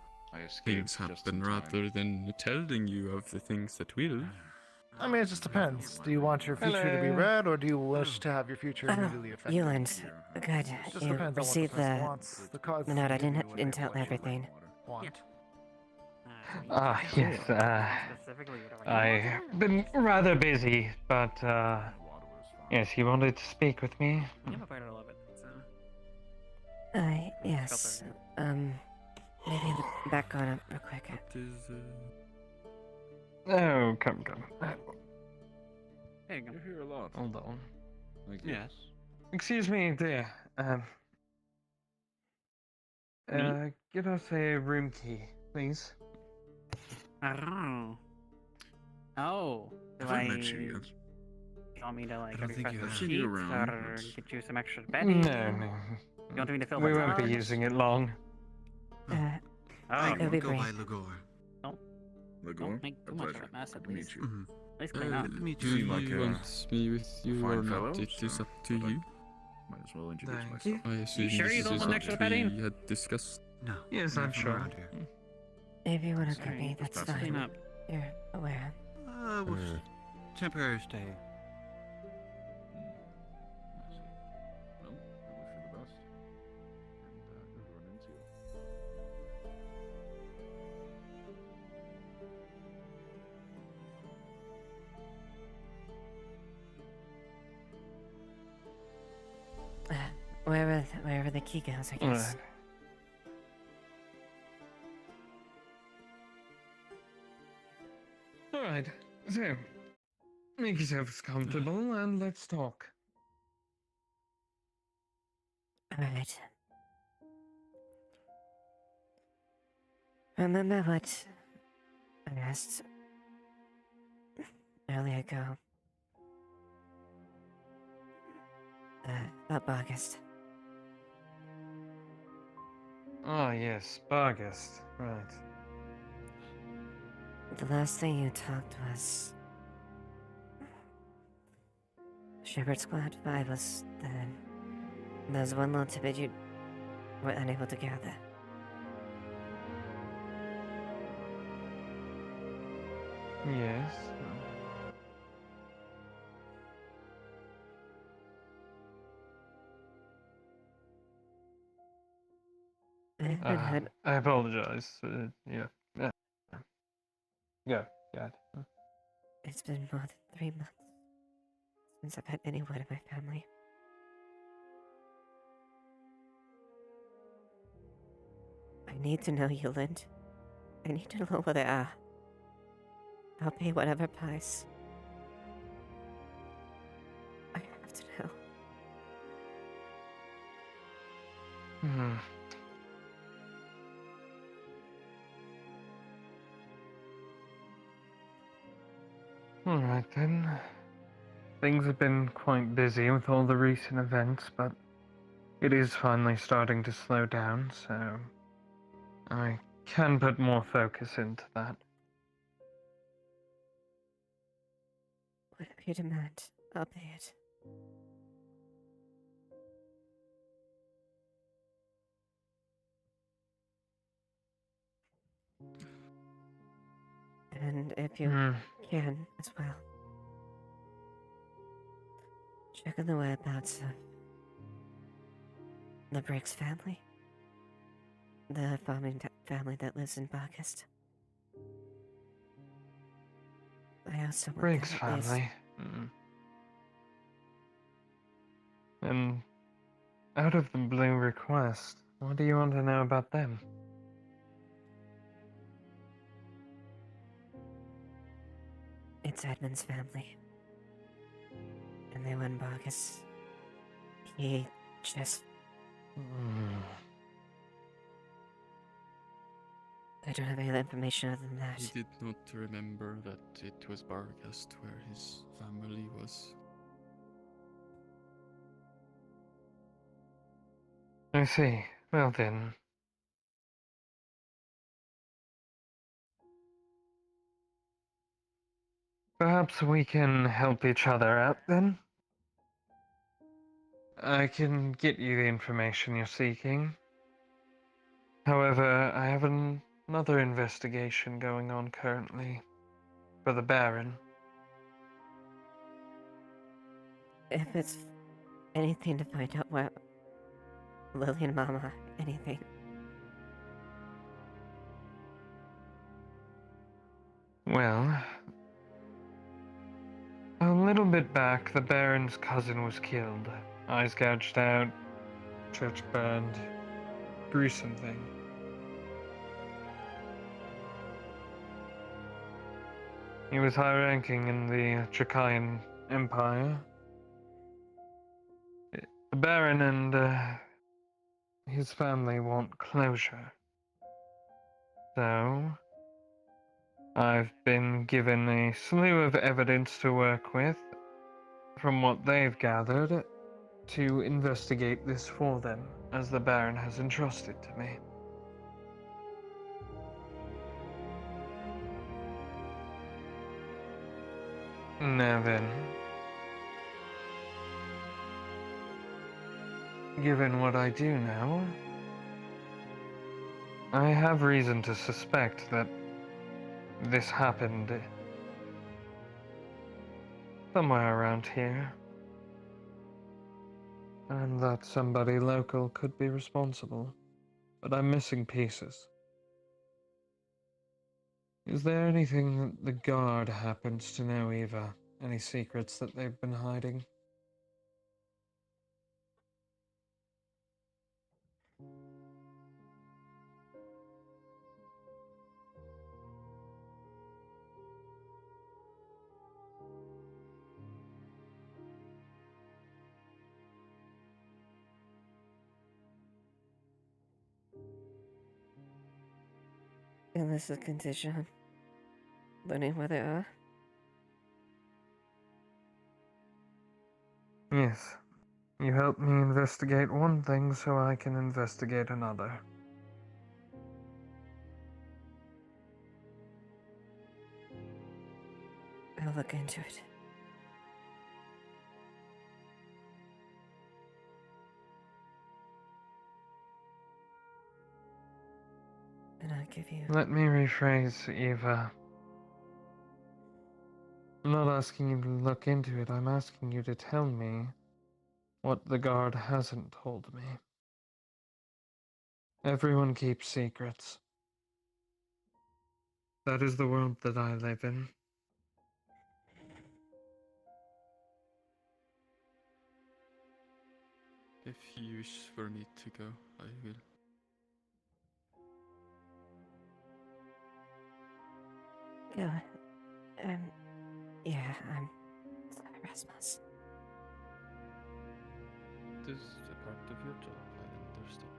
escaped things just in happen time. rather than telling you of the things that will. I mean, it just depends. Do you want your future to be red, or do you wish to have your future immediately affected? Euland, good. It just You depends on what the received person the... wants. The cards No, I give you didn't what they tell everything. want. Yes, I've been rather busy, but, yes, he wanted to speak with me. You have a part of it, so... Yes. Maybe the back on up real quick. Oh, come. There you go. You're here a lot. Hold on. Yes. Excuse me, there. Give us a room key, please. Oh. Oh. Do Have I met you yet? You want me to, like, I don't think refresh you the have. I've seen you sheets, around, or but- get you some extra bedding? No. You want me to fill We the won't be tubs? using it long. Oh. It'll be brief. Don't make too much of a mess, at least. Mhm. At least clean up. Do you want me with you or fine not? fellow, It is so up to you. Might as well introduce Thank myself. I assume sure you this don't is want what extra we bedding? had discussed. No. Yes, I'm sure. If you want to Sorry, copy, that's let's clean fine. up. You're aware. Temporary stay. Well, I wish you the best. And good run into you. Wherever the key goes, I guess. Alright, so, make yourselves comfortable and let's talk. Alright. Remember what I asked earlier ago? About August. Ah, yes, Bargast, right. The last thing you talked was Shepherd Squad 5 was there's one little tidbit you were unable to gather. Yes. I apologize. Yeah. Go, Dad. It's been more than 3 months since I've had any word of my family. I need to know, Yuland. I need to know where they are. I'll pay whatever price. I have to know. Alright then. Things have been quite busy with all the recent events, but it is finally starting to slow down, so I can put more focus into that. Whatever you demand, I'll pay it. And if you can as well, check on the whereabouts of the Briggs family. The farming family that lives in Barkest. I also want Briggs them at least- family. And out of the blue request, what do you want to know about them? It's Edmund's family. And they went bogus. He just... I don't have any other information other than that. He did not remember that it was Bargast where his family was. I see. Well then. Perhaps we can help each other out then? I can get you the information you're seeking. However, I have another investigation going on currently for the Baron. If it's anything to find out where Lily and Mama are, anything. Well, a little bit back, the Baron's cousin was killed. Eyes gouged out, church burned. Gruesome thing. He was high-ranking in the Chakayan Empire. The Baron and his family want closure. So, I've been given a slew of evidence to work with, from what they've gathered, to investigate this for them, as the Baron has entrusted to me. Now then, given what I do know, I have reason to suspect that this happened somewhere around here. And that somebody local could be responsible. But I'm missing pieces. Is there anything that the guard happens to know, Eva? Any secrets that they've been hiding? And this is contingent on learning where they are. Yes. You help me investigate one thing so I can investigate another. I'll look into it. And I'll give you... Let me rephrase, Eva. I'm not asking you to look into it, I'm asking you to tell me what the guard hasn't told me. Everyone keeps secrets. That is the world that I live in. If you wish for me to go, I will. Go. Yeah, I'm sorry, Rasmus. This is a part of your job, I understand.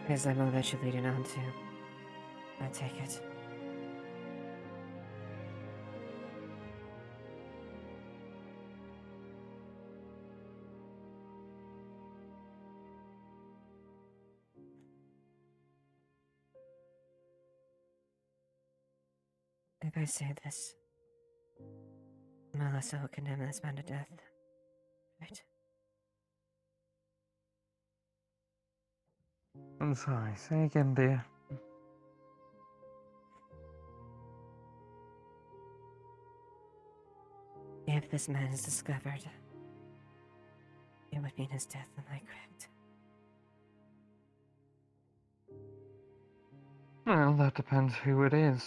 Is that all that you're leading on to? I take it. If I say this, Melissa will condemn this man to death. Right? I'm sorry, say again, dear. If this man is discovered, it would mean his death, am I correct? Well, that depends who it is.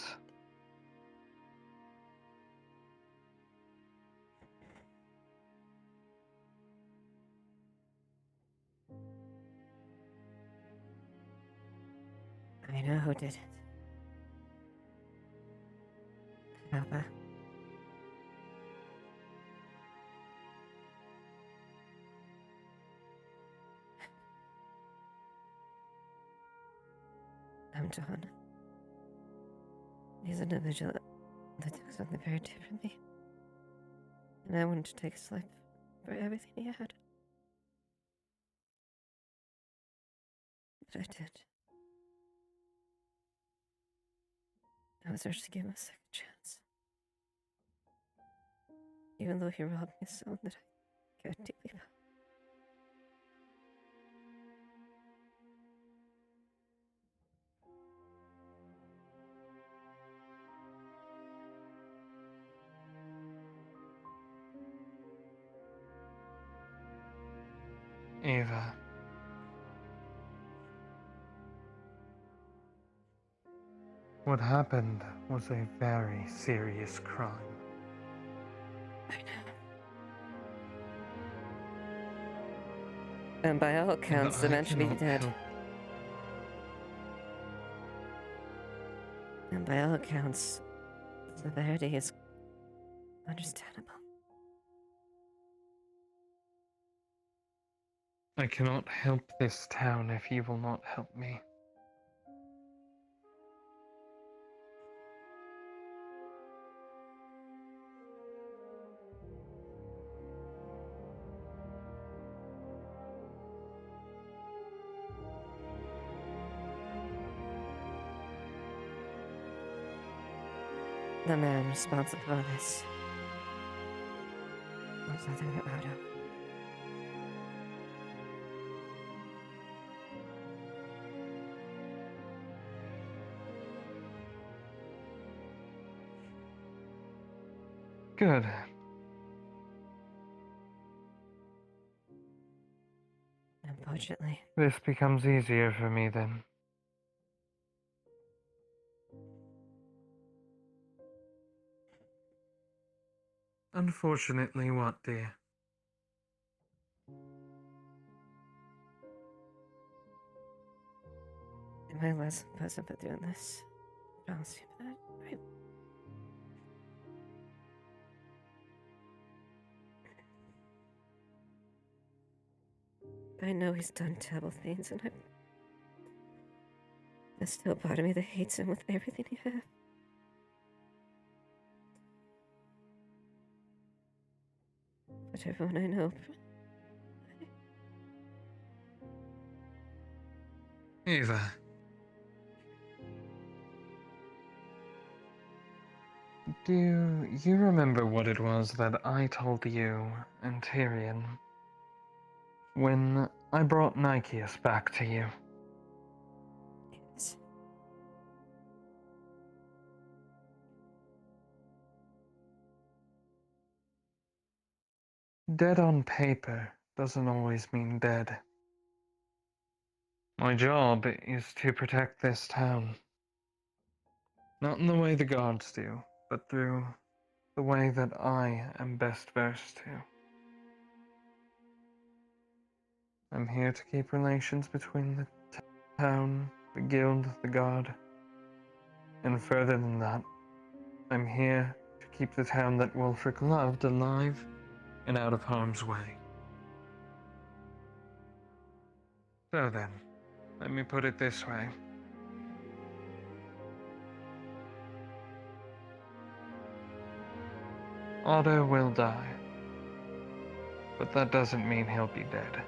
I know who did it. Papa. I'm John. He's an individual that took something very different from me. And I wanted to take his life for everything he had. But I did. I was urged to give him a second chance. Even though he robbed me of someone that I cared deeply about. Eva. What happened was a very serious crime. And by all accounts, the man should be dead. And by all accounts, severity is understandable. I cannot help this town if you will not help me. The man responsible for this. There's nothing about him. Good. Unfortunately. This becomes easier for me then. Unfortunately, what, dear? Am I less person for doing this? Promise you that, right? I know he's done terrible things, and there's still a part of me that hates him with everything he has. But everyone I know. Eva. Do you remember what it was that I told you and Tyrion when I brought Nikeus back to you? Yes. Dead on paper doesn't always mean dead. My job is to protect this town. Not in the way the gods do, but through the way that I am best versed to. I'm here to keep relations between the town, the guild, the god. And further than that, I'm here to keep the town that Wulfric loved alive and out of harm's way. So then, let me put it this way. Otto will die, but that doesn't mean he'll be dead.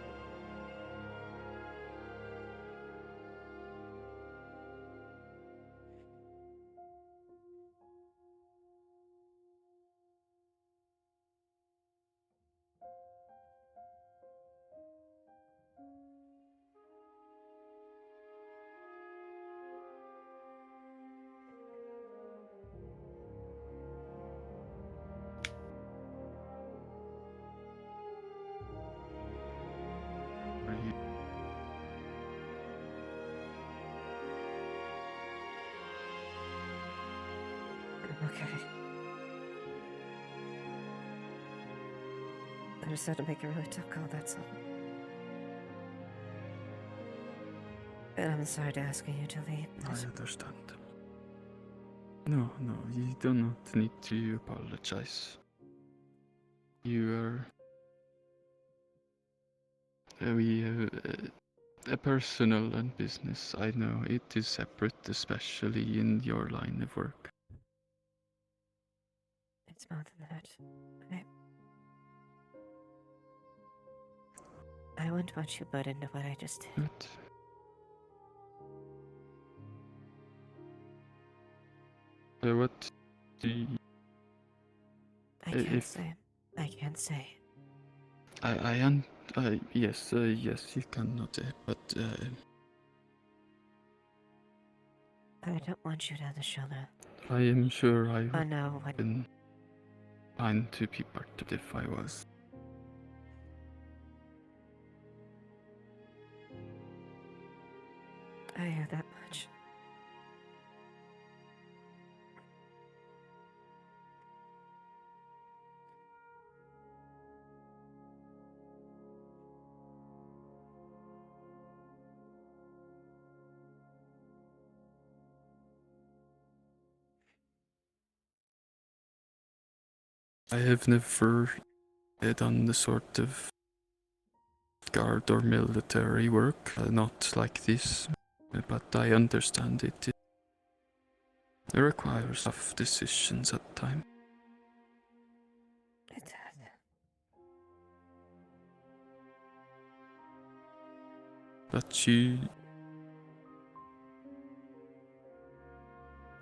Okay. I just had to make a really tough call, that's all. And I'm sorry to ask you to leave. I understand. No, you do not need to apologize. You are a personal and business. I know it is separate, especially in your line of work. It's more than that. I wouldn't want you butt into what I just did. Good. What do you... I can't say. I can't say. Yes, you cannot, but I don't want you to have the shoulder. I am sure I would know have been fine to be part of it if I was. I hear that much. I have never done the sort of guard or military work, not like this, but I understand it. It requires tough decisions at times. It does. But you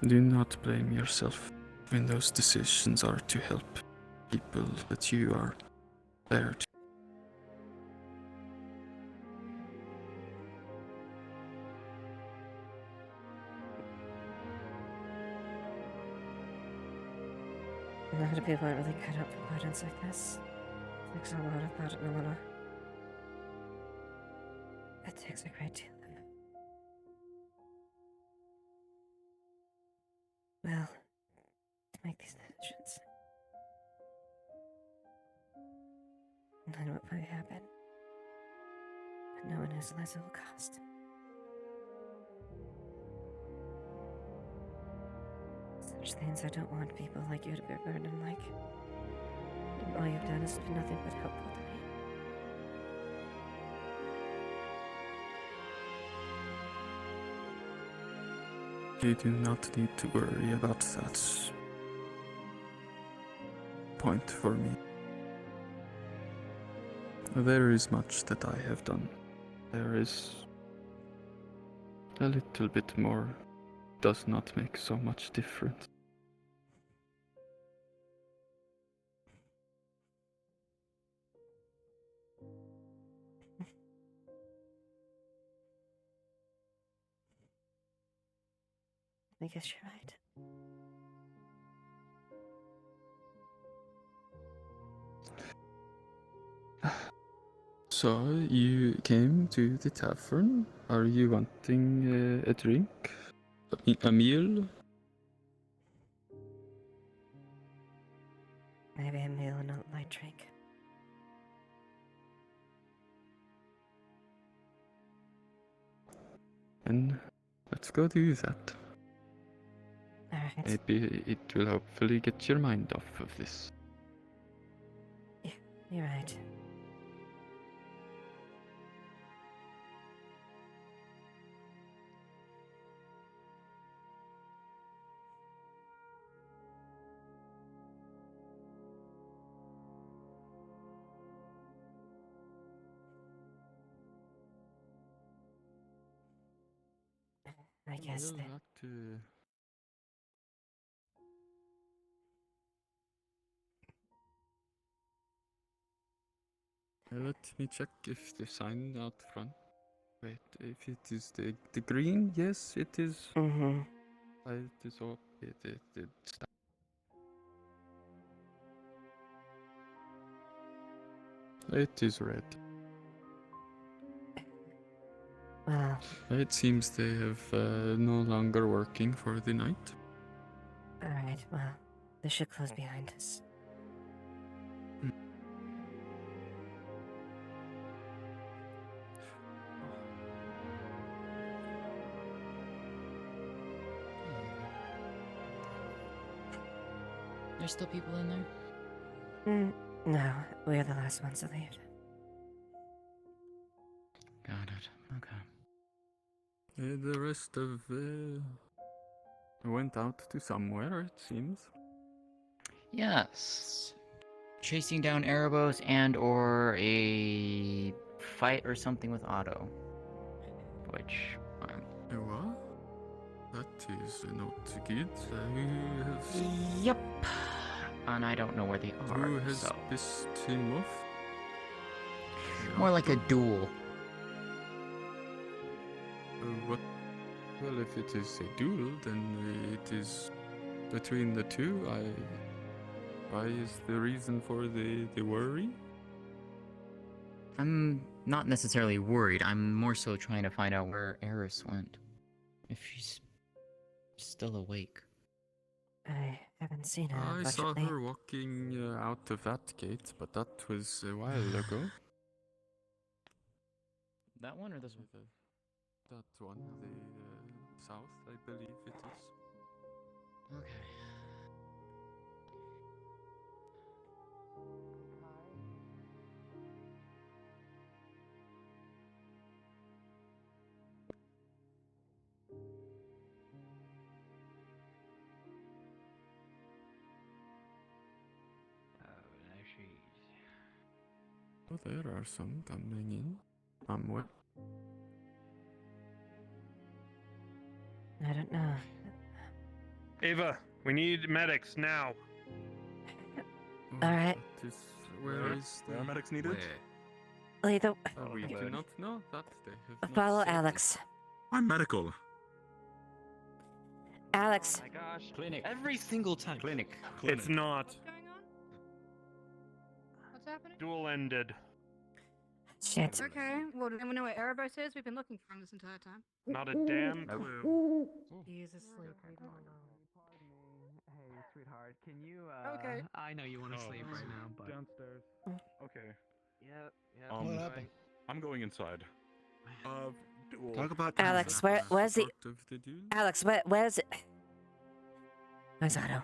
do not blame yourself when those decisions are to help people that you are there to. A lot of people aren't really cut out for burdens like this. It takes a lot of thought and a lot of... It takes a great deal of... Well, to make these decisions. And I know what might happen. But no one knows unless it will cost. Such things I don't want people like you to bear burden like. And all you've done has been nothing but helpful to me. You do not need to worry about that point for me. There is much that I have done. There is a little bit more. Does not make so much difference. I guess you're right. So, you came to the tavern. Are you wanting a drink? A meal? Maybe a meal and a light drink. And let's go do that. Alright. Maybe it will hopefully get your mind off of this. Yeah, you're right. I guess We'll that... have to... Let me check if the sign out front. Wait, if it is the green, yes, it is. Mm-hmm. It is up. It's it is red. Well... It seems they have no longer working for the night. Alright, well, this should close behind us. There's still people in there? No, we're the last ones to leave. Got it. Okay. The rest of went out to somewhere, it seems. Yes. Chasing down Erebos and or a fight or something with Otto. Which What? That is not good. Who has... Yep. And I don't know where they are. Who has so. pissed him off? More like a duel. What? Well, if it is a duel, then it is between the two. Why is the reason for the worry? I'm not necessarily worried. I'm more so trying to find out where Eris went. If she's still awake. I haven't seen her, I saw unfortunately. her walking out of that gate, but that was a while ago. That one or this one? That one, the south, I believe it is. Okay. Oh, there are some coming in. What? I don't know. Eva, we need medics now. All right. Where is the... Where are medics needed? Either We do not know that they have not follow said Alex. I'm medical. Alex. Oh my gosh. Clinic. Every single time. Clinic. It's not. What's going on? What's happening? Duel ended. Shit. Okay, well, do we know where Erebos is? We've been looking for him this entire time. Not a damn clue. He is asleep. Leave him alone. Hey, sweetheart, can you, Okay. I know you want to sleep right now, but Downstairs. Okay. Yep, yep. What happened? I'm going inside. Duel. Talk about Alex, where's the... Part of the duel? Alex, where's it? Where's Otto?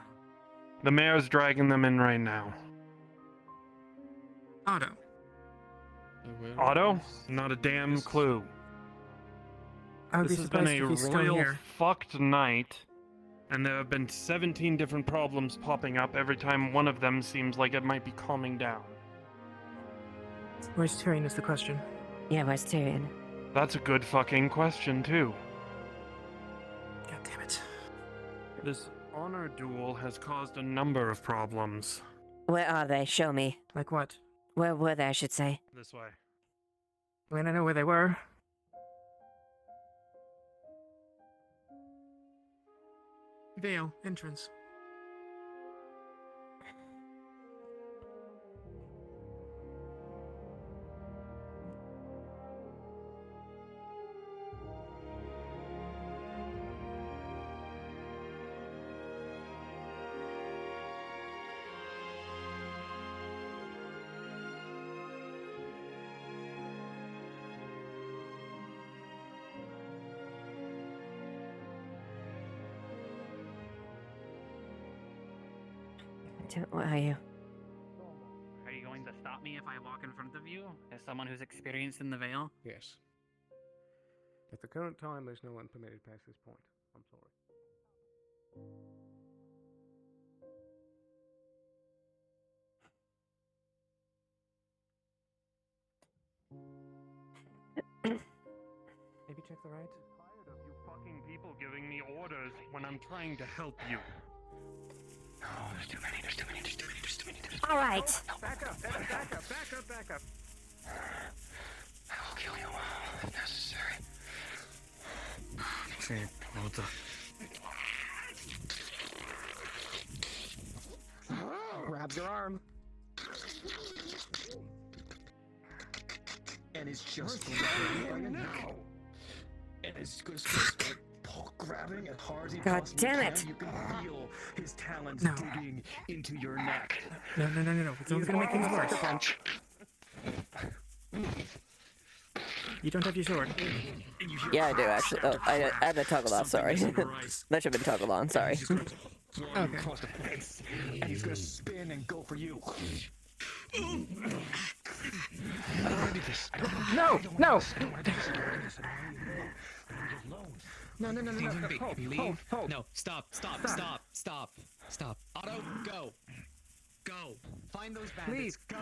The mayor's dragging them in right now. Otto. Otto? Not a damn clue. I would This be has been surprised a if he's still real here. fucked night, and there have been 17 different problems popping up every time one of them seems like it might be calming down. Where's Tyrion is the question. Yeah, where's Tyrion? That's a good fucking question, too. God damn it. This honor duel has caused a number of problems. Where are they? Show me. Like what? Where were they, I should say. This way. I mean, I know where they were. Vale, entrance. Where are you? Are you going to stop me if I walk in front of you, as someone who's experienced in the Vale? Yes. At the current time, there's no one permitted past this point. I'm sorry. Maybe check the right. Tired of you fucking people giving me orders when I'm trying to help you. Oh, there's too many. All right. Back up, back up. I will kill you if necessary. Okay, puta. grabs your arm. And it's just going to break your neck. And it's just going to start grabbing as hard as he God possibly damn can. it. You can feel his talons No. digging into your neck. No. It's only gonna make things worse. Punch. You don't have your sword. Yeah, I do actually. Oh, I had to toggle off. Sorry. That should have been toggled on. Sorry. Okay. Across the face, and he's gonna spin and go for you. No. No. Hold. No, stop. Otto, go. Find those bandits. Go.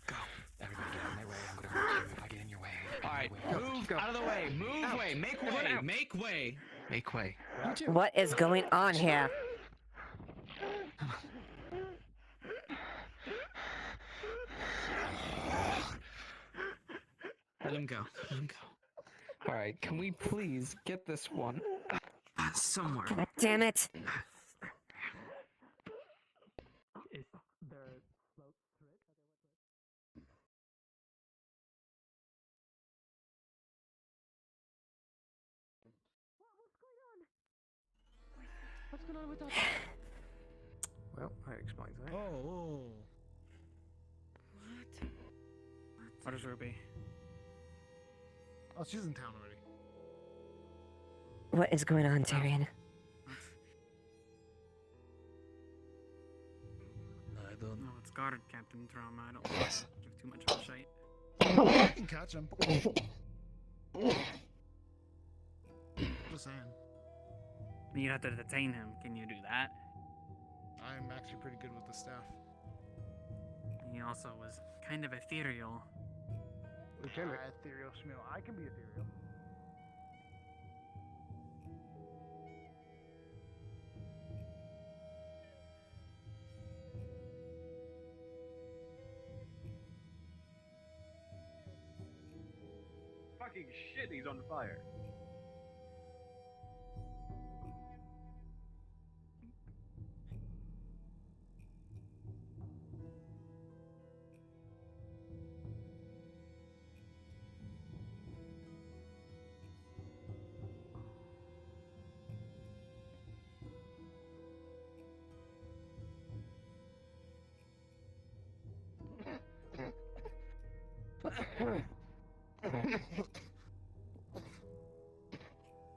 Go. Everybody get out of my way. I'm gonna hurt you if I get in your way. Alright, move out of the way. Move way. Make way. Make way. What is going on here? Let him go. Alright, can we please get this one somewhere? God damn it. What's going on with that? Well, that explains that. Oh. What is Ruby? Oh, she's in town already. What is going on, Tyrion? I don't No, it's guarded Captain Trauma. I don't want to give too much of a shite. I can catch him. Just saying. You'd have to detain him. Can you do that? I'm actually pretty good with the staff. he also was kind of ethereal. Lieutenant. Ethereal Schmiel. I can be ethereal. Fucking shit, he's on fire.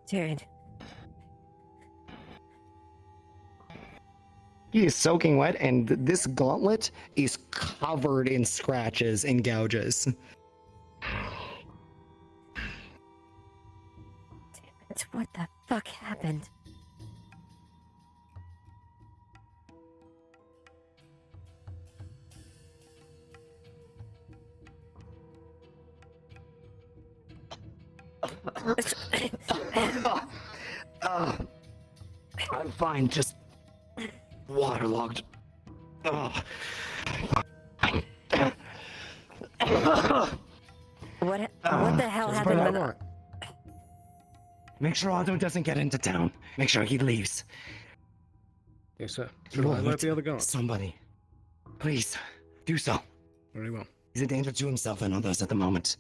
Jared. He is soaking wet, and this gauntlet is covered in scratches and gouges. What the fuck happened? I'm fine, just waterlogged. What the hell happened with... Make sure Otto doesn't get into town. Make sure he leaves. Yes, sir. Lord, Let the other guards. somebody, please, do so. Very well. He's a danger to himself and others at the moment.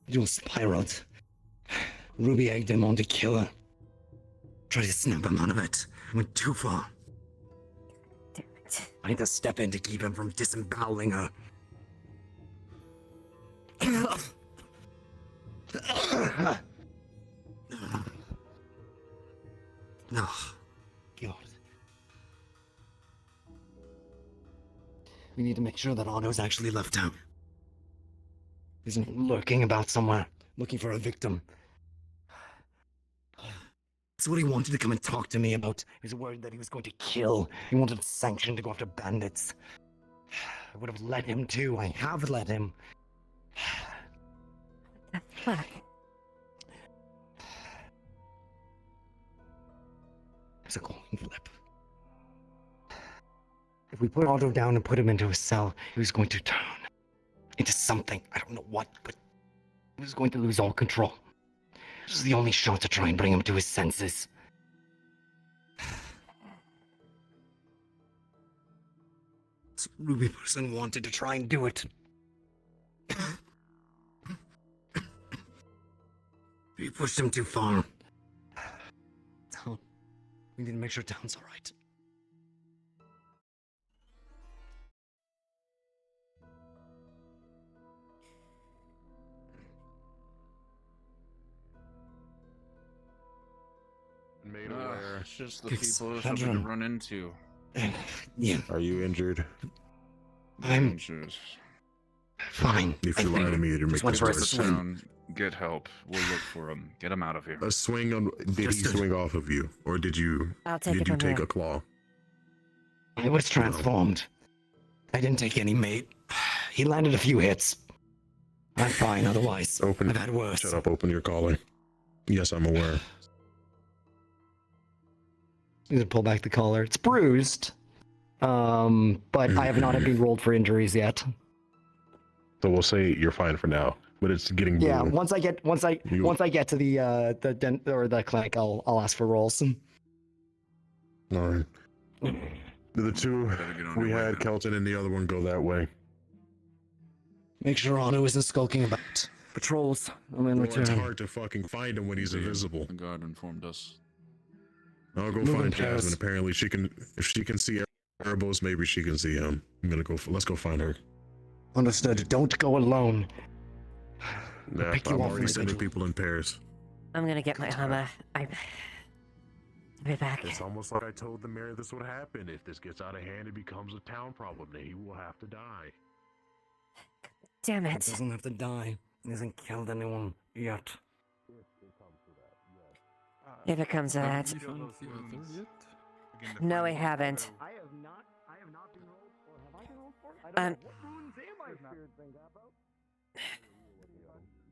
You spiraled. Ruby egged him on to kill her. Tried to snap him out of it. Went too far. I need to step in to keep him from disemboweling her. No. God. We need to make sure that Otto's actually left town. Isn't lurking about somewhere, looking for a victim. That's what he wanted to come and talk to me about. He was worried that he was going to kill. He wanted sanction to go after bandits. I would have let him too. I have let him. What the fuck? It's a coin flip. If we put Otto down and put him into a cell, he was going to turn into something. I don't know what, but he was going to lose all control. This is the only shot to try and bring him to his senses. This Ruby person wanted to try and do it. We pushed him too far. Town. We need to make sure town's all right. Made aware. It's just the It's people who something to run into. Yeah. Are you injured? I'm fine. If you lie to me, it'll make Get it to the worse. town. Get help. We'll look for him. Get him out of here. A swing on. Did he swing off of you, or did you? I'll take did it you from take here. a claw? I was transformed. I didn't take any mate. He landed a few hits. I'm fine otherwise. Open. I've had worse. Shut up. Open your collar. Yes, I'm aware. I'm gonna pull back the collar. It's bruised. But I have not been rolled for injuries yet. So we'll say you're fine for now, but it's getting blue. Yeah, once I get to the dent or the clinic, I'll ask for rolls. All right. The two we had, Kelton and the other one, go that way. Make sure Otto isn't skulking about. Patrols. I'm in Well, it's return. hard to fucking find him when he's invisible. The guard informed us. I'll go Moving find past. Jasmine. Apparently, she can. If she can see Erebos, maybe she can see him. I'm gonna go. Let's go find her. Understood. Don't go alone. Nah, pick you I'm off already sending individually. people in pairs. I'm gonna get my armor. I'll be back. It's almost like I told the mayor this would happen. If this gets out of hand, it becomes a town problem. Then he will have to die. Damn He it. doesn't have to die. He hasn't killed anyone yet. If it comes to that. No, I haven't. I have not been rolled, or have I been rolled for? I don't know. What wounds am I experiencing, Gabo?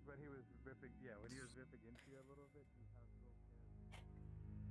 When he was ripping, when he was ripping into you a little bit, he was a little scared.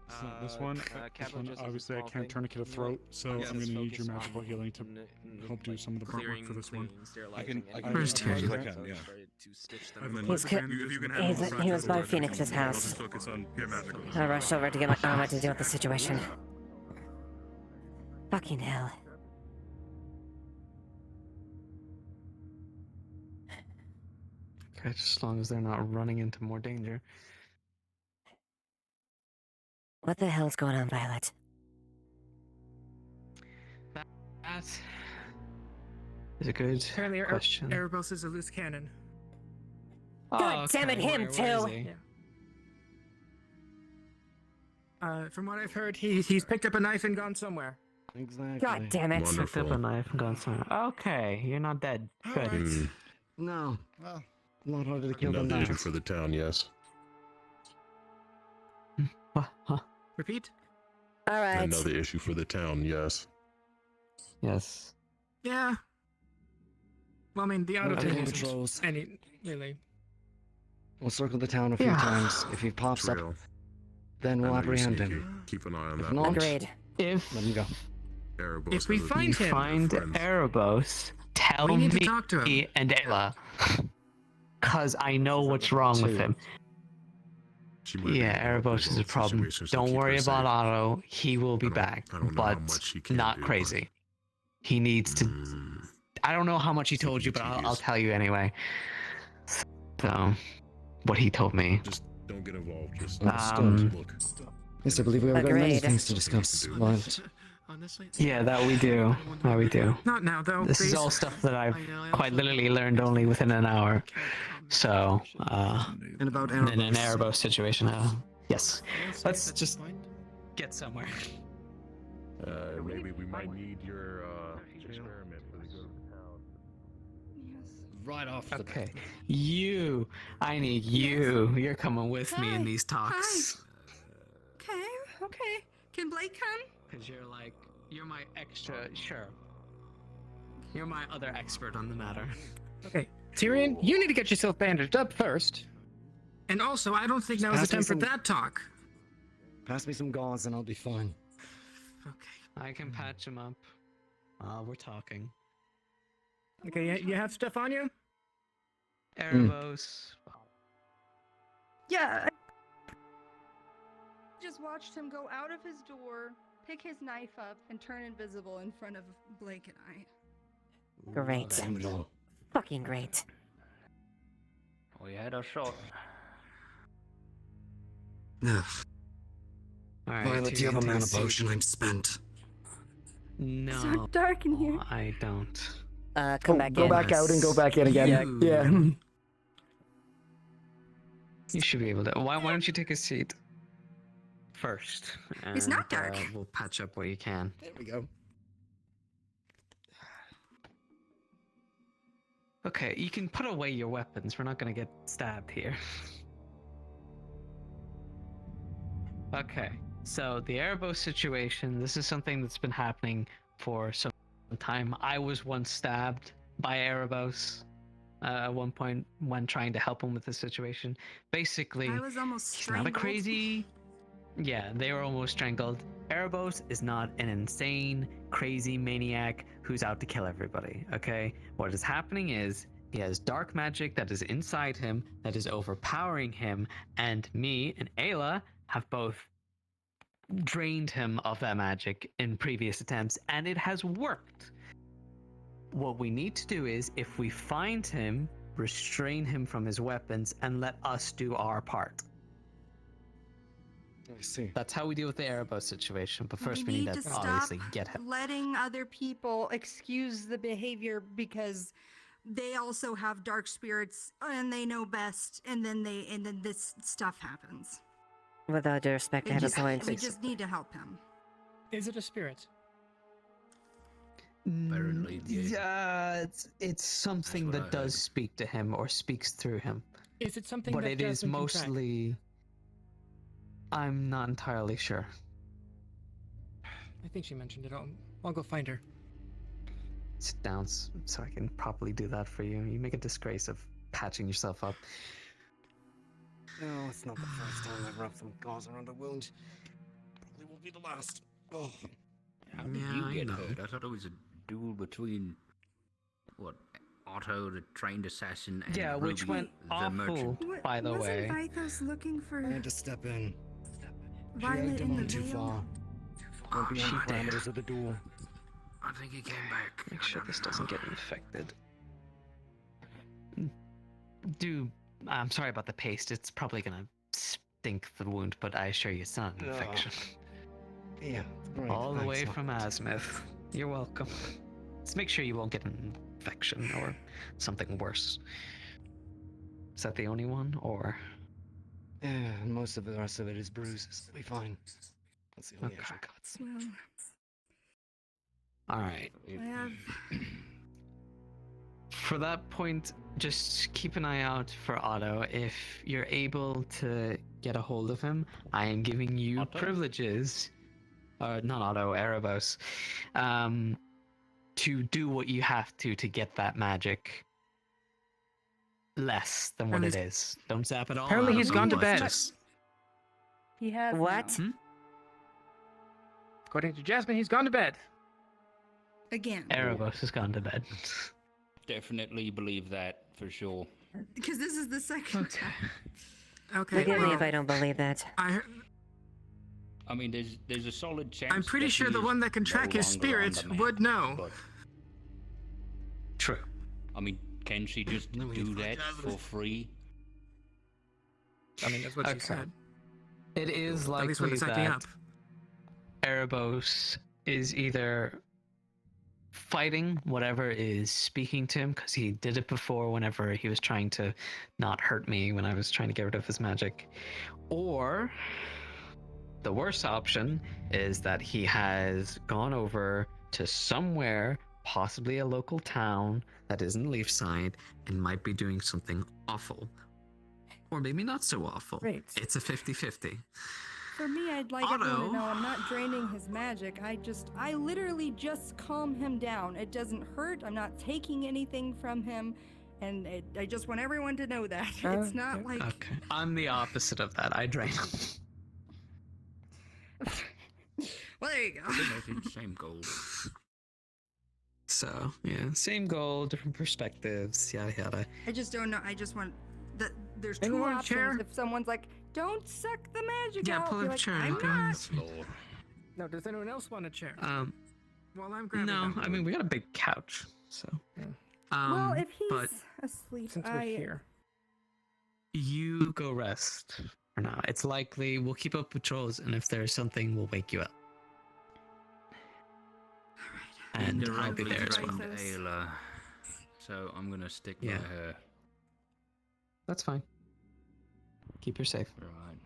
So this one, obviously I can't tourniquet a throat, so I'm going to need your magical healing to help do some of the grunt work for this one. Where's Tyrion? He was by Phoenix's house. I rushed over to get my armor to deal with the situation. Fucking hell. Okay, just as long as they're not running into more danger. What the hell's going on, Violet? That is a good question. Erebos is a loose cannon. God damn it, him too! From what I've heard, he's picked up a knife and gone somewhere. Exactly. God damn it! Picked up a knife and gone somewhere. Okay, you're not dead. Good. No. Well, a lot harder to kill than Another issue that. for the town, yes. Repeat. All right. Another issue for the town, yes. Yes. Yeah. Well, I mean, the auto Okay, thing patrols. isn't any really. We'll circle the town a few times. If he pops up, then we'll apprehend him. Keep an eye on If that. not, Agreed. If let him go. Erebos If we has a- find him, find Erebos, tell we me need to talk to him. and Ayla. Cause I know what's wrong with him. She might be Yeah, involved Erebos in is a both problem. situations to Don't keep worry her about safe. Otto. He will be back, I don't know how but much he can not do, but- crazy. He needs to. I don't know how much he told you, but I'll tell you anyway. So, what he told me. Just don't get involved. Just Look. Yes, I believe we have got many Agreed. things to discuss. But Yeah, that we do. That we do. Not now, though. This is all stuff that I've quite literally learned only within an hour. So, and about in an Erebos. Erebos situation, yes. Let's just get somewhere. Maybe we might need your experiment for the good of the town. Right off the Okay. I need you. You're coming with me in these talks. Okay. Can Blake come? Because you're my extra, sure. You're my other expert on the matter. Okay, Tyrion, you need to get yourself bandaged up first. And also, I don't think now is the Pass me time for some- that talk. Pass me some gauze and I'll be fine. I can patch him up. We're talking. Okay, you have stuff on you? Erebos. Yeah. Just watched him go out of his door, pick his knife up, and turn invisible in front of Blake and I. Great. Fucking great. We had our shot. Ugh. Alright, Violet, do you have a take mana seat. potion? I'm spent. No. So dark in here. I don't. Come back Go in. back out and go back in again. Yeah. You should be able to. Why don't you take a seat first? It's not and, dark. We'll patch up what you can. There we go. Okay, you can put away your weapons. We're not gonna get stabbed here. Okay, so the Erebos situation, this is something that's been happening for some time. I was once stabbed by Erebos at one point when trying to help him with the situation. Basically, I was almost he's not a strangled. crazy... Yeah, they were almost strangled. Erebos is not an insane, crazy maniac who's out to kill everybody, okay? What is happening is he has dark magic that is inside him, that is overpowering him, and me and Ayla have both drained him of that magic in previous attempts, and it has worked. What we need to do is, if we find him, restrain him from his weapons and let us do our part. I see. That's how we deal with the Erebos situation, but first we we need need to to stop obviously get him. letting other people excuse the behavior because they also have dark spirits and they know best, and then this stuff happens. With all due respect, I have a point. We just need to help him. Is it a spirit? Apparently, Yeah, it's something That's what that I does heard. speak to him or speaks through him. Is it something But that it is Jasmine can track? mostly... I'm not entirely sure. I think she mentioned it. I'll go find her. Sit down so I can properly do that for you. You make a disgrace of patching yourself up. No, it's not the first time I've wrapped some gauze around a wound. Probably won't be the last. Oh. How did Yeah, you I get know. hurt? I thought it was a duel between what, Otto, the trained assassin, and Yeah, which Ruby, went the awful, merchant. by the way. Wasn't Vithos looking for I had to step in. She Violet egged him in the on too veil? far. Went beyond the parameters of the duel. I think he came back. Make sure this doesn't get infected. I'm sorry about the paste. It's probably gonna stink the wound, but I assure you it's not an infection. Yeah, right. All the thanks, way Mark. from Asmith. You're welcome. Just make sure you won't get an infection or something worse. Is that the only one, or? Yeah, and most of the rest of it is bruises. It'll be fine. That's the only actual cuts. Well, All right. I have For that point, just keep an eye out for Otto. If you're able to get a hold of him, I am giving you privileges. Not Otto, Erebos. To do what you have to get that magic less than what it is. Don't zap it all. Apparently out he's of gone to him. bed. He has What? now. According to Jasmine, he's gone to bed. Again. Erebos has gone to bed. Definitely believe that for sure. Because this is the second time. Forgive me well, if I don't believe that. I mean, there's a solid chance. I'm pretty that sure the he is one that can no track his longer on spirit the map, would know. but, True. I mean, can she just do that for free? I mean, that's what she said. It is At least when likely it's acting that up. Erebos is either fighting whatever is speaking to him, because he did it before whenever he was trying to not hurt me when I was trying to get rid of his magic, or the worst option is that he has gone over to somewhere, possibly a local town that isn't Leafside, and might be doing something awful. Or maybe not so awful. Right. It's a 50-50. For me, I'd like Otto. everyone to know I'm not draining his magic. I literally just calm him down. It doesn't hurt. I'm not taking anything from him. And I just want everyone to know that. It's not like... Okay. I'm the opposite of that. I drain them. Well, there you go. Same goal. So, yeah, same goal, different perspectives, yada yada. I just don't know. I just want... There's two Anyone options. chair? If someone's like, don't suck the magic Yeah, out. pull be up like, chair. I'm not. No, does anyone else want a chair? Well, I'm No, grabbing them. I mean, we got a big couch, so. Well, if he's but asleep, Since we're here. you go rest for now. It's likely we'll keep up patrols, and if there's something, we'll wake you up. And I'll be there as well. Ayla, so I'm gonna stick Yeah. by her. That's fine. Keep her safe. Right.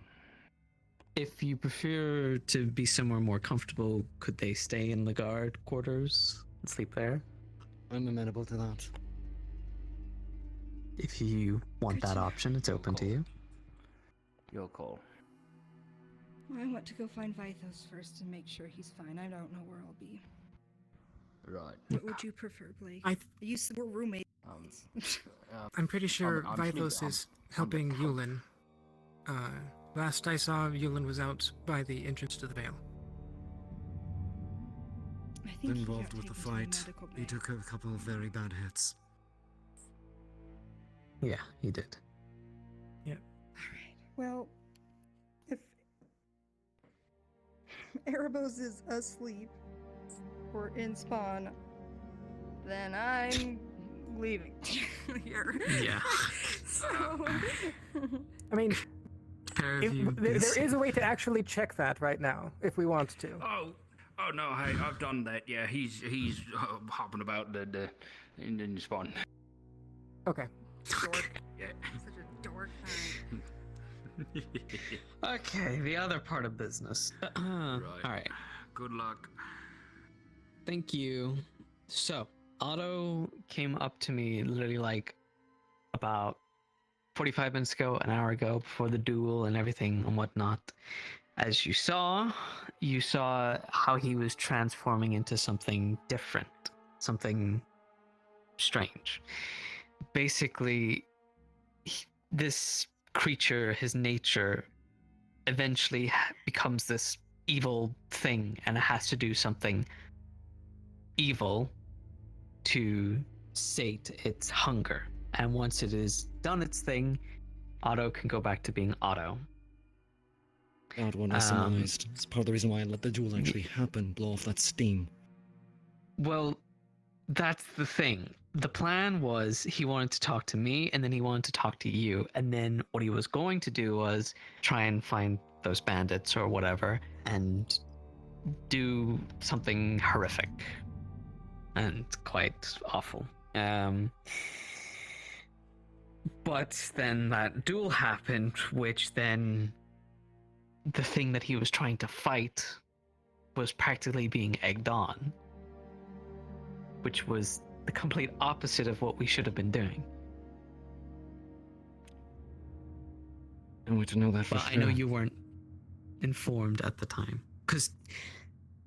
If you prefer to be somewhere more comfortable, could they stay in the guard quarters and sleep there? I'm amenable to that. If you want that option, it's open to you. Your call. I want to go find Vithos first and make sure he's fine. I don't know where I'll be. Right. What would you prefer, Blake? We're roommates. I'm pretty sure I'm Vithos sneak- is helping Yulin. Last I saw, Yulin was out by the entrance to the Vale. I think he Involved got with the taken to fight. medical He bay. took a couple of very bad hits. Yeah, he did. Well, if Erebos is asleep or in spawn, then I'm leaving here. Yeah. So, I mean, Pair of if, you. there is a way to actually check that right now, if we want to. Oh no! Hey, I've done that. Yeah, he's hopping about the in the spawn. Okay. dork. Yeah. Such a dork. Okay, the other part of business. All right. Good luck. Thank you. So, Otto came up to me literally like about 45 minutes ago, an hour ago, before the duel and everything and whatnot. As you saw how he was transforming into something different, something strange. Basically, this creature, his nature, eventually becomes this evil thing, and it has to do something evil to sate its hunger. And once it has done its thing, Otto can go back to being Otto. God, what I surmised. It's part of the reason why I let the duel actually happen, blow off that steam. Well, that's the thing. The plan was he wanted to talk to me, and then he wanted to talk to you, and then what he was going to do was try and find those bandits or whatever and do something horrific and quite awful. But then that duel happened, which then the thing that he was trying to fight was practically being egged on, which was the complete opposite of what we should have been doing. And we to know that for But sure. I know you weren't informed at the time, because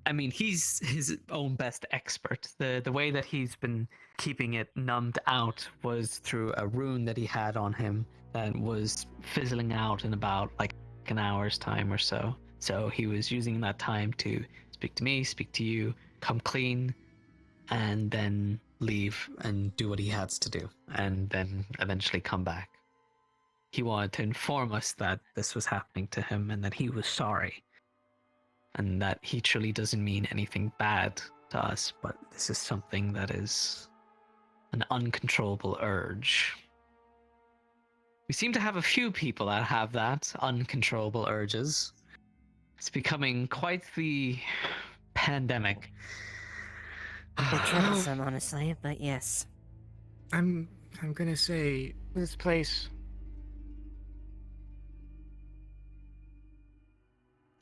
I mean, he's his own best expert. The way that he's been keeping it numbed out was through a rune that he had on him that was fizzling out in about like an hour's time or so. So he was using that time to speak to me, speak to you, come clean, and then leave and do what he has to do, and then eventually come back. He wanted to inform us that this was happening to him and that he was sorry, and that he truly doesn't mean anything bad to us, but this is something that is an uncontrollable urge. We seem to have a few people that have that, uncontrollable urges. It's becoming quite the pandemic. A bit troublesome, honestly, but yes. I'm gonna say this place.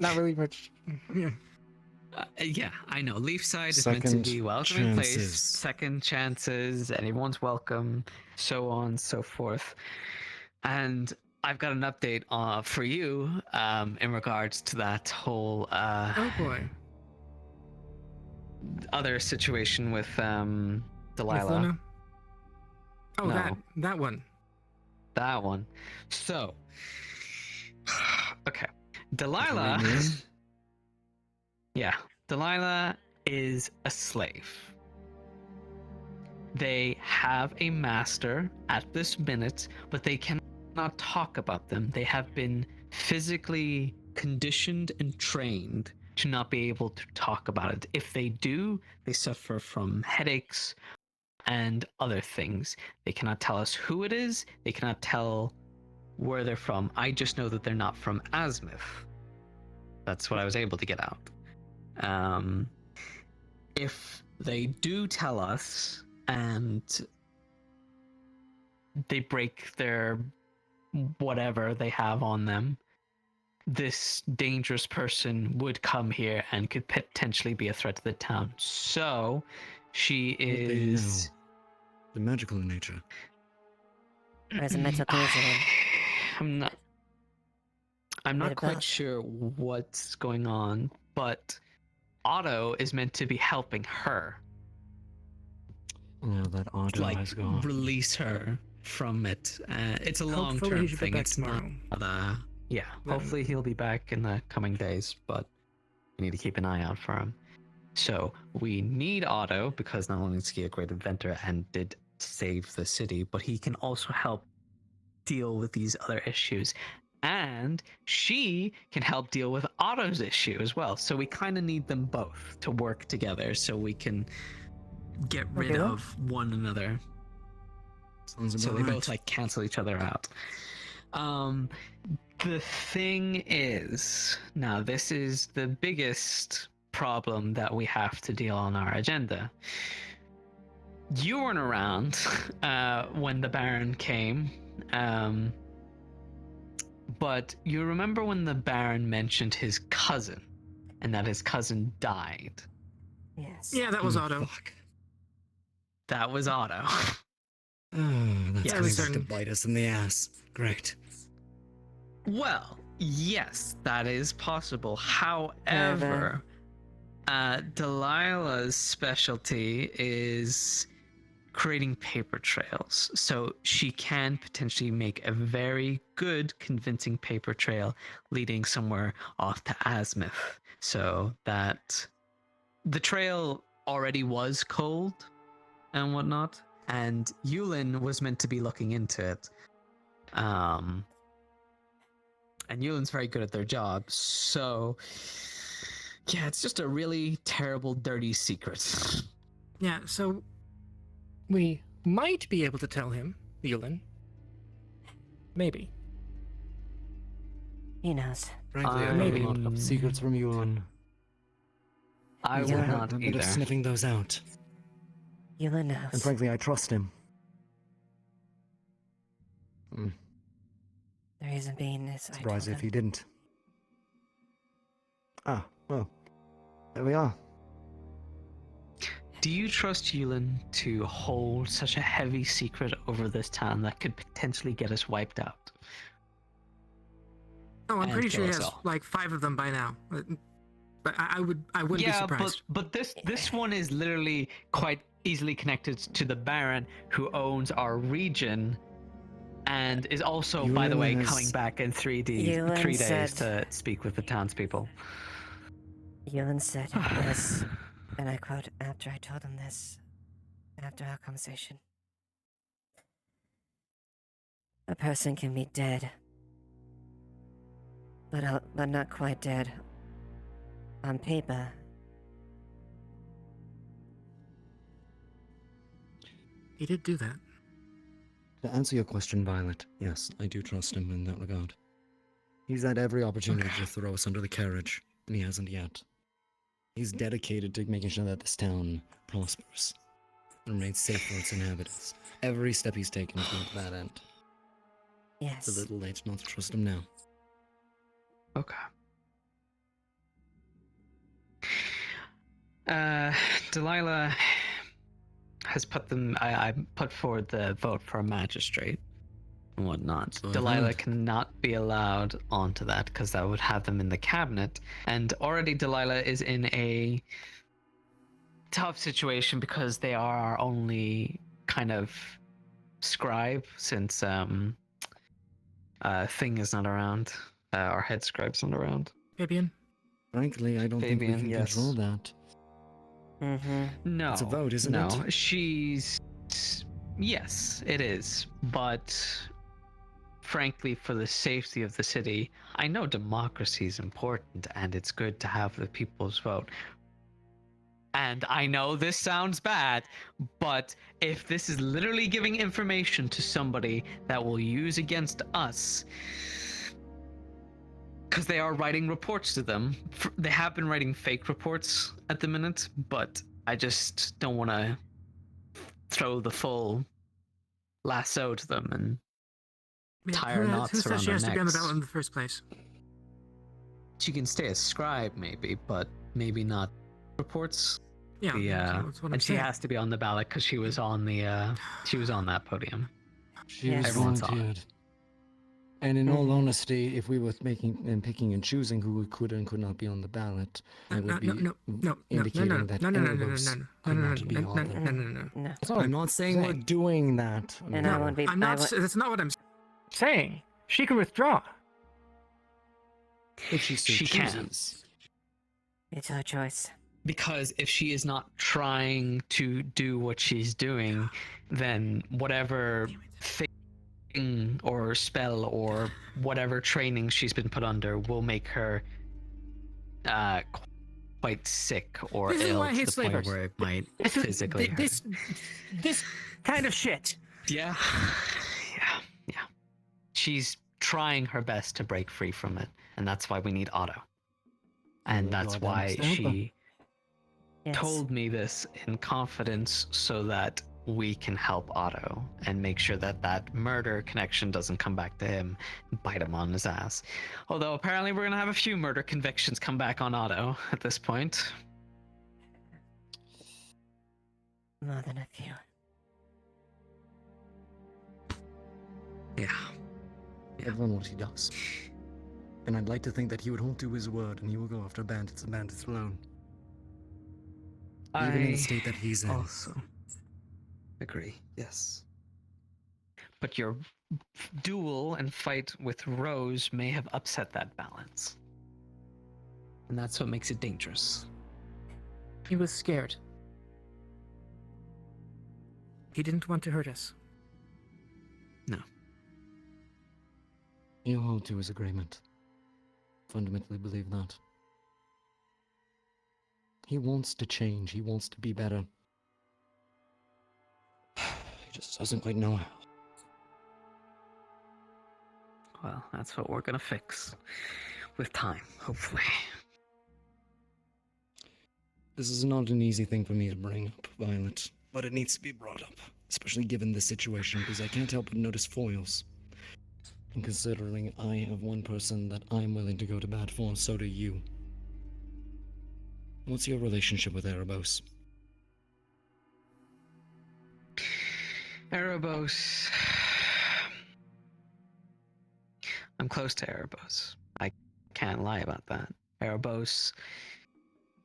Not really much. Yeah. Yeah, I know. Leafside is meant to be welcoming place, second chances, everyone's welcome, so on and so forth. And I've got an update for you in regards to that whole oh boy, other situation with Delilah. Luna? Oh, No. that one. That one. So, okay. Can you Delilah. read me in? Yeah. Delilah is a slave. They have a master at this minute, but they cannot talk about them. They have been physically conditioned and trained to not be able to talk about it. If they do, they suffer from headaches and other things. They cannot tell us who it is. They cannot tell where they're from. I just know that they're not from Azimuth. That's what I was able to get out. If they do tell us and they break their whatever they have on them, this dangerous person would come here and could potentially be a threat to the town. So she is the magical in nature. Where's the mental connection? I'm not quite sure what's going on, but Otto is meant to be helping her. Now that Otto has gone. Release her from it. It's a long-term he should be thing. back It's tomorrow. not. Yeah. Hopefully he'll be back in the coming days, but we need to keep an eye out for him. So we need Otto because not only is he a great inventor and did save the city, but he can also help deal with these other issues. And she can help deal with Otto's issue as well. So we kind of need them both to work together so we can get rid of one another. So they both like cancel each other out. The thing is, now this is the biggest problem that we have to deal on our agenda. You weren't around when the Baron came. But you remember when the Baron mentioned his cousin, and that his cousin died? Yes. Yeah, that was Otto. Fuck. That was Otto. Oh, that's Yeah, coming we back to bite us in the ass. Great. Well, yes, that is possible. However, Delilah's specialty is creating paper trails. So she can potentially make a very good, convincing paper trail leading somewhere off to Azimuth. So that the trail already was cold and whatnot, and Yulin was meant to be looking into it. And Yulin's very good at their job, so yeah, it's just a really terrible, dirty secret. Yeah, so we might be able to tell him, Yulin. Maybe. He knows. Frankly, I maybe. know a lot of secrets from Yulin. I He's would a not habit of either. sniffing those out. Yulin knows. And frankly, I trust him. The reason being is Surprised if he didn't. Ah, well, there we are. Do you trust Yulin to hold such a heavy secret over this town that could potentially get us wiped out? Oh, I'm And pretty sure he kill has us all. like 5 of them by now. But I wouldn't be Yeah, surprised. but this one is literally quite easily connected to the Baron, who owns our region, and is also, by the way, Yulin coming back in 3 Yulin days said- to speak with the townspeople. Yulin said this, and I quote, after I told him this, after our conversation. A person can be dead, but not quite dead. On paper. He did do that. To answer your question, Violet, yes, I do trust him in that regard. He's had every opportunity to throw us under the carriage, and he hasn't yet. He's dedicated to making sure that this town prospers and remains safe for its inhabitants. Every step he's taken has gone to that end. Yes. It's a little late not to trust him now. Okay. Delilah has put them. I put forward the vote for a magistrate and whatnot. Go Delilah ahead. cannot be allowed onto that because that would have them in the cabinet. And already Delilah is in a tough situation because they are our only kind of scribe since Thing is not around. Our head scribe's not around. Fabian? Frankly, I don't think we Fabian, can yes. control that. No. It's a vote, isn't no. it? She's. Yes, it is. But frankly, for the safety of the city, I know democracy is important and it's good to have the people's vote. And I know this sounds bad, but if this is literally giving information to somebody that will use against us, because they are writing reports to them. They have been writing fake reports at the minute, but I just don't want to throw the full lasso to them and tie our knots Who says around she their has to be on the necks. ballot in the first place? She can stay as scribe, maybe, but maybe not reports. Yeah, that's what I'm and she saying. has to be on the ballot because she was on the she was on that podium. She was Everyone saw it. volunteered. And in all honesty, if we were picking and choosing who could and could not be on the ballot, I would be indicating that Erebos could not be on there. I'm not saying we're doing that. And I won't be. I'm not. That's not what I'm saying. She can withdraw. If she so She can. chooses. It's her choice. Because if she is not trying to do what she's doing, then whatever thing or spell or whatever training she's been put under will make her quite sick or This is ill why I to hate the point slavers. where it might This is- physically hurt. This kind of shit. Yeah. Yeah. She's trying her best to break free from it, and that's why we need Otto. And that's God, why understand she Yes. told me this in confidence so that we can help Otto and make sure that that murder connection doesn't come back to him and bite him on his ass. Although apparently we're going to have a few murder convictions come back on Otto at this point. More than a few. Yeah. Everyone what he does. And I'd like to think that he would hold to his word and he will go after bandits and bandits alone. Even in the state that he's in. Also agree, yes. But your duel and fight with Rose may have upset that balance. And that's what makes it dangerous. He was scared. He didn't want to hurt us. No. He'll hold to his agreement. Fundamentally believe that. He wants to change. He wants to be better. He just doesn't quite know how. Well, that's what we're gonna fix. With time, hopefully. This is not an easy thing for me to bring up, Violet. But it needs to be brought up. Especially given this situation, because I can't help but notice foils. And considering I have one person that I'm willing to go to bat for, so do you. What's your relationship with Erebos? Erebos. I'm close to Erebos. I can't lie about that. Erebos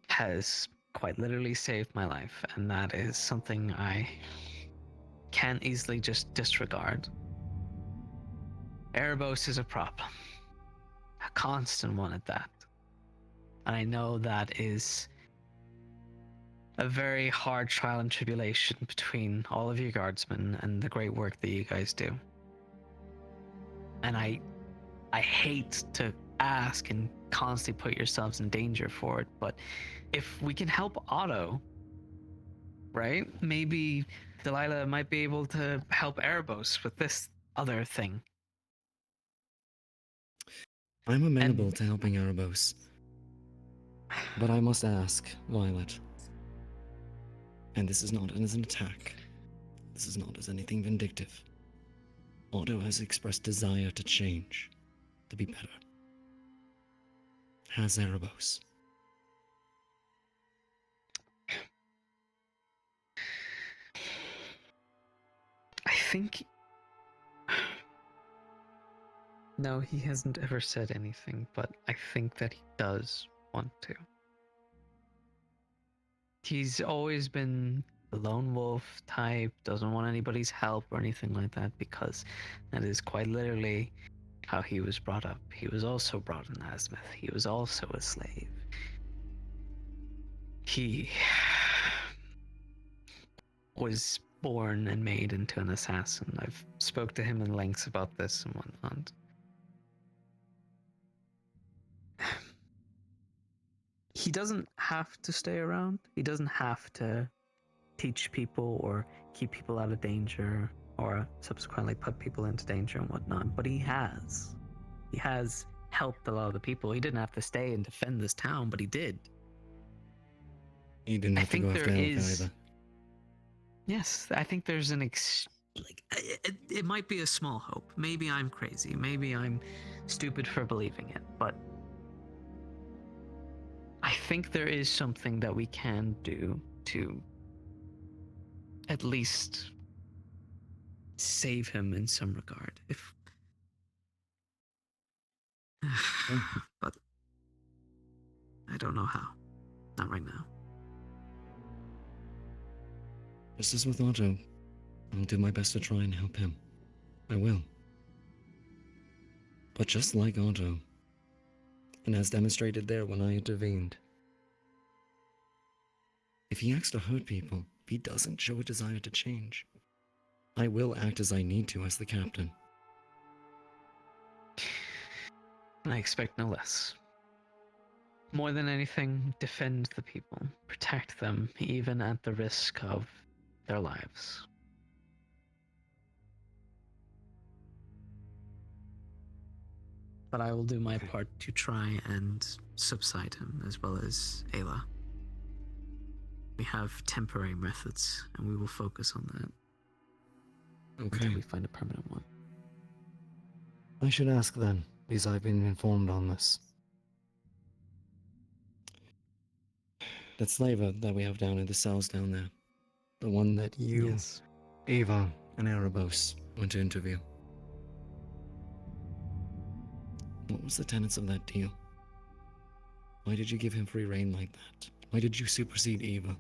has quite literally saved my life, and that is something I can't easily just disregard. Erebos is a problem. A constant one at that. And I know that is a very hard trial and tribulation between all of you guardsmen and the great work that you guys do. And I hate to ask and constantly put yourselves in danger for it, but if we can help Otto, right? Maybe Delilah might be able to help Erebos with this other thing. I'm amenable to helping Erebos. But I must ask, Violet. And this is not as an attack. This is not as anything vindictive. Otto has expressed desire to change, to be better. Has Erebos? I think... No, he hasn't ever said anything, but I think that he does want to. He's always been the lone wolf type, doesn't want anybody's help or anything like that, because that is quite literally how he was brought up. He was also brought in Azimuth. He was also a slave. He was born and made into an assassin. I've spoke to him in lengths about this and whatnot. He doesn't have to stay around. He doesn't have to teach people or keep people out of danger or subsequently put people into danger and whatnot, but he has. He has helped a lot of the people. He didn't have to stay and defend this town, but he did. He didn't have to go after Elka either. Yes, I think there's an it might be a small hope. Maybe I'm crazy. Maybe I'm stupid for believing it, but I think there is something that we can do to at least save him in some regard. But I don't know how. Not right now. Just as with Otto, I'll do my best to try and help him. I will. But just like Otto, and as demonstrated there when I intervened, if he acts to hurt people, if he doesn't show a desire to change, I will act as I need to as the captain. I expect no less. More than anything, defend the people. Protect them, even at the risk of their lives. But I will do my part to try and subside him, as well as Ayla. We have temporary methods, and we will focus on that. Okay. Until we find a permanent one. I should ask then, because I've been informed on this. That slaver that we have down in the cells down there. The one that you, yes, Eva, and Erebos went to interview. What was the tenets of that deal? Why did you give him free rein like that? Why did you supersede Eva?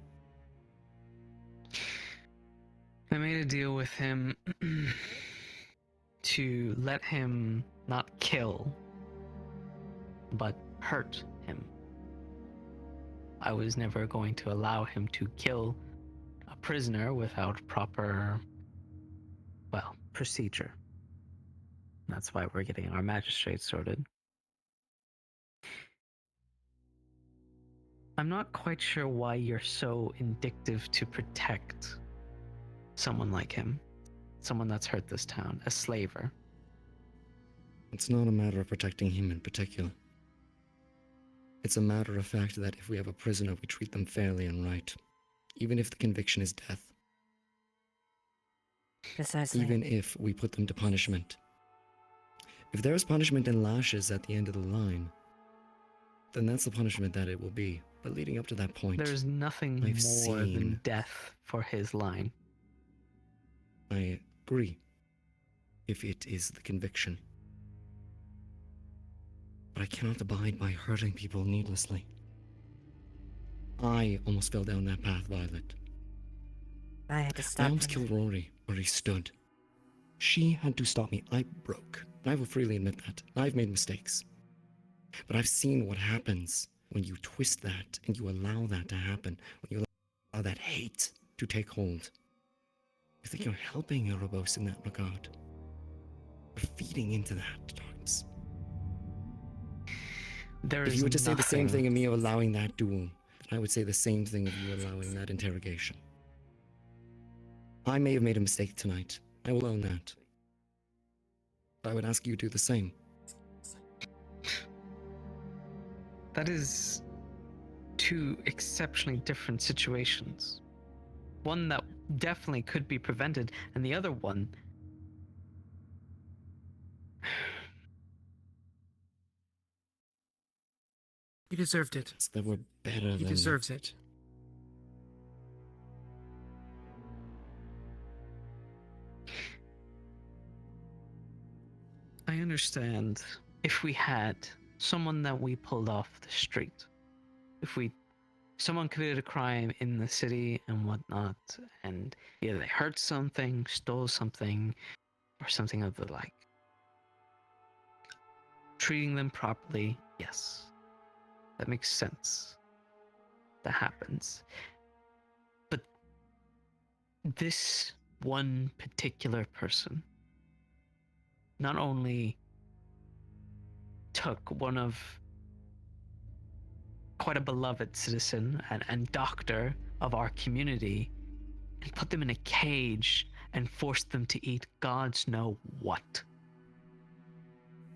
I made a deal with him to let him not kill, but hurt him. I was never going to allow him to kill a prisoner without proper, procedure. That's why we're getting our magistrates sorted. I'm not quite sure why you're so indictive to protect someone like him. Someone that's hurt this town, a slaver. It's not a matter of protecting him in particular. It's a matter of fact that if we have a prisoner, we treat them fairly and right. Even if the conviction is death. Precisely. Even if we put them to punishment. If there is punishment and lashes at the end of the line, then that's the punishment that it will be. But leading up to that point, there's nothing more than death for his line. I agree, if it is the conviction. But I cannot abide by hurting people needlessly. I almost fell down that path, Violet. I had to stop I almost killed Rory where he stood. She had to stop me. I broke. I will freely admit that. I've made mistakes. But I've seen what happens when you twist that and you allow that to happen, when you allow that hate to take hold. I think you're helping Erebos in that regard. You're feeding into that darkness. If you were to say the same thing of me allowing that duel, then I would say the same thing of you allowing that interrogation. I may have made a mistake tonight. I will own that. But I would ask you to do the same. That is two exceptionally different situations. One that definitely could be prevented, and the other one... He deserved it. They were better than... He deserves it. I understand if we had someone that we pulled off the street, if we someone committed a crime in the city and whatnot, and either they hurt something, stole something, or something of the like. Treating them properly, yes. That makes sense. That happens. But this one particular person not only took one of quite a beloved citizen and doctor of our community and put them in a cage and forced them to eat gods know what.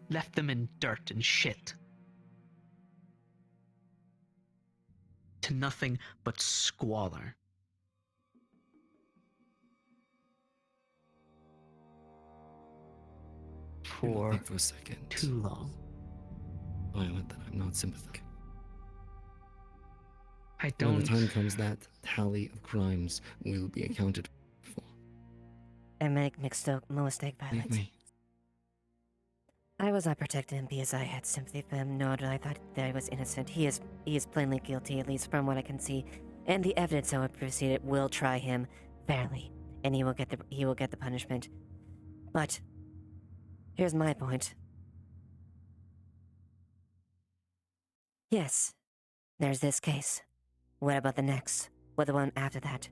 Left them in dirt and shit. To nothing but squalor. For think for a second. too long. Violet, that I'm not sympathetic. I When don't. the time comes, that tally of crimes will be accounted for. I make no mistake, Violet. Believe me. I was not protecting him because I had sympathy for him, nor did I thought that he was innocent. He is plainly guilty, at least from what I can see, and the evidence that would precede it will try him fairly, and he will get the punishment. But here's my point. Yes, there's this case. What about the next? What the one after that?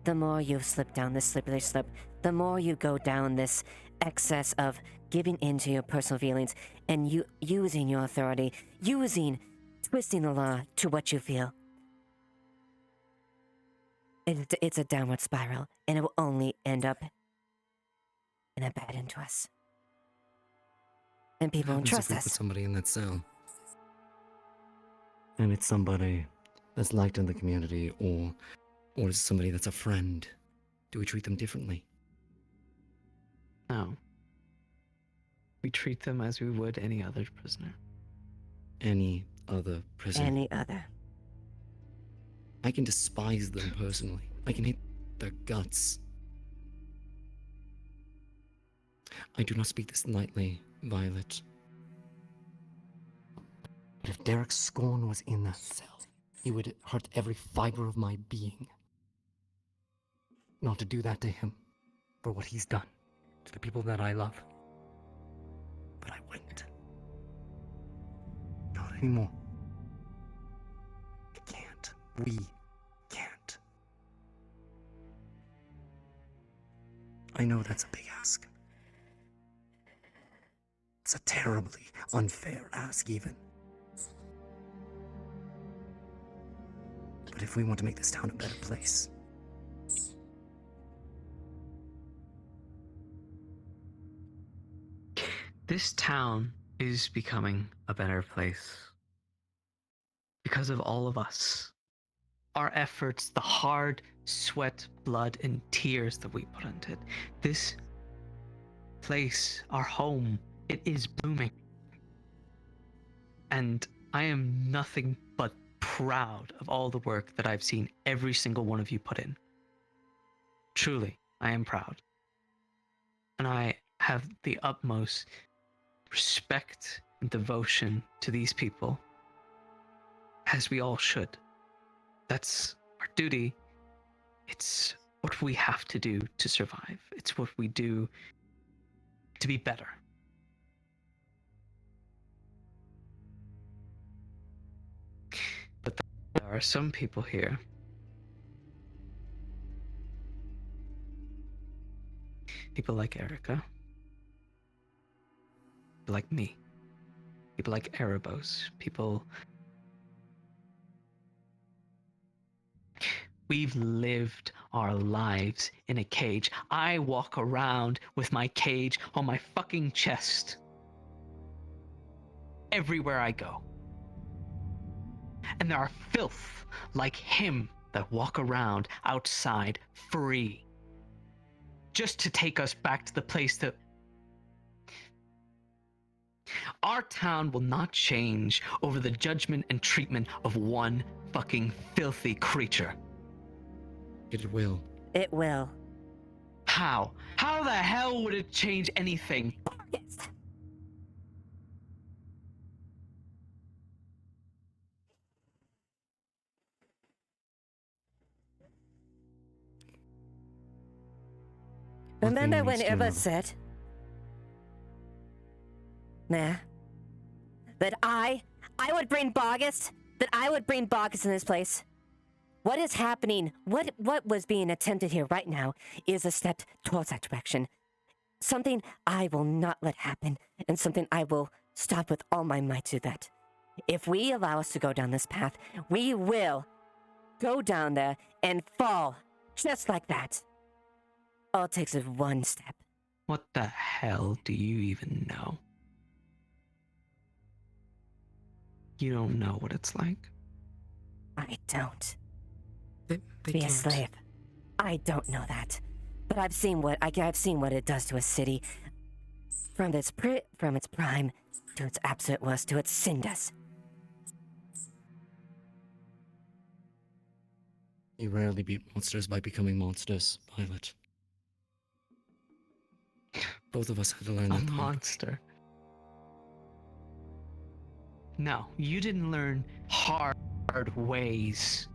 The more you slip down this slippery slope, the more you go down this excess of giving into your personal feelings and you using your authority, twisting the law to what you feel. It's a downward spiral, and it will only end up in a bad end to us. And people won't What happens trust if we put us. somebody in that cell? And it's somebody that's liked in the community, or is somebody that's a friend? Do we treat them differently? No. We treat them as we would any other prisoner. Any other prisoner? Any other. I can despise them personally. I can hate their guts. I do not speak this lightly, Violet. But if Derek Scorn was in that cell, he would hurt every fiber of my being. Not to do that to him, for what he's done to the people that I love. But I wouldn't. Not anymore. I can't. We can't. I know that's a big ask. It's a terribly unfair ask, even. But if we want to make this town a better place, this town is becoming a better place. Because of all of us. Our efforts, the hard sweat, blood, and tears that we put into it. This place, our home, it is blooming. And I am nothing but proud of all the work that I've seen every single one of you put in. Truly, I am proud. And I have the utmost respect and devotion to these people, as we all should. That's our duty. It's what we have to do to survive. It's what we do to be better. But there are some people here people like Erica, people like me, people like Erebos, people. We've lived our lives in a cage. I walk around with my cage on my fucking chest. Everywhere I go. And there are filth like him that walk around outside free. Just to take us back to the place that... Our town will not change over the judgment and treatment of one fucking filthy creature. it will. It will. How? How the hell would it change anything? One thing Remember when leads to Eva another. said that I would bring Bogus, in this place? What is happening? What was being attempted here right now is a step towards that direction. Something I will not let happen, and something I will stop with all my might to that. If we allow us to go down this path, we will go down there and fall, just like that. All it takes is one step. What the hell do you even know? You don't know what it's like. I don't. They Be a can't. slave. I don't know that, but I've seen what it does to a city, from its prime to its absolute worst, to its cinders. You rarely beat monsters by becoming monsters, Violet. Both of us had to learn A that. monster. No, you didn't learn hard ways.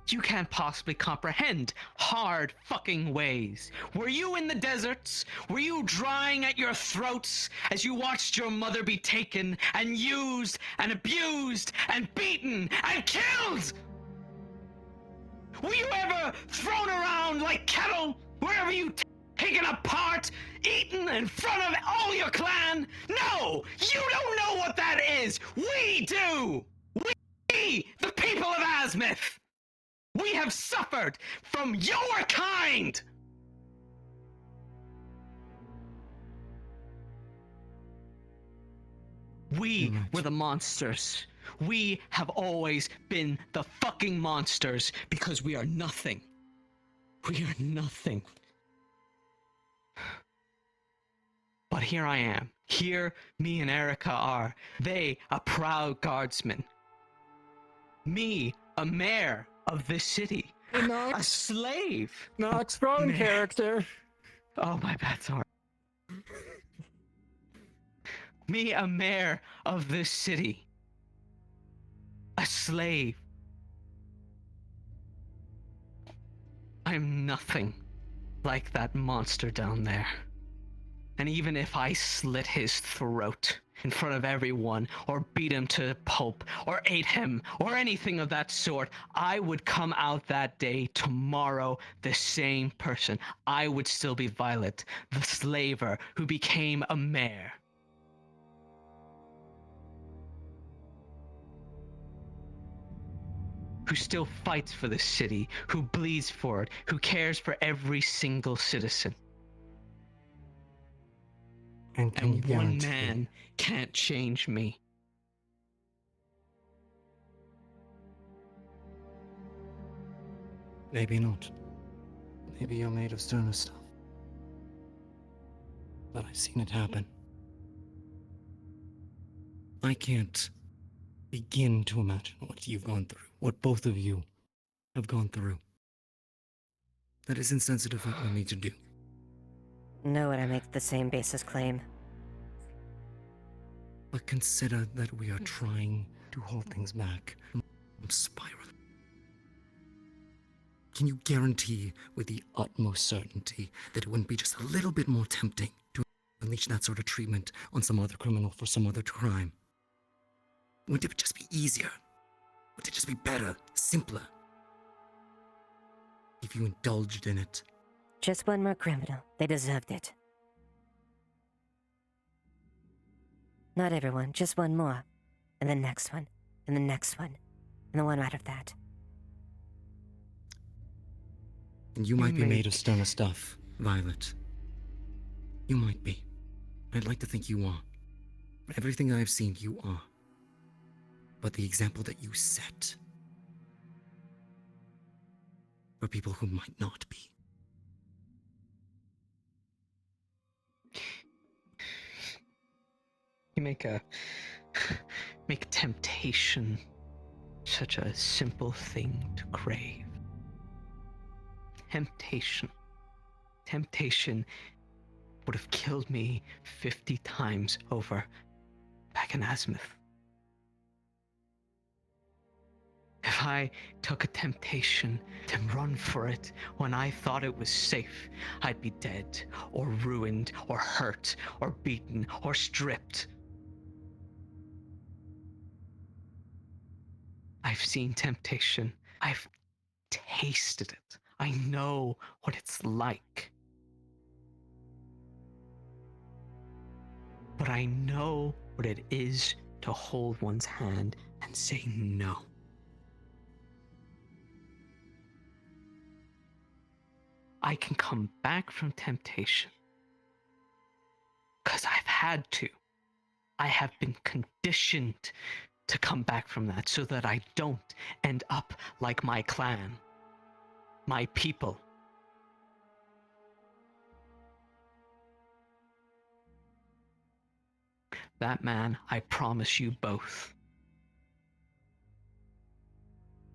You can't possibly comprehend hard fucking ways. Were you in the deserts? Were you drying at your throats as you watched your mother be taken and used and abused and beaten and killed? Were you ever thrown around like cattle wherever you taken apart, eaten in front of all your clan? No! You don't know what that is! We do! We, the people of Azmith! We have suffered from your kind! We were the monsters. We have always been the fucking monsters because we are nothing. We are nothing. But here I am. Here, me and Erica are. They, a proud guardsman. Me, a mayor of this city. A slave. Nox, wrong character. Oh, my bad, sorry. Me, a mayor of this city. A slave. I'm nothing like that monster down there. And even if I slit his throat in front of everyone, or beat him to pulp, or ate him, or anything of that sort, I would come out that day tomorrow the same person. I would still be Violet, the slaver who became a mayor. Who still fights for the city, who bleeds for it, who cares for every single citizen. And one man can't change me. Maybe not. Maybe you're made of sterner stuff. But I've seen it happen. I can't begin to imagine what you've gone through, what both of you have gone through. That is insensitive of me to do. No, and I make the same basis claim. But consider that we are trying to hold things back from spiraling. Can you guarantee with the utmost certainty that it wouldn't be just a little bit more tempting to unleash that sort of treatment on some other criminal for some other crime? Wouldn't it just be easier? Wouldn't it just be better, simpler, if you indulged in it? Just one more criminal. They deserved it. Not everyone, just one more. And the next one, and the next one, and the one right after that. And you might be made of sterner stuff, Violet. You might be. I'd like to think you are. Everything I've seen, you are. But the example that you set for people who might not be. You make temptation such a simple thing to crave. Temptation would have killed me 50 times over back in Azmith. If If I took a temptation to run for it when I thought it was safe, I'd be dead, or ruined, or hurt, or beaten, or stripped. I've seen temptation. I've tasted it. I know what it's like. But I know what it is to hold one's hand and say no. I can come back from temptation because I've had to. I have been conditioned to come back from that so that I don't end up like my clan, my people. That man, I promise you both.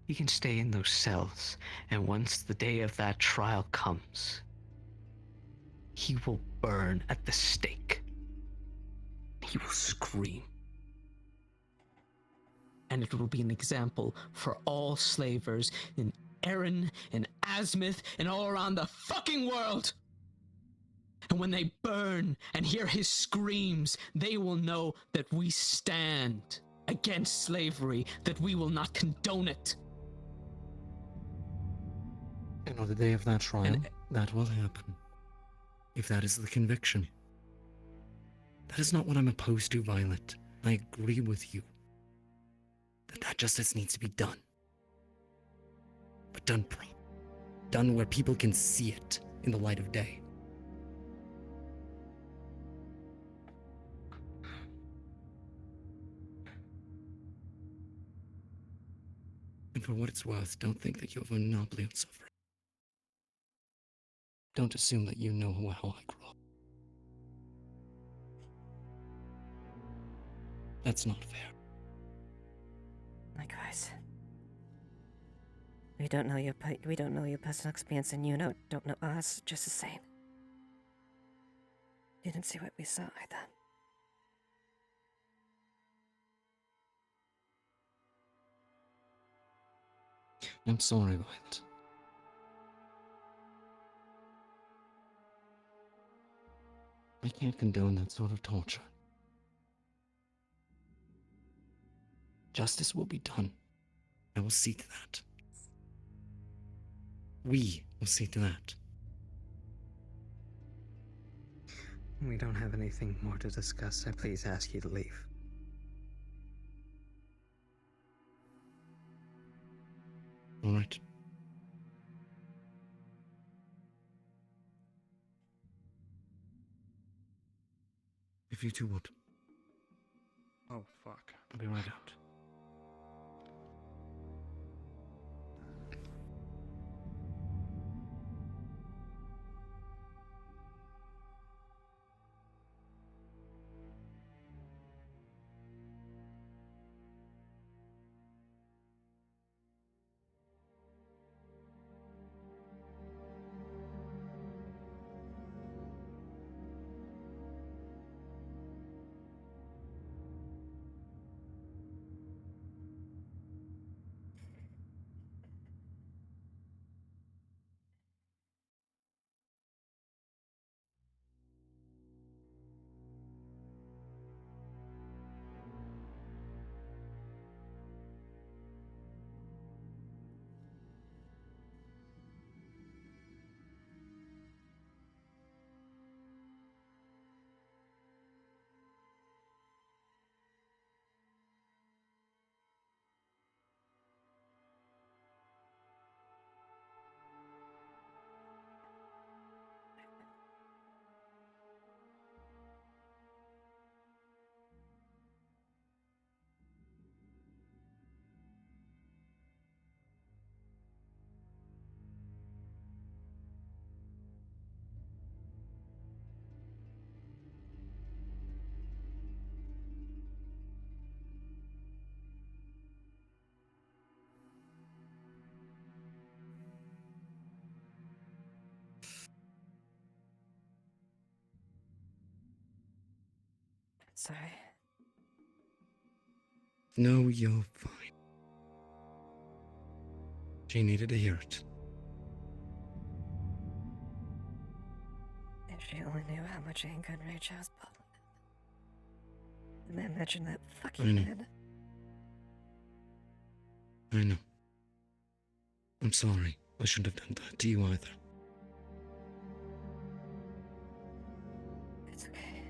He can stay in those cells, and once the day of that trial comes, he will burn at the stake. He will scream. And it will be an example for all slavers in Erin, in Azimuth, and all around the fucking world. And when they burn and hear his screams, they will know that we stand against slavery, that we will not condone it. And on the day of that trial, that will happen. If that is the conviction. That is not what I'm opposed to, Violet. I agree with you. That justice needs to be done. But done properly. Done where people can see it in the light of day. And for what it's worth, don't think that you have a monopoly on suffering. Don't assume that you know how I grew up. That's not fair. Likewise. We don't know your personal experience, and you don't know us just the same. You didn't see what we saw either. I'm sorry, Violet. I can't condone that sort of torture. Justice will be done. I will see to that. We will see to that. We don't have anything more to discuss. I please ask you to leave. All right. If you two would. Oh, fuck. I'll be right out. Sorry. No, you're fine. She needed to hear it. If she only knew how much anger and rage I was bottling up. And then mention that fucking man. I know. I'm sorry. I shouldn't have done that to you either. It's okay.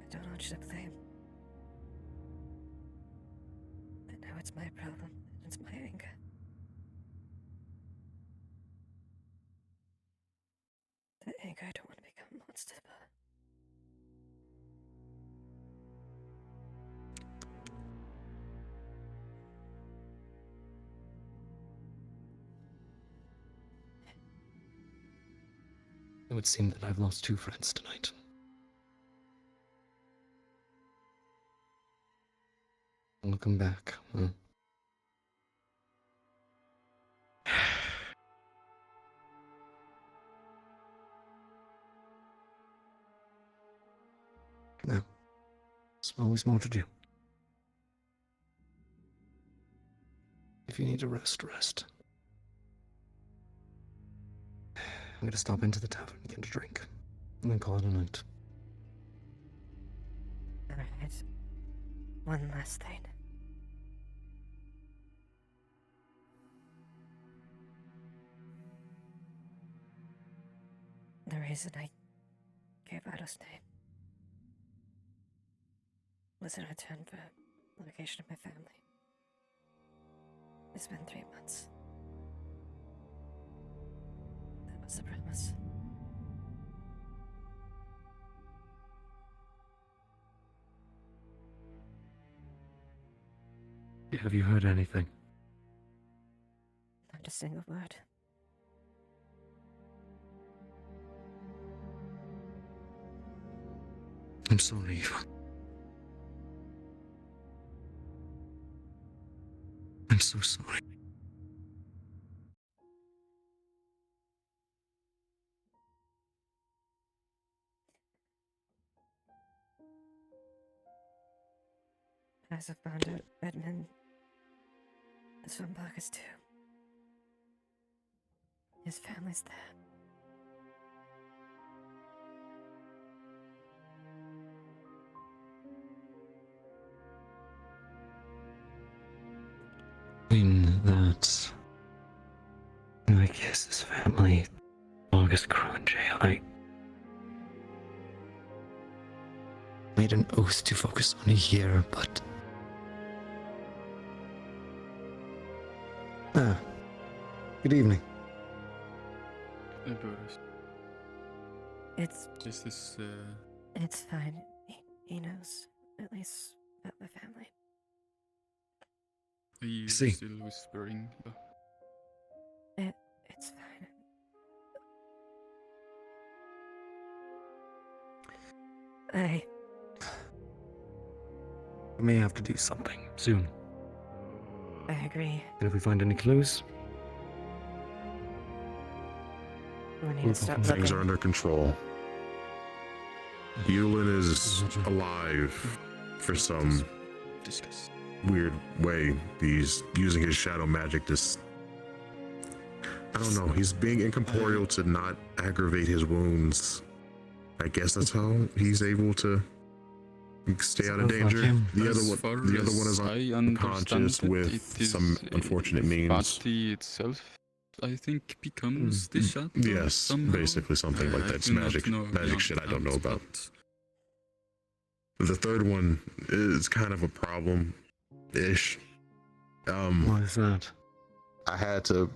I don't want you to blame. I know it's my problem. It's my anger. That anger I don't want to become a monster, but... It would seem that I've lost 2 friends tonight. I'll come back, huh? No. There's always more to do. If you need to rest, rest. I'm gonna stop into the tavern and get a drink, and then call it a night. Alright. One last thing. The reason I gave Otto's name was in return for the location of my family. It's been 3 months. That was the promise. Have you heard anything? Not a single word. I'm sorry, Eva. I'm so sorry. As I found out, Edmund is from Barker's too. His family's there. In that, I guess his family, August crew in jail, I made an oath to focus on a year, but... Good evening. It's... Is this, It's fine. He knows, at least, about my family. Are you See. still whispering? It's fine. I may have to do something soon. I agree. And if we find any clues, We need to start Things looking. are under control. Yulin is alive for some weird way. He's using his shadow magic to... I don't know. He's being incorporeal to not aggravate his wounds. I guess that's how he's able to stay out of danger. The other one is unconscious with some unfortunate means. Bati itself, I think, becomes the shadow. Yes, somehow. basically something like that. It's do not magic. know Magic beyond shit I don't know that, about. but The third one is kind of a problem-ish. What is that? I had to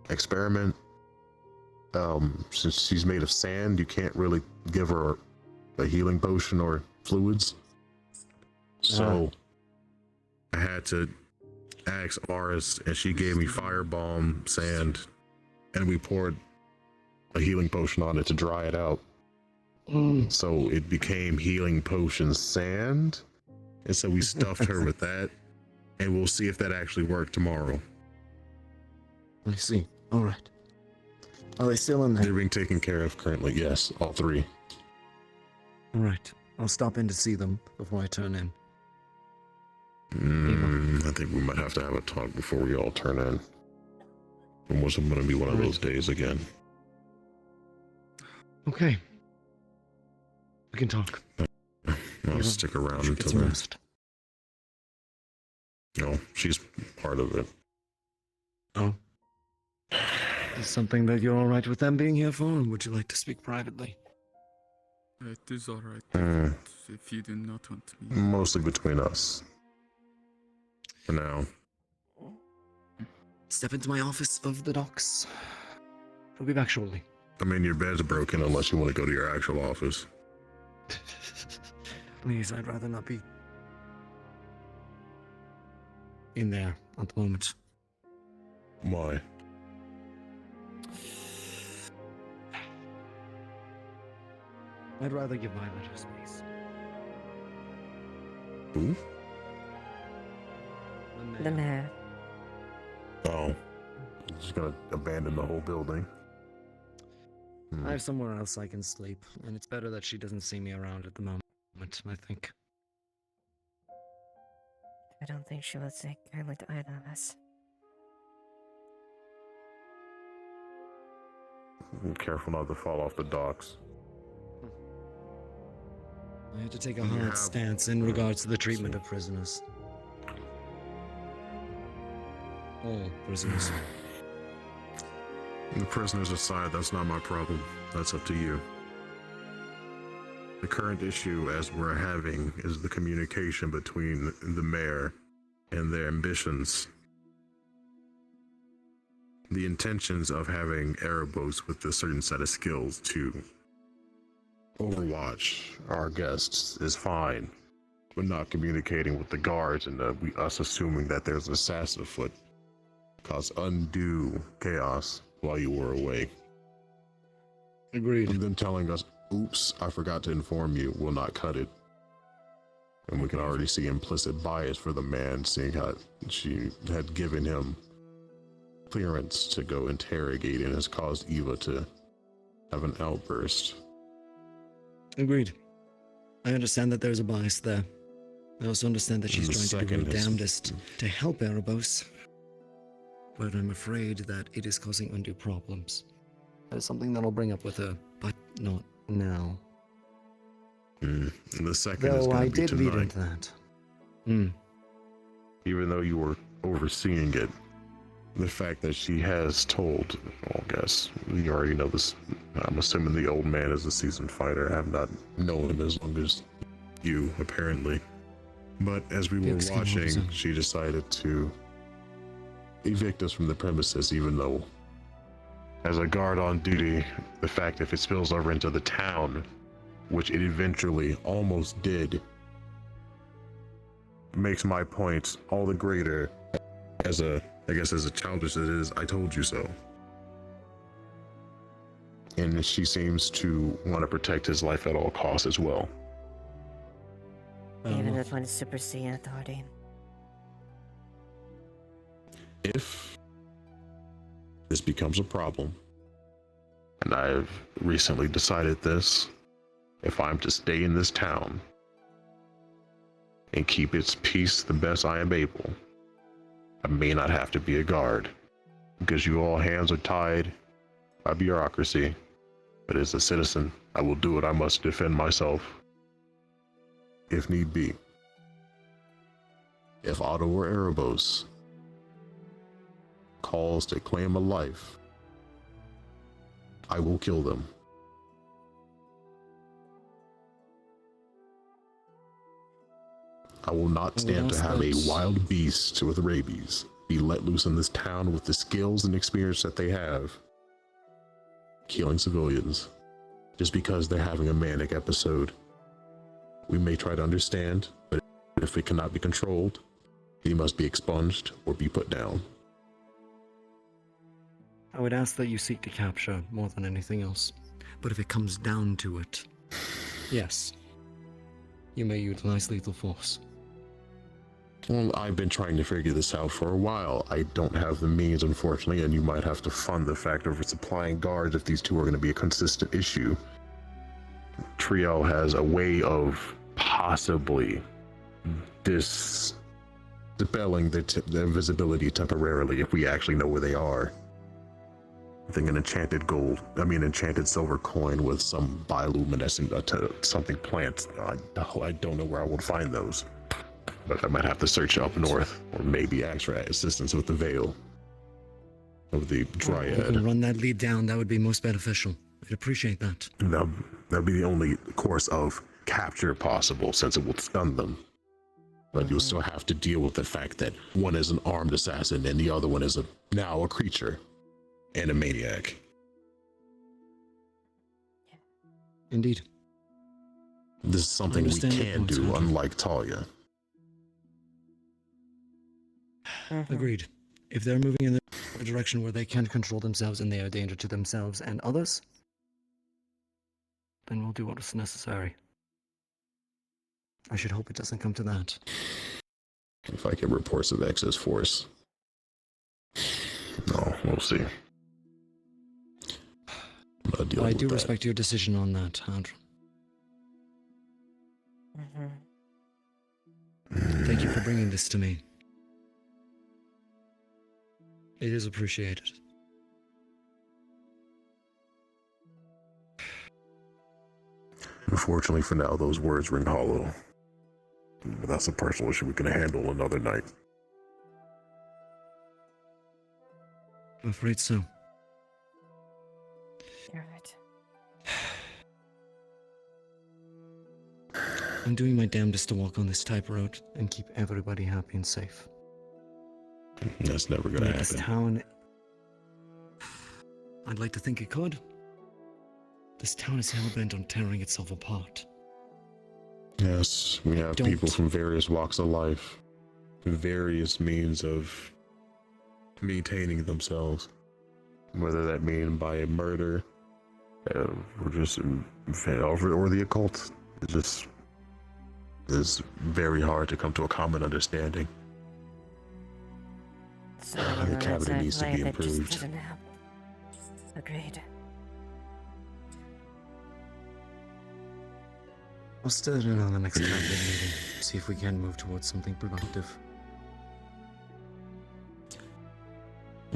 experiment. Since she's made of sand, you can't really give her a healing potion or fluids. So I had to ask Aris, and she gave me firebomb sand, and we poured a healing potion on it to dry it out. So it became healing potion sand, and so we stuffed her with that, and we'll see if that actually worked tomorrow. I see. All right. Are they still in there? They're being taken care of currently. Yes, all three. All right. I'll stop in to see them before I turn in. I think we might have to have a talk before we all turn in. It wasn't going to be one of those days again. Okay. We can talk. I'll stick around Get until some then. rest. No, she's part of it. Oh. Is something that you're alright with them being here for, or would you like to speak privately? It is alright if you do not want me. Mostly between us. For now. Step into my office of the docks. I'll be back shortly. I mean, your bed's broken unless you want to go to your actual office. Please, I'd rather not be in there at the moment. Why? I'd rather give Violet her space. Who? The mayor. Oh. Just gonna abandon the whole building. I have somewhere else I can sleep, and it's better that she doesn't see me around at the moment, I think. I don't think she would say kindly to either of us. Be careful not to fall off the docks. I had to take a hard stance in regards to the treatment of prisoners. All prisoners. The prisoners aside, that's not my problem. That's up to you. The current issue, as we're having, is the communication between the mayor and their ambitions. The intentions of having Erebos with a certain set of skills to overwatch our guests is fine, but not communicating with the guards and us assuming that there's an assassin afoot caused undue chaos while you were away. Agreed. And them telling us, oops, I forgot to inform you, will not cut it. And we can already see implicit bias for the man, seeing how she had given him clearance to go interrogate and has caused Eva to have an outburst. Agreed. I understand that there's a bias there. I also understand that she's trying to do her damnedest to help Erebos. But I'm afraid that it is causing undue problems. That is something that I'll bring up with her, but not now. And the second is going to be tonight. I did lead into that. Even though you were overseeing it, the fact that she has told, well, I guess you already know this. I'm assuming the old man is a seasoned fighter. I have not known him as long as you, apparently. But as we were watching, she decided to evict us from the premises, even though, as a guard on duty, the fact if it spills over into the town, which it eventually almost did, makes my point all the greater. As a childish as it is, I told you so. And she seems to want to protect his life at all costs as well. Even if one is superseding authority. If this becomes a problem, and I've recently decided this, if I'm to stay in this town and keep its peace the best I am able, I may not have to be a guard, because you all hands are tied by bureaucracy, but as a citizen, I will do what I must to defend myself, if need be. If Otto or Erebos calls to claim a life, I will kill them. I will not stand to have a wild beast with rabies be let loose in this town with the skills and experience that they have, killing civilians just because they're having a manic episode. We may try to understand, but if it cannot be controlled, he must be expunged or be put down. I would ask that you seek to capture more than anything else. But if it comes down to it, yes, you may utilize lethal force. Well, I've been trying to figure this out for a while. I don't have the means, unfortunately, and you might have to fund the fact of supplying guards if these two are going to be a consistent issue. Trio has a way of possibly dispelling their invisibility temporarily if we actually know where they are. I think an enchanted silver coin with some bioluminescent something plant. I don't know where I would find those, but I might have to search up north, or maybe ask for assistance with the veil of the If you dryad. can run that lead down, that would be most beneficial. I'd appreciate that. That'd be the only course of capture possible, since it will stun them. But you'll still have to deal with the fact that one is an armed assassin and the other one is now a creature and a maniac. Indeed. This is something we can do, unlike Talia. Agreed. If they're moving in the direction where they can control themselves and they are a danger to themselves and others, then we'll do what is necessary. I should hope it doesn't come to that. If I get reports of excess force. No, we'll see. I do respect your decision on that, Hadra. Thank you for bringing this to me. It is appreciated. Unfortunately for now, those words ring hollow. But that's a personal issue we can handle another night. I'm afraid so. You're right. I'm doing my damnedest to walk on this tightrope and keep everybody happy and safe. That's never gonna happen. This town... I'd like to think it could. This town is hell-bent on tearing itself apart. Yes, we have people from various walks of life, various means of maintaining themselves, whether that mean by a murder, or just or the occult. It just is very hard to come to a common understanding. So the cabinet needs to be improved. Agreed. I'll start in on the next cabinet meeting, see if we can move towards something productive.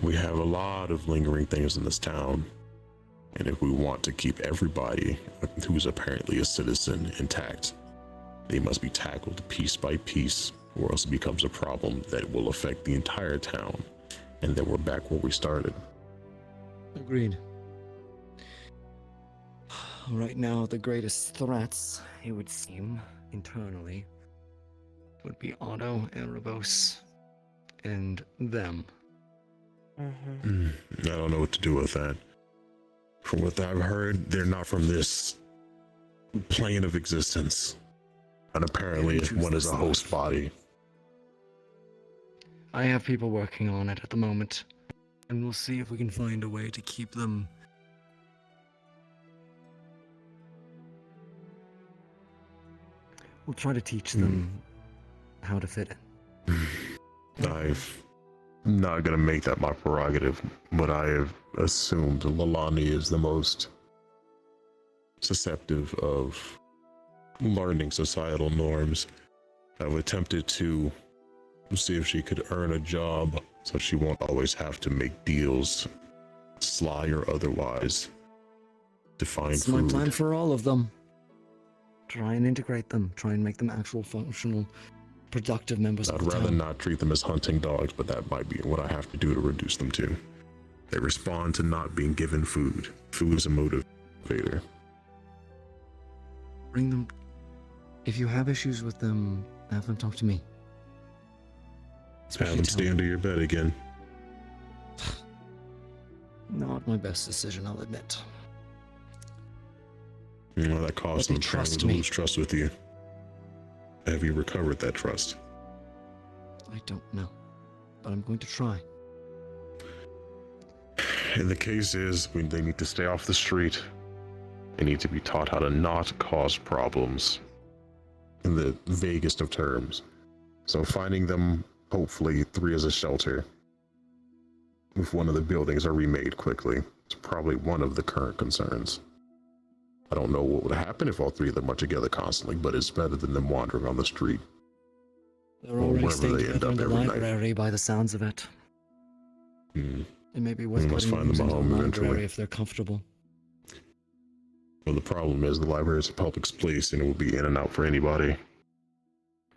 We have a lot of lingering things in this town, and if we want to keep everybody who's apparently a citizen intact, they must be tackled piece by piece, or else it becomes a problem that will affect the entire town, and then we're back where we started. Agreed. Right now, the greatest threats, it would seem, internally, would be Otto, Erebos, and them. I don't know what to do with that. From what I've heard, they're not from this plane of existence. And apparently one is a host body. I have people working on it at the moment, and we'll see if we can find a way to keep them. We'll try to teach them how to fit in. I'm not gonna make that my prerogative, but I have assumed Lalani is the most susceptible of learning societal norms. I've attempted to see if she could earn a job so she won't always have to make deals, sly or otherwise, to find It's food. my plan for all of them. Try and integrate them. Try and make them actual functional, productive members of I'd the rather town. not treat them as hunting dogs, but that might be what I have to do to reduce them to. They respond to not being given food. Food is a motivator. Bring them. If you have issues with them, have them talk to me. Have them stay under your bed again. Not my best decision, I'll admit. You know, that caused them to lose trust with you. Have you recovered that trust? I don't know, but I'm going to try. And the case is, they need to stay off the street. They need to be taught how to not cause problems, in the vaguest of terms. So finding them, hopefully, 3 as a shelter, if one of the buildings are remade quickly, is probably one of the current concerns. I don't know what would happen if all 3 of them are together constantly, but it's better than them wandering on the street. They're already staying together in the library by the sounds of it. It may be worth We must putting find them them a into home a library eventually. if they're comfortable. Well, the problem is the library is a public place and it will be in and out for anybody.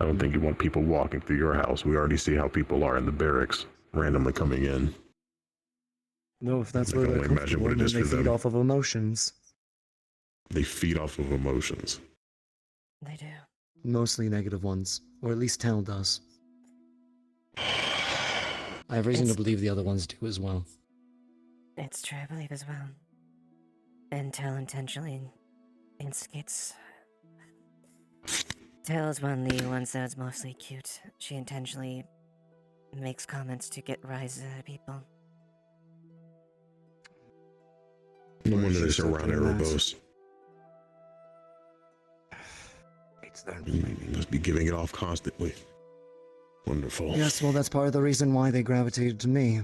I don't think you want people walking through your house. We already see how people are in the barracks, randomly coming in. No, if that's I where can they're only imagine comfortable, what it then is they for feed them. off of emotions. They feed off of emotions. They do. Mostly negative ones, or at least Tal does. I have reason to believe the other ones do as well. It's true, I believe as well. And Tal intentionally instigates. Tal is one of the ones that's mostly cute. She intentionally makes comments to get rises out of people. No wonder they're so around Erebos. You must be giving it off constantly. Wonderful. Yes, well, that's part of the reason why they gravitated to me.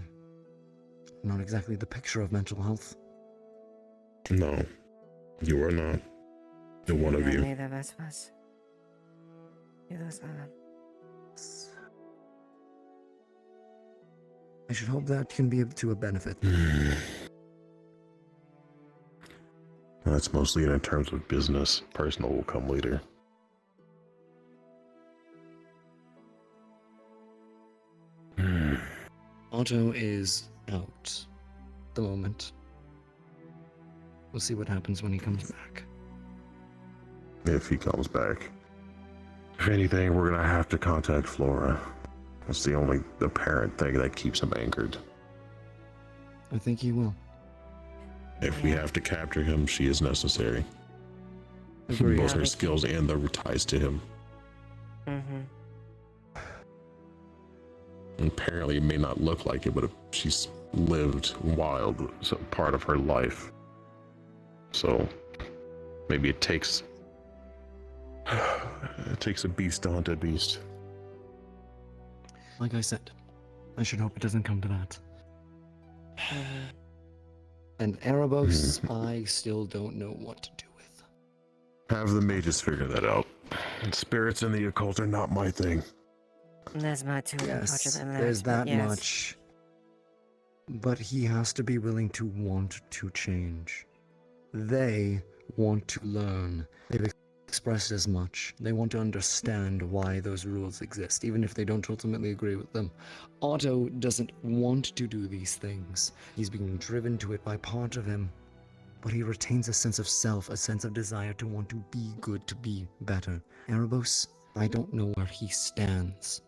Not exactly the picture of mental health. No, you are not. The one of you. Neither of us was. You those I should hope that can be to a benefit. Well, that's mostly in terms of business. Personal will come later. Otto is out at the moment. We'll see what happens when he comes back. If he comes back. If anything, we're gonna have to contact Flora. That's the only apparent thing that keeps him anchored. I think he will. If we have to capture him, she is necessary. Agreed. Both her skills and the ties to him. Mm-hmm. Apparently, it may not look like it, but she's lived wild part of her life. So, maybe it takes a beast to hunt a beast. Like I said, I should hope it doesn't come to that. And Erebos, I still don't know what to do with. Have the mages figure that out. Spirits and the occult are not my thing. There's more to it, Yes, than there's that yes. much. But he has to be willing to want to change. They want to learn. They've expressed as much. They want to understand why those rules exist, even if they don't ultimately agree with them. Otto doesn't want to do these things. He's being driven to it by part of him. But he retains a sense of self, a sense of desire to want to be good, to be better. Erebos, I don't know where he stands.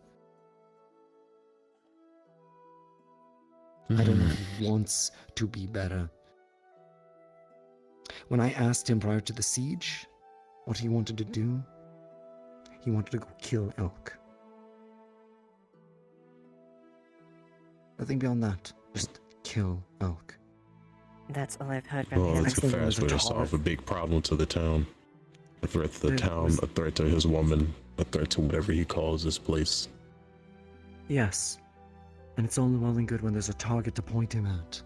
I don't know if he wants to be better. When I asked him prior to the siege what he wanted to do, he wanted to go kill elk. Nothing beyond that. Just kill elk. That's all I've heard from Well, him. it's a fast way to solve a big problem to the town. A threat to the town, a threat to his woman, a threat to whatever he calls this place. Yes. And it's all well and good when there's a target to point him at.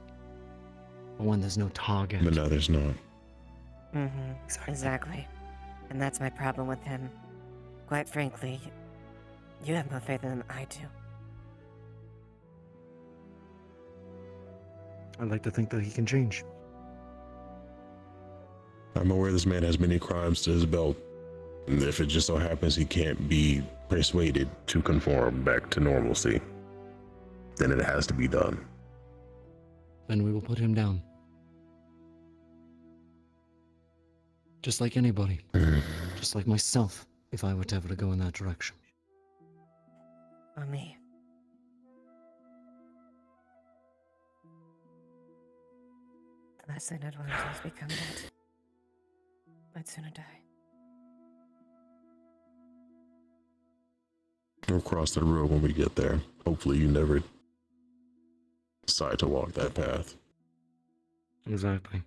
But when there's no target. But now there's not. Mm-hmm. Exactly. And that's my problem with him. Quite frankly, you have more faith in him than I do. I'd like to think that he can change. I'm aware this man has many crimes to his belt. And if it just so happens he can't be persuaded to conform back to normalcy, then it has to be done. Then we will put him down. Just like anybody. Just like myself, if I were to ever to go in that direction. Or me. The last thing I'd want to do is become that. I'd sooner die. We'll cross the road when we get there. Hopefully you never decide to walk that path. Exactly.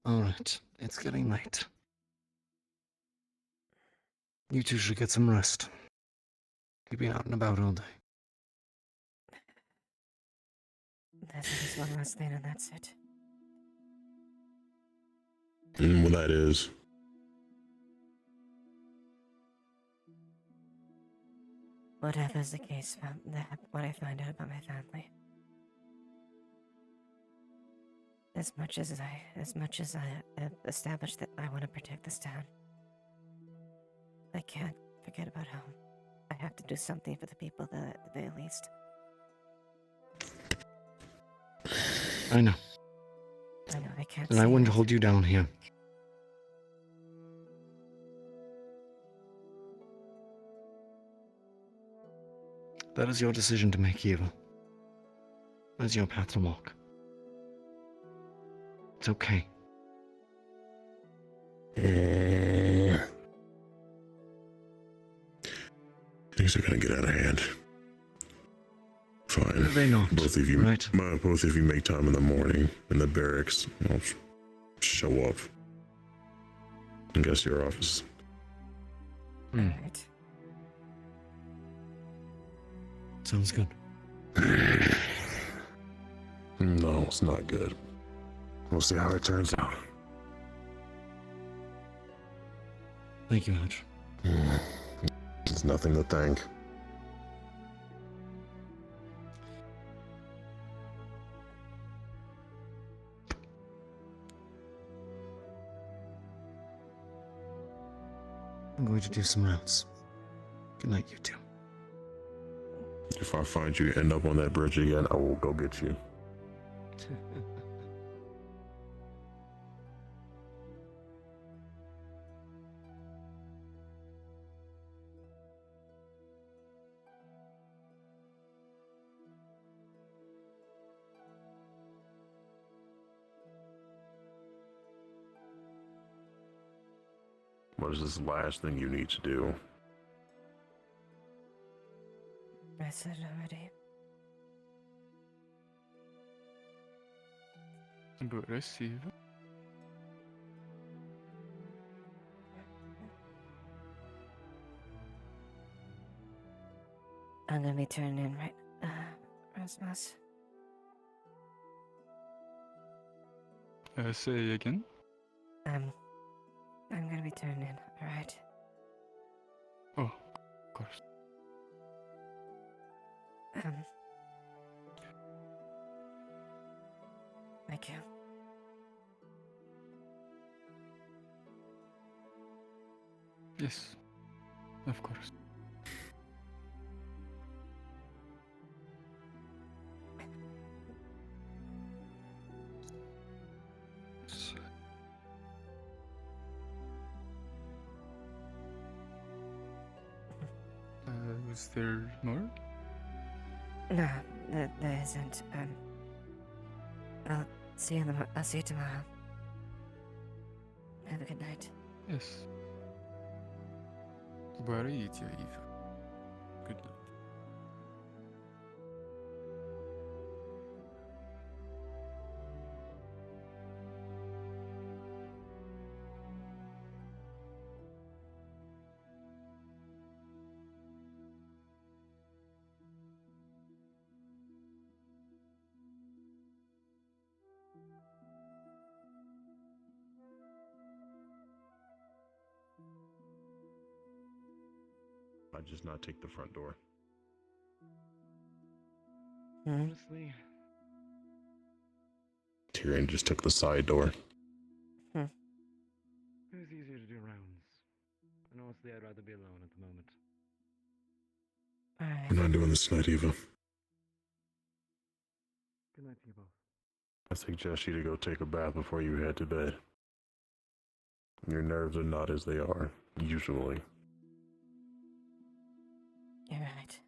Alright, it's getting late. You two should get some rest. You've been out and about all day. There's just one last thing and that's it. And what that is. Whatever's the case, what I find out about my family, as much as I have established that I want to protect this town, I can't forget about home. I have to do something for the people at the very least. I know. I know I can't. And I wouldn't hold you down here. That is your decision to make, Eva. That is your path to walk. It's okay. Things are gonna get out of hand. Fine. They not. Both of you, right? Both of you make time in the morning in the barracks. I'll show up. I guess your office. Alright. Sounds good. No, it's not good. We'll see how it turns out. Thank you, Hodge. It's nothing to thank. I'm going to do some rounds. Good night, you two. If I find you end up on that bridge again, I will go get you. What is this last thing you need to do? I said it already. Börja Eva. I'm gonna be turning in right, Rasmus. Say again. I'm gonna be turning in, alright? Oh, of course. Thank you. Yes, of course. Was there more? No, there isn't. I'll see you tomorrow. Have a good night. Yes. Bara eat you, Eva. Good night. I just not take the front door. Honestly. Tyrion just took the side door. It was easier to do rounds. And honestly, I'd rather be alone at the moment. Alright. We're not doing this tonight, Eva. Good night to you both. I suggest you to go take a bath before you head to bed. Your nerves are not as they are, usually. You're right.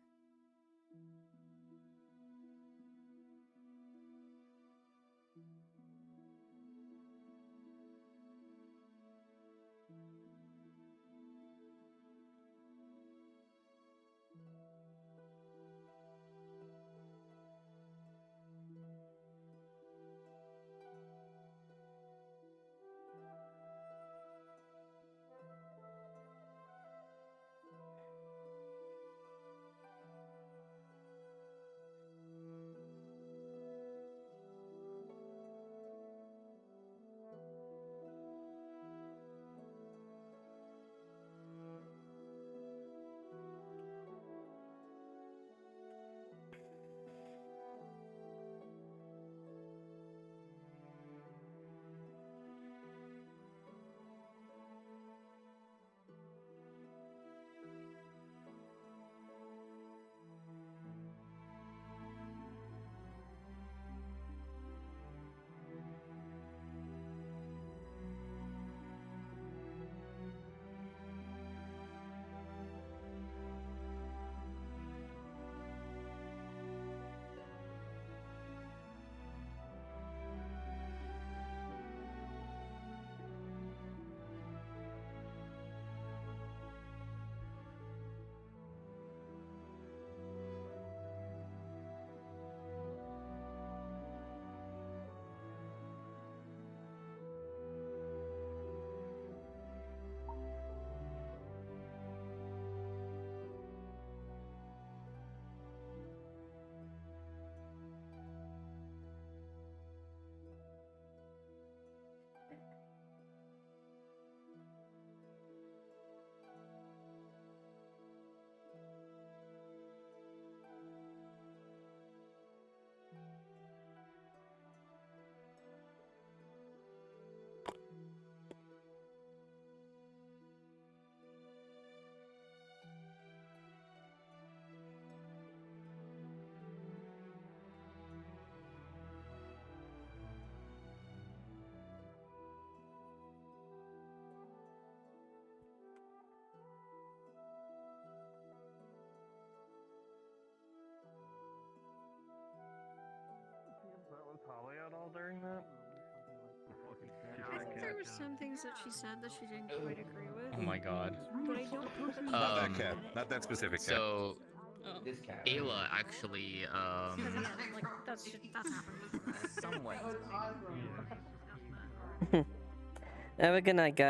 Polly at all during that? I think there were some things that she said that she didn't quite agree with. Oh my god. But I don't know that Not that she cat. said it. Not that specific cat. So, This cat. Ayla actually, because again, like that's happened before. Somewhat. Have a good night, guys.